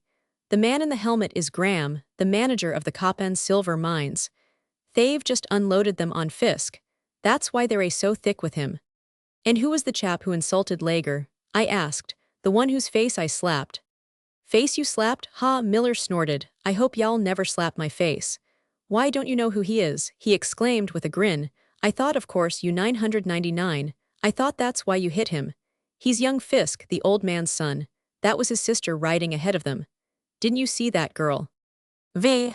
The man in the helmet is Graham, the manager of the Captain silver mines. They've just unloaded them on Fisk. That's why they're so thick with him. And who was the chap who insulted Lager? I asked, the one whose face I slapped. Face you slapped? Ha, Miller snorted. I hope y'all never slap my face. Why don't you know who he is? He exclaimed with a grin. I thought of course you 999. I thought that's why you hit him. He's young Fisk, the old man's son. That was his sister riding ahead of them. Didn't you see that girl? The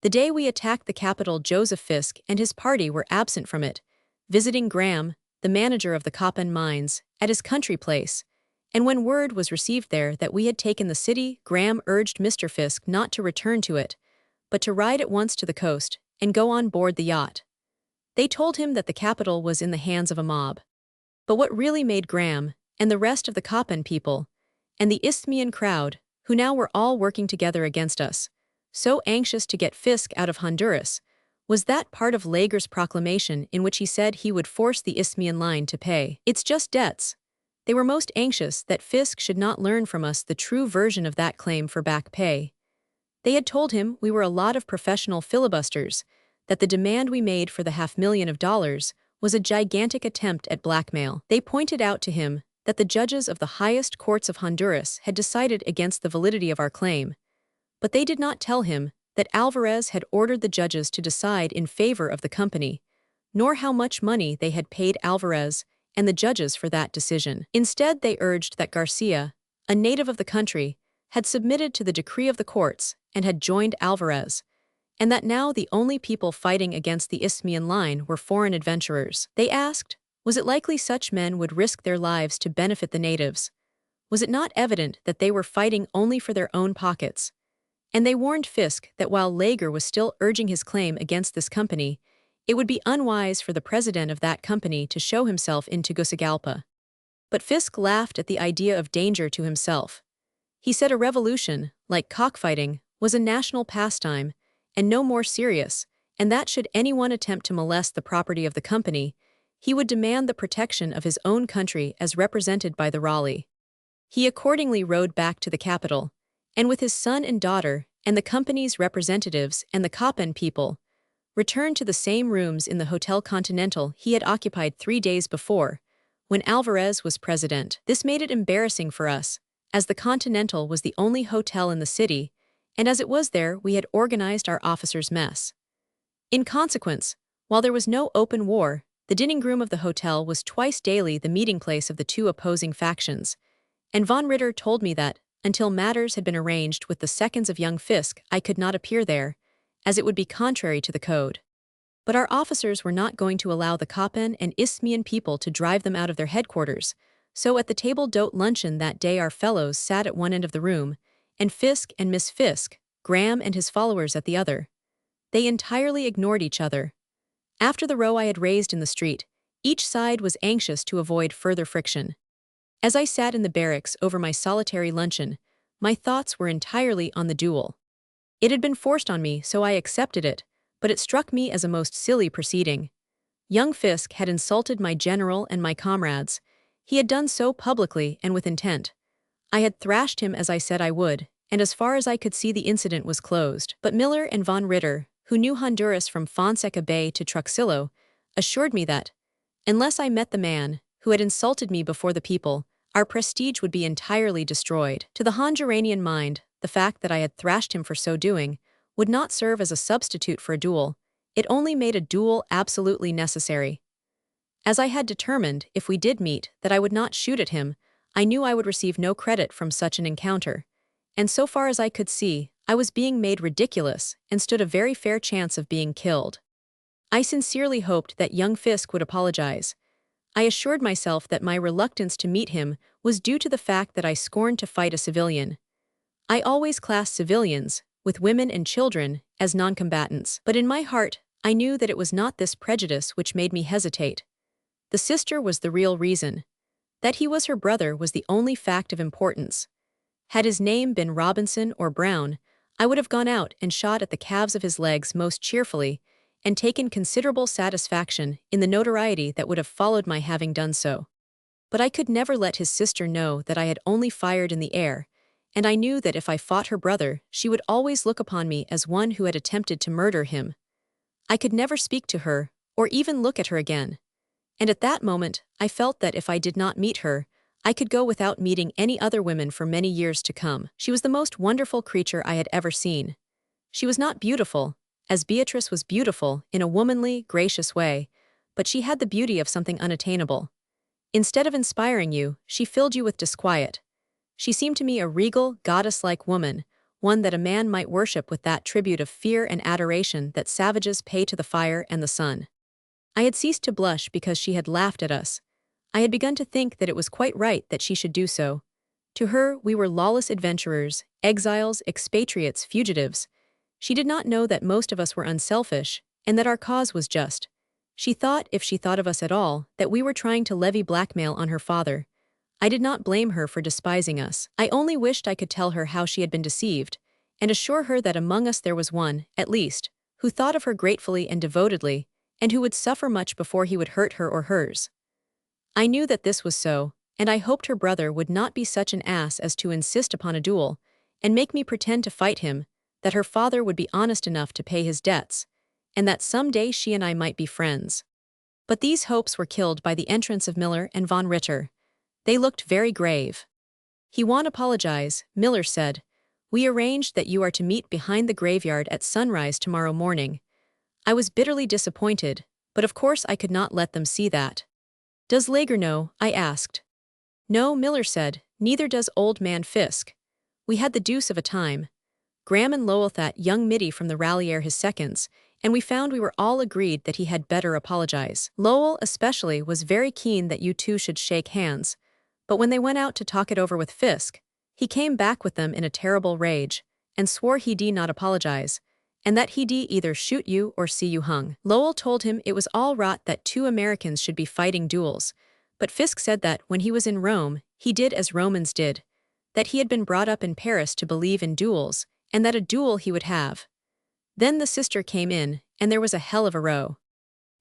day we attacked the capital, Joseph Fisk and his party were absent from it, visiting Graham, the manager of the Captain mines, at his country place. And when word was received there that we had taken the city, Graham urged Mr. Fisk not to return to it, but to ride at once to the coast and go on board the yacht. They told him that the capital was in the hands of a mob. But what really made Graham, and the rest of the Captain people, and the Isthmian crowd, who now were all working together against us, so anxious to get Fisk out of Honduras, was that part of Lager's proclamation in which he said he would force the Isthmian Line to pay its just debts. They were most anxious that Fisk should not learn from us the true version of that claim for back pay. They had told him we were a lot of professional filibusters, that the demand we made for the $500,000 was a gigantic attempt at blackmail. They pointed out to him that the judges of the highest courts of Honduras had decided against the validity of our claim. But they did not tell him that Alvarez had ordered the judges to decide in favor of the company, nor how much money they had paid Alvarez and the judges for that decision. Instead, they urged that Garcia, a native of the country, had submitted to the decree of the courts and had joined Alvarez, and that now the only people fighting against the Isthmian Line were foreign adventurers. They asked, was it likely such men would risk their lives to benefit the natives? Was it not evident that they were fighting only for their own pockets? And they warned Fisk that while Lager was still urging his claim against this company, it would be unwise for the president of that company to show himself in Tegucigalpa. But Fisk laughed at the idea of danger to himself. He said a revolution, like cockfighting, was a national pastime, and no more serious, and that should anyone attempt to molest the property of the company, he would demand the protection of his own country as represented by the Raleigh. He accordingly rode back to the capital, and with his son and daughter, and the company's representatives and the Captain people, returned to the same rooms in the Hotel Continental he had occupied 3 days before, when Alvarez was president. This made it embarrassing for us, as the Continental was the only hotel in the city, and as it was there we had organized our officers' mess. In consequence, while there was no open war, the dining room of the hotel was twice daily the meeting place of the two opposing factions, and von Ritter told me that, until matters had been arranged with the seconds of young Fisk, I could not appear there, as it would be contrary to the code. But our officers were not going to allow the Captain and Isthmian people to drive them out of their headquarters, so at the table d'hôte luncheon that day our fellows sat at one end of the room, and Fisk and Miss Fisk, Graham and his followers at the other. They entirely ignored each other. After the row I had raised in the street, each side was anxious to avoid further friction. As I sat in the barracks over my solitary luncheon, my thoughts were entirely on the duel. It had been forced on me, so I accepted it, but it struck me as a most silly proceeding. Young Fisk had insulted my general and my comrades. He had done so publicly and with intent. I had thrashed him as I said I would, and as far as I could see the incident was closed. But Miller and von Ritter, who knew Honduras from Fonseca Bay to Truxillo, assured me that, unless I met the man who had insulted me before the people, our prestige would be entirely destroyed. To the Honduranian mind, the fact that I had thrashed him for so doing would not serve as a substitute for a duel. It only made a duel absolutely necessary. As I had determined, if we did meet, that I would not shoot at him, I knew I would receive no credit from such an encounter. And so far as I could see, I was being made ridiculous and stood a very fair chance of being killed. I sincerely hoped that young Fisk would apologize. I assured myself that my reluctance to meet him was due to the fact that I scorned to fight a civilian. I always classed civilians, with women and children, as non-combatants. But in my heart, I knew that it was not this prejudice which made me hesitate. The sister was the real reason. That he was her brother was the only fact of importance. Had his name been Robinson or Brown, I would have gone out and shot at the calves of his legs most cheerfully, and taken considerable satisfaction in the notoriety that would have followed my having done so. But I could never let his sister know that I had only fired in the air, and I knew that if I fought her brother, she would always look upon me as one who had attempted to murder him. I could never speak to her, or even look at her again. And at that moment, I felt that if I did not meet her, I could go without meeting any other women for many years to come. She was the most wonderful creature I had ever seen. She was not beautiful, as Beatrice was beautiful in a womanly, gracious way, but she had the beauty of something unattainable. Instead of inspiring you, she filled you with disquiet. She seemed to me a regal, goddess-like woman, one that a man might worship with that tribute of fear and adoration that savages pay to the fire and the sun. I had ceased to blush because she had laughed at us. I had begun to think that it was quite right that she should do so. To her, we were lawless adventurers, exiles, expatriates, fugitives. She did not know that most of us were unselfish, and that our cause was just. She thought, if she thought of us at all, that we were trying to levy blackmail on her father. I did not blame her for despising us. I only wished I could tell her how she had been deceived, and assure her that among us there was one, at least, who thought of her gratefully and devotedly, and who would suffer much before he would hurt her or hers. I knew that this was so, and I hoped her brother would not be such an ass as to insist upon a duel, and make me pretend to fight him, that her father would be honest enough to pay his debts, and that some day she and I might be friends. But these hopes were killed by the entrance of Miller and von Ritter. They looked very grave. "He won't apologize," Miller said. "We arranged that you are to meet behind the graveyard at sunrise tomorrow morning." I was bitterly disappointed, but of course I could not let them see that. "Does Lager know?" I asked. "No," Miller said, "neither does old man Fisk. We had the deuce of a time. Graham and Lowell that young middy from the rally are his seconds, and we found we were all agreed that he had better apologize. Lowell, especially, was very keen that you two should shake hands, but when they went out to talk it over with Fisk, he came back with them in a terrible rage, and swore he'd not apologize, and that he'd either shoot you or see you hung. Lowell told him it was all rot that two Americans should be fighting duels, but Fisk said that when he was in Rome, he did as Romans did, that he had been brought up in Paris to believe in duels, and that a duel he would have. Then the sister came in, and there was a hell of a row.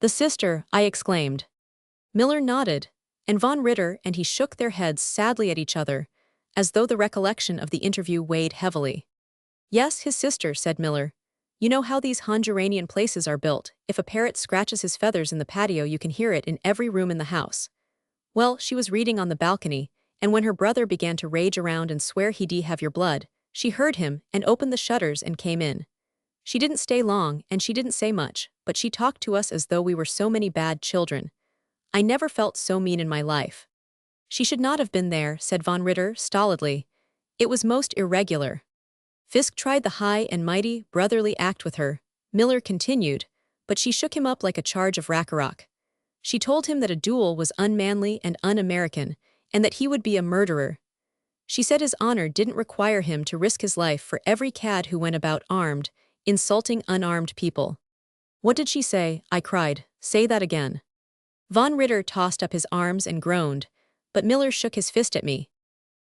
"The sister," I exclaimed. Miller nodded, and von Ritter and he shook their heads sadly at each other, as though the recollection of the interview weighed heavily. "Yes, his sister," said Miller. "You know how these Honduranian places are built. If a parrot scratches his feathers in the patio, you can hear it in every room in the house. Well, she was reading on the balcony, and when her brother began to rage around and swear he'd have your blood, she heard him and opened the shutters and came in. She didn't stay long, and she didn't say much, but she talked to us as though we were so many bad children. I never felt so mean in my life." "She should not have been there," said von Ritter stolidly. "It was most irregular." Fisk tried the high and mighty, brotherly act with her, Miller continued, but she shook him up like a charge of racaroc. She told him that a duel was unmanly and un-American, and that he would be a murderer. She said his honor didn't require him to risk his life for every cad who went about armed, insulting unarmed people. "What did she say?" I cried. "Say that again." Von Ritter tossed up his arms and groaned, but Miller shook his fist at me.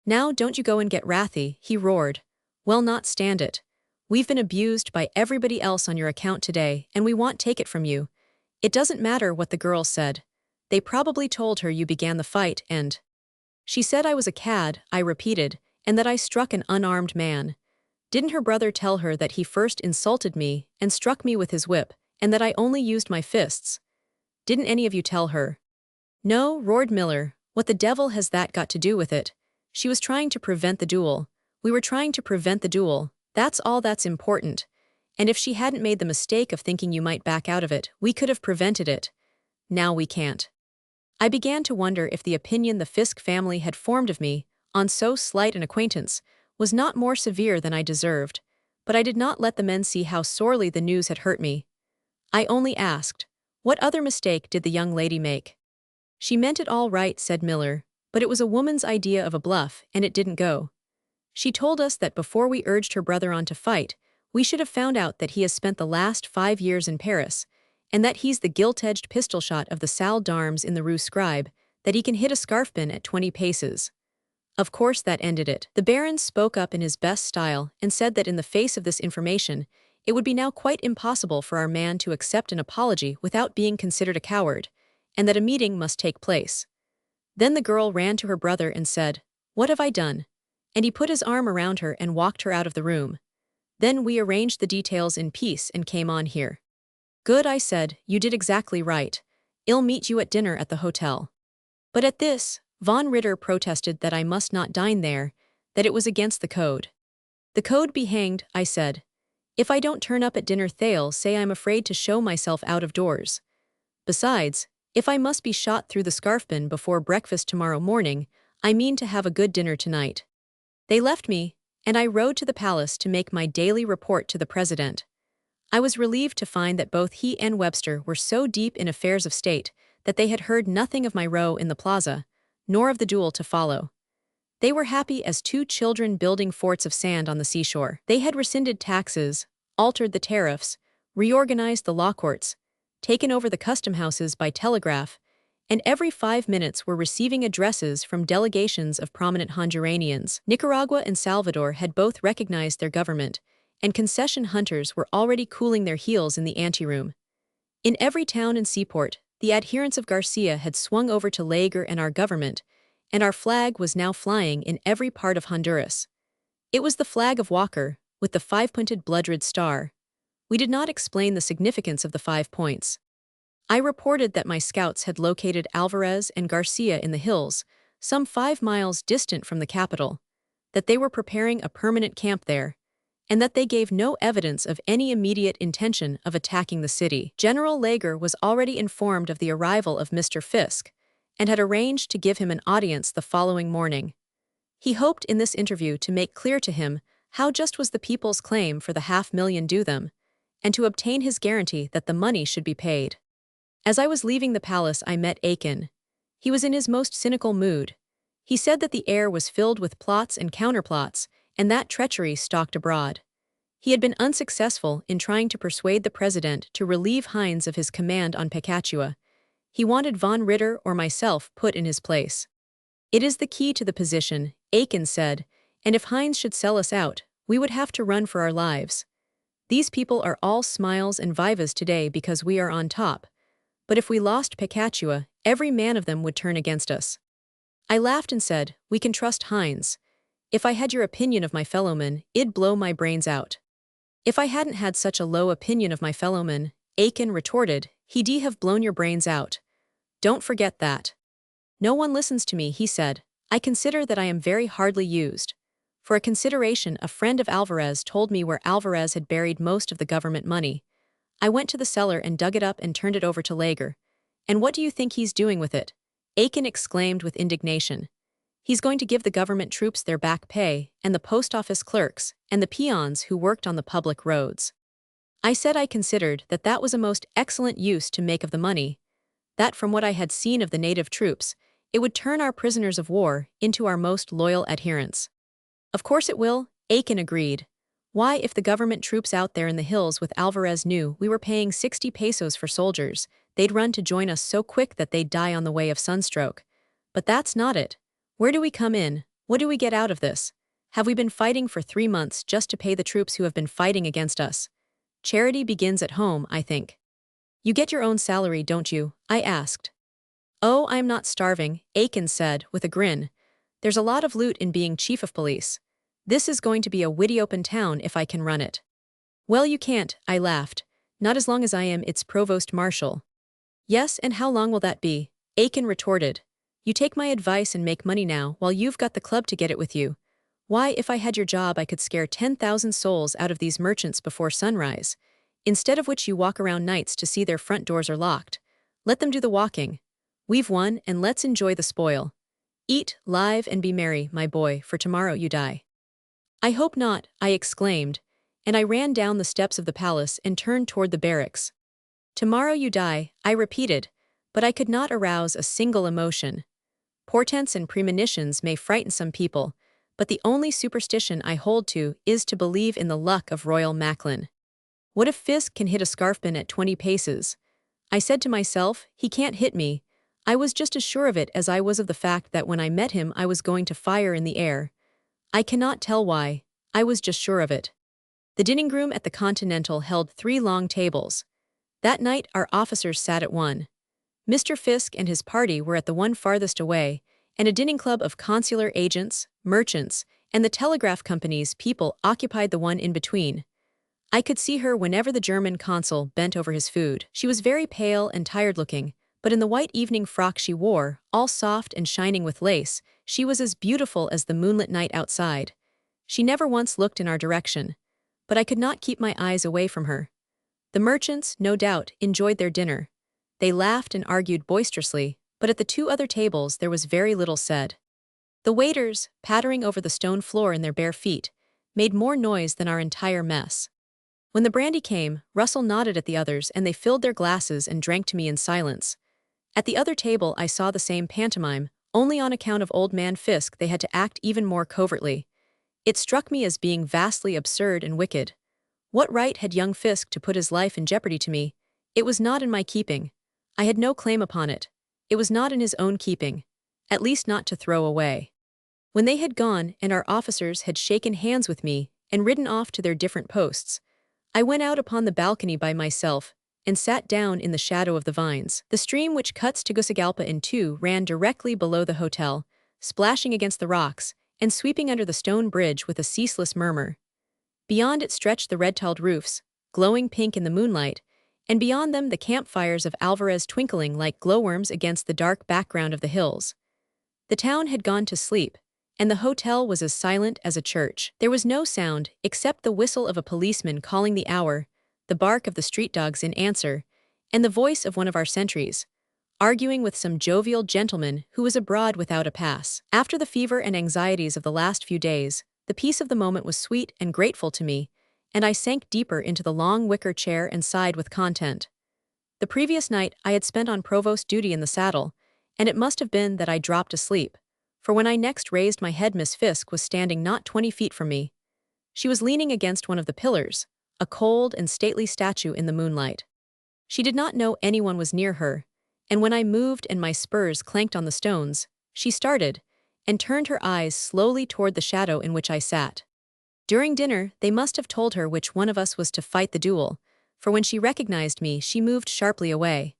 "Now don't you go and get wrathy," he roared. "We'll not stand it. We've been abused by everybody else on your account today, and we won't take it from you. It doesn't matter what the girls said. They probably told her you began the fight and—" "She said I was a cad," I repeated, "and that I struck an unarmed man. Didn't her brother tell her that he first insulted me and struck me with his whip, and that I only used my fists? Didn't any of you tell her?" "No," roared Miller. What the devil has that got to do with it? She was trying to prevent the duel. We were trying to prevent the duel. That's all that's important. And if she hadn't made the mistake of thinking you might back out of it, we could have prevented it. Now we can't. I began to wonder if the opinion the Fisk family had formed of me, on so slight an acquaintance, was not more severe than I deserved, but I did not let the men see how sorely the news had hurt me. I only asked, what other mistake did the young lady make? She meant it all right, said Miller, but it was a woman's idea of a bluff, and it didn't go. She told us that before we urged her brother on to fight, we should have found out that he has spent the last 5 years in Paris, and that he's the gilt-edged pistol shot of the Salle d'Armes in the Rue Scribe, that he can hit a scarfpin at 20 paces. Of course that ended it. The Baron spoke up in his best style and said that in the face of this information, it would be now quite impossible for our man to accept an apology without being considered a coward, and that a meeting must take place. Then the girl ran to her brother and said, "What have I done?" And he put his arm around her and walked her out of the room. Then we arranged the details in peace and came on here. Good, I said, you did exactly right. I'll meet you at dinner at the hotel. But at this, von Ritter protested that I must not dine there, that it was against the code. The code be hanged, I said. If I don't turn up at dinner they'll say I'm afraid to show myself out of doors. Besides, if I must be shot through the scarfpin before breakfast tomorrow morning, I mean to have a good dinner tonight. They left me, and I rode to the palace to make my daily report to the president. I was relieved to find that both he and Webster were so deep in affairs of state that they had heard nothing of my row in the plaza, nor of the duel to follow. They were happy as two children building forts of sand on the seashore. They had rescinded taxes, altered the tariffs, reorganized the law courts, taken over the custom houses by telegraph, and every 5 minutes were receiving addresses from delegations of prominent Honduranians. Nicaragua and Salvador had both recognized their government, and concession hunters were already cooling their heels in the anteroom. In every town and seaport, the adherents of Garcia had swung over to Lager and our government, and our flag was now flying in every part of Honduras. It was the flag of Walker, with the 5-pointed blood-red star. We did not explain the significance of the 5 points. I reported that my scouts had located Alvarez and Garcia in the hills, some 5 miles distant from the capital, that they were preparing a permanent camp there, and that they gave no evidence of any immediate intention of attacking the city. General Lager was already informed of the arrival of Mr. Fisk, and had arranged to give him an audience the following morning. He hoped in this interview to make clear to him how just was the people's claim for the $500,000 due them, and to obtain his guarantee that the money should be paid. As I was leaving the palace, I met Aiken. He was in his most cynical mood. He said that the air was filled with plots and counterplots, and that treachery stalked abroad. He had been unsuccessful in trying to persuade the president to relieve Hines of his command on Pecachua. He wanted von Ritter or myself put in his place. It is the key to the position, Aiken said, and if Hines should sell us out, we would have to run for our lives. These people are all smiles and vivas today because we are on top. But if we lost Pecachua, every man of them would turn against us. I laughed and said, we can trust Hines. If I had your opinion of my fellowmen, it'd blow my brains out. If I hadn't had such a low opinion of my fellowmen, Aiken retorted, he'd have blown your brains out. Don't forget that. No one listens to me, he said. I consider that I am very hardly used. For a consideration, a friend of Alvarez told me where Alvarez had buried most of the government money. I went to the cellar and dug it up and turned it over to Lager. And what do you think he's doing with it? Aiken exclaimed with indignation. He's going to give the government troops their back pay, and the post office clerks, and the peons who worked on the public roads. I said I considered that that was a most excellent use to make of the money, that from what I had seen of the native troops, it would turn our prisoners of war into our most loyal adherents. Of course it will, Aiken agreed. Why, if the government troops out there in the hills with Alvarez knew we were paying 60 pesos for soldiers, they'd run to join us so quick that they'd die on the way of sunstroke. But that's not it. Where do we come in? What do we get out of this? Have we been fighting for 3 months just to pay the troops who have been fighting against us? Charity begins at home, I think. You get your own salary, don't you? I asked. Oh, I'm not starving, Aiken said, with a grin. There's a lot of loot in being chief of police. This is going to be a witty open town if I can run it. Well, you can't, I laughed. Not as long as I am its provost marshal. Yes, and how long will that be? Aiken retorted. You take my advice and make money now while you've got the club to get it with you. Why, if I had your job, I could scare 10,000 souls out of these merchants before sunrise. Instead of which you walk around nights to see their front doors are locked. Let them do the walking. We've won, and let's enjoy the spoil. Eat, live, and be merry, my boy, for tomorrow you die. I hope not, I exclaimed, and I ran down the steps of the palace and turned toward the barracks. Tomorrow you die, I repeated, but I could not arouse a single emotion. Portents and premonitions may frighten some people, but the only superstition I hold to is to believe in the luck of Royal Macklin. What if Fisk can hit a scarfpin at 20 paces? I said to myself, he can't hit me. I was just as sure of it as I was of the fact that when I met him I was going to fire in the air. I cannot tell why, I was just sure of it. The dining room at the Continental held 3 long tables. That night our officers sat at one. Mr. Fisk and his party were at the one farthest away, and a dining club of consular agents, merchants, and the telegraph company's people occupied the one in between. I could see her whenever the German consul bent over his food. She was very pale and tired-looking, but in the white evening frock she wore, all soft and shining with lace, she was as beautiful as the moonlit night outside. She never once looked in our direction, but I could not keep my eyes away from her. The merchants, no doubt, enjoyed their dinner. They laughed and argued boisterously, but at the 2 other tables there was very little said. The waiters, pattering over the stone floor in their bare feet, made more noise than our entire mess. When the brandy came, Russell nodded at the others and they filled their glasses and drank to me in silence. At the other table I saw the same pantomime, only on account of old man Fisk they had to act even more covertly. It struck me as being vastly absurd and wicked. What right had young Fisk to put his life in jeopardy to me? It was not in my keeping. I had no claim upon it. It was not in his own keeping. At least not to throw away. When they had gone and our officers had shaken hands with me and ridden off to their different posts, I went out upon the balcony by myself and sat down in the shadow of the vines. The stream which cuts Tegucigalpa in 2 ran directly below the hotel, splashing against the rocks and sweeping under the stone bridge with a ceaseless murmur. Beyond it stretched the red-tiled roofs, glowing pink in the moonlight, and beyond them the campfires of Alvarez twinkling like glowworms against the dark background of the hills. The town had gone to sleep, and the hotel was as silent as a church. There was no sound except the whistle of a policeman calling the hour, the bark of the street dogs in answer, and the voice of one of our sentries, arguing with some jovial gentleman who was abroad without a pass. After the fever and anxieties of the last few days, the peace of the moment was sweet and grateful to me, and I sank deeper into the long wicker chair and sighed with content. The previous night I had spent on provost duty in the saddle, and it must have been that I dropped asleep, for when I next raised my head Miss Fisk was standing not 20 feet from me. She was leaning against one of the pillars, a cold and stately statue in the moonlight. She did not know anyone was near her, and when I moved and my spurs clanked on the stones, she started, and turned her eyes slowly toward the shadow in which I sat. During dinner, they must have told her which one of us was to fight the duel, for when she recognized me, she moved sharply away.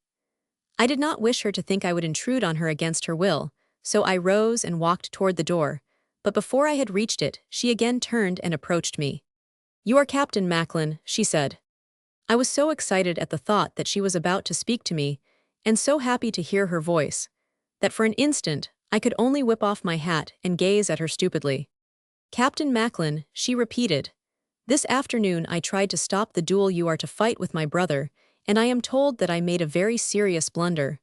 I did not wish her to think I would intrude on her against her will, so I rose and walked toward the door, but before I had reached it, she again turned and approached me. "You are Captain Macklin," she said. I was so excited at the thought that she was about to speak to me, and so happy to hear her voice, that for an instant I could only whip off my hat and gaze at her stupidly. "Captain Macklin," she repeated. "This afternoon I tried to stop the duel you are to fight with my brother, and I am told that I made a very serious blunder.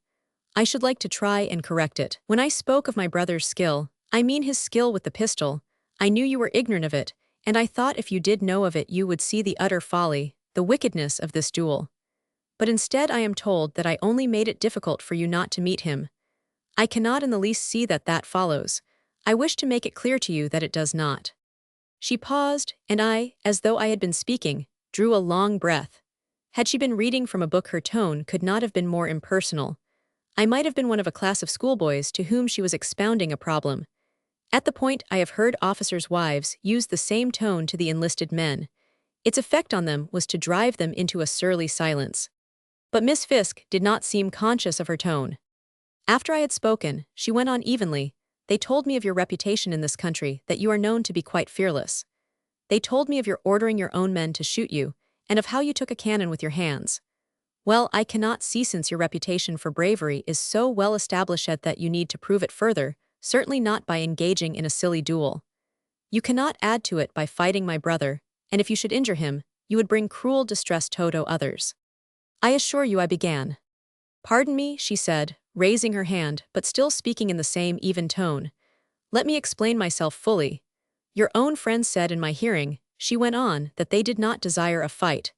I should like to try and correct it. When I spoke of my brother's skill, I mean his skill with the pistol. I knew you were ignorant of it, and I thought if you did know of it you would see the utter folly, the wickedness of this duel. But instead I am told that I only made it difficult for you not to meet him. I cannot in the least see that that follows. I wish to make it clear to you that it does not." She paused, and I, as though I had been speaking, drew a long breath. Had she been reading from a book her tone could not have been more impersonal. I might have been one of a class of schoolboys to whom she was expounding a problem. At the point I have heard officers' wives use the same tone to the enlisted men. Its effect on them was to drive them into a surly silence. But Miss Fisk did not seem conscious of her tone. After I had spoken, she went on evenly. "They told me of your reputation in this country, that you are known to be quite fearless. They told me of your ordering your own men to shoot you, and of how you took a cannon with your hands. Well, I cannot see, since your reputation for bravery is so well established that you need to prove it further, certainly not by engaging in a silly duel. You cannot add to it by fighting my brother, and if you should injure him, you would bring cruel distress to others. I assure you, I began. Pardon me, she said, raising her hand, but still speaking in the same even tone. Let me explain myself fully. Your own friends said in my hearing, she went on, that they did not desire a fight.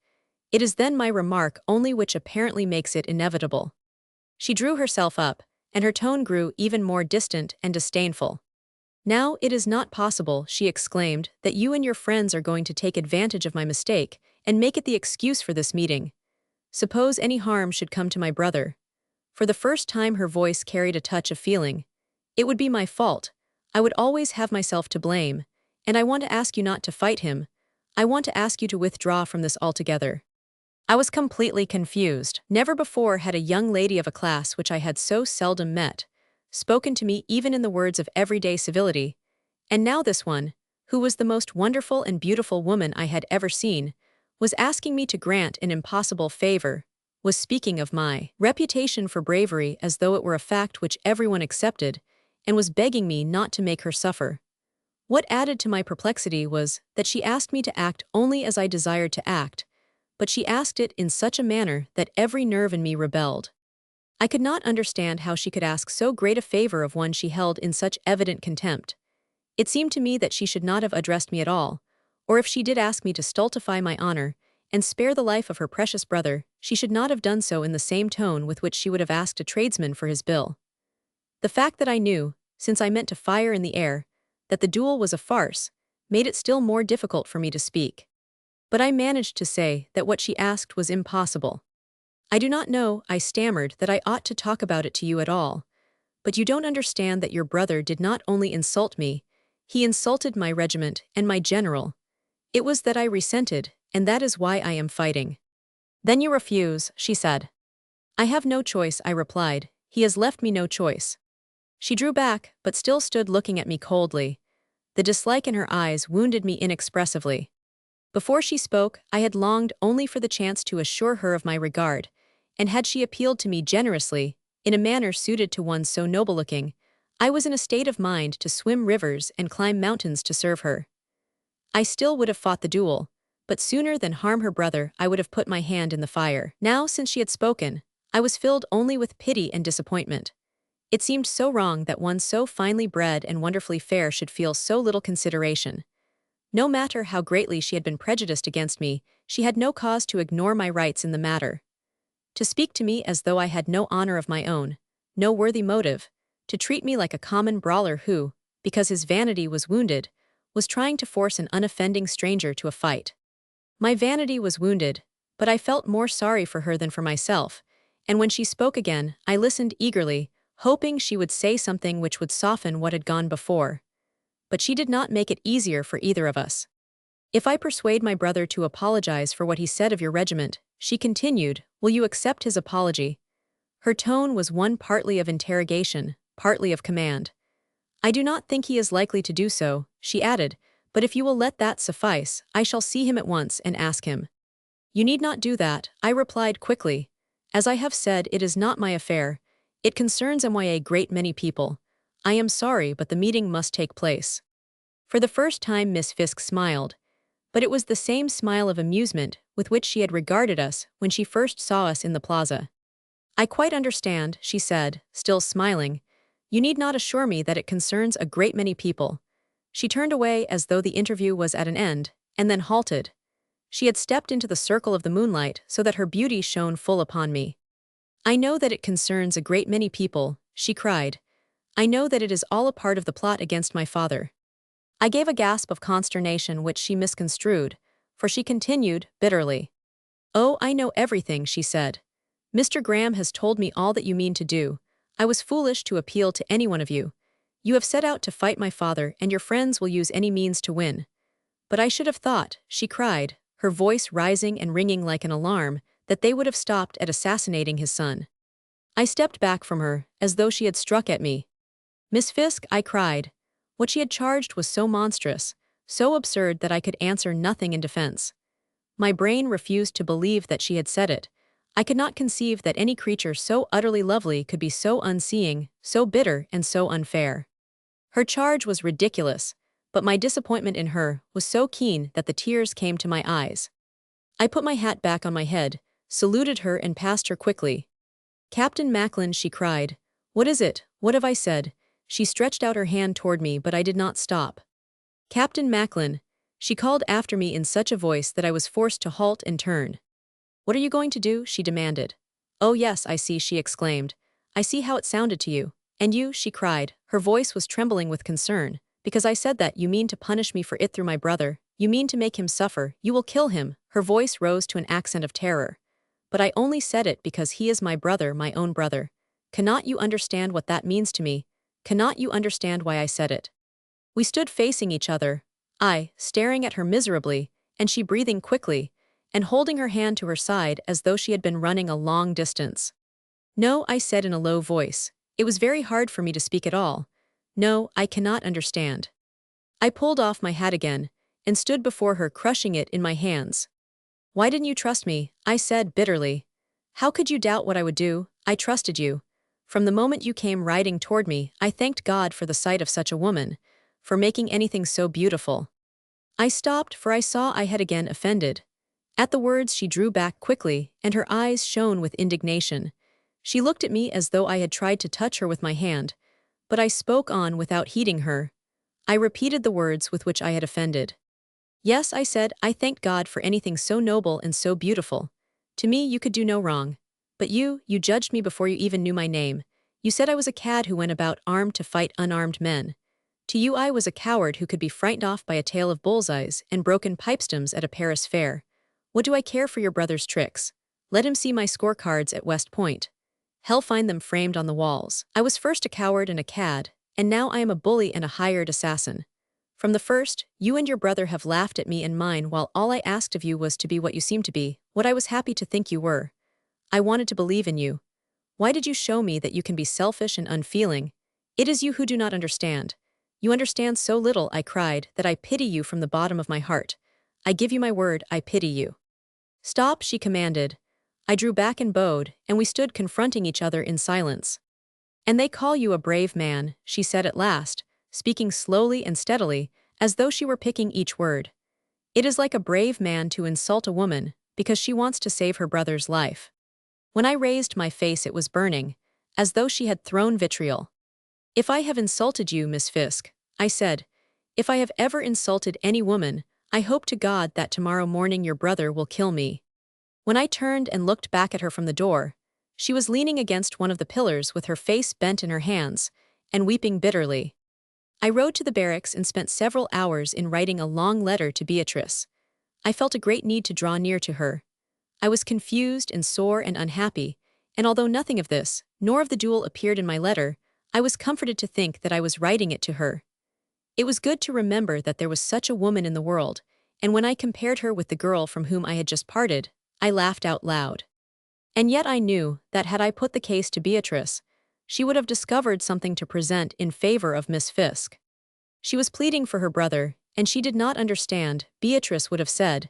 It is then my remark only which apparently makes it inevitable. She drew herself up, and her tone grew even more distant and disdainful. Now it is not possible, she exclaimed, that you and your friends are going to take advantage of my mistake and make it the excuse for this meeting. Suppose any harm should come to my brother. For the first time her voice carried a touch of feeling. It would be my fault. I would always have myself to blame, and I want to ask you not to fight him. I want to ask you to withdraw from this altogether. I was completely confused. Never before had a young lady of a class which I had so seldom met spoken to me even in the words of everyday civility, and now this one, who was the most wonderful and beautiful woman I had ever seen, was asking me to grant an impossible favor, was speaking of my reputation for bravery as though it were a fact which everyone accepted, and was begging me not to make her suffer. What added to my perplexity was that she asked me to act only as I desired to act, but she asked it in such a manner that every nerve in me rebelled. I could not understand how she could ask so great a favor of one she held in such evident contempt. It seemed to me that she should not have addressed me at all, or if she did ask me to stultify my honor and spare the life of her precious brother, she should not have done so in the same tone with which she would have asked a tradesman for his bill. The fact that I knew, since I meant to fire in the air, that the duel was a farce, made it still more difficult for me to speak. But I managed to say that what she asked was impossible. I do not know, I stammered, that I ought to talk about it to you at all. But you don't understand that your brother did not only insult me, he insulted my regiment and my general. It was that I resented, and that is why I am fighting. Then you refuse, she said. I have no choice, I replied. He has left me no choice. She drew back, but still stood looking at me coldly. The dislike in her eyes wounded me inexpressively. Before she spoke, I had longed only for the chance to assure her of my regard, and had she appealed to me generously, in a manner suited to one so noble-looking, I was in a state of mind to swim rivers and climb mountains to serve her. I still would have fought the duel, but sooner than harm her brother I would have put my hand in the fire. Now, since she had spoken, I was filled only with pity and disappointment. It seemed so wrong that one so finely bred and wonderfully fair should feel so little consideration. No matter how greatly she had been prejudiced against me, she had no cause to ignore my rights in the matter. To speak to me as though I had no honor of my own, no worthy motive, to treat me like a common brawler who, because his vanity was wounded, was trying to force an unoffending stranger to a fight. My vanity was wounded, but I felt more sorry for her than for myself, and when she spoke again, I listened eagerly, hoping she would say something which would soften what had gone before. But she did not make it easier for either of us. If I persuade my brother to apologize for what he said of your regiment, she continued, will you accept his apology? Her tone was one partly of interrogation, partly of command. I do not think he is likely to do so, she added, but if you will let that suffice, I shall see him at once and ask him. You need not do that, I replied quickly. As I have said, it is not my affair. It concerns a great many people. I am sorry, but the meeting must take place. For the first time Miss Fisk smiled, but it was the same smile of amusement with which she had regarded us when she first saw us in the plaza. I quite understand, she said, still smiling. You need not assure me that it concerns a great many people. She turned away as though the interview was at an end, and then halted. She had stepped into the circle of the moonlight so that her beauty shone full upon me. I know that it concerns a great many people, she cried. I know that it is all a part of the plot against my father. I gave a gasp of consternation which she misconstrued, for she continued, bitterly. Oh, I know everything, she said. Mr. Graham has told me all that you mean to do. I was foolish to appeal to any one of you. You have set out to fight my father, and your friends will use any means to win. But I should have thought, she cried, her voice rising and ringing like an alarm, that they would have stopped at assassinating his son. I stepped back from her, as though she had struck at me. Miss Fisk, I cried. What she had charged was so monstrous, so absurd that I could answer nothing in defense. My brain refused to believe that she had said it. I could not conceive that any creature so utterly lovely could be so unseeing, so bitter, and so unfair. Her charge was ridiculous, but my disappointment in her was so keen that the tears came to my eyes. I put my hat back on my head, saluted her and passed her quickly. "Captain Macklin," she cried. "What is it? What have I said?" She stretched out her hand toward me, but I did not stop. "Captain Macklin," she called after me in such a voice that I was forced to halt and turn. "What are you going to do?" she demanded. "Oh yes, I see," she exclaimed. "I see how it sounded to you. And you," she cried, her voice was trembling with concern, "because I said that, you mean to punish me for it through my brother, you mean to make him suffer, you will kill him." Her voice rose to an accent of terror. "But I only said it because he is my brother, my own brother. Cannot you understand what that means to me? Cannot you understand why I said it?" We stood facing each other, I staring at her miserably, and she breathing quickly, and holding her hand to her side as though she had been running a long distance. "No," I said in a low voice. It was very hard for me to speak at all. "No, I cannot understand." I pulled off my hat again, and stood before her crushing it in my hands. "Why didn't you trust me?" I said bitterly. "How could you doubt what I would do? I trusted you. From the moment you came riding toward me, I thanked God for the sight of such a woman, for making anything so beautiful." I stopped, for I saw I had again offended. At the words she drew back quickly, and her eyes shone with indignation. She looked at me as though I had tried to touch her with my hand, but I spoke on without heeding her. I repeated the words with which I had offended. "Yes," I said, "I thanked God for anything so noble and so beautiful. To me you could do no wrong. But you judged me before you even knew my name. You said I was a cad who went about armed to fight unarmed men. To you I was a coward who could be frightened off by a tale of bullseyes and broken pipestems at a Paris fair. What do I care for your brother's tricks? Let him see my scorecards at West Point. He'll find them framed on the walls. I was first a coward and a cad, and now I am a bully and a hired assassin. From the first, you and your brother have laughed at me and mine, while all I asked of you was to be what you seemed to be, what I was happy to think you were. I wanted to believe in you. Why did you show me that you can be selfish and unfeeling? It is you who do not understand. You understand so little," I cried, "that I pity you from the bottom of my heart. I give you my word, I pity you." "Stop," she commanded. I drew back and bowed, and we stood confronting each other in silence. "And they call you a brave man," she said at last, speaking slowly and steadily, as though she were picking each word. "It is like a brave man to insult a woman, because she wants to save her brother's life." When I raised my face it was burning, as though she had thrown vitriol. "If I have insulted you, Miss Fisk," I said, "if I have ever insulted any woman, I hope to God that tomorrow morning your brother will kill me." When I turned and looked back at her from the door, she was leaning against one of the pillars with her face bent in her hands, and weeping bitterly. I rode to the barracks and spent several hours in writing a long letter to Beatrice. I felt a great need to draw near to her. I was confused and sore and unhappy, and although nothing of this, nor of the duel appeared in my letter, I was comforted to think that I was writing it to her. It was good to remember that there was such a woman in the world, and when I compared her with the girl from whom I had just parted, I laughed out loud. And yet I knew that had I put the case to Beatrice, she would have discovered something to present in favor of Miss Fisk. She was pleading for her brother, and she did not understand, Beatrice would have said,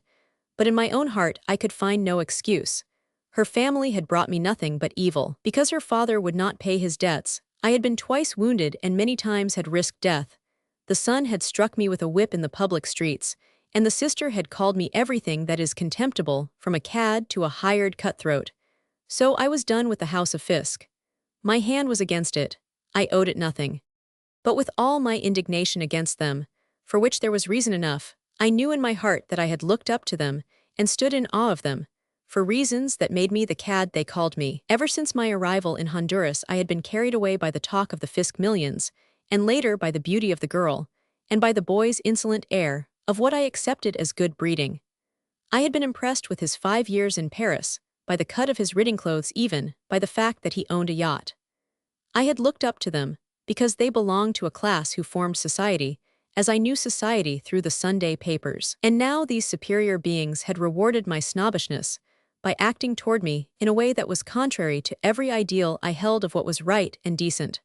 but in my own heart I could find no excuse. Her family had brought me nothing but evil. Because her father would not pay his debts, I had been twice wounded and many times had risked death. The son had struck me with a whip in the public streets, and the sister had called me everything that is contemptible, from a cad to a hired cutthroat. So I was done with the house of Fisk. My hand was against it. I owed it nothing. But with all my indignation against them, for which there was reason enough, I knew in my heart that I had looked up to them and stood in awe of them, for reasons that made me the cad they called me. Ever since my arrival in Honduras I had been carried away by the talk of the Fisk millions, and later by the beauty of the girl, and by the boy's insolent air, of what I accepted as good breeding. I had been impressed with his 5 years in Paris, by the cut of his riding clothes, even by the fact that he owned a yacht. I had looked up to them, because they belonged to a class who formed society, as I knew society through the Sunday papers. And now these superior beings had rewarded my snobbishness by acting toward me in a way that was contrary to every ideal I held of what was right and decent.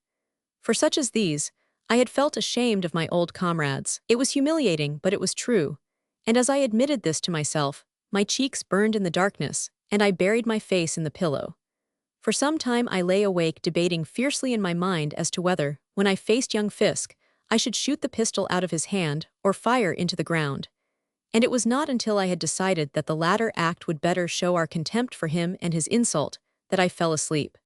For such as these, I had felt ashamed of my old comrades. It was humiliating, but it was true. And as I admitted this to myself, my cheeks burned in the darkness, and I buried my face in the pillow. For some time I lay awake debating fiercely in my mind as to whether, when I faced young Fisk, I should shoot the pistol out of his hand or fire into the ground. And it was not until I had decided that the latter act would better show our contempt for him and his insult that I fell asleep.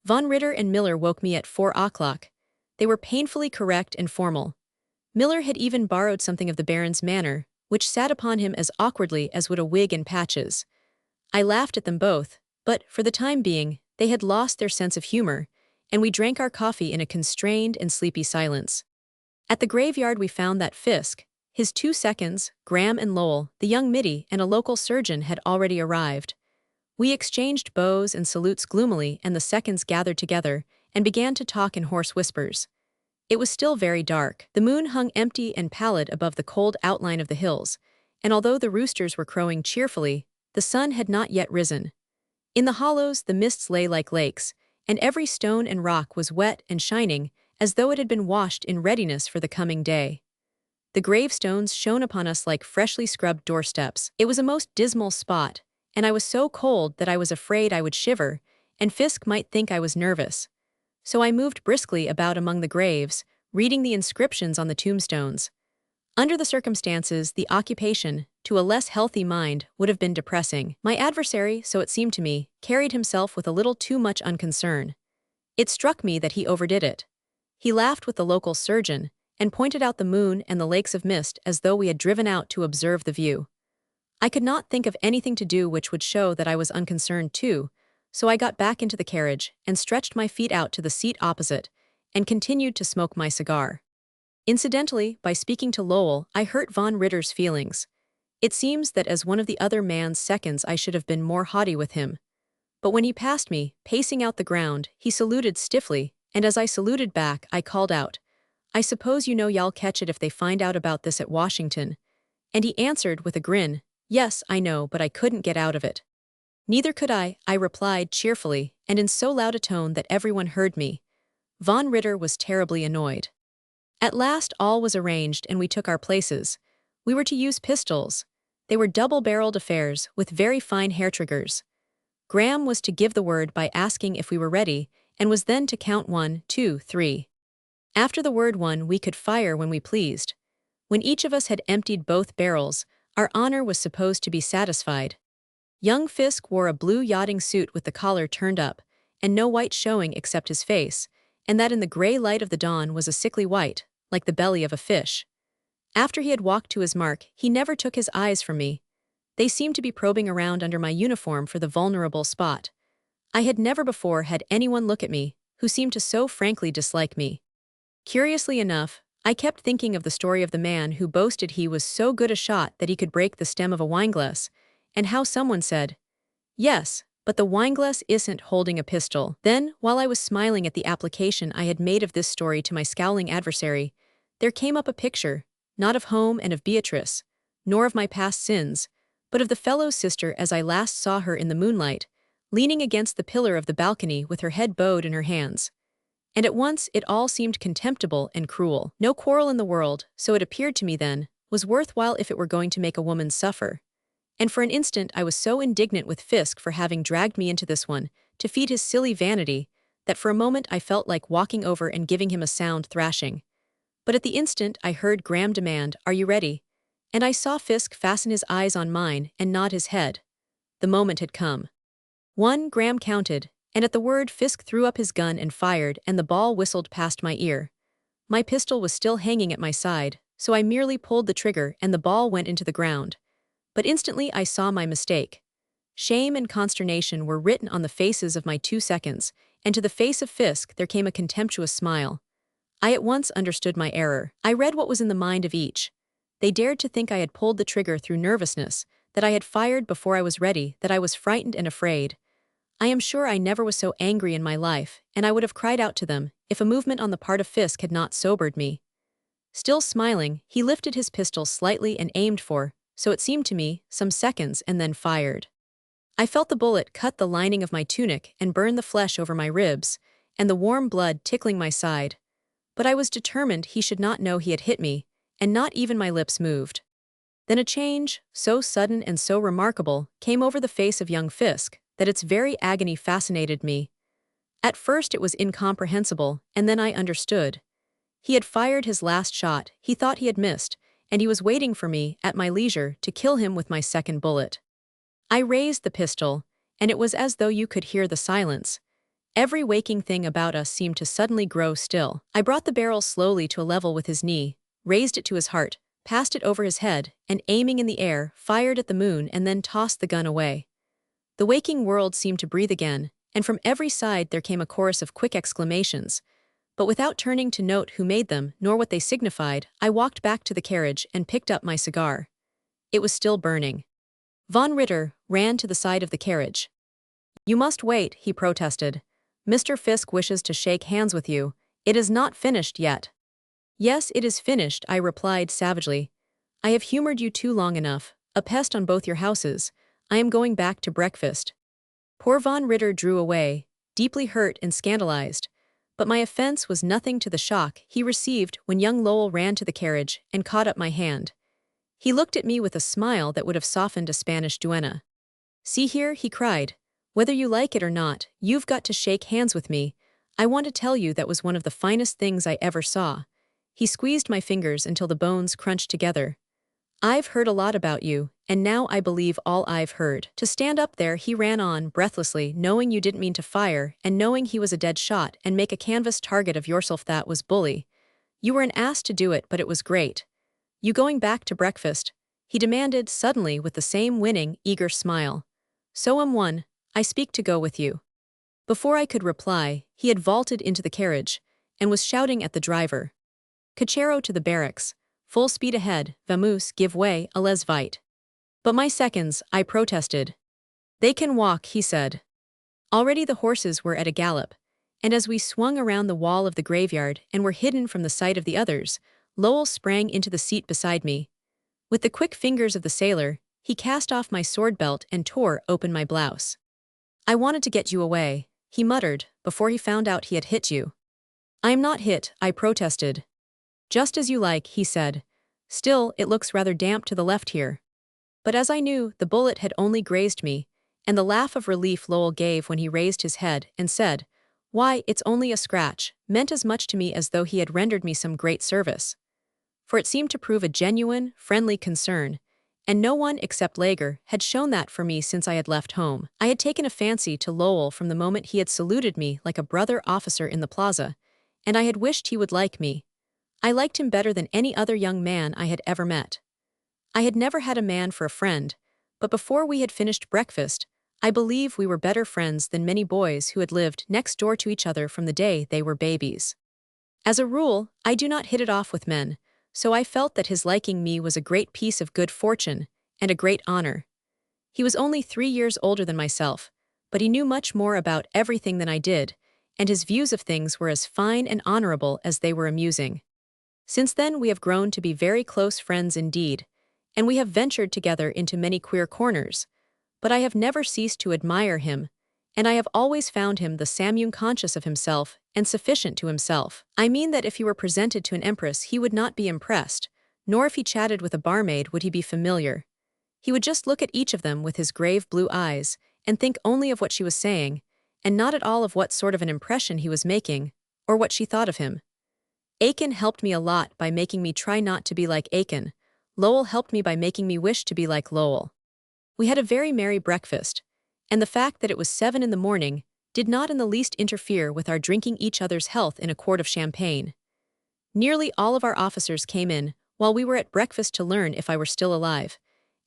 Von Ritter and Miller woke me at 4 o'clock. They were painfully correct and formal. Miller had even borrowed something of the Baron's manner, which sat upon him as awkwardly as would a wig and patches. I laughed at them both, but, for the time being, they had lost their sense of humor, and we drank our coffee in a constrained and sleepy silence. At the graveyard we found that Fisk, his 2 seconds, Graham and Lowell, the young middy, and a local surgeon had already arrived. We exchanged bows and salutes gloomily, and the seconds gathered together and began to talk in hoarse whispers. It was still very dark. The moon hung empty and pallid above the cold outline of the hills, and although the roosters were crowing cheerfully, the sun had not yet risen. In the hollows the mists lay like lakes, and every stone and rock was wet and shining, as though it had been washed in readiness for the coming day. The gravestones shone upon us like freshly scrubbed doorsteps. It was a most dismal spot, and I was so cold that I was afraid I would shiver, and Fisk might think I was nervous. So I moved briskly about among the graves, reading the inscriptions on the tombstones. Under the circumstances, the occupation, to a less healthy mind, would have been depressing. My adversary, so it seemed to me, carried himself with a little too much unconcern. It struck me that he overdid it. He laughed with the local surgeon, and pointed out the moon and the lakes of mist as though we had driven out to observe the view. I could not think of anything to do which would show that I was unconcerned too, so I got back into the carriage and stretched my feet out to the seat opposite, and continued to smoke my cigar. Incidentally, by speaking to Lowell, I hurt Von Ritter's feelings. It seems that as one of the other man's seconds I should have been more haughty with him. But when he passed me, pacing out the ground, he saluted stiffly, and as I saluted back, I called out, "I suppose you know y'all catch it if they find out about this at Washington." And he answered with a grin, "Yes, I know, but I couldn't get out of it." "Neither could I replied cheerfully, and in so loud a tone that everyone heard me. Von Ritter was terribly annoyed. At last all was arranged and we took our places. We were to use pistols. They were double-barreled affairs with very fine hair-triggers. Graham was to give the word by asking if we were ready, and was then to count 1, 2, 3. After the word 1 we could fire when we pleased. When each of us had emptied both barrels, our honor was supposed to be satisfied. Young Fisk wore a blue yachting suit with the collar turned up, and no white showing except his face, and that in the gray light of the dawn was a sickly white, like the belly of a fish. After he had walked to his mark, he never took his eyes from me. They seemed to be probing around under my uniform for the vulnerable spot. I had never before had anyone look at me who seemed to so frankly dislike me. Curiously enough, I kept thinking of the story of the man who boasted he was so good a shot that he could break the stem of a wineglass, and how someone said, "Yes, but the wineglass isn't holding a pistol." Then, while I was smiling at the application I had made of this story to my scowling adversary, there came up a picture, not of home and of Beatrice, nor of my past sins, but of the fellow's sister as I last saw her in the moonlight, leaning against the pillar of the balcony with her head bowed in her hands. And at once it all seemed contemptible and cruel. No quarrel in the world, so it appeared to me then, was worthwhile if it were going to make a woman suffer. And for an instant I was so indignant with Fisk for having dragged me into this one, to feed his silly vanity, that for a moment I felt like walking over and giving him a sound thrashing. But at the instant I heard Graham demand, "Are you ready?" And I saw Fisk fasten his eyes on mine and nod his head. The moment had come. 1, Graham counted, and at the word Fisk threw up his gun and fired, and the ball whistled past my ear. My pistol was still hanging at my side, so I merely pulled the trigger and the ball went into the ground. But instantly I saw my mistake. Shame and consternation were written on the faces of my 2 seconds, and to the face of Fisk there came a contemptuous smile. I at once understood my error. I read what was in the mind of each. They dared to think I had pulled the trigger through nervousness, that I had fired before I was ready, that I was frightened and afraid. I am sure I never was so angry in my life, and I would have cried out to them, if a movement on the part of Fisk had not sobered me. Still smiling, he lifted his pistol slightly and aimed for, so it seemed to me, some seconds, and then fired. I felt the bullet cut the lining of my tunic and burn the flesh over my ribs, and the warm blood tickling my side. But I was determined he should not know he had hit me, and not even my lips moved. Then a change, so sudden and so remarkable, came over the face of young Fisk, that its very agony fascinated me. At first it was incomprehensible, and then I understood. He had fired his last shot, he thought he had missed, and he was waiting for me, at my leisure, to kill him with my second bullet. I raised the pistol, and it was as though you could hear the silence. Every waking thing about us seemed to suddenly grow still. I brought the barrel slowly to a level with his knee, raised it to his heart, passed it over his head, and aiming in the air, fired at the moon and then tossed the gun away. The waking world seemed to breathe again, and from every side there came a chorus of quick exclamations. But without turning to note who made them, nor what they signified, I walked back to the carriage and picked up my cigar. It was still burning. Von Ritter ran to the side of the carriage. "You must wait," he protested. "Mr. Fisk wishes to shake hands with you. It is not finished yet." "Yes, it is finished," I replied savagely. "I have humored you too long enough, a pest on both your houses. I am going back to breakfast." Poor Von Ritter drew away, deeply hurt and scandalized. But my offense was nothing to the shock he received when young Lowell ran to the carriage and caught up my hand. He looked at me with a smile that would have softened a Spanish duenna. "See here," he cried. "Whether you like it or not, you've got to shake hands with me. I want to tell you that was one of the finest things I ever saw." He squeezed my fingers until the bones crunched together. "I've heard a lot about you, and now I believe all I've heard." To stand up there, he ran on, breathlessly, "knowing you didn't mean to fire, and knowing he was a dead shot, and make a canvas target of yourself, that was bully. You were an ass to do it, but it was great. You going back to breakfast?" he demanded suddenly with the same winning, eager smile. "So am one. I speak to go with you." Before I could reply, he had vaulted into the carriage, and was shouting at the driver. "Cachero to the barracks. Full speed ahead, vamos, give way, alles vite." "But my seconds," I protested. "They can walk," he said. Already the horses were at a gallop, and as we swung around the wall of the graveyard and were hidden from the sight of the others, Lowell sprang into the seat beside me. With the quick fingers of the sailor, he cast off my sword belt and tore open my blouse. "I wanted to get you away," he muttered, "before he found out he had hit you." "I am not hit," I protested. "Just as you like," he said. "Still, it looks rather damp to the left here." But as I knew, the bullet had only grazed me, and the laugh of relief Lowell gave when he raised his head and said, "Why, it's only a scratch," meant as much to me as though he had rendered me some great service. For it seemed to prove a genuine, friendly concern, and no one except Lager had shown that for me since I had left home. I had taken a fancy to Lowell from the moment he had saluted me like a brother officer in the plaza, and I had wished he would like me. I liked him better than any other young man I had ever met. I had never had a man for a friend, but before we had finished breakfast, I believe we were better friends than many boys who had lived next door to each other from the day they were babies. As a rule, I do not hit it off with men, so I felt that his liking me was a great piece of good fortune and a great honor. He was only 3 years older than myself, but he knew much more about everything than I did, and his views of things were as fine and honorable as they were amusing. Since then we have grown to be very close friends indeed, and we have ventured together into many queer corners, but I have never ceased to admire him, and I have always found him the same conscious of himself and sufficient to himself. I mean that if he were presented to an empress he would not be impressed, nor if he chatted with a barmaid would he be familiar. He would just look at each of them with his grave blue eyes and think only of what she was saying, and not at all of what sort of an impression he was making, or what she thought of him. Aiken helped me a lot by making me try not to be like Aiken. Lowell helped me by making me wish to be like Lowell. We had a very merry breakfast, and the fact that it was 7 in the morning did not in the least interfere with our drinking each other's health in a quart of champagne. Nearly all of our officers came in while we were at breakfast to learn if I were still alive,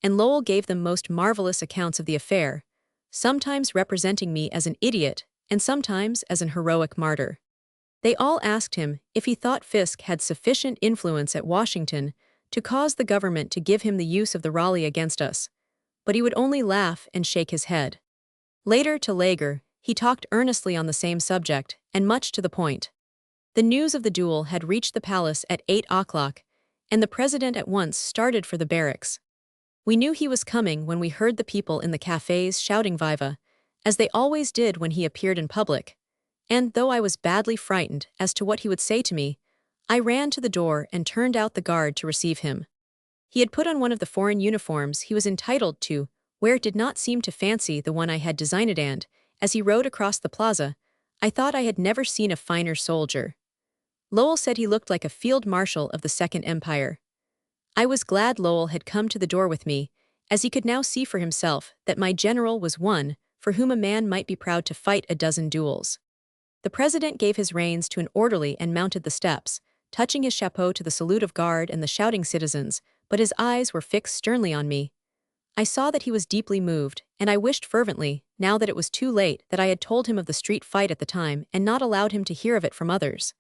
and Lowell gave them most marvelous accounts of the affair, sometimes representing me as an idiot and sometimes as an heroic martyr. They all asked him if he thought Fisk had sufficient influence at Washington to cause the government to give him the use of the Raleigh against us, but he would only laugh and shake his head. Later, to Lager, he talked earnestly on the same subject, and much to the point. The news of the duel had reached the palace at 8 o'clock, and the president at once started for the barracks. We knew he was coming when we heard the people in the cafes shouting "Viva," as they always did when he appeared in public, and though I was badly frightened as to what he would say to me, I ran to the door and turned out the guard to receive him. He had put on one of the foreign uniforms he was entitled to, where it did not seem to fancy the one I had designed, and, as he rode across the plaza, I thought I had never seen a finer soldier. Lowell said he looked like a field marshal of the Second Empire. I was glad Lowell had come to the door with me, as he could now see for himself that my general was one for whom a man might be proud to fight a dozen duels. The president gave his reins to an orderly and mounted the steps, touching his chapeau to the salute of guard and the shouting citizens, but his eyes were fixed sternly on me. I saw that he was deeply moved, and I wished fervently, now that it was too late, that I had told him of the street fight at the time and not allowed him to hear of it from others.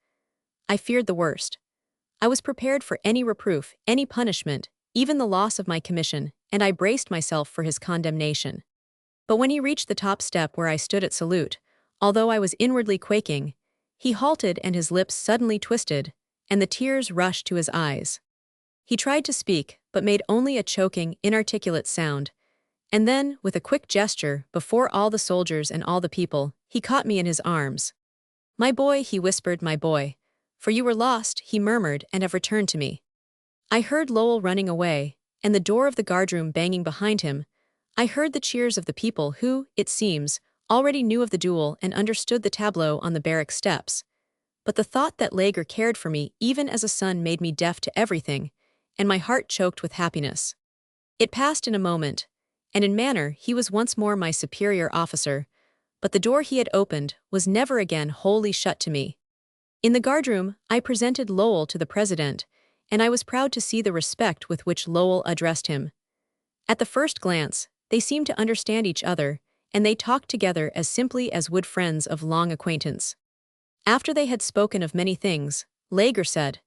I feared the worst. I was prepared for any reproof, any punishment, even the loss of my commission, and I braced myself for his condemnation. But when he reached the top step where I stood at salute, although I was inwardly quaking, he halted and his lips suddenly twisted, and the tears rushed to his eyes. He tried to speak, but made only a choking, inarticulate sound, and then, with a quick gesture, before all the soldiers and all the people, he caught me in his arms. "My boy," he whispered, "my boy. For you were lost," he murmured, "and have returned to me." I heard Lowell running away, and the door of the guardroom banging behind him. I heard the cheers of the people who, it seems, already knew of the duel and understood the tableau on the barrack steps. But the thought that Lager cared for me even as a son made me deaf to everything, and my heart choked with happiness. It passed in a moment, and in manner he was once more my superior officer, but the door he had opened was never again wholly shut to me. In the guardroom, I presented Lowell to the president, and I was proud to see the respect with which Lowell addressed him. At the first glance, they seemed to understand each other, and they talked together as simply as would friends of long acquaintance. After they had spoken of many things, Lager said,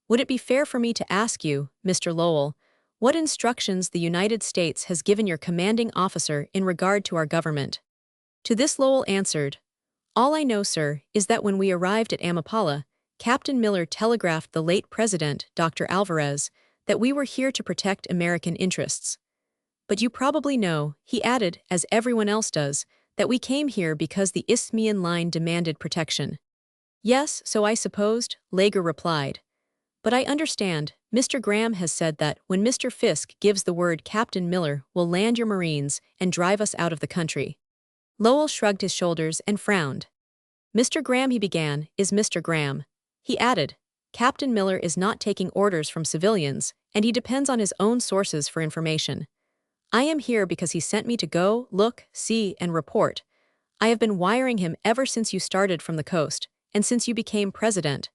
"Would it be fair for me to ask you, Mr. Lowell, what instructions the United States has given your commanding officer in regard to our government?" To this Lowell answered, "All I know, sir, is that when we arrived at Amapala, Captain Miller telegraphed the late President, Dr. Alvarez, that we were here to protect American interests. But you probably know," he added, as everyone else does, "that we came here because the Isthmian line demanded protection." "Yes, so I supposed," Lager replied. "But I understand, Mr. Graham has said that when Mr. Fisk gives the word, Captain Miller will land your Marines and drive us out of the country." Lowell shrugged his shoulders and frowned. "Mr. Graham," he began, "is Mr. Graham." He added, "Captain Miller is not taking orders from civilians, and he depends on his own sources for information. I am here because he sent me to go, look, see, and report. I have been wiring him ever since you started from the coast, and since you became president.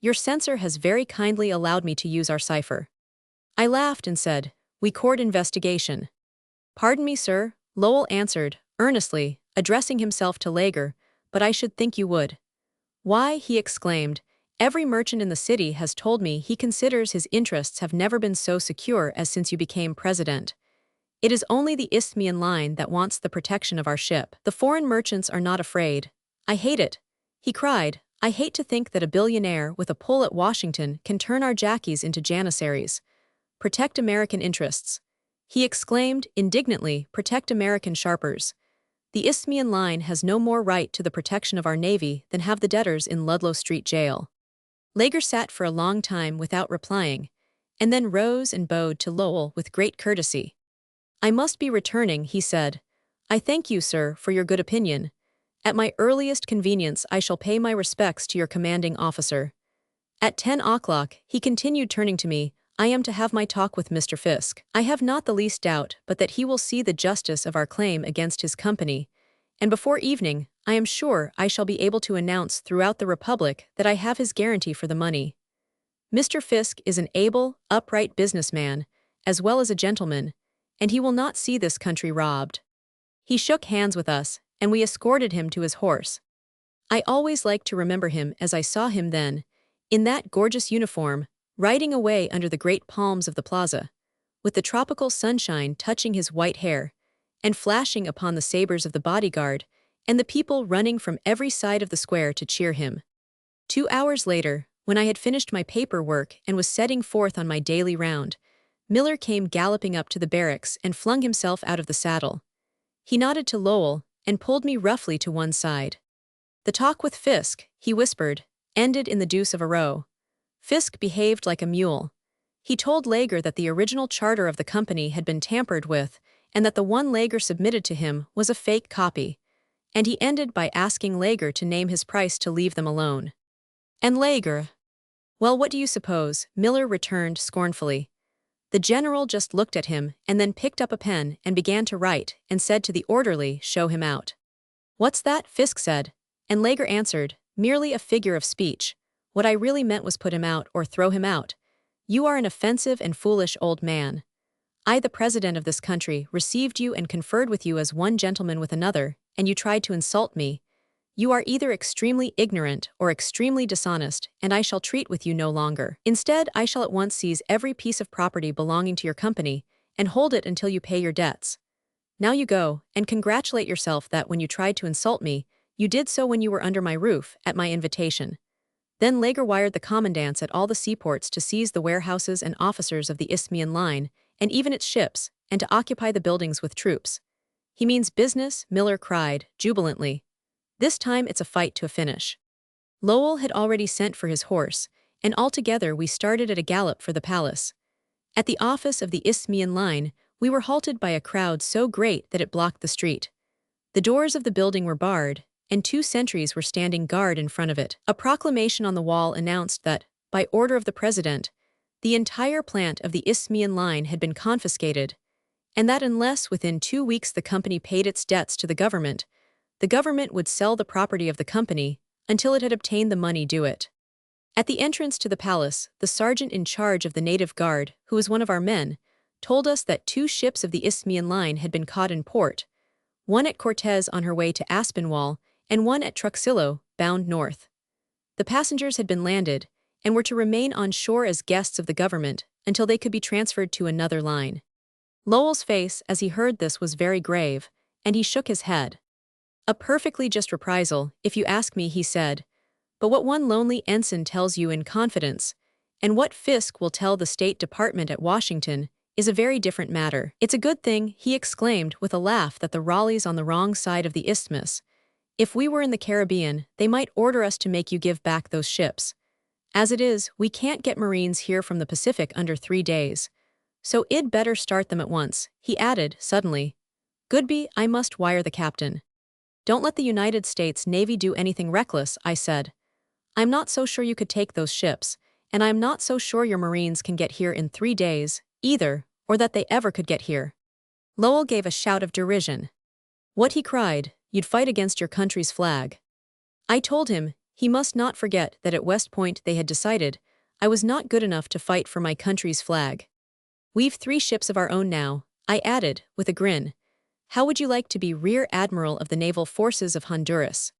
Your censor has very kindly allowed me to use our cipher." I laughed and said, "We court investigation." "Pardon me, sir," Lowell answered, earnestly, addressing himself to Lager, "but I should think you would." "Why," he exclaimed, "every merchant in the city has told me he considers his interests have never been so secure as since you became president. It is only the Isthmian line that wants the protection of our ship. The foreign merchants are not afraid. I hate it," he cried. "I hate to think that a billionaire with a pull at Washington can turn our jackies into janissaries. Protect American interests," he exclaimed indignantly, "protect American sharpers. The Isthmian line has no more right to the protection of our navy than have the debtors in Ludlow Street jail." Lager sat for a long time without replying, and then rose and bowed to Lowell with great courtesy. "I must be returning," he said. "I thank you, sir, for your good opinion. At my earliest convenience I shall pay my respects to your commanding officer. At 10 o'clock, he continued, turning to me, I am to have my talk with Mr. Fisk. I have not the least doubt but that he will see the justice of our claim against his company, and before evening, I am sure I shall be able to announce throughout the Republic that I have his guarantee for the money. Mr. Fisk is an able, upright businessman, as well as a gentleman, and he will not see this country robbed." He shook hands with us, and we escorted him to his horse. I always like to remember him as I saw him then, in that gorgeous uniform, riding away under the great palms of the plaza, with the tropical sunshine touching his white hair, and flashing upon the sabers of the bodyguard, and the people running from every side of the square to cheer him. 2 hours later, when I had finished my paperwork and was setting forth on my daily round, Miller came galloping up to the barracks and flung himself out of the saddle. He nodded to Lowell and pulled me roughly to one side. "The talk with Fisk," he whispered, "ended in the deuce of a row. Fisk behaved like a mule. He told Lager that the original charter of the company had been tampered with and that the one Lager submitted to him was a fake copy. And he ended by asking Lager to name his price to leave them alone. And Lager? Well, what do you suppose? Miller returned scornfully. The general just looked at him and then picked up a pen and began to write and said to the orderly, "Show him out." "What's that?" Fisk said. And Lager answered, "Merely a figure of speech. What I really meant was put him out or throw him out. You are an offensive and foolish old man. I, the president of this country, received you and conferred with you as one gentleman with another, and you tried to insult me. You are either extremely ignorant or extremely dishonest, and I shall treat with you no longer. Instead, I shall at once seize every piece of property belonging to your company and hold it until you pay your debts. Now you go, and congratulate yourself that when you tried to insult me, you did so when you were under my roof, at my invitation." Then Lager wired the commandants at all the seaports to seize the warehouses and officers of the Isthmian line, and even its ships, and to occupy the buildings with troops. "He means business," Miller cried, jubilantly. "This time it's a fight to a finish." Lowell had already sent for his horse, and altogether we started at a gallop for the palace. At the office of the Isthmian line, we were halted by a crowd so great that it blocked the street. The doors of the building were barred, and 2 sentries were standing guard in front of it. A proclamation on the wall announced that, by order of the president, the entire plant of the Isthmian line had been confiscated, and that unless within 2 weeks the company paid its debts to the government would sell the property of the company until it had obtained the money due it. At the entrance to the palace, the sergeant in charge of the native guard, who was one of our men, told us that 2 ships of the Isthmian line had been caught in port, one at Cortez on her way to Aspinwall, and one at Truxillo, bound north. The passengers had been landed, and were to remain on shore as guests of the government until they could be transferred to another line. Lowell's face, as he heard this, was very grave, and he shook his head. "A perfectly just reprisal, if you ask me," he said. "But what one lonely ensign tells you in confidence, and what Fisk will tell the State Department at Washington, is a very different matter. It's a good thing," he exclaimed with a laugh, "that the Raleigh's on the wrong side of the isthmus. If we were in the Caribbean, they might order us to make you give back those ships. As it is, we can't get Marines here from the Pacific under 3 days. So I'd better start them at once," he added, suddenly. "Goodby, I must wire the captain." "Don't let the United States Navy do anything reckless," I said. "I'm not so sure you could take those ships, and I'm not so sure your Marines can get here in 3 days, either, or that they ever could get here." Lowell gave a shout of derision. "What?" he cried. "You'd fight against your country's flag." I told him he must not forget that at West Point they had decided I was not good enough to fight for my country's flag. "We've 3 ships of our own now," I added, with a grin. "How would you like to be Rear Admiral of the Naval Forces of Honduras?"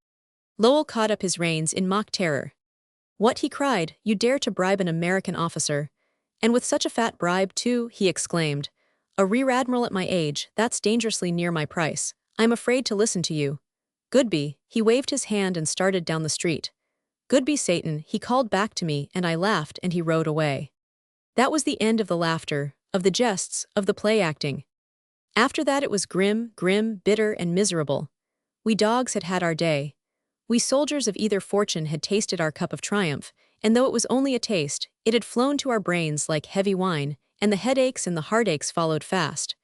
Lowell caught up his reins in mock terror. "What?" he cried. "You dare to bribe an American officer? And with such a fat bribe, too," he exclaimed. "A Rear Admiral at my age, that's dangerously near my price. I'm afraid to listen to you. Goodby," he waved his hand and started down the street. "Goodby, Satan," he called back to me, and I laughed, and he rode away. That was the end of the laughter, of the jests, of the play acting. After that it was grim, bitter, and miserable. We dogs had had our day. We soldiers of either fortune had tasted our cup of triumph, and though it was only a taste, it had flown to our brains like heavy wine, and the headaches and the heartaches followed fast.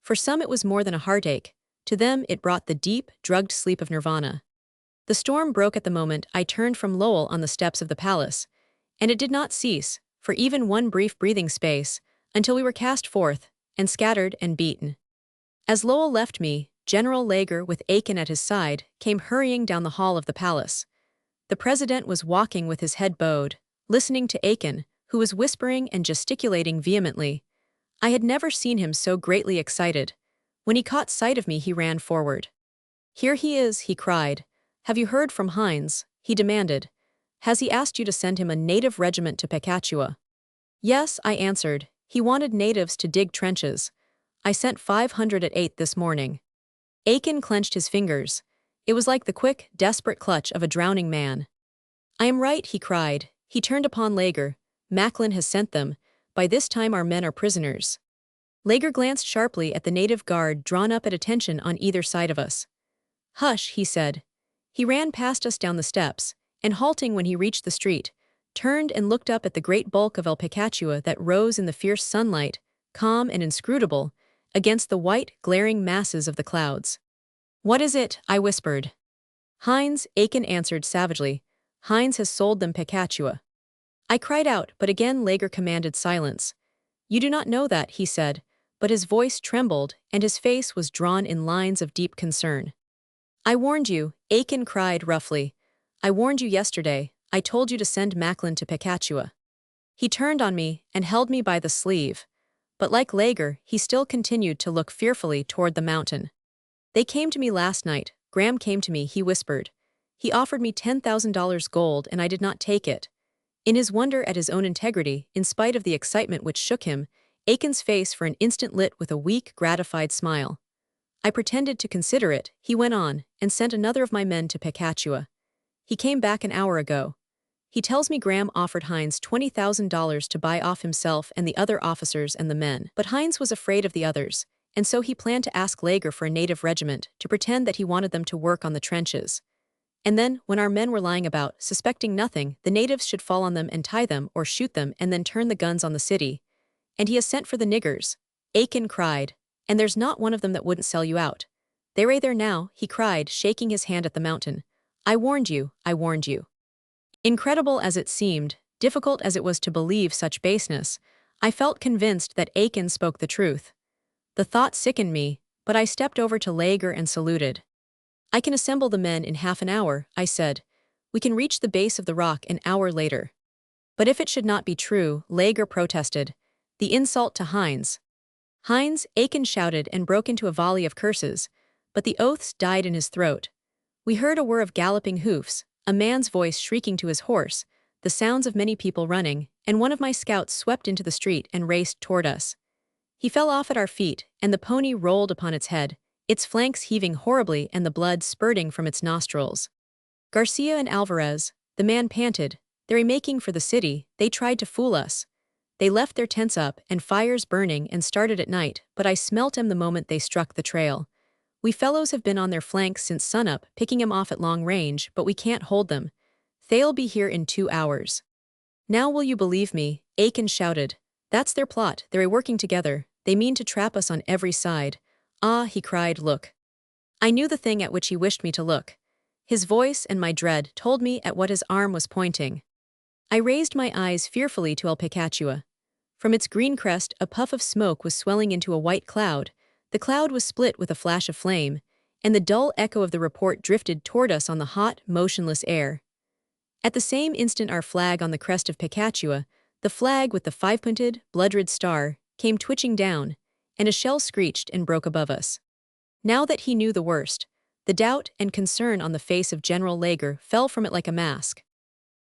For some it was more than a heartache. To them it brought the deep, drugged sleep of nirvana. The storm broke at the moment I turned from Lowell on the steps of the palace, and it did not cease, for even one brief breathing space, until we were cast forth, and scattered and beaten. As Lowell left me, General Lager, with Aiken at his side, came hurrying down the hall of the palace. The president was walking with his head bowed, listening to Aiken, who was whispering and gesticulating vehemently. I had never seen him so greatly excited. When he caught sight of me, he ran forward. "Here he is," he cried. "Have you heard from Hines?" he demanded. "Has he asked you to send him a native regiment to Pecachua?" "Yes," I answered. "He wanted natives to dig trenches. I sent 500 at 8 this morning." Aiken clenched his fingers. It was like the quick, desperate clutch of a drowning man. "I am right," he cried. He turned upon Lager. "Macklin has sent them. By this time our men are prisoners." Lager glanced sharply at the native guard drawn up at attention on either side of us. "Hush," he said. He ran past us down the steps, and halting when he reached the street, turned and looked up at the great bulk of El Picachua that rose in the fierce sunlight, calm and inscrutable, against the white, glaring masses of the clouds. "What is it?" I whispered. "Heinz," Aiken answered savagely. "Heinz has sold them Picachua." I cried out, but again Lager commanded silence. "You do not know that," he said, but his voice trembled and his face was drawn in lines of deep concern. "I warned you," Aiken cried roughly. "I warned you yesterday. I told you to send Macklin to Picachua." He turned on me and held me by the sleeve. But like Lager, he still continued to look fearfully toward the mountain. "They came to me last night. Graham came to me," he whispered. "He offered me $10,000 gold and I did not take it." In his wonder at his own integrity, in spite of the excitement which shook him, Aiken's face for an instant lit with a weak, gratified smile. "I pretended to consider it," he went on, "and sent another of my men to Picachua. He came back an hour ago. He tells me Graham offered Heinz $20,000 to buy off himself and the other officers and the men. But Heinz was afraid of the others, and so he planned to ask Lager for a native regiment to pretend that he wanted them to work on the trenches. And then, when our men were lying about, suspecting nothing, the natives should fall on them and tie them or shoot them and then turn the guns on the city. And he has sent for the niggers," Aiken cried, "and there's not one of them that wouldn't sell you out. They're there now," he cried, shaking his hand at the mountain. "I warned you, I warned you." Incredible as it seemed, difficult as it was to believe such baseness, I felt convinced that Aiken spoke the truth. The thought sickened me, but I stepped over to Lager and saluted. "I can assemble the men in half an hour," I said. "We can reach the base of the rock an hour later." "But if it should not be true," Lager protested. "The insult to Heinz." "Heinz," Aiken shouted and broke into a volley of curses, but the oaths died in his throat. We heard a whir of galloping hoofs, a man's voice shrieking to his horse, the sounds of many people running, and one of my scouts swept into the street and raced toward us. He fell off at our feet, and the pony rolled upon its head, its flanks heaving horribly and the blood spurting from its nostrils. "Garcia and Alvarez," the man panted, "they're making for the city. They tried to fool us. They left their tents up and fires burning and started at night, but I smelt 'em the moment they struck the trail. We fellows have been on their flanks since sunup, picking 'em off at long range, but we can't hold them. They'll be here in 2 hours." "Now will you believe me?" Aiken shouted. "That's their plot. They're working together. They mean to trap us on every side." "Ah," he cried, "look." I knew the thing at which he wished me to look. His voice and my dread told me at what his arm was pointing. I raised my eyes fearfully to El Picachua. From its green crest, a puff of smoke was swelling into a white cloud. The cloud was split with a flash of flame, and the dull echo of the report drifted toward us on the hot, motionless air. At the same instant our flag on the crest of Picachua, the flag with the 5-pointed, blood-red star, came twitching down, and a shell screeched and broke above us. Now that he knew the worst, the doubt and concern on the face of General Lager fell from it like a mask.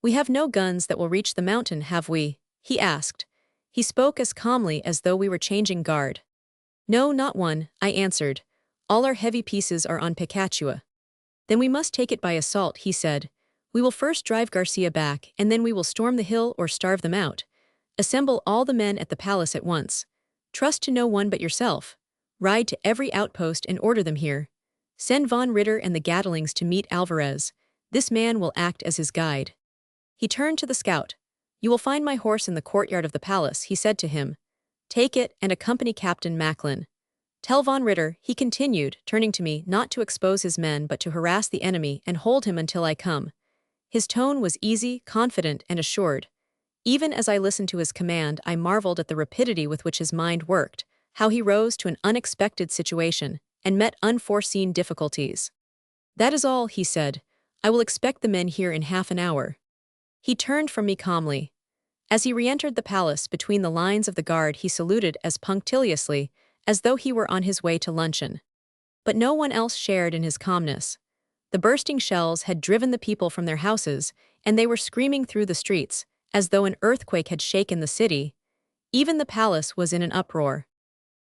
"We have no guns that will reach the mountain, have we?" he asked. He spoke as calmly as though we were changing guard. "No, not one," I answered. "All our heavy pieces are on Picachua." "Then we must take it by assault," he said. "We will first drive Garcia back, and then we will storm the hill or starve them out. Assemble all the men at the palace at once. Trust to no one but yourself. Ride to every outpost and order them here. Send von Ritter and the Gatlings to meet Alvarez. This man will act as his guide." He turned to the scout. "You will find my horse in the courtyard of the palace," he said to him. "Take it and accompany Captain Macklin. Tell von Ritter," he continued, turning to me, "not to expose his men but to harass the enemy and hold him until I come." His tone was easy, confident, and assured. Even as I listened to his command, I marveled at the rapidity with which his mind worked, how he rose to an unexpected situation and met unforeseen difficulties. "That is all," he said. "I will expect the men here in half an hour." He turned from me calmly. As he re-entered the palace between the lines of the guard, he saluted as punctiliously as though he were on his way to luncheon. But no one else shared in his calmness. The bursting shells had driven the people from their houses, and they were screaming through the streets, as though an earthquake had shaken the city. Even the palace was in an uproar.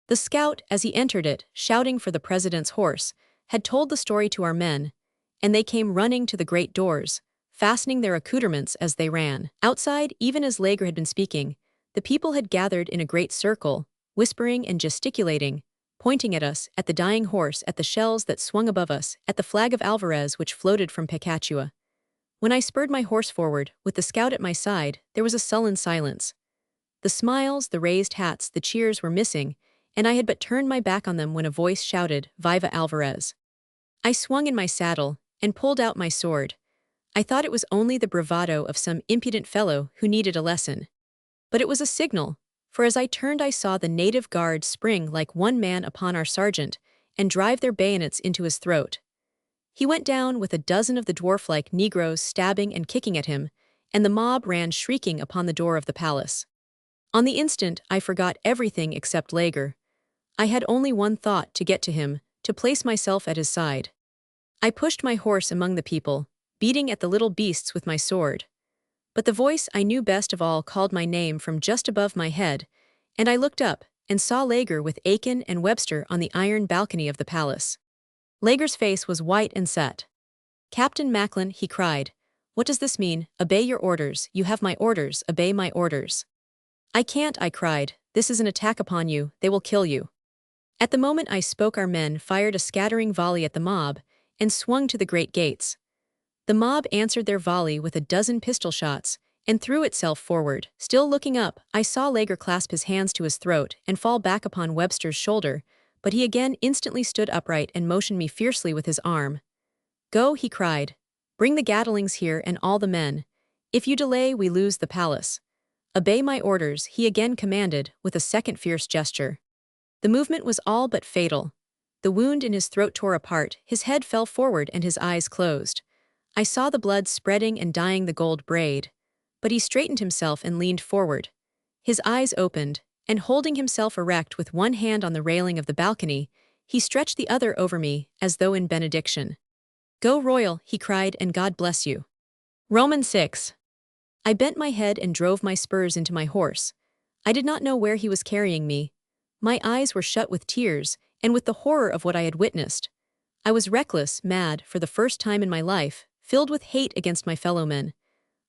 The scout, as he entered it, shouting for the president's horse, had told the story to our men, and they came running to the great doors, fastening their accoutrements as they ran. Outside, even as Lager had been speaking, the people had gathered in a great circle, whispering and gesticulating, pointing at us, at the dying horse, at the shells that swung above us, at the flag of Alvarez which floated from Picachua. When I spurred my horse forward, with the scout at my side, there was a sullen silence. The smiles, the raised hats, the cheers were missing, and I had but turned my back on them when a voice shouted, "Viva Alvarez!" I swung in my saddle and pulled out my sword. I thought it was only the bravado of some impudent fellow who needed a lesson. But it was a signal, for as I turned I saw the native guard spring like one man upon our sergeant and drive their bayonets into his throat. He went down with a dozen of the dwarf-like Negroes stabbing and kicking at him, and the mob ran shrieking upon the door of the palace. On the instant, I forgot everything except Lager. I had only one thought: to get to him, to place myself at his side. I pushed my horse among the people, beating at the little beasts with my sword. But the voice I knew best of all called my name from just above my head, and I looked up and saw Lager with Aiken and Webster on the iron balcony of the palace. Lager's face was white and set. "Captain Macklin," he cried, "what does this mean? Obey your orders. You have my orders. Obey my orders." "I can't," I cried. "This is an attack upon you. They will kill you." At the moment I spoke, our men fired a scattering volley at the mob and swung to the great gates. The mob answered their volley with a dozen pistol shots and threw itself forward. Still looking up, I saw Lager clasp his hands to his throat and fall back upon Webster's shoulder, but he again instantly stood upright and motioned me fiercely with his arm. "Go," he cried. "Bring the Gatlings here and all the men. If you delay, we lose the palace." "Obey my orders," he again commanded, with a second fierce gesture. The movement was all but fatal. The wound in his throat tore apart, his head fell forward and his eyes closed. I saw the blood spreading and dyeing the gold braid. But he straightened himself and leaned forward. His eyes opened, and holding himself erect with one hand on the railing of the balcony, he stretched the other over me, as though in benediction. "Go, Royal," he cried, "and God bless you." Romans 6. I bent my head and drove my spurs into my horse. I did not know where he was carrying me. My eyes were shut with tears, and with the horror of what I had witnessed. I was reckless, mad, for the first time in my life, filled with hate against my fellowmen.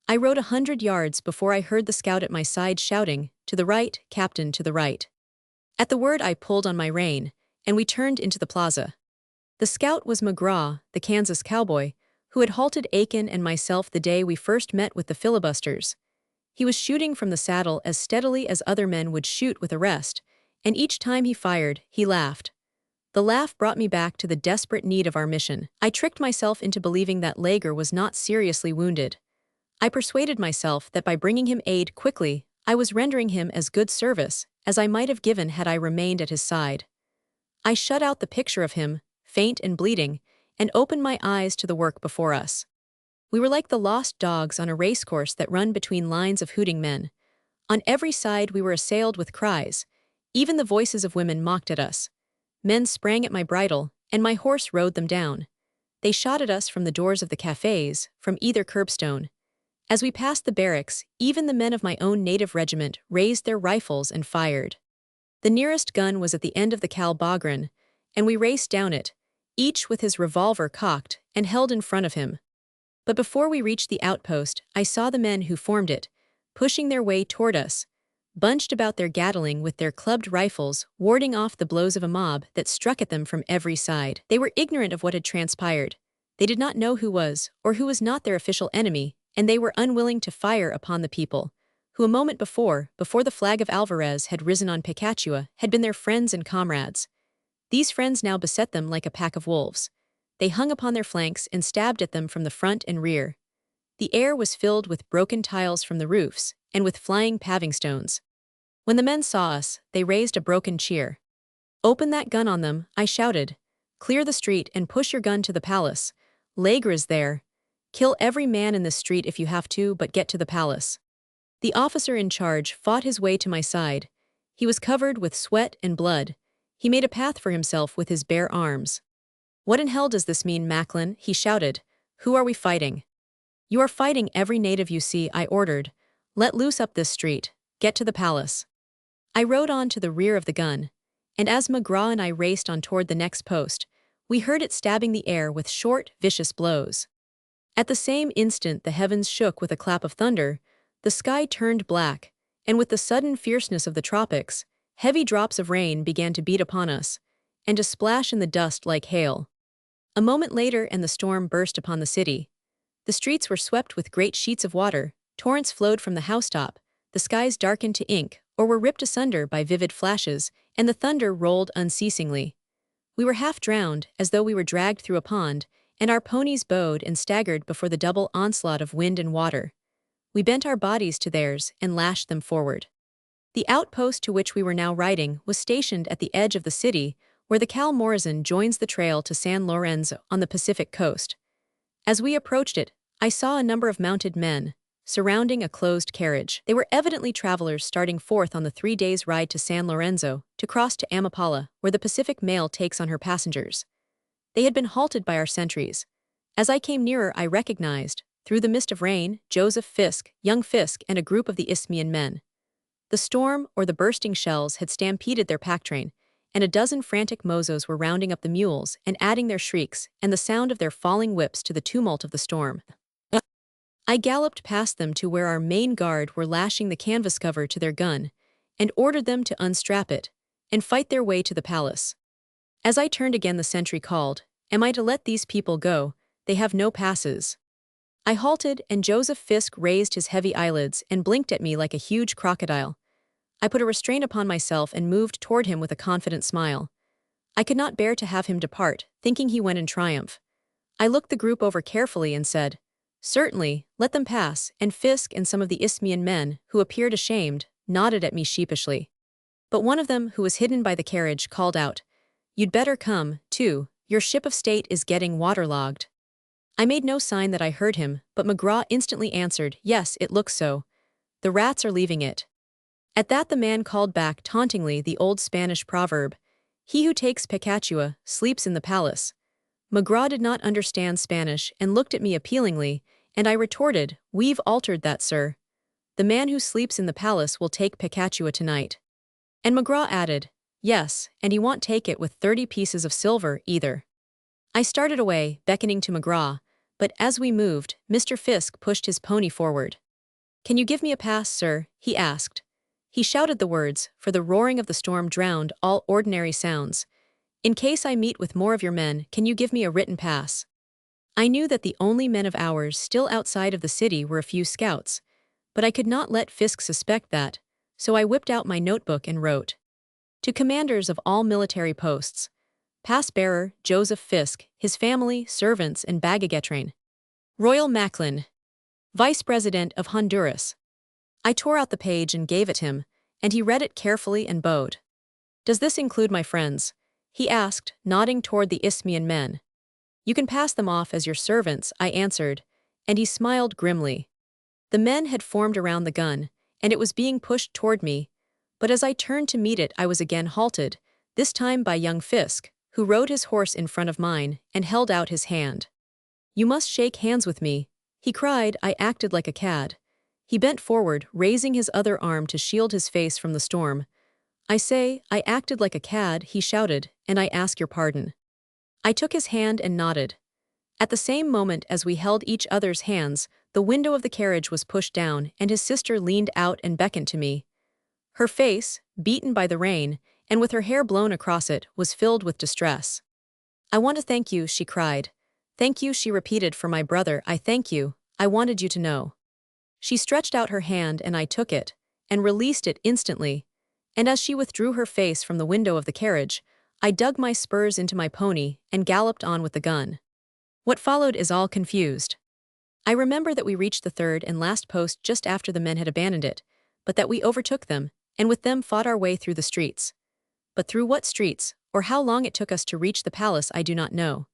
I rode 100 yards before I heard the scout at my side shouting, "To the right, Captain, to the right." At the word I pulled on my rein, and we turned into the plaza. The scout was McGraw, the Kansas cowboy, who had halted Aiken and myself the day we first met with the filibusters. He was shooting from the saddle as steadily as other men would shoot with a rest, and each time he fired, he laughed. The laugh brought me back to the desperate need of our mission. I tricked myself into believing that Lager was not seriously wounded. I persuaded myself that by bringing him aid quickly, I was rendering him as good service as I might have given had I remained at his side. I shut out the picture of him, faint and bleeding, and opened my eyes to the work before us. We were like the lost dogs on a racecourse that run between lines of hooting men. On every side we were assailed with cries. Even the voices of women mocked at us. Men sprang at my bridle, and my horse rode them down. They shot at us from the doors of the cafes, from either curbstone. As we passed the barracks, even the men of my own native regiment raised their rifles and fired. The nearest gun was at the end of the Cal Bogran, and we raced down it, each with his revolver cocked and held in front of him. But before we reached the outpost, I saw the men who formed it, pushing their way toward us, bunched about their Gatling with their clubbed rifles, warding off the blows of a mob that struck at them from every side. They were ignorant of what had transpired. They did not know who was, or who was not their official enemy, and they were unwilling to fire upon the people, who a moment before the flag of Alvarez had risen on Picachua, had been their friends and comrades. These friends now beset them like a pack of wolves. They hung upon their flanks and stabbed at them from the front and rear. The air was filled with broken tiles from the roofs, and with flying paving stones. When the men saw us, they raised a broken cheer. "Open that gun on them," I shouted. "Clear the street and push your gun to the palace. Lager is there. Kill every man in this street if you have to, but get to the palace." The officer in charge fought his way to my side. He was covered with sweat and blood. He made a path for himself with his bare arms. "What in hell does this mean, Macklin?" he shouted. "Who are we fighting?" "You are fighting every native you see," I ordered. "Let loose up this street. Get to the palace." I rode on to the rear of the gun, and as McGraw and I raced on toward the next post, we heard it stabbing the air with short, vicious blows. At the same instant the heavens shook with a clap of thunder, the sky turned black, and with the sudden fierceness of the tropics, heavy drops of rain began to beat upon us, and to splash in the dust like hail. A moment later and the storm burst upon the city. The streets were swept with great sheets of water, torrents flowed from the housetop, the skies darkened to ink, or were ripped asunder by vivid flashes, and the thunder rolled unceasingly. We were half drowned, as though we were dragged through a pond, and our ponies bowed and staggered before the double onslaught of wind and water. We bent our bodies to theirs and lashed them forward. The outpost to which we were now riding was stationed at the edge of the city, where the Cal Morazan joins the trail to San Lorenzo on the Pacific coast. As we approached it, I saw a number of mounted men, surrounding a closed carriage. They were evidently travelers starting forth on the 3 days' ride to San Lorenzo, to cross to Amapala, where the Pacific Mail takes on her passengers. They had been halted by our sentries. As I came nearer, I recognized, through the mist of rain, Joseph Fisk, young Fisk, and a group of the Isthmian men. The storm or the bursting shells had stampeded their pack train, and a dozen frantic mozos were rounding up the mules and adding their shrieks and the sound of their falling whips to the tumult of the storm. I galloped past them to where our main guard were lashing the canvas cover to their gun, and ordered them to unstrap it and fight their way to the palace. As I turned again, the sentry called, "Am I to let these people go? They have no passes." I halted, and Joseph Fisk raised his heavy eyelids and blinked at me like a huge crocodile. I put a restraint upon myself and moved toward him with a confident smile. I could not bear to have him depart, thinking he went in triumph. I looked the group over carefully and said, "Certainly, let them pass," and Fisk and some of the Isthmian men, who appeared ashamed, nodded at me sheepishly. But one of them, who was hidden by the carriage, called out, "You'd better come, too, your ship of state is getting waterlogged." I made no sign that I heard him, but McGraw instantly answered, "Yes, it looks so. The rats are leaving it." At that the man called back tauntingly the old Spanish proverb, "He who takes Picachua sleeps in the palace." McGraw did not understand Spanish and looked at me appealingly, and I retorted, "We've altered that, sir. The man who sleeps in the palace will take Picachua tonight." And McGraw added, "Yes, and he won't take it with 30 pieces of silver, either." I started away, beckoning to McGraw, but as we moved, Mr. Fisk pushed his pony forward. "Can you give me a pass, sir?" he asked. He shouted the words, for the roaring of the storm drowned all ordinary sounds. "In case I meet with more of your men, can you give me a written pass?" I knew that the only men of ours still outside of the city were a few scouts, but I could not let Fisk suspect that, so I whipped out my notebook and wrote, "To commanders of all military posts, Pass-bearer Joseph Fisk, his family, servants, and bagagetrain. Royal Macklin, Vice President of Honduras." I tore out the page and gave it him, and he read it carefully and bowed. "Does this include my friends?" he asked, nodding toward the Isthmian men. "You can pass them off as your servants," I answered, and he smiled grimly. The men had formed around the gun, and it was being pushed toward me, but as I turned to meet it I was again halted, this time by young Fisk, who rode his horse in front of mine and held out his hand. "You must shake hands with me," he cried. I acted like a cad. He bent forward, raising his other arm to shield his face from the storm. I acted like a cad," he shouted, "and I ask your pardon." I took his hand and nodded. At the same moment as we held each other's hands, the window of the carriage was pushed down and his sister leaned out and beckoned to me. Her face, beaten by the rain, and with her hair blown across it, was filled with distress. "I want to thank you," she cried. "Thank you," she repeated, "for my brother. I thank you. I wanted you to know." She stretched out her hand and I took it, and released it instantly, and as she withdrew her face from the window of the carriage, I dug my spurs into my pony and galloped on with the gun. What followed is all confused. I remember that we reached the third and last post just after the men had abandoned it, but that we overtook them, and with them fought our way through the streets. But through what streets, or how long it took us to reach the palace, I do not know.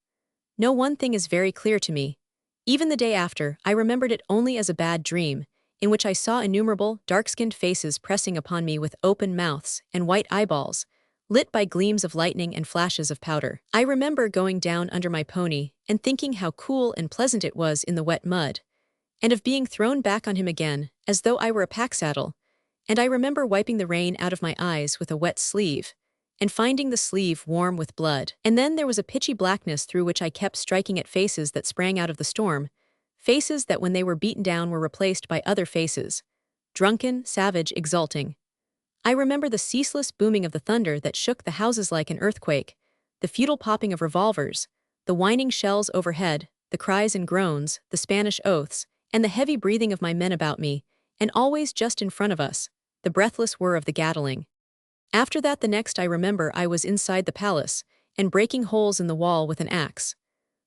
No one thing is very clear to me. Even the day after, I remembered it only as a bad dream, in which I saw innumerable, dark-skinned faces pressing upon me with open mouths and white eyeballs, lit by gleams of lightning and flashes of powder. I remember going down under my pony and thinking how cool and pleasant it was in the wet mud, and of being thrown back on him again, as though I were a pack saddle, and I remember wiping the rain out of my eyes with a wet sleeve, and finding the sleeve warm with blood. And then there was a pitchy blackness through which I kept striking at faces that sprang out of the storm, faces that when they were beaten down were replaced by other faces, drunken, savage, exulting. I remember the ceaseless booming of the thunder that shook the houses like an earthquake, the futile popping of revolvers, the whining shells overhead, the cries and groans, the Spanish oaths, and the heavy breathing of my men about me, and always just in front of us, the breathless whir of the Gatling. After that, the next I remember, I was inside the palace, and breaking holes in the wall with an axe.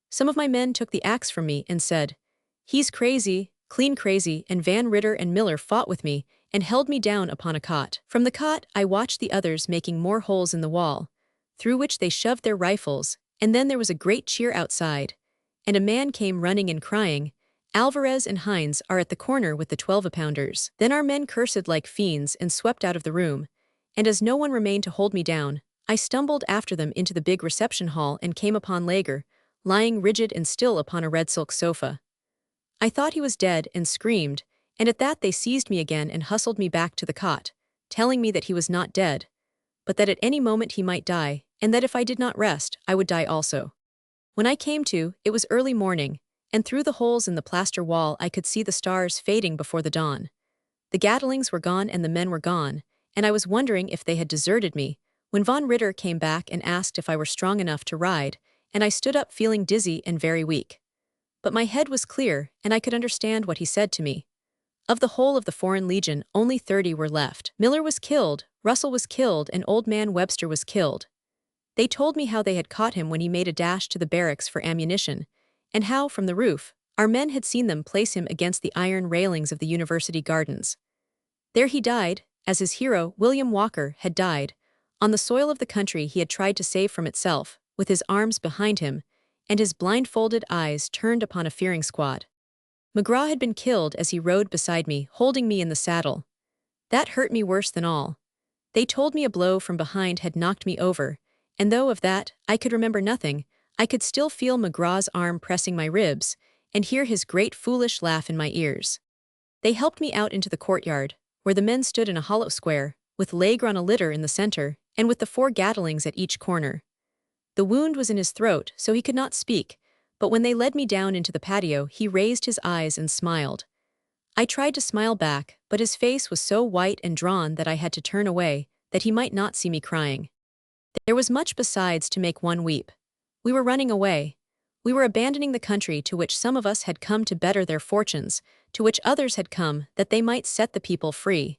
Some of my men took the axe from me and said, "He's crazy, clean crazy," and Van Ritter and Miller fought with me and held me down upon a cot. From the cot, I watched the others making more holes in the wall, through which they shoved their rifles, and then there was a great cheer outside, and a man came running and crying, "Alvarez and Hines are at the corner with the 12-pounders. Then our men cursed like fiends and swept out of the room, and as no one remained to hold me down, I stumbled after them into the big reception hall and came upon Lager, lying rigid and still upon a red silk sofa. I thought he was dead and screamed, and at that they seized me again and hustled me back to the cot, telling me that he was not dead, but that at any moment he might die, and that if I did not rest, I would die also. When I came to, it was early morning, and through the holes in the plaster wall I could see the stars fading before the dawn. The Gatlings were gone and the men were gone, and I was wondering if they had deserted me, when Von Ritter came back and asked if I were strong enough to ride, and I stood up feeling dizzy and very weak. But my head was clear, and I could understand what he said to me. Of the whole of the Foreign Legion, only 30 were left. Miller was killed, Russell was killed, and Old Man Webster was killed. They told me how they had caught him when he made a dash to the barracks for ammunition, and how, from the roof, our men had seen them place him against the iron railings of the university gardens. There he died, as his hero, William Walker, had died, on the soil of the country he had tried to save from itself, with his arms behind him, and his blindfolded eyes turned upon a fearing squad. McGraw had been killed as he rode beside me, holding me in the saddle. That hurt me worse than all. They told me a blow from behind had knocked me over, and though of that I could remember nothing, I could still feel McGraw's arm pressing my ribs, and hear his great foolish laugh in my ears. They helped me out into the courtyard, where the men stood in a hollow square, with Lager on a litter in the center, and with the 4 Gatlings at each corner. The wound was in his throat, so he could not speak, but when they led me down into the patio, he raised his eyes and smiled. I tried to smile back, but his face was so white and drawn that I had to turn away, that he might not see me crying. There was much besides to make one weep. We were running away. We were abandoning the country to which some of us had come to better their fortunes, to which others had come that they might set the people free.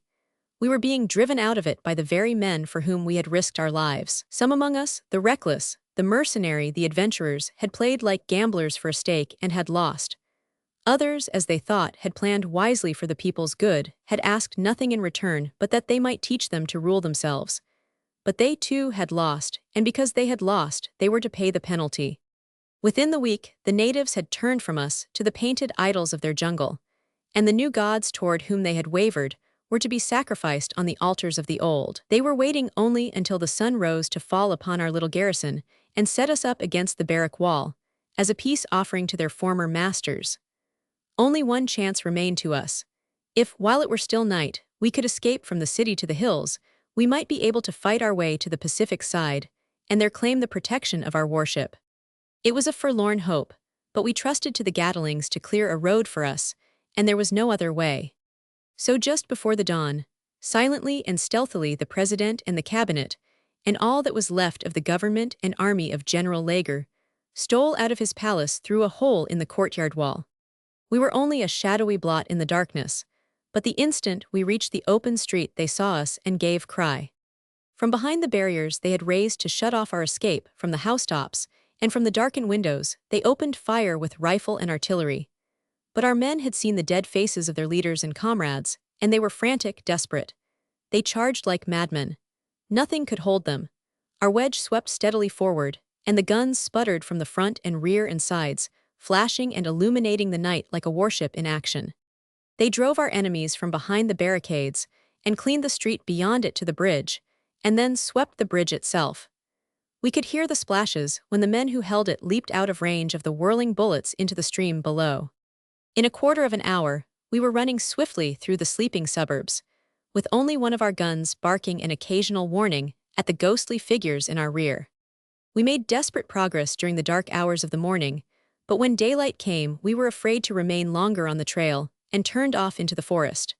We were being driven out of it by the very men for whom we had risked our lives. Some among us, the reckless, the mercenary, the adventurers, had played like gamblers for a stake and had lost. Others, as they thought, had planned wisely for the people's good, had asked nothing in return but that they might teach them to rule themselves. But they too had lost, and because they had lost, they were to pay the penalty. Within the week, the natives had turned from us to the painted idols of their jungle, and the new gods toward whom they had wavered were to be sacrificed on the altars of the old. They were waiting only until the sun rose to fall upon our little garrison and set us up against the barrack wall, as a peace offering to their former masters. Only one chance remained to us. If, while it were still night, we could escape from the city to the hills, we might be able to fight our way to the Pacific side, and there claim the protection of our warship. It was a forlorn hope, but we trusted to the Gatlings to clear a road for us, and there was no other way. So just before the dawn, silently and stealthily the President and the Cabinet, and all that was left of the government and army of General Lager, stole out of his palace through a hole in the courtyard wall. We were only a shadowy blot in the darkness, but the instant we reached the open street they saw us and gave cry. From behind the barriers they had raised to shut off our escape from the housetops, and from the darkened windows they opened fire with rifle and artillery. But our men had seen the dead faces of their leaders and comrades, and they were frantic, desperate. They charged like madmen. Nothing could hold them. Our wedge swept steadily forward, and the guns sputtered from the front and rear and sides, flashing and illuminating the night like a warship in action. They drove our enemies from behind the barricades and cleaned the street beyond it to the bridge, and then swept the bridge itself. We could hear the splashes when the men who held it leaped out of range of the whirling bullets into the stream below. In a quarter of an hour, we were running swiftly through the sleeping suburbs, with only one of our guns barking an occasional warning at the ghostly figures in our rear. We made desperate progress during the dark hours of the morning, but when daylight came we were afraid to remain longer on the trail and turned off into the forest.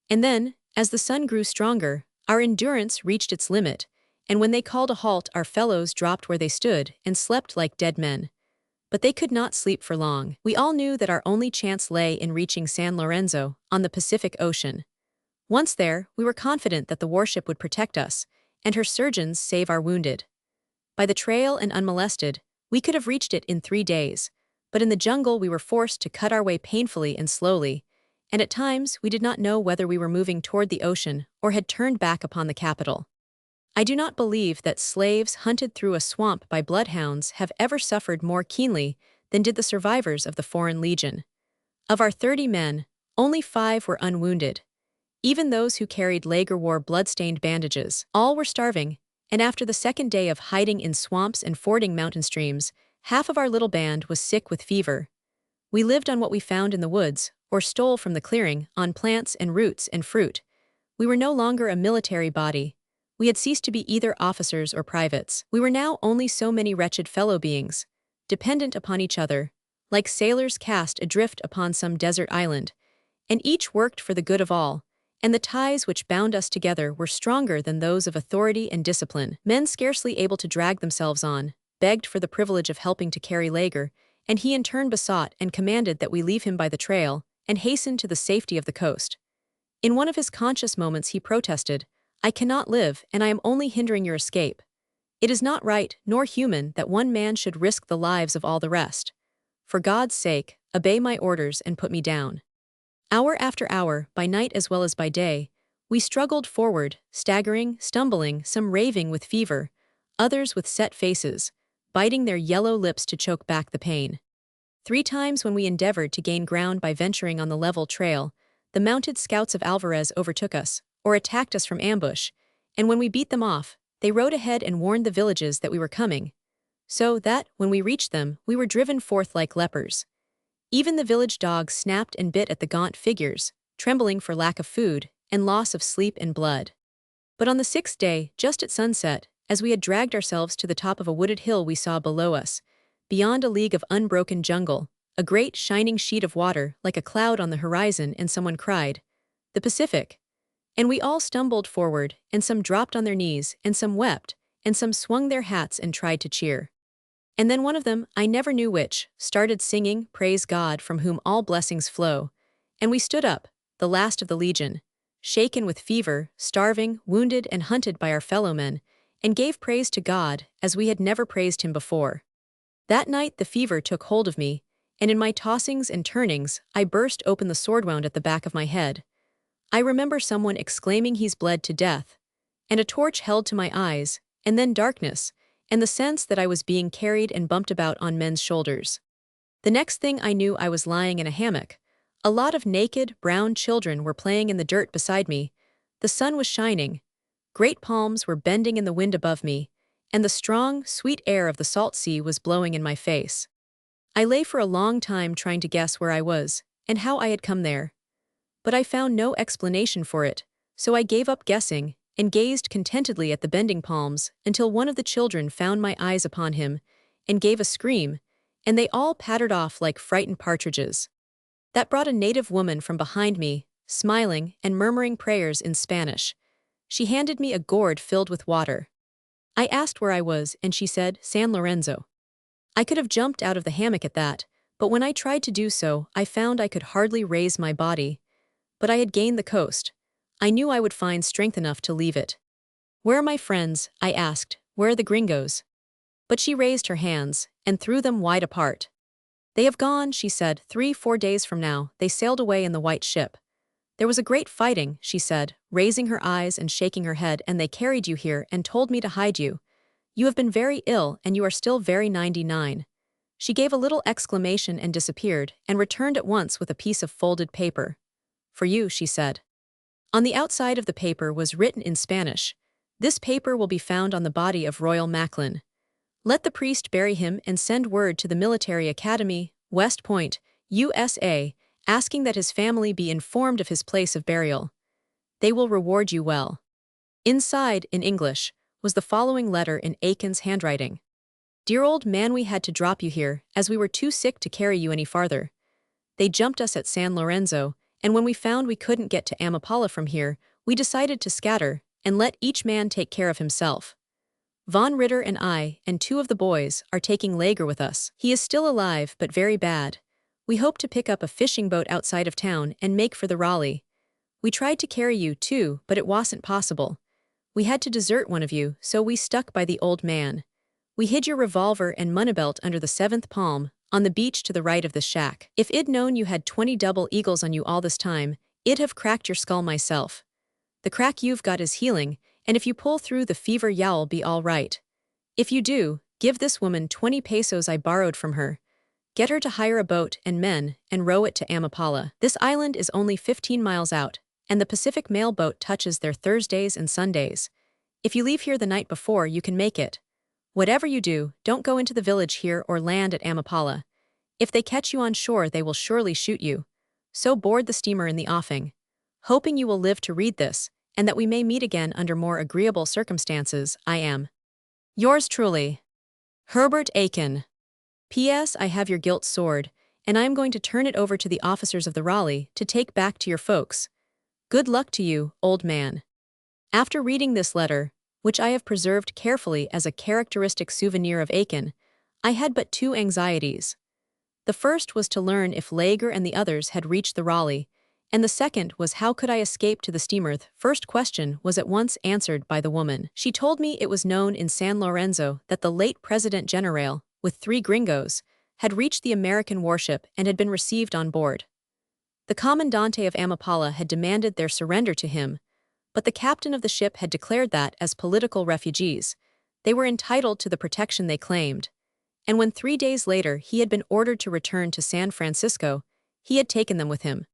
And then, as the sun grew stronger, our endurance reached its limit, and when they called a halt our fellows dropped where they stood and slept like dead men. But they could not sleep for long. We all knew that our only chance lay in reaching San Lorenzo, on the Pacific Ocean. Once there, we were confident that the warship would protect us, and her surgeons save our wounded. By the trail and unmolested, we could have reached it in 3 days, but in the jungle we were forced to cut our way painfully and slowly, and at times we did not know whether we were moving toward the ocean or had turned back upon the capital. I do not believe that slaves hunted through a swamp by bloodhounds have ever suffered more keenly than did the survivors of the Foreign Legion. Of our 30 men, only 5 were unwounded. Even those who carried leg or wore blood-stained bandages. All were starving, and after the second day of hiding in swamps and fording mountain streams, half of our little band was sick with fever. We lived on what we found in the woods, or stole from the clearing, on plants and roots and fruit. We were no longer a military body. We had ceased to be either officers or privates. We were now only so many wretched fellow beings, dependent upon each other, like sailors cast adrift upon some desert island, and each worked for the good of all, and the ties which bound us together were stronger than those of authority and discipline. Men scarcely able to drag themselves on, begged for the privilege of helping to carry Lager, and he in turn besought and commanded that we leave him by the trail and hasten to the safety of the coast. In one of his conscious moments he protested, "I cannot live, and I am only hindering your escape. It is not right nor human that one man should risk the lives of all the rest. For God's sake, obey my orders and put me down." Hour after hour, by night as well as by day, we struggled forward, staggering, stumbling, some raving with fever, others with set faces, biting their yellow lips to choke back the pain. 3 times when we endeavored to gain ground by venturing on the level trail, the mounted scouts of Alvarez overtook us, or attacked us from ambush, and when we beat them off, they rode ahead and warned the villages that we were coming, so that, when we reached them, we were driven forth like lepers. Even the village dogs snapped and bit at the gaunt figures, trembling for lack of food and loss of sleep and blood. But on the 6th day, just at sunset, as we had dragged ourselves to the top of a wooded hill we saw below us, beyond a league of unbroken jungle, a great shining sheet of water like a cloud on the horizon, and someone cried, "The Pacific!" And we all stumbled forward, and some dropped on their knees, and some wept, and some swung their hats and tried to cheer. And then one of them, I never knew which, started singing, "Praise God from whom all blessings flow," and we stood up, the last of the legion, shaken with fever, starving, wounded and hunted by our fellow men, and gave praise to God as we had never praised him before. That night the fever took hold of me, and in my tossings and turnings I burst open the sword wound at the back of my head. I remember someone exclaiming he's bled to death, and a torch held to my eyes, and then darkness, and the sense that I was being carried and bumped about on men's shoulders. The next thing I knew I was lying in a hammock. A lot of naked, brown children were playing in the dirt beside me. The sun was shining. Great palms were bending in the wind above me, and the strong, sweet air of the salt sea was blowing in my face. I lay for a long time trying to guess where I was, and how I had come there. But I found no explanation for it, so I gave up guessing, and gazed contentedly at the bending palms until one of the children found my eyes upon him, and gave a scream, and they all pattered off like frightened partridges. That brought a native woman from behind me, smiling and murmuring prayers in Spanish. She handed me a gourd filled with water. I asked where I was, and she said, "San Lorenzo." I could have jumped out of the hammock at that, but when I tried to do so, I found I could hardly raise my body. But I had gained the coast. I knew I would find strength enough to leave it. "Where are my friends?" I asked. "Where are the gringos?" But she raised her hands, and threw them wide apart. "They have gone," she said. 3-4 days from now, they sailed away in the white ship. "There was a great fighting," she said, raising her eyes and shaking her head, "and they carried you here and told me to hide you. You have been very ill, and you are still very 99. She gave a little exclamation and disappeared, and returned at once with a piece of folded paper. "For you," she said. On the outside of the paper was written in Spanish, "This paper will be found on the body of Royal Macklin. Let the priest bury him and send word to the Military Academy, West Point, USA, asking that his family be informed of his place of burial. They will reward you well." Inside, in English, was the following letter in Aiken's handwriting. "Dear old man, we had to drop you here, as we were too sick to carry you any farther. They jumped us at San Lorenzo, and when we found we couldn't get to Amapala from here, we decided to scatter and let each man take care of himself. Von Ritter and I, and two of the boys, are taking Lager with us. He is still alive, but very bad. We hope to pick up a fishing boat outside of town and make for the Raleigh. We tried to carry you, too, but it wasn't possible. We had to desert one of you, so we stuck by the old man. We hid your revolver and moneybelt under the 7th palm, on the beach to the right of the shack. If I'd known you had 20 double eagles on you all this time, I'd have cracked your skull myself. The crack you've got is healing, and if you pull through the fever you'll be all right. If you do, give this woman 20 pesos I borrowed from her. Get her to hire a boat and men, and row it to Amapala. This island is only 15 miles out, and the Pacific mail boat touches there Thursdays and Sundays. If you leave here the night before, you can make it. Whatever you do, don't go into the village here or land at Amapala. If they catch you on shore, they will surely shoot you. So board the steamer in the offing. Hoping you will live to read this, and that we may meet again under more agreeable circumstances, I am. Yours truly, Herbert Aiken. P.S. I have your gilt sword, and I am going to turn it over to the officers of the Raleigh to take back to your folks. Good luck to you, old man. After reading this letter, which I have preserved carefully as a characteristic souvenir of Aiken, I had but two anxieties. The first was to learn if Lager and the others had reached the Raleigh, and the second was how could I escape to the steamer. The first question was at once answered by the woman. She told me it was known in San Lorenzo that the late President General, with 3 gringos, had reached the American warship and had been received on board. The Commandante of Amapala had demanded their surrender to him, but the captain of the ship had declared that, as political refugees, they were entitled to the protection they claimed. And when 3 days later he had been ordered to return to San Francisco, he had taken them with him.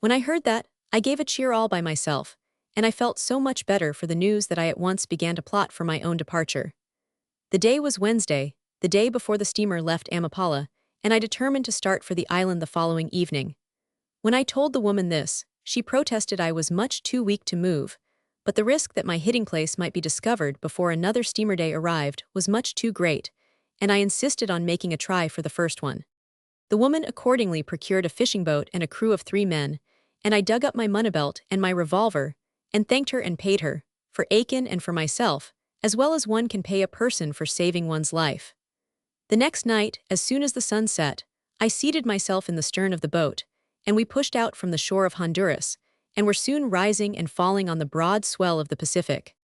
When I heard that, I gave a cheer all by myself, and I felt so much better for the news that I at once began to plot for my own departure. The day was Wednesday, the day before the steamer left Amapala, and I determined to start for the island the following evening. When I told the woman this, she protested I was much too weak to move, but the risk that my hiding place might be discovered before another steamer day arrived was much too great, and I insisted on making a try for the first one. The woman accordingly procured a fishing boat and a crew of 3 men, and I dug up my moneybelt and my revolver, and thanked her and paid her, for Aiken and for myself, as well as one can pay a person for saving one's life. The next night, as soon as the sun set, I seated myself in the stern of the boat, and we pushed out from the shore of Honduras, and were soon rising and falling on the broad swell of the Pacific.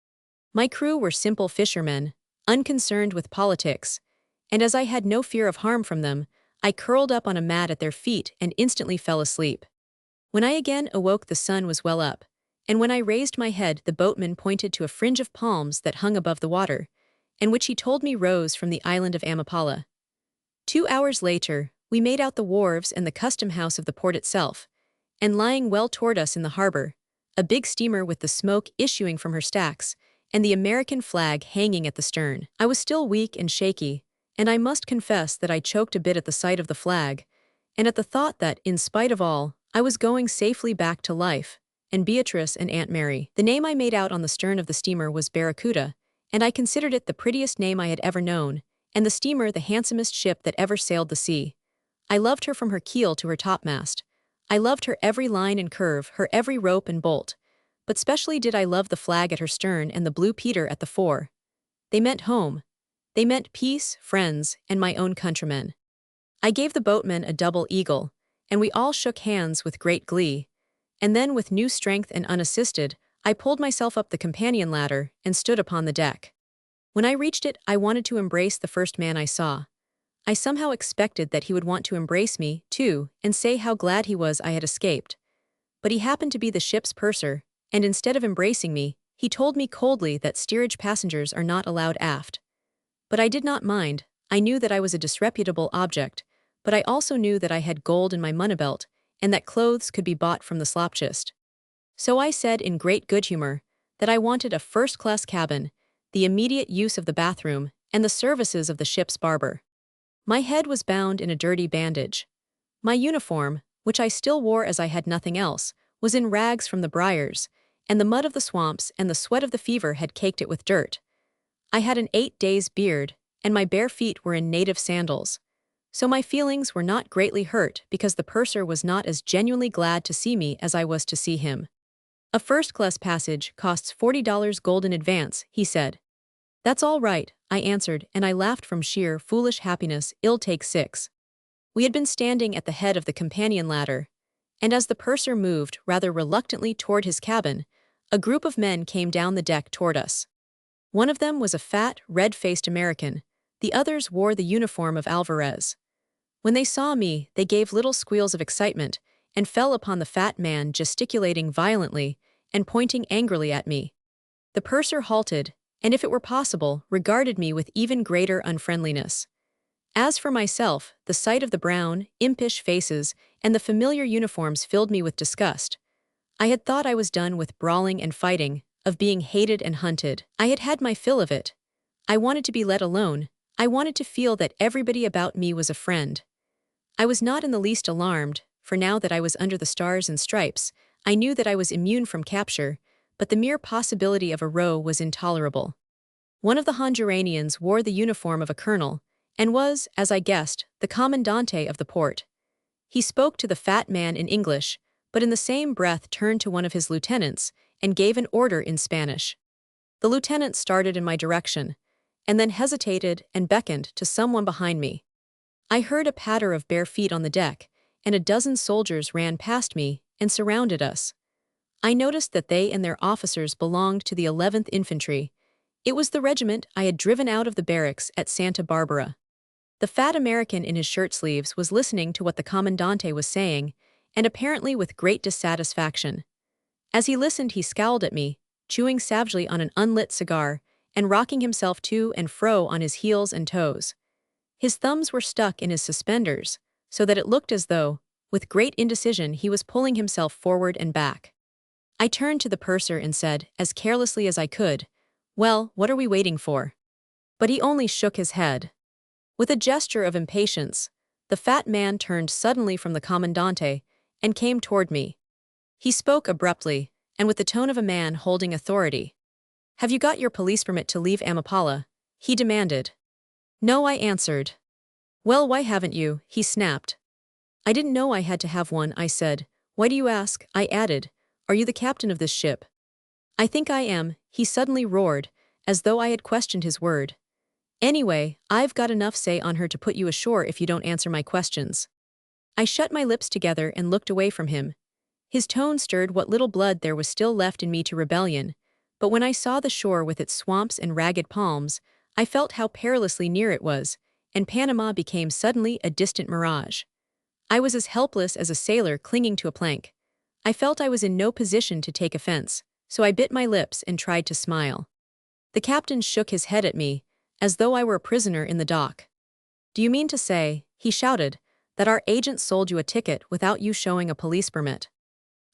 My crew were simple fishermen, unconcerned with politics, and as I had no fear of harm from them, I curled up on a mat at their feet and instantly fell asleep. When I again awoke, the sun was well up, and when I raised my head, the boatman pointed to a fringe of palms that hung above the water, and which he told me rose from the island of Amapala. 2 hours later, we made out the wharves and the custom house of the port itself, and lying well toward us in the harbor, a big steamer with the smoke issuing from her stacks, and the American flag hanging at the stern. I was still weak and shaky, and I must confess that I choked a bit at the sight of the flag, and at the thought that, in spite of all, I was going safely back to life, and Beatrice and Aunt Mary. The name I made out on the stern of the steamer was Barracuda, and I considered it the prettiest name I had ever known, and the steamer the handsomest ship that ever sailed the sea. I loved her from her keel to her topmast. I loved her every line and curve, her every rope and bolt, but specially did I love the flag at her stern and the blue Peter at the fore. They meant home. They meant peace, friends, and my own countrymen. I gave the boatman a double eagle, and we all shook hands with great glee, and then with new strength and unassisted, I pulled myself up the companion ladder and stood upon the deck. When I reached it, I wanted to embrace the first man I saw. I somehow expected that he would want to embrace me, too, and say how glad he was I had escaped. But he happened to be the ship's purser, and instead of embracing me, he told me coldly that steerage passengers are not allowed aft. But I did not mind. I knew that I was a disreputable object, but I also knew that I had gold in my moneybelt, and that clothes could be bought from the slopchest. So I said in great good humor that I wanted a first-class cabin, the immediate use of the bathroom, and the services of the ship's barber. My head was bound in a dirty bandage. My uniform, which I still wore as I had nothing else, was in rags from the briars, and the mud of the swamps and the sweat of the fever had caked it with dirt. I had an 8 days' beard, and my bare feet were in native sandals. So my feelings were not greatly hurt because the purser was not as genuinely glad to see me as I was to see him. A first-class passage costs $40 gold in advance, he said. "That's all right," I answered, and I laughed from sheer, foolish happiness. Ill take 6. We had been standing at the head of the companion ladder, and as the purser moved rather reluctantly toward his cabin, a group of men came down the deck toward us. One of them was a fat, red-faced American. The others wore the uniform of Alvarez. When they saw me, they gave little squeals of excitement and fell upon the fat man, gesticulating violently and pointing angrily at me. The purser halted, and if it were possible, regarded me with even greater unfriendliness. As for myself, the sight of the brown, impish faces and the familiar uniforms filled me with disgust. I had thought I was done with brawling and fighting, of being hated and hunted. I had had my fill of it. I wanted to be let alone. I wanted to feel that everybody about me was a friend. I was not in the least alarmed, for now that I was under the stars and stripes, I knew that I was immune from capture, but the mere possibility of a row was intolerable. One of the Honduranians wore the uniform of a colonel, and was, as I guessed, the commandante of the port. He spoke to the fat man in English, but in the same breath turned to one of his lieutenants and gave an order in Spanish. The lieutenant started in my direction, and then hesitated and beckoned to someone behind me. I heard a patter of bare feet on the deck, and a dozen soldiers ran past me and surrounded us. I noticed that they and their officers belonged to the 11th Infantry. It was the regiment I had driven out of the barracks at Santa Barbara. The fat American in his shirt sleeves was listening to what the commandante was saying, and apparently with great dissatisfaction. As he listened, he scowled at me, chewing savagely on an unlit cigar, and rocking himself to and fro on his heels and toes. His thumbs were stuck in his suspenders, so that it looked as though, with great indecision, he was pulling himself forward and back. I turned to the purser and said, as carelessly as I could, "Well, what are we waiting for?" But he only shook his head. With a gesture of impatience, the fat man turned suddenly from the commandante and came toward me. He spoke abruptly, and with the tone of a man holding authority. "Have you got your police permit to leave Amapala?" he demanded. "No," I answered. "Well, why haven't you?" he snapped. "I didn't know I had to have one," I said. "Why do you ask?" I added. "Are you the captain of this ship?" "I think I am," he suddenly roared, as though I had questioned his word. "Anyway, I've got enough say on her to put you ashore if you don't answer my questions." I shut my lips together and looked away from him. His tone stirred what little blood there was still left in me to rebellion, but when I saw the shore with its swamps and ragged palms, I felt how perilously near it was, and Panama became suddenly a distant mirage. I was as helpless as a sailor clinging to a plank. I felt I was in no position to take offense, so I bit my lips and tried to smile. The captain shook his head at me, as though I were a prisoner in the dock. "Do you mean to say," he shouted, "that our agent sold you a ticket without you showing a police permit?"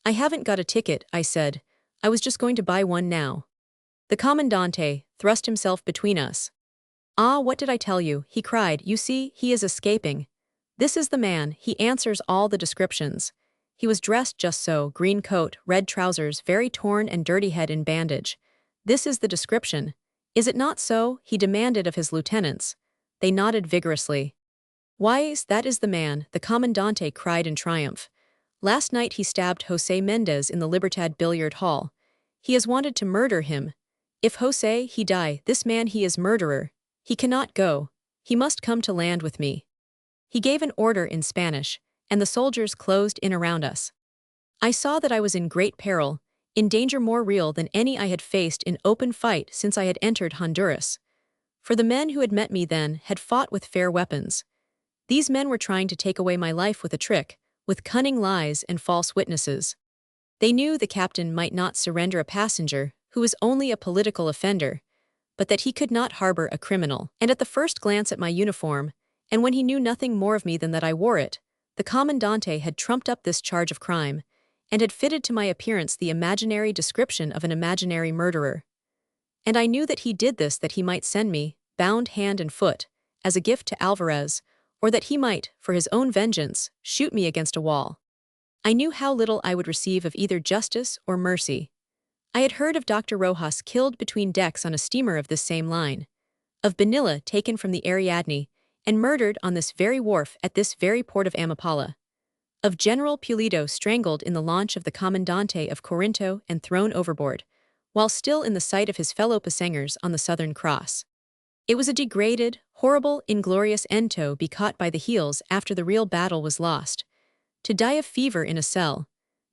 "I haven't got a ticket," I said. "I was just going to buy one now." The commandante thrust himself between us. "Ah, what did I tell you?" he cried. "You see, he is escaping. This is the man, he answers all the descriptions. He was dressed just so, green coat, red trousers, very torn and dirty, head in bandage. This is the description. Is it not so?" he demanded of his lieutenants. They nodded vigorously. "Why, that is the man," the commandante cried in triumph. "Last night he stabbed José Mendez in the Libertad billiard hall. He has wanted to murder him. If José he die, this man he is murderer. He cannot go. He must come to land with me." He gave an order in Spanish, and the soldiers closed in around us. I saw that I was in great peril, in danger more real than any I had faced in open fight since I had entered Honduras. For the men who had met me then had fought with fair weapons. These men were trying to take away my life with a trick, with cunning lies and false witnesses. They knew the captain might not surrender a passenger who was only a political offender, but that he could not harbor a criminal. And at the first glance at my uniform, and when he knew nothing more of me than that I wore it, the commandante had trumped up this charge of crime, and had fitted to my appearance the imaginary description of an imaginary murderer. And I knew that he did this that he might send me, bound hand and foot, as a gift to Alvarez, or that he might, for his own vengeance, shoot me against a wall. I knew how little I would receive of either justice or mercy. I had heard of Dr. Rojas killed between decks on a steamer of this same line, of Benilla taken from the Ariadne and murdered on this very wharf at this very port of Amapala, of General Pulido strangled in the launch of the Comandante of Corinto and thrown overboard, while still in the sight of his fellow passengers on the Southern Cross. It was a degraded, horrible, inglorious end to be caught by the heels after the real battle was lost, to die of fever in a cell,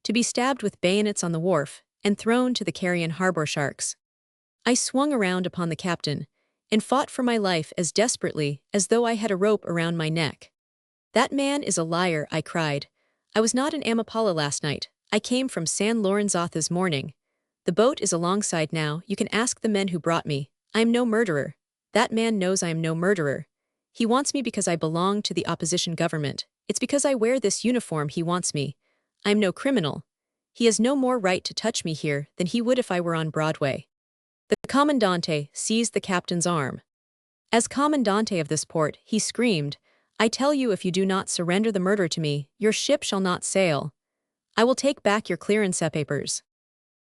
to be stabbed with bayonets on the wharf, and thrown to the carrion harbor sharks. I swung around upon the captain, and fought for my life as desperately as though I had a rope around my neck. "That man is a liar," I cried. "I was not in Amapala last night. I came from San Lorenzo this morning. The boat is alongside now. You can ask the men who brought me. I am no murderer. That man knows I am no murderer. He wants me because I belong to the opposition government. It's because I wear this uniform he wants me. I am no criminal. He has no more right to touch me here than he would if I were on Broadway." The Commandante seized the captain's arm. As Commandante of this port, he screamed, "I tell you, if you do not surrender the murder to me, your ship shall not sail. I will take back your clearance papers."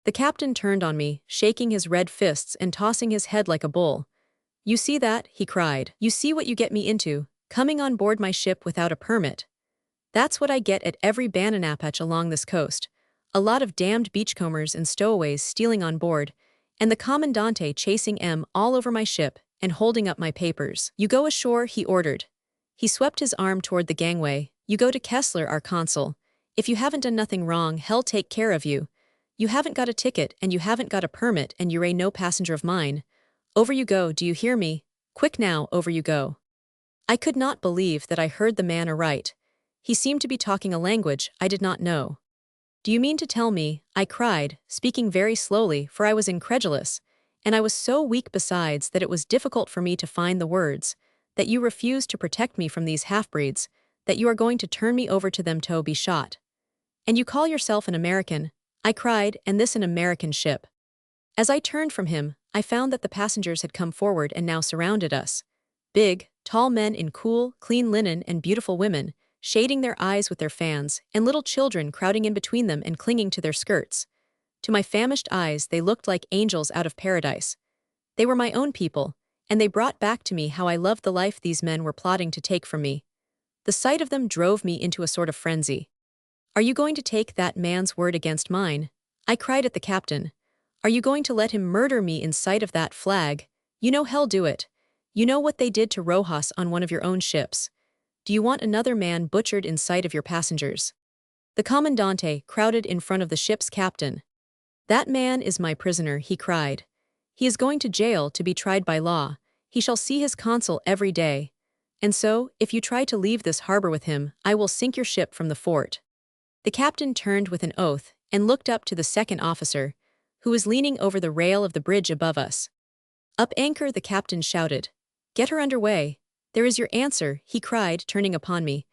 The captain turned on me, shaking his red fists and tossing his head like a bull. "You see that?" he cried. "You see what you get me into, coming on board my ship without a permit. That's what I get at every bananapatch along this coast. A lot of damned beachcombers and stowaways stealing on board, and the Commandante chasing all over my ship and holding up my papers. You go ashore," he ordered. He swept his arm toward the gangway. "You go to Kessler, our consul. If you haven't done nothing wrong, he'll take care of you. You haven't got a ticket, and you haven't got a permit, and you're no passenger of mine. Over you go, do you hear me? Quick now, over you go." I could not believe that I heard the man aright. He seemed to be talking a language I did not know. "Do you mean to tell me," I cried, speaking very slowly, for I was incredulous, and I was so weak besides that it was difficult for me to find the words, "that you refuse to protect me from these half-breeds, that you are going to turn me over to them to be shot? And you call yourself an American?" I cried, "and this an American ship?" As I turned from him, I found that the passengers had come forward and now surrounded us. Big, tall men in cool, clean linen and beautiful women, shading their eyes with their fans, and little children crowding in between them and clinging to their skirts. To my famished eyes, they looked like angels out of paradise. They were my own people, and they brought back to me how I loved the life these men were plotting to take from me. The sight of them drove me into a sort of frenzy. "Are you going to take that man's word against mine?" I cried at the captain. "Are you going to let him murder me in sight of that flag? You know hell do it. You know what they did to Rojas on one of your own ships. Do you want another man butchered in sight of your passengers?" The Commandante crowded in front of the ship's captain. "That man is my prisoner," he cried. "He is going to jail to be tried by law. He shall see his consul every day. And so, if you try to leave this harbor with him, I will sink your ship from the fort." The captain turned with an oath and looked up to the second officer, who was leaning over the rail of the bridge above us. "Up anchor," the captain shouted. "Get her under way. There is your answer," he cried, turning upon me.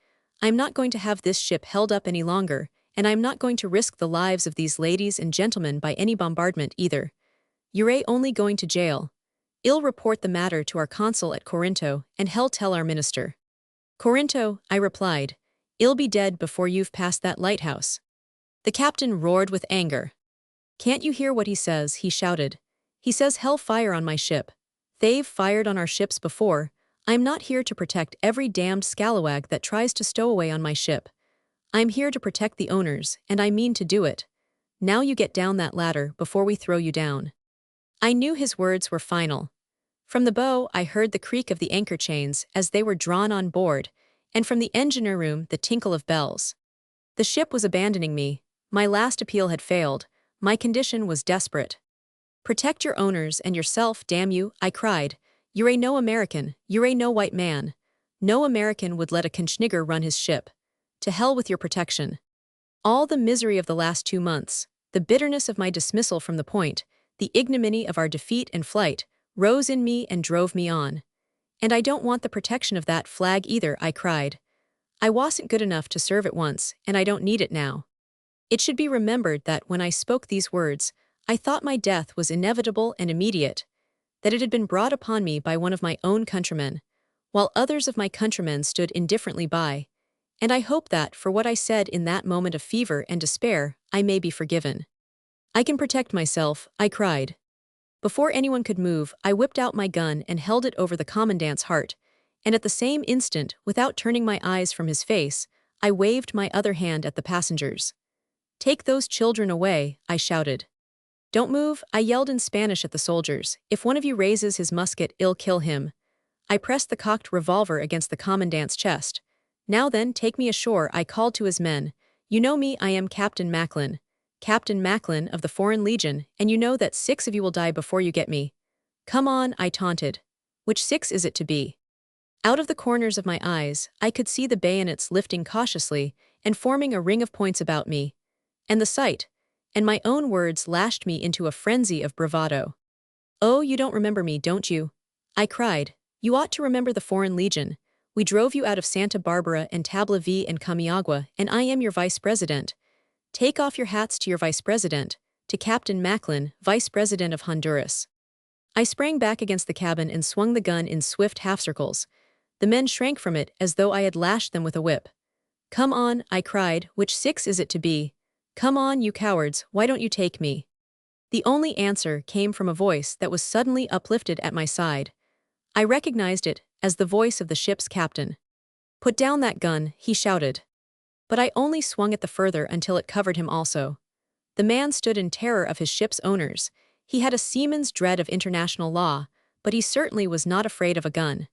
"I am not going to have this ship held up any longer, and I am not going to risk the lives of these ladies and gentlemen by any bombardment either. You're only going to jail. I'll report the matter to our consul at Corinto, and he'll tell our minister." "Corinto," I replied. "I'll be dead before you've passed that lighthouse." The captain roared with anger. "Can't you hear what he says?" he shouted. "He says hell fire on my ship. They've fired on our ships before. I'm not here to protect every damned scalawag that tries to stow away on my ship. I'm here to protect the owners, and I mean to do it. Now you get down that ladder before we throw you down." I knew his words were final. From the bow, I heard the creak of the anchor chains as they were drawn on board, and from the engineer room the tinkle of bells. The ship was abandoning me. My last appeal had failed. My condition was desperate. "Protect your owners and yourself, damn you," I cried. "You're no American, you're no white man. No American would let a conschnigger run his ship. To hell with your protection." All the misery of the last 2 months, the bitterness of my dismissal from the point, the ignominy of our defeat and flight, rose in me and drove me on. "And I don't want the protection of that flag either," I cried. "I wasn't good enough to serve it once, and I don't need it now." It should be remembered that when I spoke these words, I thought my death was inevitable and immediate, that it had been brought upon me by one of my own countrymen, while others of my countrymen stood indifferently by, and I hope that, for what I said in that moment of fever and despair, I may be forgiven. "I can protect myself," I cried. Before anyone could move, I whipped out my gun and held it over the commandant's heart, and at the same instant, without turning my eyes from his face, I waved my other hand at the passengers. "Take those children away," I shouted. Don't move, I yelled in Spanish at the soldiers. If one of you raises his musket, I'll kill him. I pressed the cocked revolver against the commandant's chest. Now then, take me ashore, I called to his men. You know me, I am Captain Macklin. Captain Macklin of the Foreign Legion, and you know that 6 of you will die before you get me. Come on, I taunted. Which 6 is it to be? Out of the corners of my eyes, I could see the bayonets lifting cautiously and forming a ring of points about me. And the sight, and my own words lashed me into a frenzy of bravado. Oh, you don't remember me, don't you? I cried. You ought to remember the Foreign Legion. We drove you out of Santa Barbara and Tabla V and Camiagua, and I am your vice president. Take off your hats to your vice president, to Captain Macklin, vice president of Honduras. I sprang back against the cabin and swung the gun in swift half-circles. The men shrank from it as though I had lashed them with a whip. Come on, I cried, which 6 is it to be? Come on, you cowards, why don't you take me? The only answer came from a voice that was suddenly uplifted at my side. I recognized it as the voice of the ship's captain. Put down that gun, he shouted. But I only swung it the further until it covered him also. The man stood in terror of his ship's owners. He had a seaman's dread of international law, but he certainly was not afraid of a gun.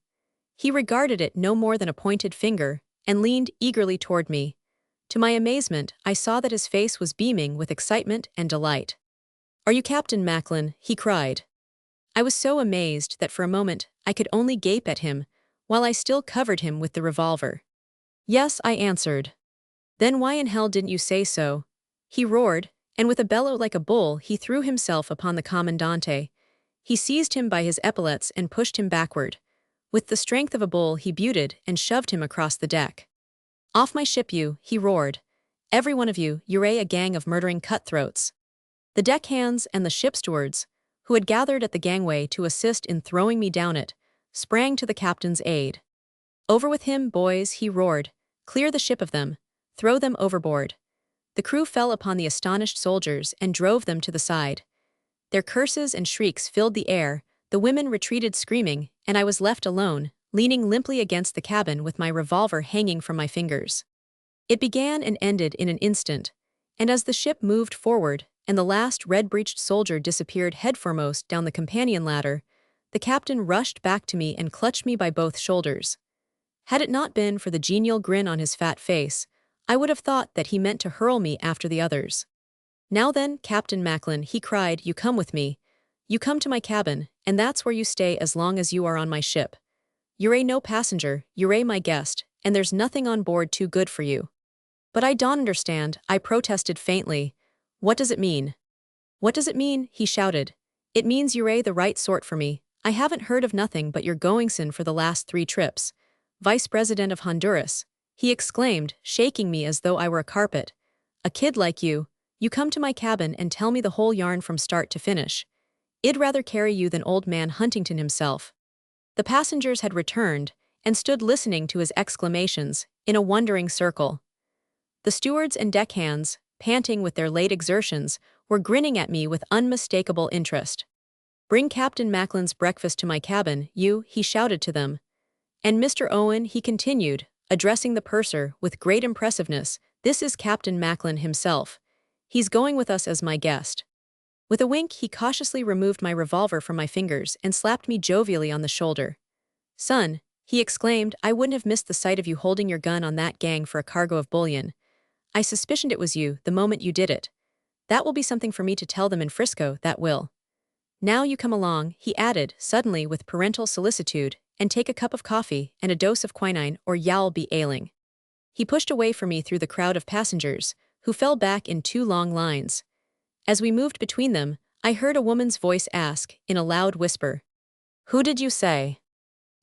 He regarded it no more than a pointed finger, and leaned eagerly toward me. To my amazement, I saw that his face was beaming with excitement and delight. Are you Captain Macklin? He cried. I was so amazed that for a moment I could only gape at him, while I still covered him with the revolver. Yes, I answered. Then why in hell didn't you say so? He roared, and with a bellow like a bull he threw himself upon the commandante. He seized him by his epaulets and pushed him backward. With the strength of a bull he butted and shoved him across the deck. Off my ship you, he roared. Every one of you, you're a gang of murdering cutthroats. The deckhands and the ship stewards, who had gathered at the gangway to assist in throwing me down it, sprang to the captain's aid. Over with him, boys, he roared. Clear the ship of them. Throw them overboard. The crew fell upon the astonished soldiers and drove them to the side. Their curses and shrieks filled the air, the women retreated screaming, and I was left alone, leaning limply against the cabin with my revolver hanging from my fingers. It began and ended in an instant, and as the ship moved forward and the last red-breeched soldier disappeared headforemost down the companion ladder, the captain rushed back to me and clutched me by both shoulders. Had it not been for the genial grin on his fat face, I would have thought that he meant to hurl me after the others. Now then, Captain Macklin, he cried, you come with me. You come to my cabin, and that's where you stay as long as you are on my ship. You're no passenger, you're my guest, and there's nothing on board too good for you. But I don't understand, I protested faintly. What does it mean? What does it mean? He shouted. It means you're the right sort for me. I haven't heard of nothing but your goingson for the last 3 trips. Vice President of Honduras, he exclaimed, shaking me as though I were a carpet. A kid like you come to my cabin and tell me the whole yarn from start to finish. I'd rather carry you than old man Huntington himself. The passengers had returned and stood listening to his exclamations in a wondering circle. The stewards and deckhands, panting with their late exertions, were grinning at me with unmistakable interest. Bring Captain Macklin's breakfast to my cabin, you, he shouted to them. And Mr. Owen, he continued, addressing the purser with great impressiveness, this is Captain Macklin himself. He's going with us as my guest. With a wink, he cautiously removed my revolver from my fingers and slapped me jovially on the shoulder. Son, he exclaimed, I wouldn't have missed the sight of you holding your gun on that gang for a cargo of bullion. I suspicioned it was you the moment you did it. That will be something for me to tell them in Frisco, that will. Now you come along, he added, suddenly with parental solicitude, and take a cup of coffee and a dose of quinine or you'll be ailing. He pushed away from me through the crowd of passengers, who fell back in 2 long lines. As we moved between them, I heard a woman's voice ask, in a loud whisper, Who did you say?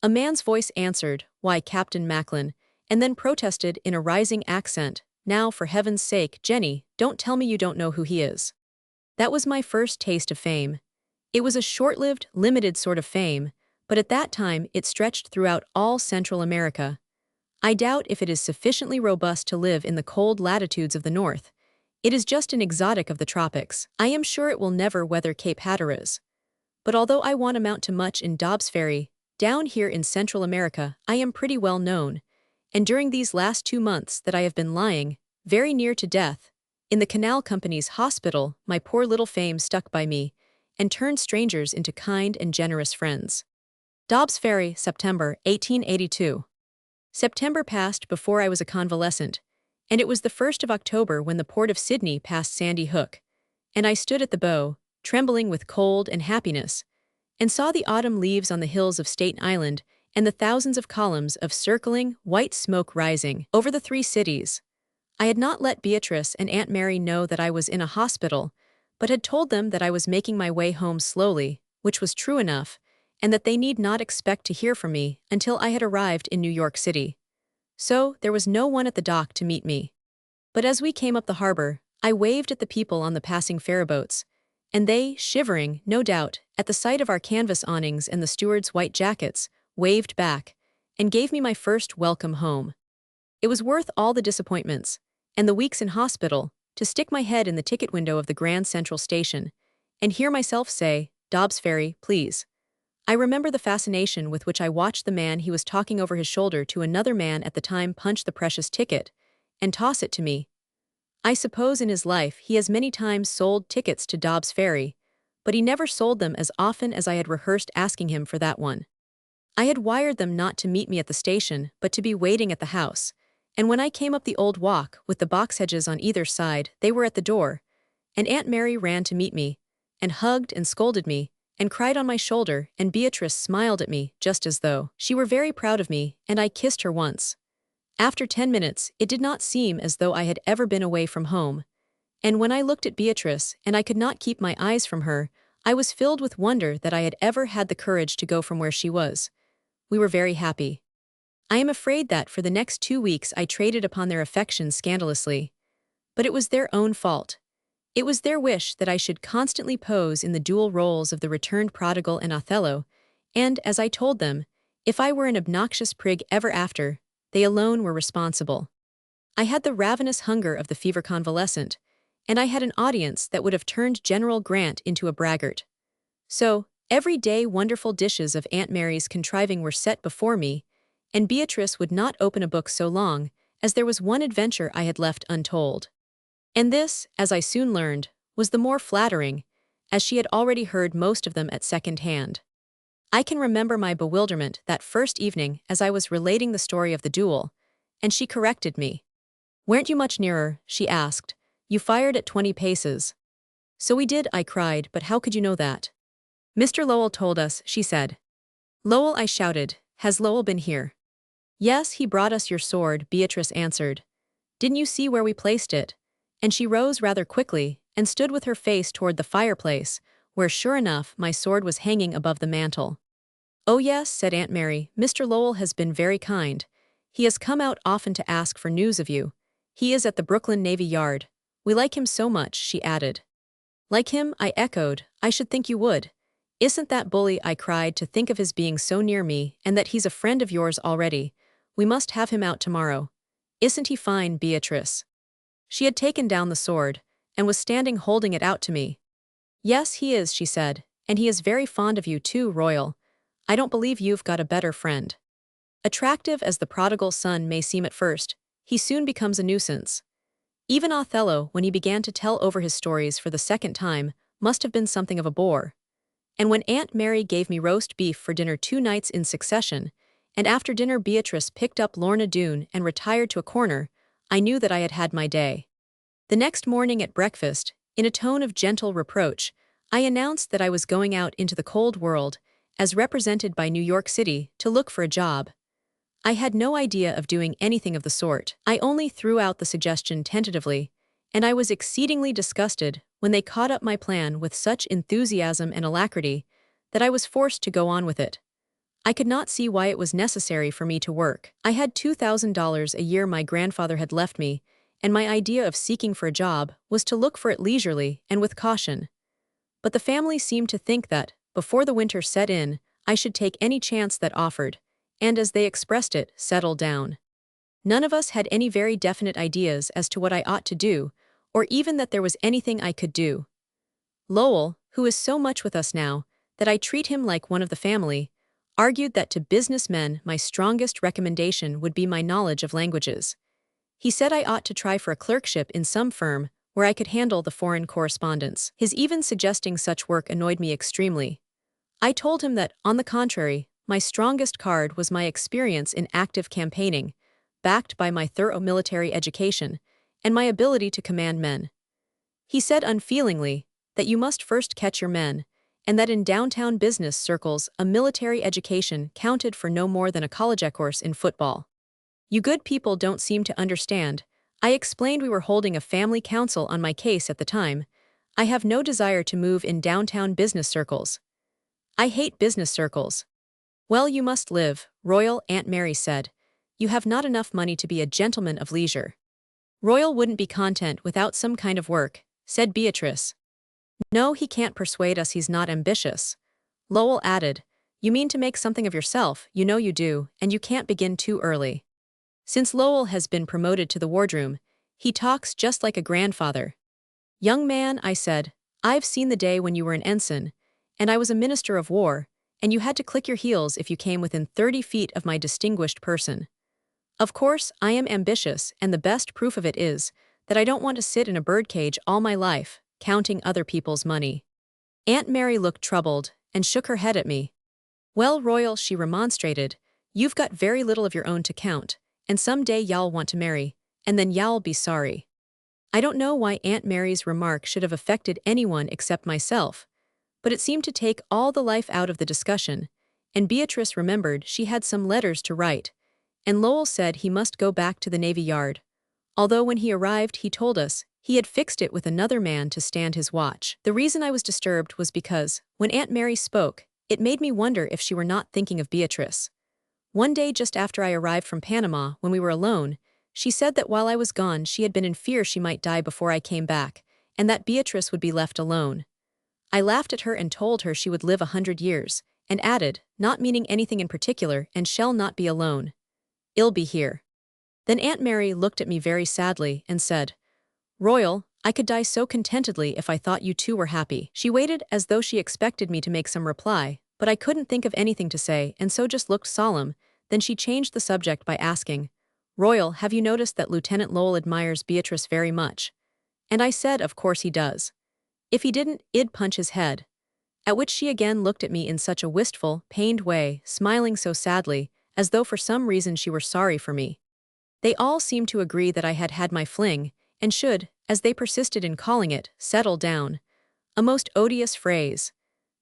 A man's voice answered, Why, Captain Macklin, and then protested in a rising accent, Now, for heaven's sake, Jenny, don't tell me you don't know who he is. That was my first taste of fame. It was a short-lived, limited sort of fame, but at that time it stretched throughout all Central America. I doubt if it is sufficiently robust to live in the cold latitudes of the north. It is just an exotic of the tropics. I am sure it will never weather Cape Hatteras. But although I won't amount to much in Dobbs Ferry, down here in Central America I am pretty well known, and during these last 2 months that I have been lying, very near to death, In the canal company's hospital, my poor little fame stuck by me and turned strangers into kind and generous friends. Dobbs Ferry, September 1882. September passed before I was a convalescent, and it was the 1st of October when the port of Sydney passed Sandy Hook, and I stood at the bow, trembling with cold and happiness, and saw the autumn leaves on the hills of Staten Island and the thousands of columns of circling, white smoke rising over the three cities. I had not let Beatrice and Aunt Mary know that I was in a hospital, but had told them that I was making my way home slowly, which was true enough, and that they need not expect to hear from me until I had arrived in New York City. So, there was no one at the dock to meet me. But as we came up the harbor, I waved at the people on the passing ferryboats, and they, shivering, no doubt, at the sight of our canvas awnings and the stewards' white jackets, waved back, and gave me my first welcome home. It was worth all the disappointments, and the weeks in hospital, to stick my head in the ticket window of the Grand Central Station, and hear myself say, "Dobbs Ferry, please." I remember the fascination with which I watched the man he was talking over his shoulder to another man at the time punch the precious ticket, and toss it to me. I suppose in his life he has many times sold tickets to Dobbs Ferry, but he never sold them as often as I had rehearsed asking him for that one. I had wired them not to meet me at the station, but to be waiting at the house, and when I came up the old walk with the box hedges on either side, they were at the door, and Aunt Mary ran to meet me, and hugged and scolded me, and cried on my shoulder, and Beatrice smiled at me just as though she were very proud of me, and I kissed her once. After 10 minutes, it did not seem as though I had ever been away from home, and when I looked at Beatrice and I could not keep my eyes from her, I was filled with wonder that I had ever had the courage to go from where she was. We were very happy. I am afraid that for the next 2 weeks I traded upon their affection scandalously. But it was their own fault. It was their wish that I should constantly pose in the dual roles of the returned prodigal and Othello, and, as I told them, if I were an obnoxious prig ever after, they alone were responsible. I had the ravenous hunger of the fever convalescent, and I had an audience that would have turned General Grant into a braggart. So, every day wonderful dishes of Aunt Mary's contriving were set before me, and Beatrice would not open a book so long as there was one adventure I had left untold. And this, as I soon learned, was the more flattering, as she had already heard most of them at second hand. I can remember my bewilderment that first evening as I was relating the story of the duel, and she corrected me. "Weren't you much nearer?" she asked. "You fired at 20 paces. "So we did," I cried, "but how could you know that?" "Mr. Lowell told us," she said. "Lowell," I shouted. "Has Lowell been here?" "Yes, he brought us your sword," Beatrice answered. "Didn't you see where we placed it?" And she rose rather quickly and stood with her face toward the fireplace, where sure enough my sword was hanging above the mantel. "Oh yes," said Aunt Mary, "Mr. Lowell has been very kind. He has come out often to ask for news of you. He is at the Brooklyn Navy Yard. We like him so much," she added. "Like him?" I echoed. "I should think you would. Isn't that bully?" I cried, "to think of his being so near me, and that he's a friend of yours already. We must have him out tomorrow. Isn't he fine, Beatrice?" She had taken down the sword, and was standing holding it out to me. "Yes, he is," she said, "and he is very fond of you too, Royal. I don't believe you've got a better friend." Attractive as the prodigal son may seem at first, he soon becomes a nuisance. Even Othello, when he began to tell over his stories for the second time, must have been something of a bore. And when Aunt Mary gave me roast beef for dinner 2 nights in succession, and after dinner Beatrice picked up Lorna Doone and retired to a corner, I knew that I had had my day. The next morning at breakfast, in a tone of gentle reproach, I announced that I was going out into the cold world, as represented by New York City, to look for a job. I had no idea of doing anything of the sort. I only threw out the suggestion tentatively, and I was exceedingly disgusted when they caught up my plan with such enthusiasm and alacrity that I was forced to go on with it. I could not see why it was necessary for me to work. I had $2,000 a year my grandfather had left me, and my idea of seeking for a job was to look for it leisurely and with caution. But the family seemed to think that, before the winter set in, I should take any chance that offered, and as they expressed it, settle down. None of us had any very definite ideas as to what I ought to do, or even that there was anything I could do. Lowell, who is so much with us now, that I treat him like one of the family, argued that to businessmen my strongest recommendation would be my knowledge of languages. He said I ought to try for a clerkship in some firm where I could handle the foreign correspondence. His even suggesting such work annoyed me extremely. I told him that, on the contrary, my strongest card was my experience in active campaigning, backed by my thorough military education, and my ability to command men. He said unfeelingly that you must first catch your men, and that in downtown business circles a military education counted for no more than a college course in football. You good people don't seem to understand. I explained we were holding a family council on my case at the time. I have no desire to move in downtown business circles. I hate business circles. Well, you must live, Royal, Aunt Mary said. You have not enough money to be a gentleman of leisure. Royal wouldn't be content without some kind of work, said Beatrice. No, he can't persuade us he's not ambitious. Lowell added, you mean to make something of yourself, you know you do, and you can't begin too early. Since Lowell has been promoted to the wardroom, he talks just like a grandfather. Young man, I said, I've seen the day when you were an ensign, and I was a minister of war, and you had to click your heels if you came within 30 feet of my distinguished person. Of course, I am ambitious, and the best proof of it is that I don't want to sit in a birdcage all my life, counting other people's money. Aunt Mary looked troubled and shook her head at me. Well, Royal, she remonstrated, you've got very little of your own to count, and someday y'all want to marry, and then y'all be sorry. I don't know why Aunt Mary's remark should have affected anyone except myself, but it seemed to take all the life out of the discussion, and Beatrice remembered she had some letters to write, and Lowell said he must go back to the Navy Yard. Although when he arrived he told us he had fixed it with another man to stand his watch. The reason I was disturbed was because, when Aunt Mary spoke, it made me wonder if she were not thinking of Beatrice. One day just after I arrived from Panama, when we were alone, she said that while I was gone she had been in fear she might die before I came back, and that Beatrice would be left alone. I laughed at her and told her she would live 100 years, and added, not meaning anything in particular, and shall not be alone. I'll be here. Then Aunt Mary looked at me very sadly and said, Royal, I could die so contentedly if I thought you two were happy. She waited as though she expected me to make some reply, but I couldn't think of anything to say and so just looked solemn. Then she changed the subject by asking, Royal, have you noticed that Lieutenant Lowell admires Beatrice very much? And I said, of course he does. If he didn't, I'd punch his head. At which she again looked at me in such a wistful, pained way, smiling so sadly, as though for some reason she were sorry for me. They all seemed to agree that I had had my fling, and should, as they persisted in calling it, settle down. A most odious phrase.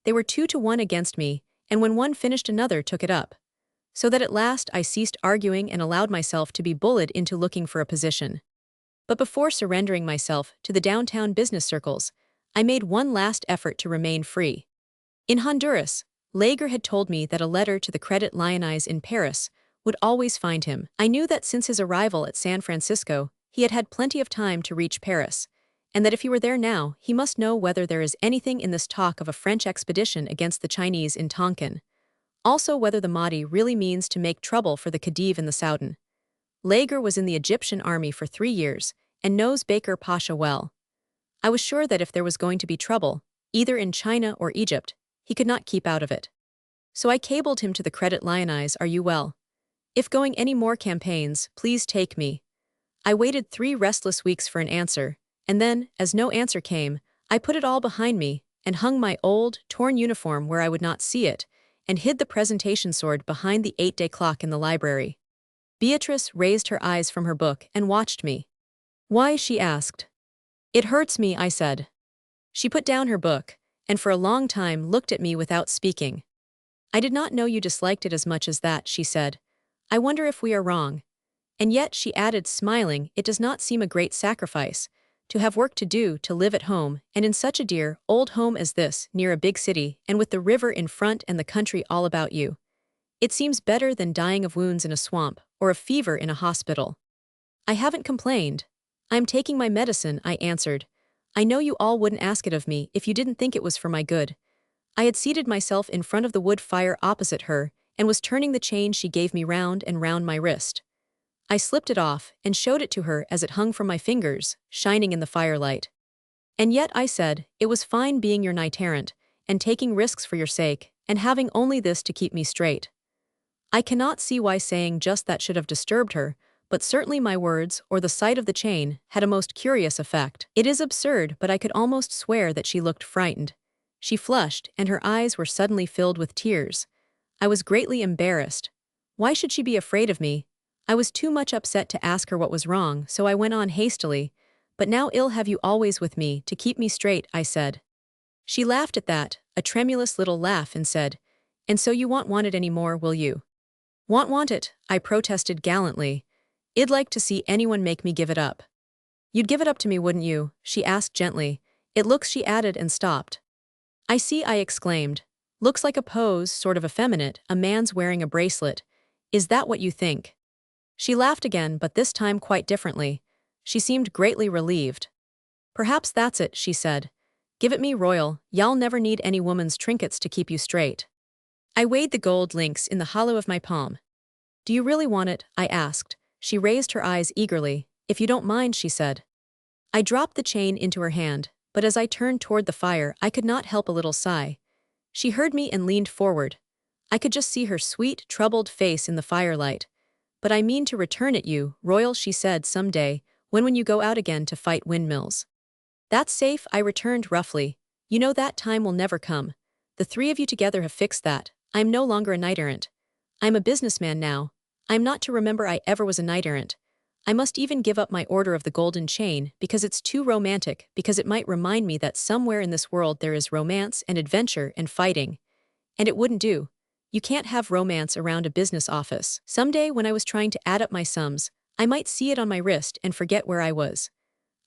They were 2-1 against me, and when one finished another took it up. So that at last I ceased arguing and allowed myself to be bullied into looking for a position. But before surrendering myself to the downtown business circles, I made one last effort to remain free. In Honduras, Lager had told me that a letter to the Credit Lyonnais in Paris would always find him. I knew that since his arrival at San Francisco, he had had plenty of time to reach Paris, and that if he were there now, he must know whether there is anything in this talk of a French expedition against the Chinese in Tonkin. Also whether the Mahdi really means to make trouble for the Khedive and the Soudan. Lager was in the Egyptian army for 3 years, and knows Baker Pasha well. I was sure that if there was going to be trouble, either in China or Egypt, he could not keep out of it. So I cabled him to the Credit Lyonnais, are you well? If going any more campaigns, please take me. I waited 3 restless weeks for an answer, and then, as no answer came, I put it all behind me and hung my old, torn uniform where I would not see it, and hid the presentation sword behind the 8-day clock in the library. Beatrice raised her eyes from her book and watched me. Why, she asked. It hurts me, I said. She put down her book, and for a long time looked at me without speaking. I did not know you disliked it as much as that, she said. I wonder if we are wrong. And yet, she added, smiling, it does not seem a great sacrifice, to have work to do, to live at home, and in such a dear, old home as this, near a big city, and with the river in front and the country all about you. It seems better than dying of wounds in a swamp, or of fever in a hospital. I haven't complained. I'm taking my medicine, I answered. I know you all wouldn't ask it of me if you didn't think it was for my good. I had seated myself in front of the wood fire opposite her, and was turning the chain she gave me round and round my wrist. I slipped it off and showed it to her as it hung from my fingers, shining in the firelight. And yet, I said, it was fine being your knight-errant, and taking risks for your sake, and having only this to keep me straight. I cannot see why saying just that should have disturbed her, but certainly my words, or the sight of the chain, had a most curious effect. It is absurd, but I could almost swear that she looked frightened. She flushed, and her eyes were suddenly filled with tears. I was greatly embarrassed. Why should she be afraid of me? I was too much upset to ask her what was wrong, so I went on hastily. But now ill have you always with me, to keep me straight, I said. She laughed at that, a tremulous little laugh, and said, "And so you won't want it any more, will you?" Want it, I protested gallantly. I'd like to see anyone make me give it up. You'd give it up to me, wouldn't you? She asked gently. It looks, she added, and stopped. I see, I exclaimed. Looks like a pose, sort of effeminate, a man's wearing a bracelet. Is that what you think? She laughed again, but this time quite differently. She seemed greatly relieved. Perhaps that's it, she said. Give it me, Royal, y'all never need any woman's trinkets to keep you straight. I weighed the gold links in the hollow of my palm. Do you really want it? I asked. She raised her eyes eagerly. If you don't mind, she said. I dropped the chain into her hand, but as I turned toward the fire, I could not help a little sigh. She heard me and leaned forward. I could just see her sweet, troubled face in the firelight. But I mean to return it you, Royal, she said, some day, when you go out again to fight windmills. That's safe, I returned roughly. You know that time will never come. The three of you together have fixed that. I'm no longer a knight-errant. I'm a businessman now. I'm not to remember I ever was a knight-errant. I must even give up my order of the golden chain because it's too romantic, because it might remind me that somewhere in this world there is romance and adventure and fighting. And it wouldn't do. You can't have romance around a business office. Someday when I was trying to add up my sums, I might see it on my wrist and forget where I was.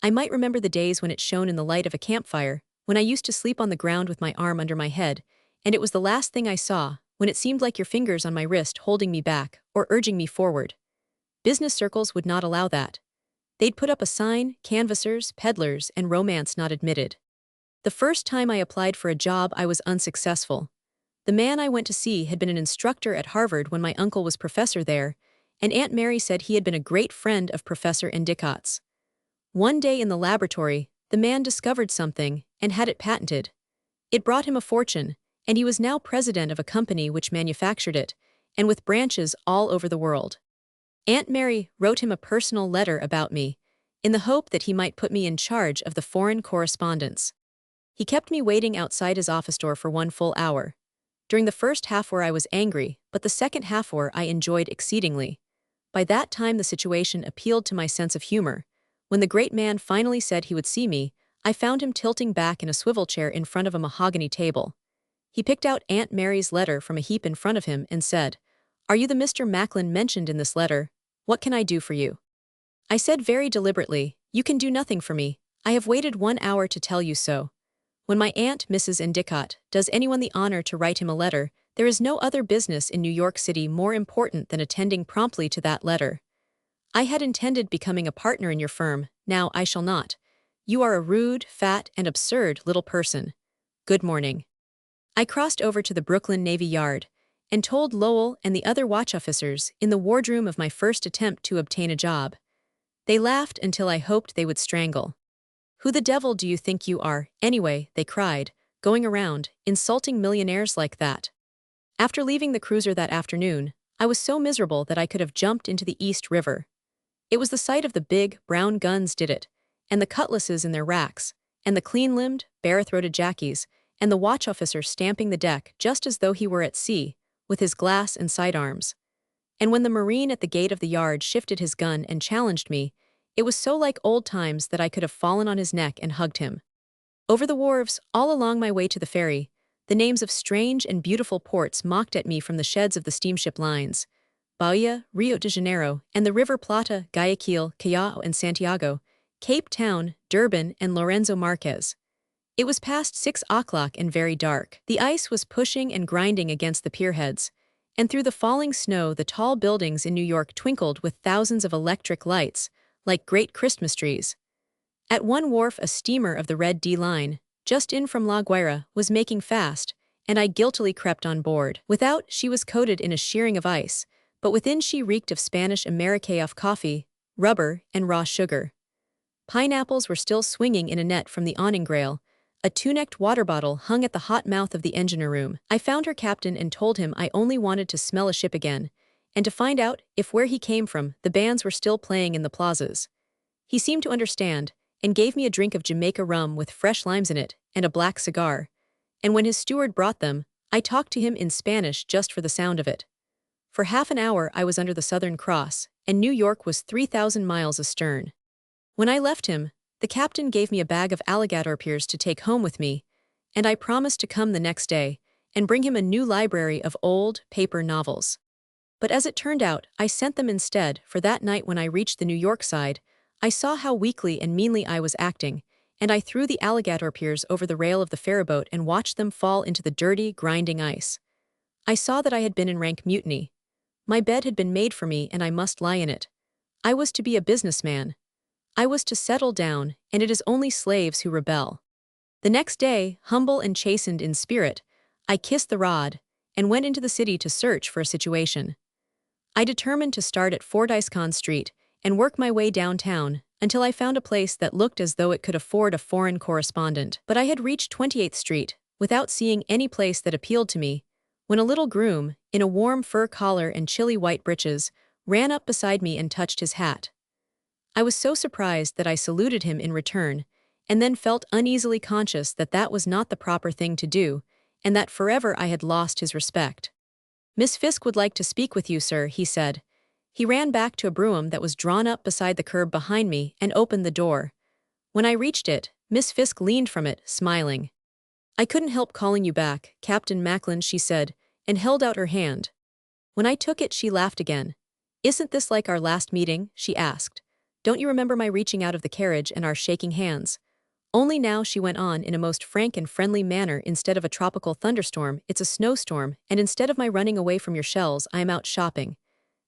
I might remember the days when it shone in the light of a campfire, when I used to sleep on the ground with my arm under my head, and it was the last thing I saw, when it seemed like your fingers on my wrist holding me back, or urging me forward. Business circles would not allow that. They'd put up a sign, canvassers, peddlers, and romance not admitted. The first time I applied for a job, I was unsuccessful. The man I went to see had been an instructor at Harvard when my uncle was professor there, and Aunt Mary said he had been a great friend of Professor Endicott's. One day in the laboratory, the man discovered something and had it patented. It brought him a fortune, and he was now president of a company which manufactured it, and with branches all over the world. Aunt Mary wrote him a personal letter about me, in the hope that he might put me in charge of the foreign correspondence. He kept me waiting outside his office door for 1 full hour. During the first half-hour I was angry, but the second half-hour I enjoyed exceedingly. By that time the situation appealed to my sense of humor. When the great man finally said he would see me, I found him tilting back in a swivel chair in front of a mahogany table. He picked out Aunt Mary's letter from a heap in front of him and said, "Are you the Mr. Macklin mentioned in this letter? What can I do for you?" I said very deliberately, "You can do nothing for me. I have waited 1 hour to tell you so. When my aunt, Mrs. Endicott, does anyone the honor to write him a letter, there is no other business in New York City more important than attending promptly to that letter. I had intended becoming a partner in your firm, now I shall not. You are a rude, fat, and absurd little person. Good morning." I crossed over to the Brooklyn Navy Yard and told Lowell and the other watch officers in the wardroom of my first attempt to obtain a job. They laughed until I hoped they would strangle. "Who the devil do you think you are, anyway?" they cried, going around, insulting millionaires like that. After leaving the cruiser that afternoon, I was so miserable that I could have jumped into the East River. It was the sight of the big, brown guns did it, and the cutlasses in their racks, and the clean-limbed, bare-throated jackies, and the watch officer stamping the deck just as though he were at sea, with his glass and sidearms. And when the Marine at the gate of the yard shifted his gun and challenged me, it was so like old times that I could have fallen on his neck and hugged him. Over the wharves, all along my way to the ferry, the names of strange and beautiful ports mocked at me from the sheds of the steamship lines: Bahia, Rio de Janeiro, and the River Plata, Guayaquil, Callao, and Santiago, Cape Town, Durban, and Lorenzo Marquez. It was past 6 o'clock and very dark. The ice was pushing and grinding against the pierheads, and through the falling snow the tall buildings in New York twinkled with thousands of electric lights, like great Christmas trees. At one wharf a steamer of the Red D line, just in from La Guaira, was making fast, and I guiltily crept on board. Without, she was coated in a shearing of ice, but within she reeked of Spanish-American coffee, rubber, and raw sugar. Pineapples were still swinging in a net from the awning rail. A two-necked water bottle hung at the hot mouth of the engineer room. I found her captain and told him I only wanted to smell a ship again, and to find out if where he came from, the bands were still playing in the plazas. He seemed to understand, and gave me a drink of Jamaica rum with fresh limes in it, and a black cigar. And when his steward brought them, I talked to him in Spanish just for the sound of it. For half an hour I was under the Southern Cross, and New York was 3,000 miles astern. When I left him, the captain gave me a bag of alligator pears to take home with me, and I promised to come the next day and bring him a new library of old, paper novels. But as it turned out, I sent them instead, for that night when I reached the New York side, I saw how weakly and meanly I was acting, and I threw the alligator pears over the rail of the ferryboat and watched them fall into the dirty, grinding ice. I saw that I had been in rank mutiny. My bed had been made for me and I must lie in it. I was to be a businessman. I was to settle down, and it is only slaves who rebel. The next day, humble and chastened in spirit, I kissed the rod, and went into the city to search for a situation. I determined to start at Fordyce Street and work my way downtown until I found a place that looked as though it could afford a foreign correspondent. But I had reached 28th Street, without seeing any place that appealed to me, when a little groom, in a warm fur collar and chilly white breeches, ran up beside me and touched his hat. I was so surprised that I saluted him in return, and then felt uneasily conscious that that was not the proper thing to do, and that forever I had lost his respect. "Miss Fisk would like to speak with you, sir," he said. He ran back to a brougham that was drawn up beside the curb behind me and opened the door. When I reached it, Miss Fisk leaned from it, smiling. "I couldn't help calling you back, Captain Macklin," she said, and held out her hand. When I took it, she laughed again. "Isn't this like our last meeting?" she asked. "Don't you remember my reaching out of the carriage and our shaking hands? Only now," she went on in a most frank and friendly manner, "instead of a tropical thunderstorm, it's a snowstorm, and instead of my running away from your shells, I am out shopping.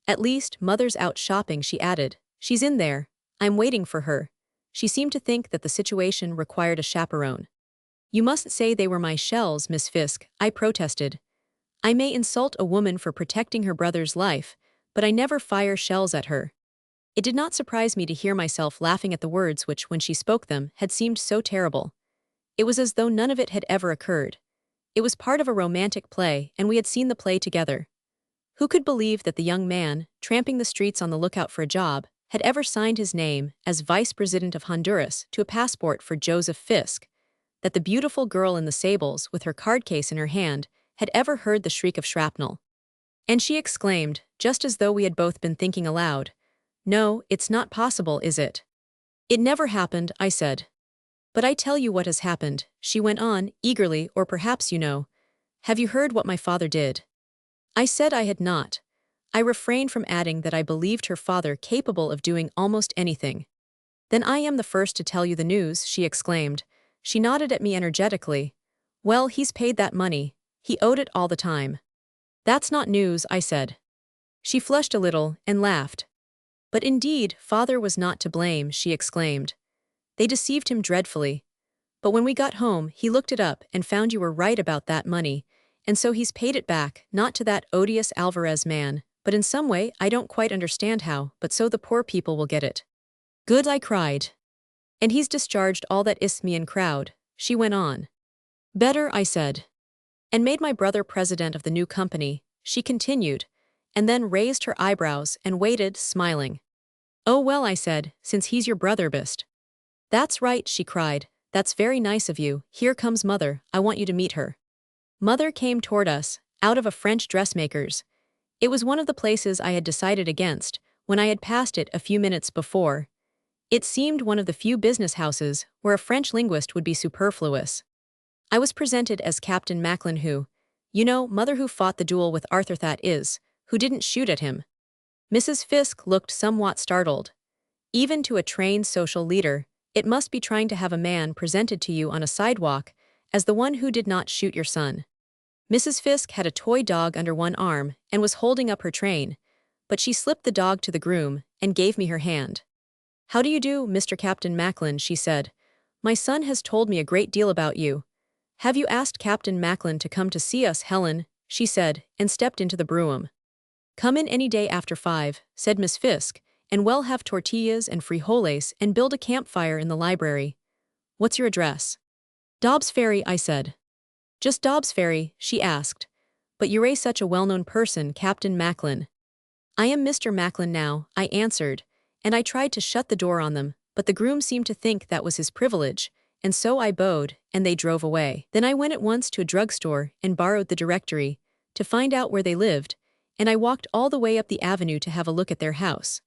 At least, Mother's out shopping," she added. "She's in there. I'm waiting for her." She seemed to think that the situation required a chaperone. "You mustn't say they were my shells, Miss Fisk," I protested. "I may insult a woman for protecting her brother's life, but I never fire shells at her." It did not surprise me to hear myself laughing at the words which, when she spoke them, had seemed so terrible. It was as though none of it had ever occurred. It was part of a romantic play, and we had seen the play together. Who could believe that the young man, tramping the streets on the lookout for a job, had ever signed his name, as Vice President of Honduras, to a passport for Joseph Fisk? That the beautiful girl in the sables, with her card case in her hand, had ever heard the shriek of shrapnel? And she exclaimed, just as though we had both been thinking aloud, "No, it's not possible, is it?" "It never happened," I said. "But I tell you what has happened," she went on, eagerly, "or perhaps you know. Have you heard what my father did?" I said I had not. I refrained from adding that I believed her father capable of doing almost anything. "Then I am the first to tell you the news," she exclaimed. She nodded at me energetically. "Well, he's paid that money. He owed it all the time." "That's not news," I said. She flushed a little and laughed. "But indeed, father was not to blame," she exclaimed. "They deceived him dreadfully. But when we got home, he looked it up and found you were right about that money, and so he's paid it back, not to that odious Alvarez man, but in some way I don't quite understand how, but so the poor people will get it." "Good," I cried. "And he's discharged all that Isthmian crowd," she went on. "Better," I said. "And made my brother president of the new company," she continued, and then raised her eyebrows and waited, smiling. "Oh well," I said, "since he's your brother best." "That's right," she cried. "That's very nice of you. Here comes Mother. I want you to meet her." Mother came toward us, out of a French dressmaker's. It was one of the places I had decided against, when I had passed it a few minutes before. It seemed one of the few business houses where a French linguist would be superfluous. I was presented as Captain Macklin who, you know, Mother, who fought the duel with Arthur, that is, who didn't shoot at him. Mrs. Fisk looked somewhat startled. Even to a trained social leader, it must be trying to have a man presented to you on a sidewalk as the one who did not shoot your son. Mrs. Fisk had a toy dog under one arm and was holding up her train, but she slipped the dog to the groom and gave me her hand. "How do you do, Mr. Captain Macklin?" she said. "My son has told me a great deal about you. Have you asked Captain Macklin to come to see us, Helen?" she said, and stepped into the brougham. "Come in any day after 5, said Miss Fisk, "and we'll have tortillas and frijoles and build a campfire in the library. What's your address?" "Dobbs Ferry," I said. "Just Dobbs Ferry?" she asked. "But you're such a well-known person, Captain Macklin." "I am Mr. Macklin now," I answered, and I tried to shut the door on them, but the groom seemed to think that was his privilege, and so I bowed, and they drove away. Then I went at once to a drugstore and borrowed the directory to find out where they lived, and I walked all the way up the avenue to have a look at their house.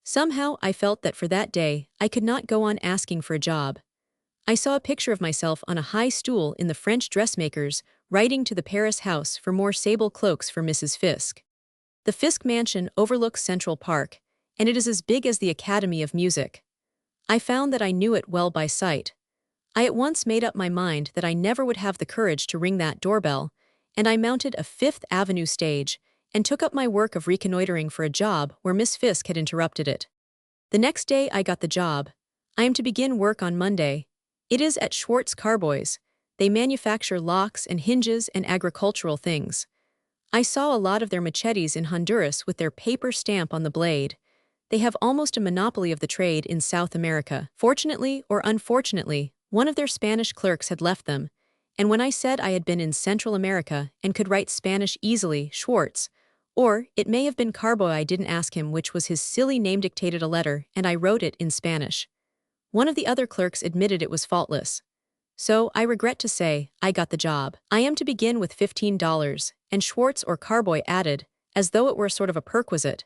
Somehow I felt that for that day, I could not go on asking for a job. I saw a picture of myself on a high stool in the French dressmaker's, writing to the Paris house for more sable cloaks for Mrs. Fisk. The Fisk mansion overlooks Central Park, and it is as big as the Academy of Music. I found that I knew it well by sight. I at once made up my mind that I never would have the courage to ring that doorbell, and I mounted a Fifth Avenue stage and took up my work of reconnoitering for a job where Miss Fisk had interrupted it. The next day I got the job. I am to begin work on Monday. It is at Schwartz Carboys. They manufacture locks and hinges and agricultural things. I saw a lot of their machetes in Honduras with their paper stamp on the blade. They have almost a monopoly of the trade in South America. Fortunately or unfortunately, one of their Spanish clerks had left them, and when I said I had been in Central America and could write Spanish easily, Schwartz, or it may have been Carboy, I didn't ask him which was his silly name, dictated a letter, and I wrote it in Spanish. One of the other clerks admitted it was faultless. So, I regret to say, I got the job. I am to begin with $15, and Schwartz or Carboy added, as though it were a sort of a perquisite.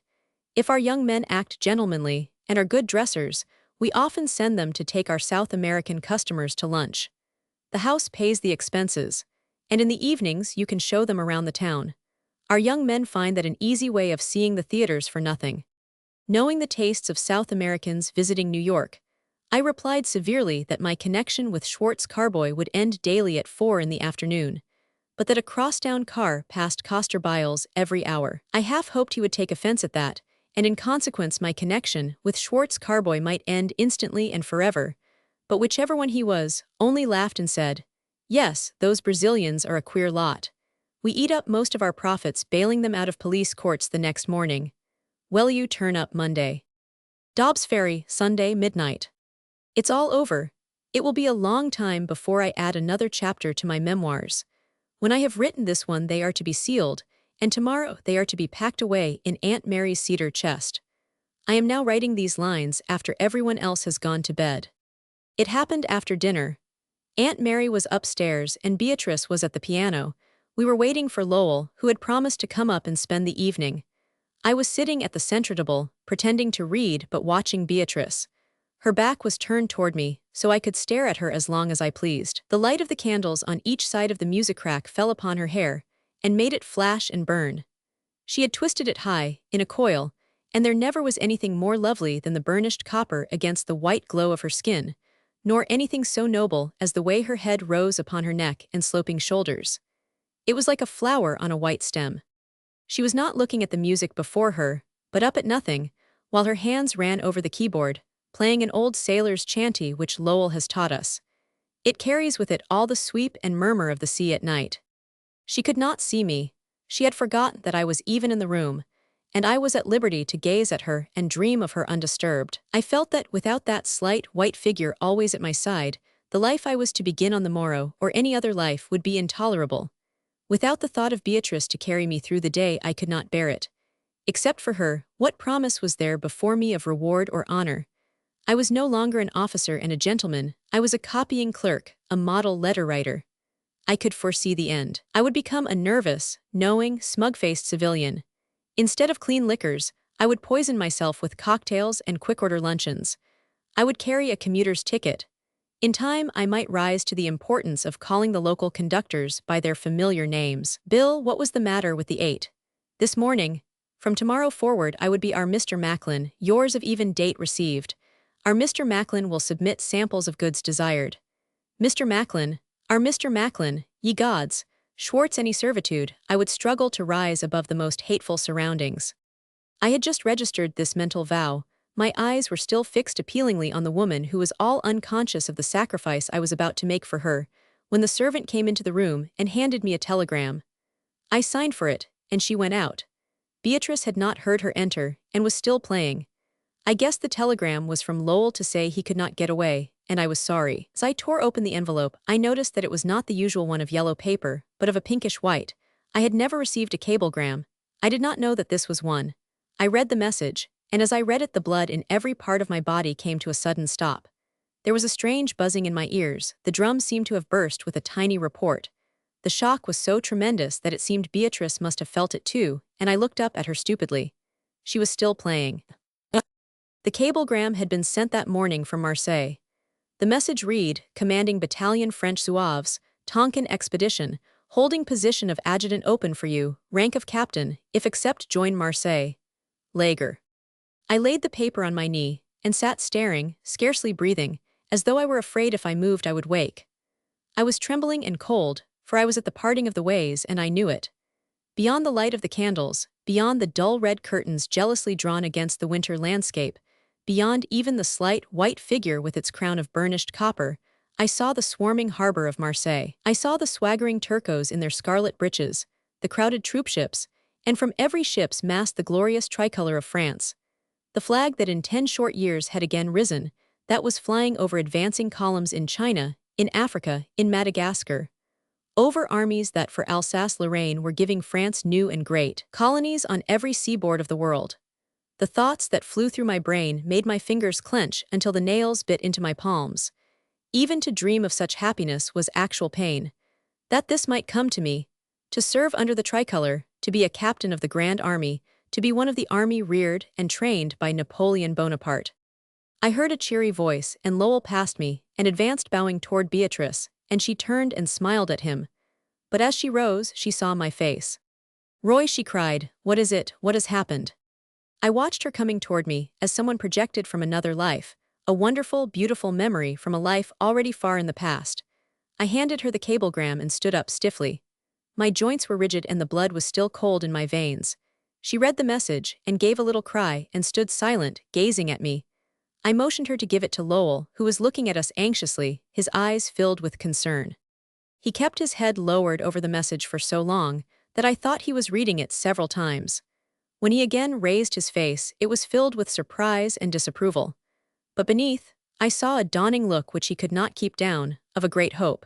If our young men act gentlemanly and are good dressers, we often send them to take our South American customers to lunch. The house pays the expenses, and in the evenings you can show them around the town. Our young men find that an easy way of seeing the theaters for nothing. Knowing the tastes of South Americans visiting New York, I replied severely that my connection with Schwartz Carboy would end daily at 4 in the afternoon, but that a crosstown car passed Coster Biles every hour. I half hoped he would take offense at that, and in consequence my connection with Schwartz Carboy might end instantly and forever, but whichever one he was, only laughed and said, "Yes, those Brazilians are a queer lot. We eat up most of our profits bailing them out of police courts the next morning. Well, you turn up Monday. Dobbs Ferry, Sunday midnight. It's all over. It will be a long time before I add another chapter to my memoirs. When I have written this one they are to be sealed, and tomorrow they are to be packed away in Aunt Mary's cedar chest. I am now writing these lines after everyone else has gone to bed. It happened after dinner. Aunt Mary was upstairs and Beatrice was at the piano. We were waiting for Lowell, who had promised to come up and spend the evening. I was sitting at the centre table, pretending to read but watching Beatrice. Her back was turned toward me, so I could stare at her as long as I pleased. The light of the candles on each side of the music rack fell upon her hair, and made it flash and burn. She had twisted it high, in a coil, and there never was anything more lovely than the burnished copper against the white glow of her skin, nor anything so noble as the way her head rose upon her neck and sloping shoulders. It was like a flower on a white stem. She was not looking at the music before her, but up at nothing, while her hands ran over the keyboard, playing an old sailor's chanty which Lowell has taught us. It carries with it all the sweep and murmur of the sea at night. She could not see me. She had forgotten that I was even in the room, and I was at liberty to gaze at her and dream of her undisturbed. I felt that without that slight white figure always at my side, the life I was to begin on the morrow or any other life would be intolerable. Without the thought of Beatrice to carry me through the day I could not bear it. Except for her, what promise was there before me of reward or honor? I was no longer an officer and a gentleman, I was a copying clerk, a model letter writer. I could foresee the end. I would become a nervous, knowing, smug-faced civilian. Instead of clean liquors, I would poison myself with cocktails and quick-order luncheons. I would carry a commuter's ticket. In time, I might rise to the importance of calling the local conductors by their familiar names. "Bill, what was the matter with the 8? This morning. From tomorrow forward I would be our Mr. Macklin, yours of even date received. Our Mr. Macklin will submit samples of goods desired. Mr. Macklin, our Mr. Macklin, ye gods, Schwartz any servitude, I would struggle to rise above the most hateful surroundings." I had just registered this mental vow. My eyes were still fixed appealingly on the woman who was all unconscious of the sacrifice I was about to make for her, when the servant came into the room and handed me a telegram. I signed for it, and she went out. Beatrice had not heard her enter, and was still playing. I guessed the telegram was from Lowell to say he could not get away, and I was sorry. As I tore open the envelope, I noticed that it was not the usual one of yellow paper, but of a pinkish white. I had never received a cablegram. I did not know that this was one. I read the message, and as I read it, the blood in every part of my body came to a sudden stop. There was a strange buzzing in my ears, the drum seemed to have burst with a tiny report. The shock was so tremendous that it seemed Beatrice must have felt it too, and I looked up at her stupidly. She was still playing. The cablegram had been sent that morning from Marseille. The message read, commanding Battalion French Zouaves, Tonkin Expedition, holding position of adjutant open for you, rank of captain, if accept join Marseille. Lager. I laid the paper on my knee, and sat staring, scarcely breathing, as though I were afraid if I moved I would wake. I was trembling and cold, for I was at the parting of the ways and I knew it. Beyond the light of the candles, beyond the dull red curtains jealously drawn against the winter landscape, beyond even the slight white figure with its crown of burnished copper, I saw the swarming harbor of Marseille. I saw the swaggering turcos in their scarlet breeches, the crowded troopships, and from every ship's mast the glorious tricolor of France. The flag that in 10 short years had again risen, that was flying over advancing columns in China, in Africa, in Madagascar. Over armies that for Alsace-Lorraine were giving France new and great colonies on every seaboard of the world. The thoughts that flew through my brain made my fingers clench until the nails bit into my palms. Even to dream of such happiness was actual pain. That this might come to me, to serve under the tricolor, to be a captain of the Grand Army, to be one of the army reared and trained by Napoleon Bonaparte. I heard a cheery voice, and Lowell passed me, and advanced bowing toward Beatrice, and she turned and smiled at him. But as she rose, she saw my face. "Roy," she cried, "what is it? What has happened?" I watched her coming toward me, as someone projected from another life, a wonderful, beautiful memory from a life already far in the past. I handed her the cablegram and stood up stiffly. My joints were rigid and the blood was still cold in my veins. She read the message, and gave a little cry, and stood silent, gazing at me. I motioned her to give it to Lowell, who was looking at us anxiously, his eyes filled with concern. He kept his head lowered over the message for so long that I thought he was reading it several times. When he again raised his face, it was filled with surprise and disapproval. But beneath, I saw a dawning look which he could not keep down, of a great hope.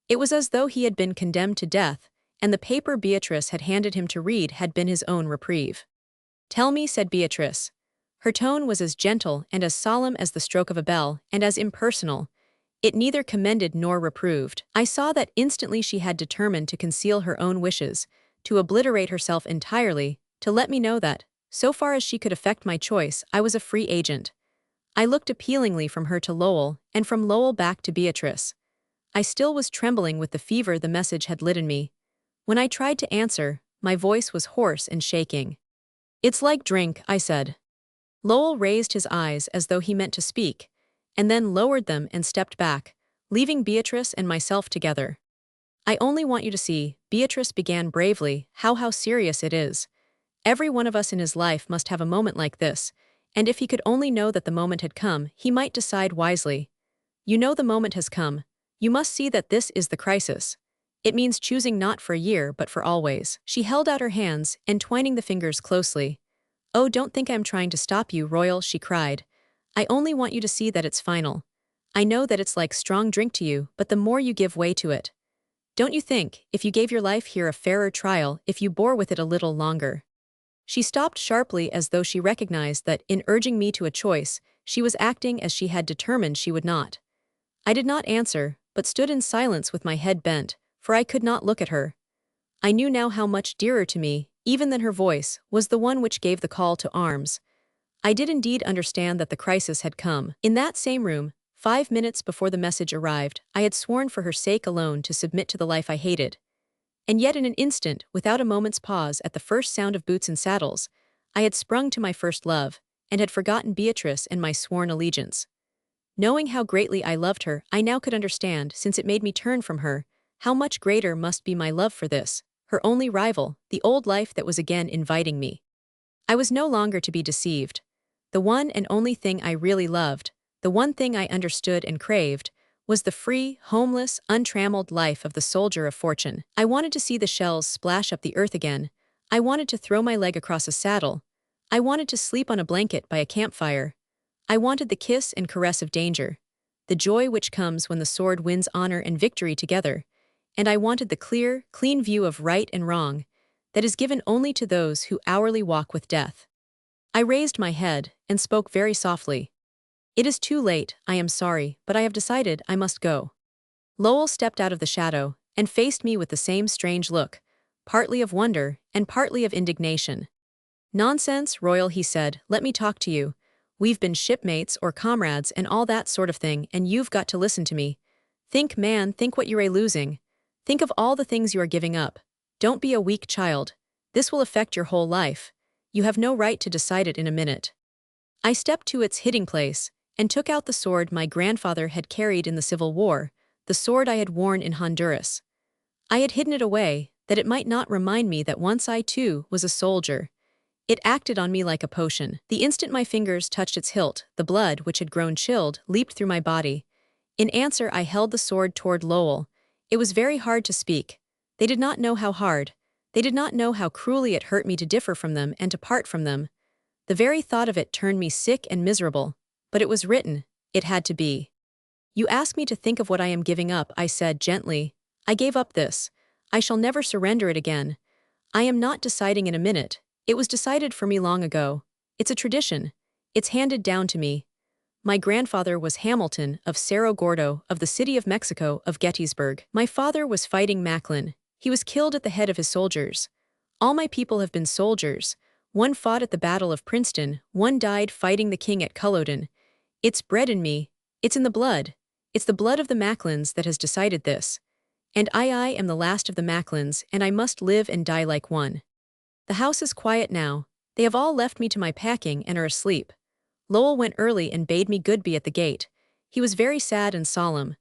It was as though he had been condemned to death, and the paper Beatrice had handed him to read had been his own reprieve. "Tell me," said Beatrice. Her tone was as gentle and as solemn as the stroke of a bell, and as impersonal. It neither commended nor reproved. I saw that instantly she had determined to conceal her own wishes, to obliterate herself entirely, to let me know that, so far as she could affect my choice, I was a free agent. I looked appealingly from her to Lowell, and from Lowell back to Beatrice. I still was trembling with the fever the message had lit in me. When I tried to answer, my voice was hoarse and shaking. "It's like drink," I said. Lowell raised his eyes as though he meant to speak, and then lowered them and stepped back, leaving Beatrice and myself together. "I only want you to see," Beatrice began bravely, how serious it is. Every one of us in his life must have a moment like this, and if he could only know that the moment had come, he might decide wisely. You know the moment has come. You must see that this is the crisis. It means choosing not for a year but for always. She held out her hands, entwining the fingers closely. "Oh, don't think I'm trying to stop you, Royal," she cried. "I only want you to see that it's final. I know that it's like strong drink to you, but the more you give way to it. Don't you think, if you gave your life here a fairer trial, if you bore with it a little longer?" She stopped sharply as though she recognized that, in urging me to a choice, she was acting as she had determined she would not. I did not answer, but stood in silence with my head bent, for I could not look at her. I knew now how much dearer to me, even than her voice, was the one which gave the call to arms. I did indeed understand that the crisis had come. In that same room, 5 minutes before the message arrived, I had sworn for her sake alone to submit to the life I hated. And yet in an instant, without a moment's pause at the first sound of boots and saddles, I had sprung to my first love, and had forgotten Beatrice and my sworn allegiance. Knowing how greatly I loved her, I now could understand, since it made me turn from her, how much greater must be my love for this, her only rival, the old life that was again inviting me. I was no longer to be deceived. The one and only thing I really loved, the one thing I understood and craved, was the free, homeless, untrammeled life of the soldier of fortune. I wanted to see the shells splash up the earth again. I wanted to throw my leg across a saddle. I wanted to sleep on a blanket by a campfire. I wanted the kiss and caress of danger, the joy which comes when the sword wins honor and victory together, and I wanted the clear, clean view of right and wrong that is given only to those who hourly walk with death. I raised my head and spoke very softly. It is too late, I am sorry, but I have decided I must go. Lowell stepped out of the shadow and faced me with the same strange look, partly of wonder and partly of indignation. Nonsense, Royal, he said, let me talk to you. We've been shipmates or comrades and all that sort of thing, and you've got to listen to me. Think, man, think what you're losing. Think of all the things you are giving up. Don't be a weak child. This will affect your whole life. You have no right to decide it in a minute. I stepped to its hiding place and took out the sword my grandfather had carried in the Civil War, the sword I had worn in Honduras. I had hidden it away, that it might not remind me that once I too was a soldier. It acted on me like a potion. The instant my fingers touched its hilt, the blood, which had grown chilled, leaped through my body. In answer, I held the sword toward Lowell. It was very hard to speak. They did not know how hard. They did not know how cruelly it hurt me to differ from them and to part from them. The very thought of it turned me sick and miserable. But it was written. It had to be. You ask me to think of what I am giving up, I said gently. I gave up this. I shall never surrender it again. I am not deciding in a minute. It was decided for me long ago. It's a tradition. It's handed down to me. My grandfather was Hamilton, of Cerro Gordo, of the city of Mexico, of Gettysburg. My father was fighting Macklin. He was killed at the head of his soldiers. All my people have been soldiers. One fought at the Battle of Princeton, one died fighting the king at Culloden. It's bred in me. It's in the blood. It's the blood of the Macklins that has decided this. And I am the last of the Macklins, and I must live and die like one. The house is quiet now. They have all left me to my packing and are asleep. Lowell went early and bade me goodbye at the gate. He was very sad and solemn.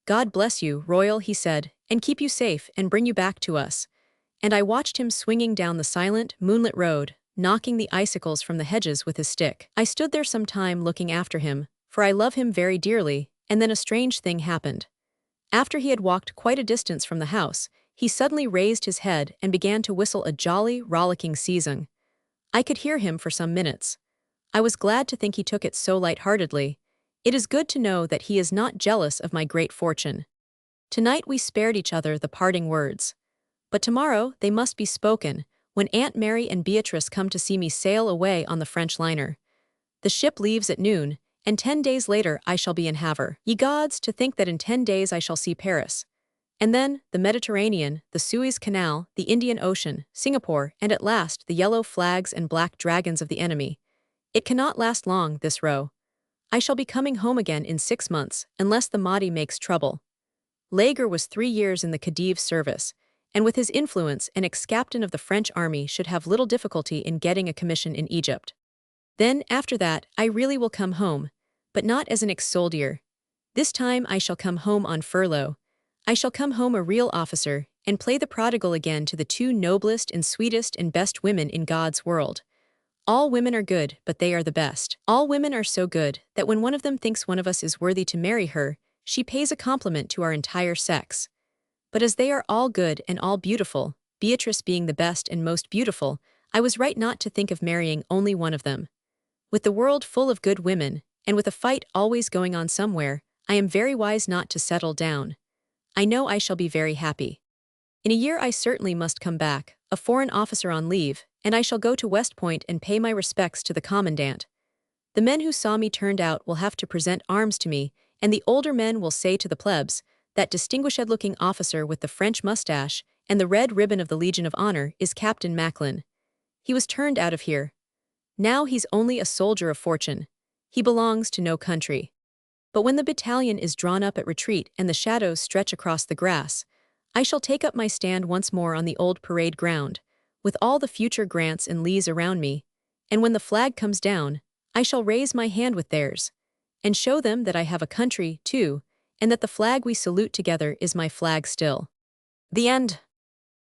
God bless you, Royal, he said, and keep you safe and bring you back to us. And I watched him swinging down the silent, moonlit road, knocking the icicles from the hedges with his stick. I stood there some time looking after him, for I love him very dearly, and then a strange thing happened. After he had walked quite a distance from the house, he suddenly raised his head and began to whistle a jolly, rollicking song. I could hear him for some minutes. I was glad to think he took it so light-heartedly. It is good to know that he is not jealous of my great fortune. Tonight we spared each other the parting words. But tomorrow they must be spoken, when Aunt Mary and Beatrice come to see me sail away on the French liner. The ship leaves at noon, and 10 days later I shall be in Havre. Ye gods, to think that in 10 days I shall see Paris. And then, the Mediterranean, the Suez Canal, the Indian Ocean, Singapore, and at last the yellow flags and black dragons of the enemy. It cannot last long, this row. I shall be coming home again in 6 months, unless the Mahdi makes trouble. Lager was 3 years in the Khedive's service, and with his influence an ex-captain of the French army should have little difficulty in getting a commission in Egypt. Then, after that, I really will come home, but not as an ex-soldier. This time I shall come home on furlough. I shall come home a real officer, and play the prodigal again to the 2 noblest and sweetest and best women in God's world. All women are good, but they are the best. All women are so good that when one of them thinks one of us is worthy to marry her, she pays a compliment to our entire sex. But as they are all good and all beautiful, Beatrice being the best and most beautiful, I was right not to think of marrying only one of them. With the world full of good women, and with a fight always going on somewhere, I am very wise not to settle down. I know I shall be very happy. In a year I certainly must come back, a foreign officer on leave, and I shall go to West Point and pay my respects to the commandant. The men who saw me turned out will have to present arms to me, and the older men will say to the plebs, that distinguished-looking officer with the French mustache and the red ribbon of the Legion of Honor is Captain Macklin. He was turned out of here. Now he's only a soldier of fortune. He belongs to no country. But when the battalion is drawn up at retreat and the shadows stretch across the grass, I shall take up my stand once more on the old parade ground, with all the future Grants and Lees around me, and when the flag comes down, I shall raise my hand with theirs, and show them that I have a country, too, and that the flag we salute together is my flag still. The end.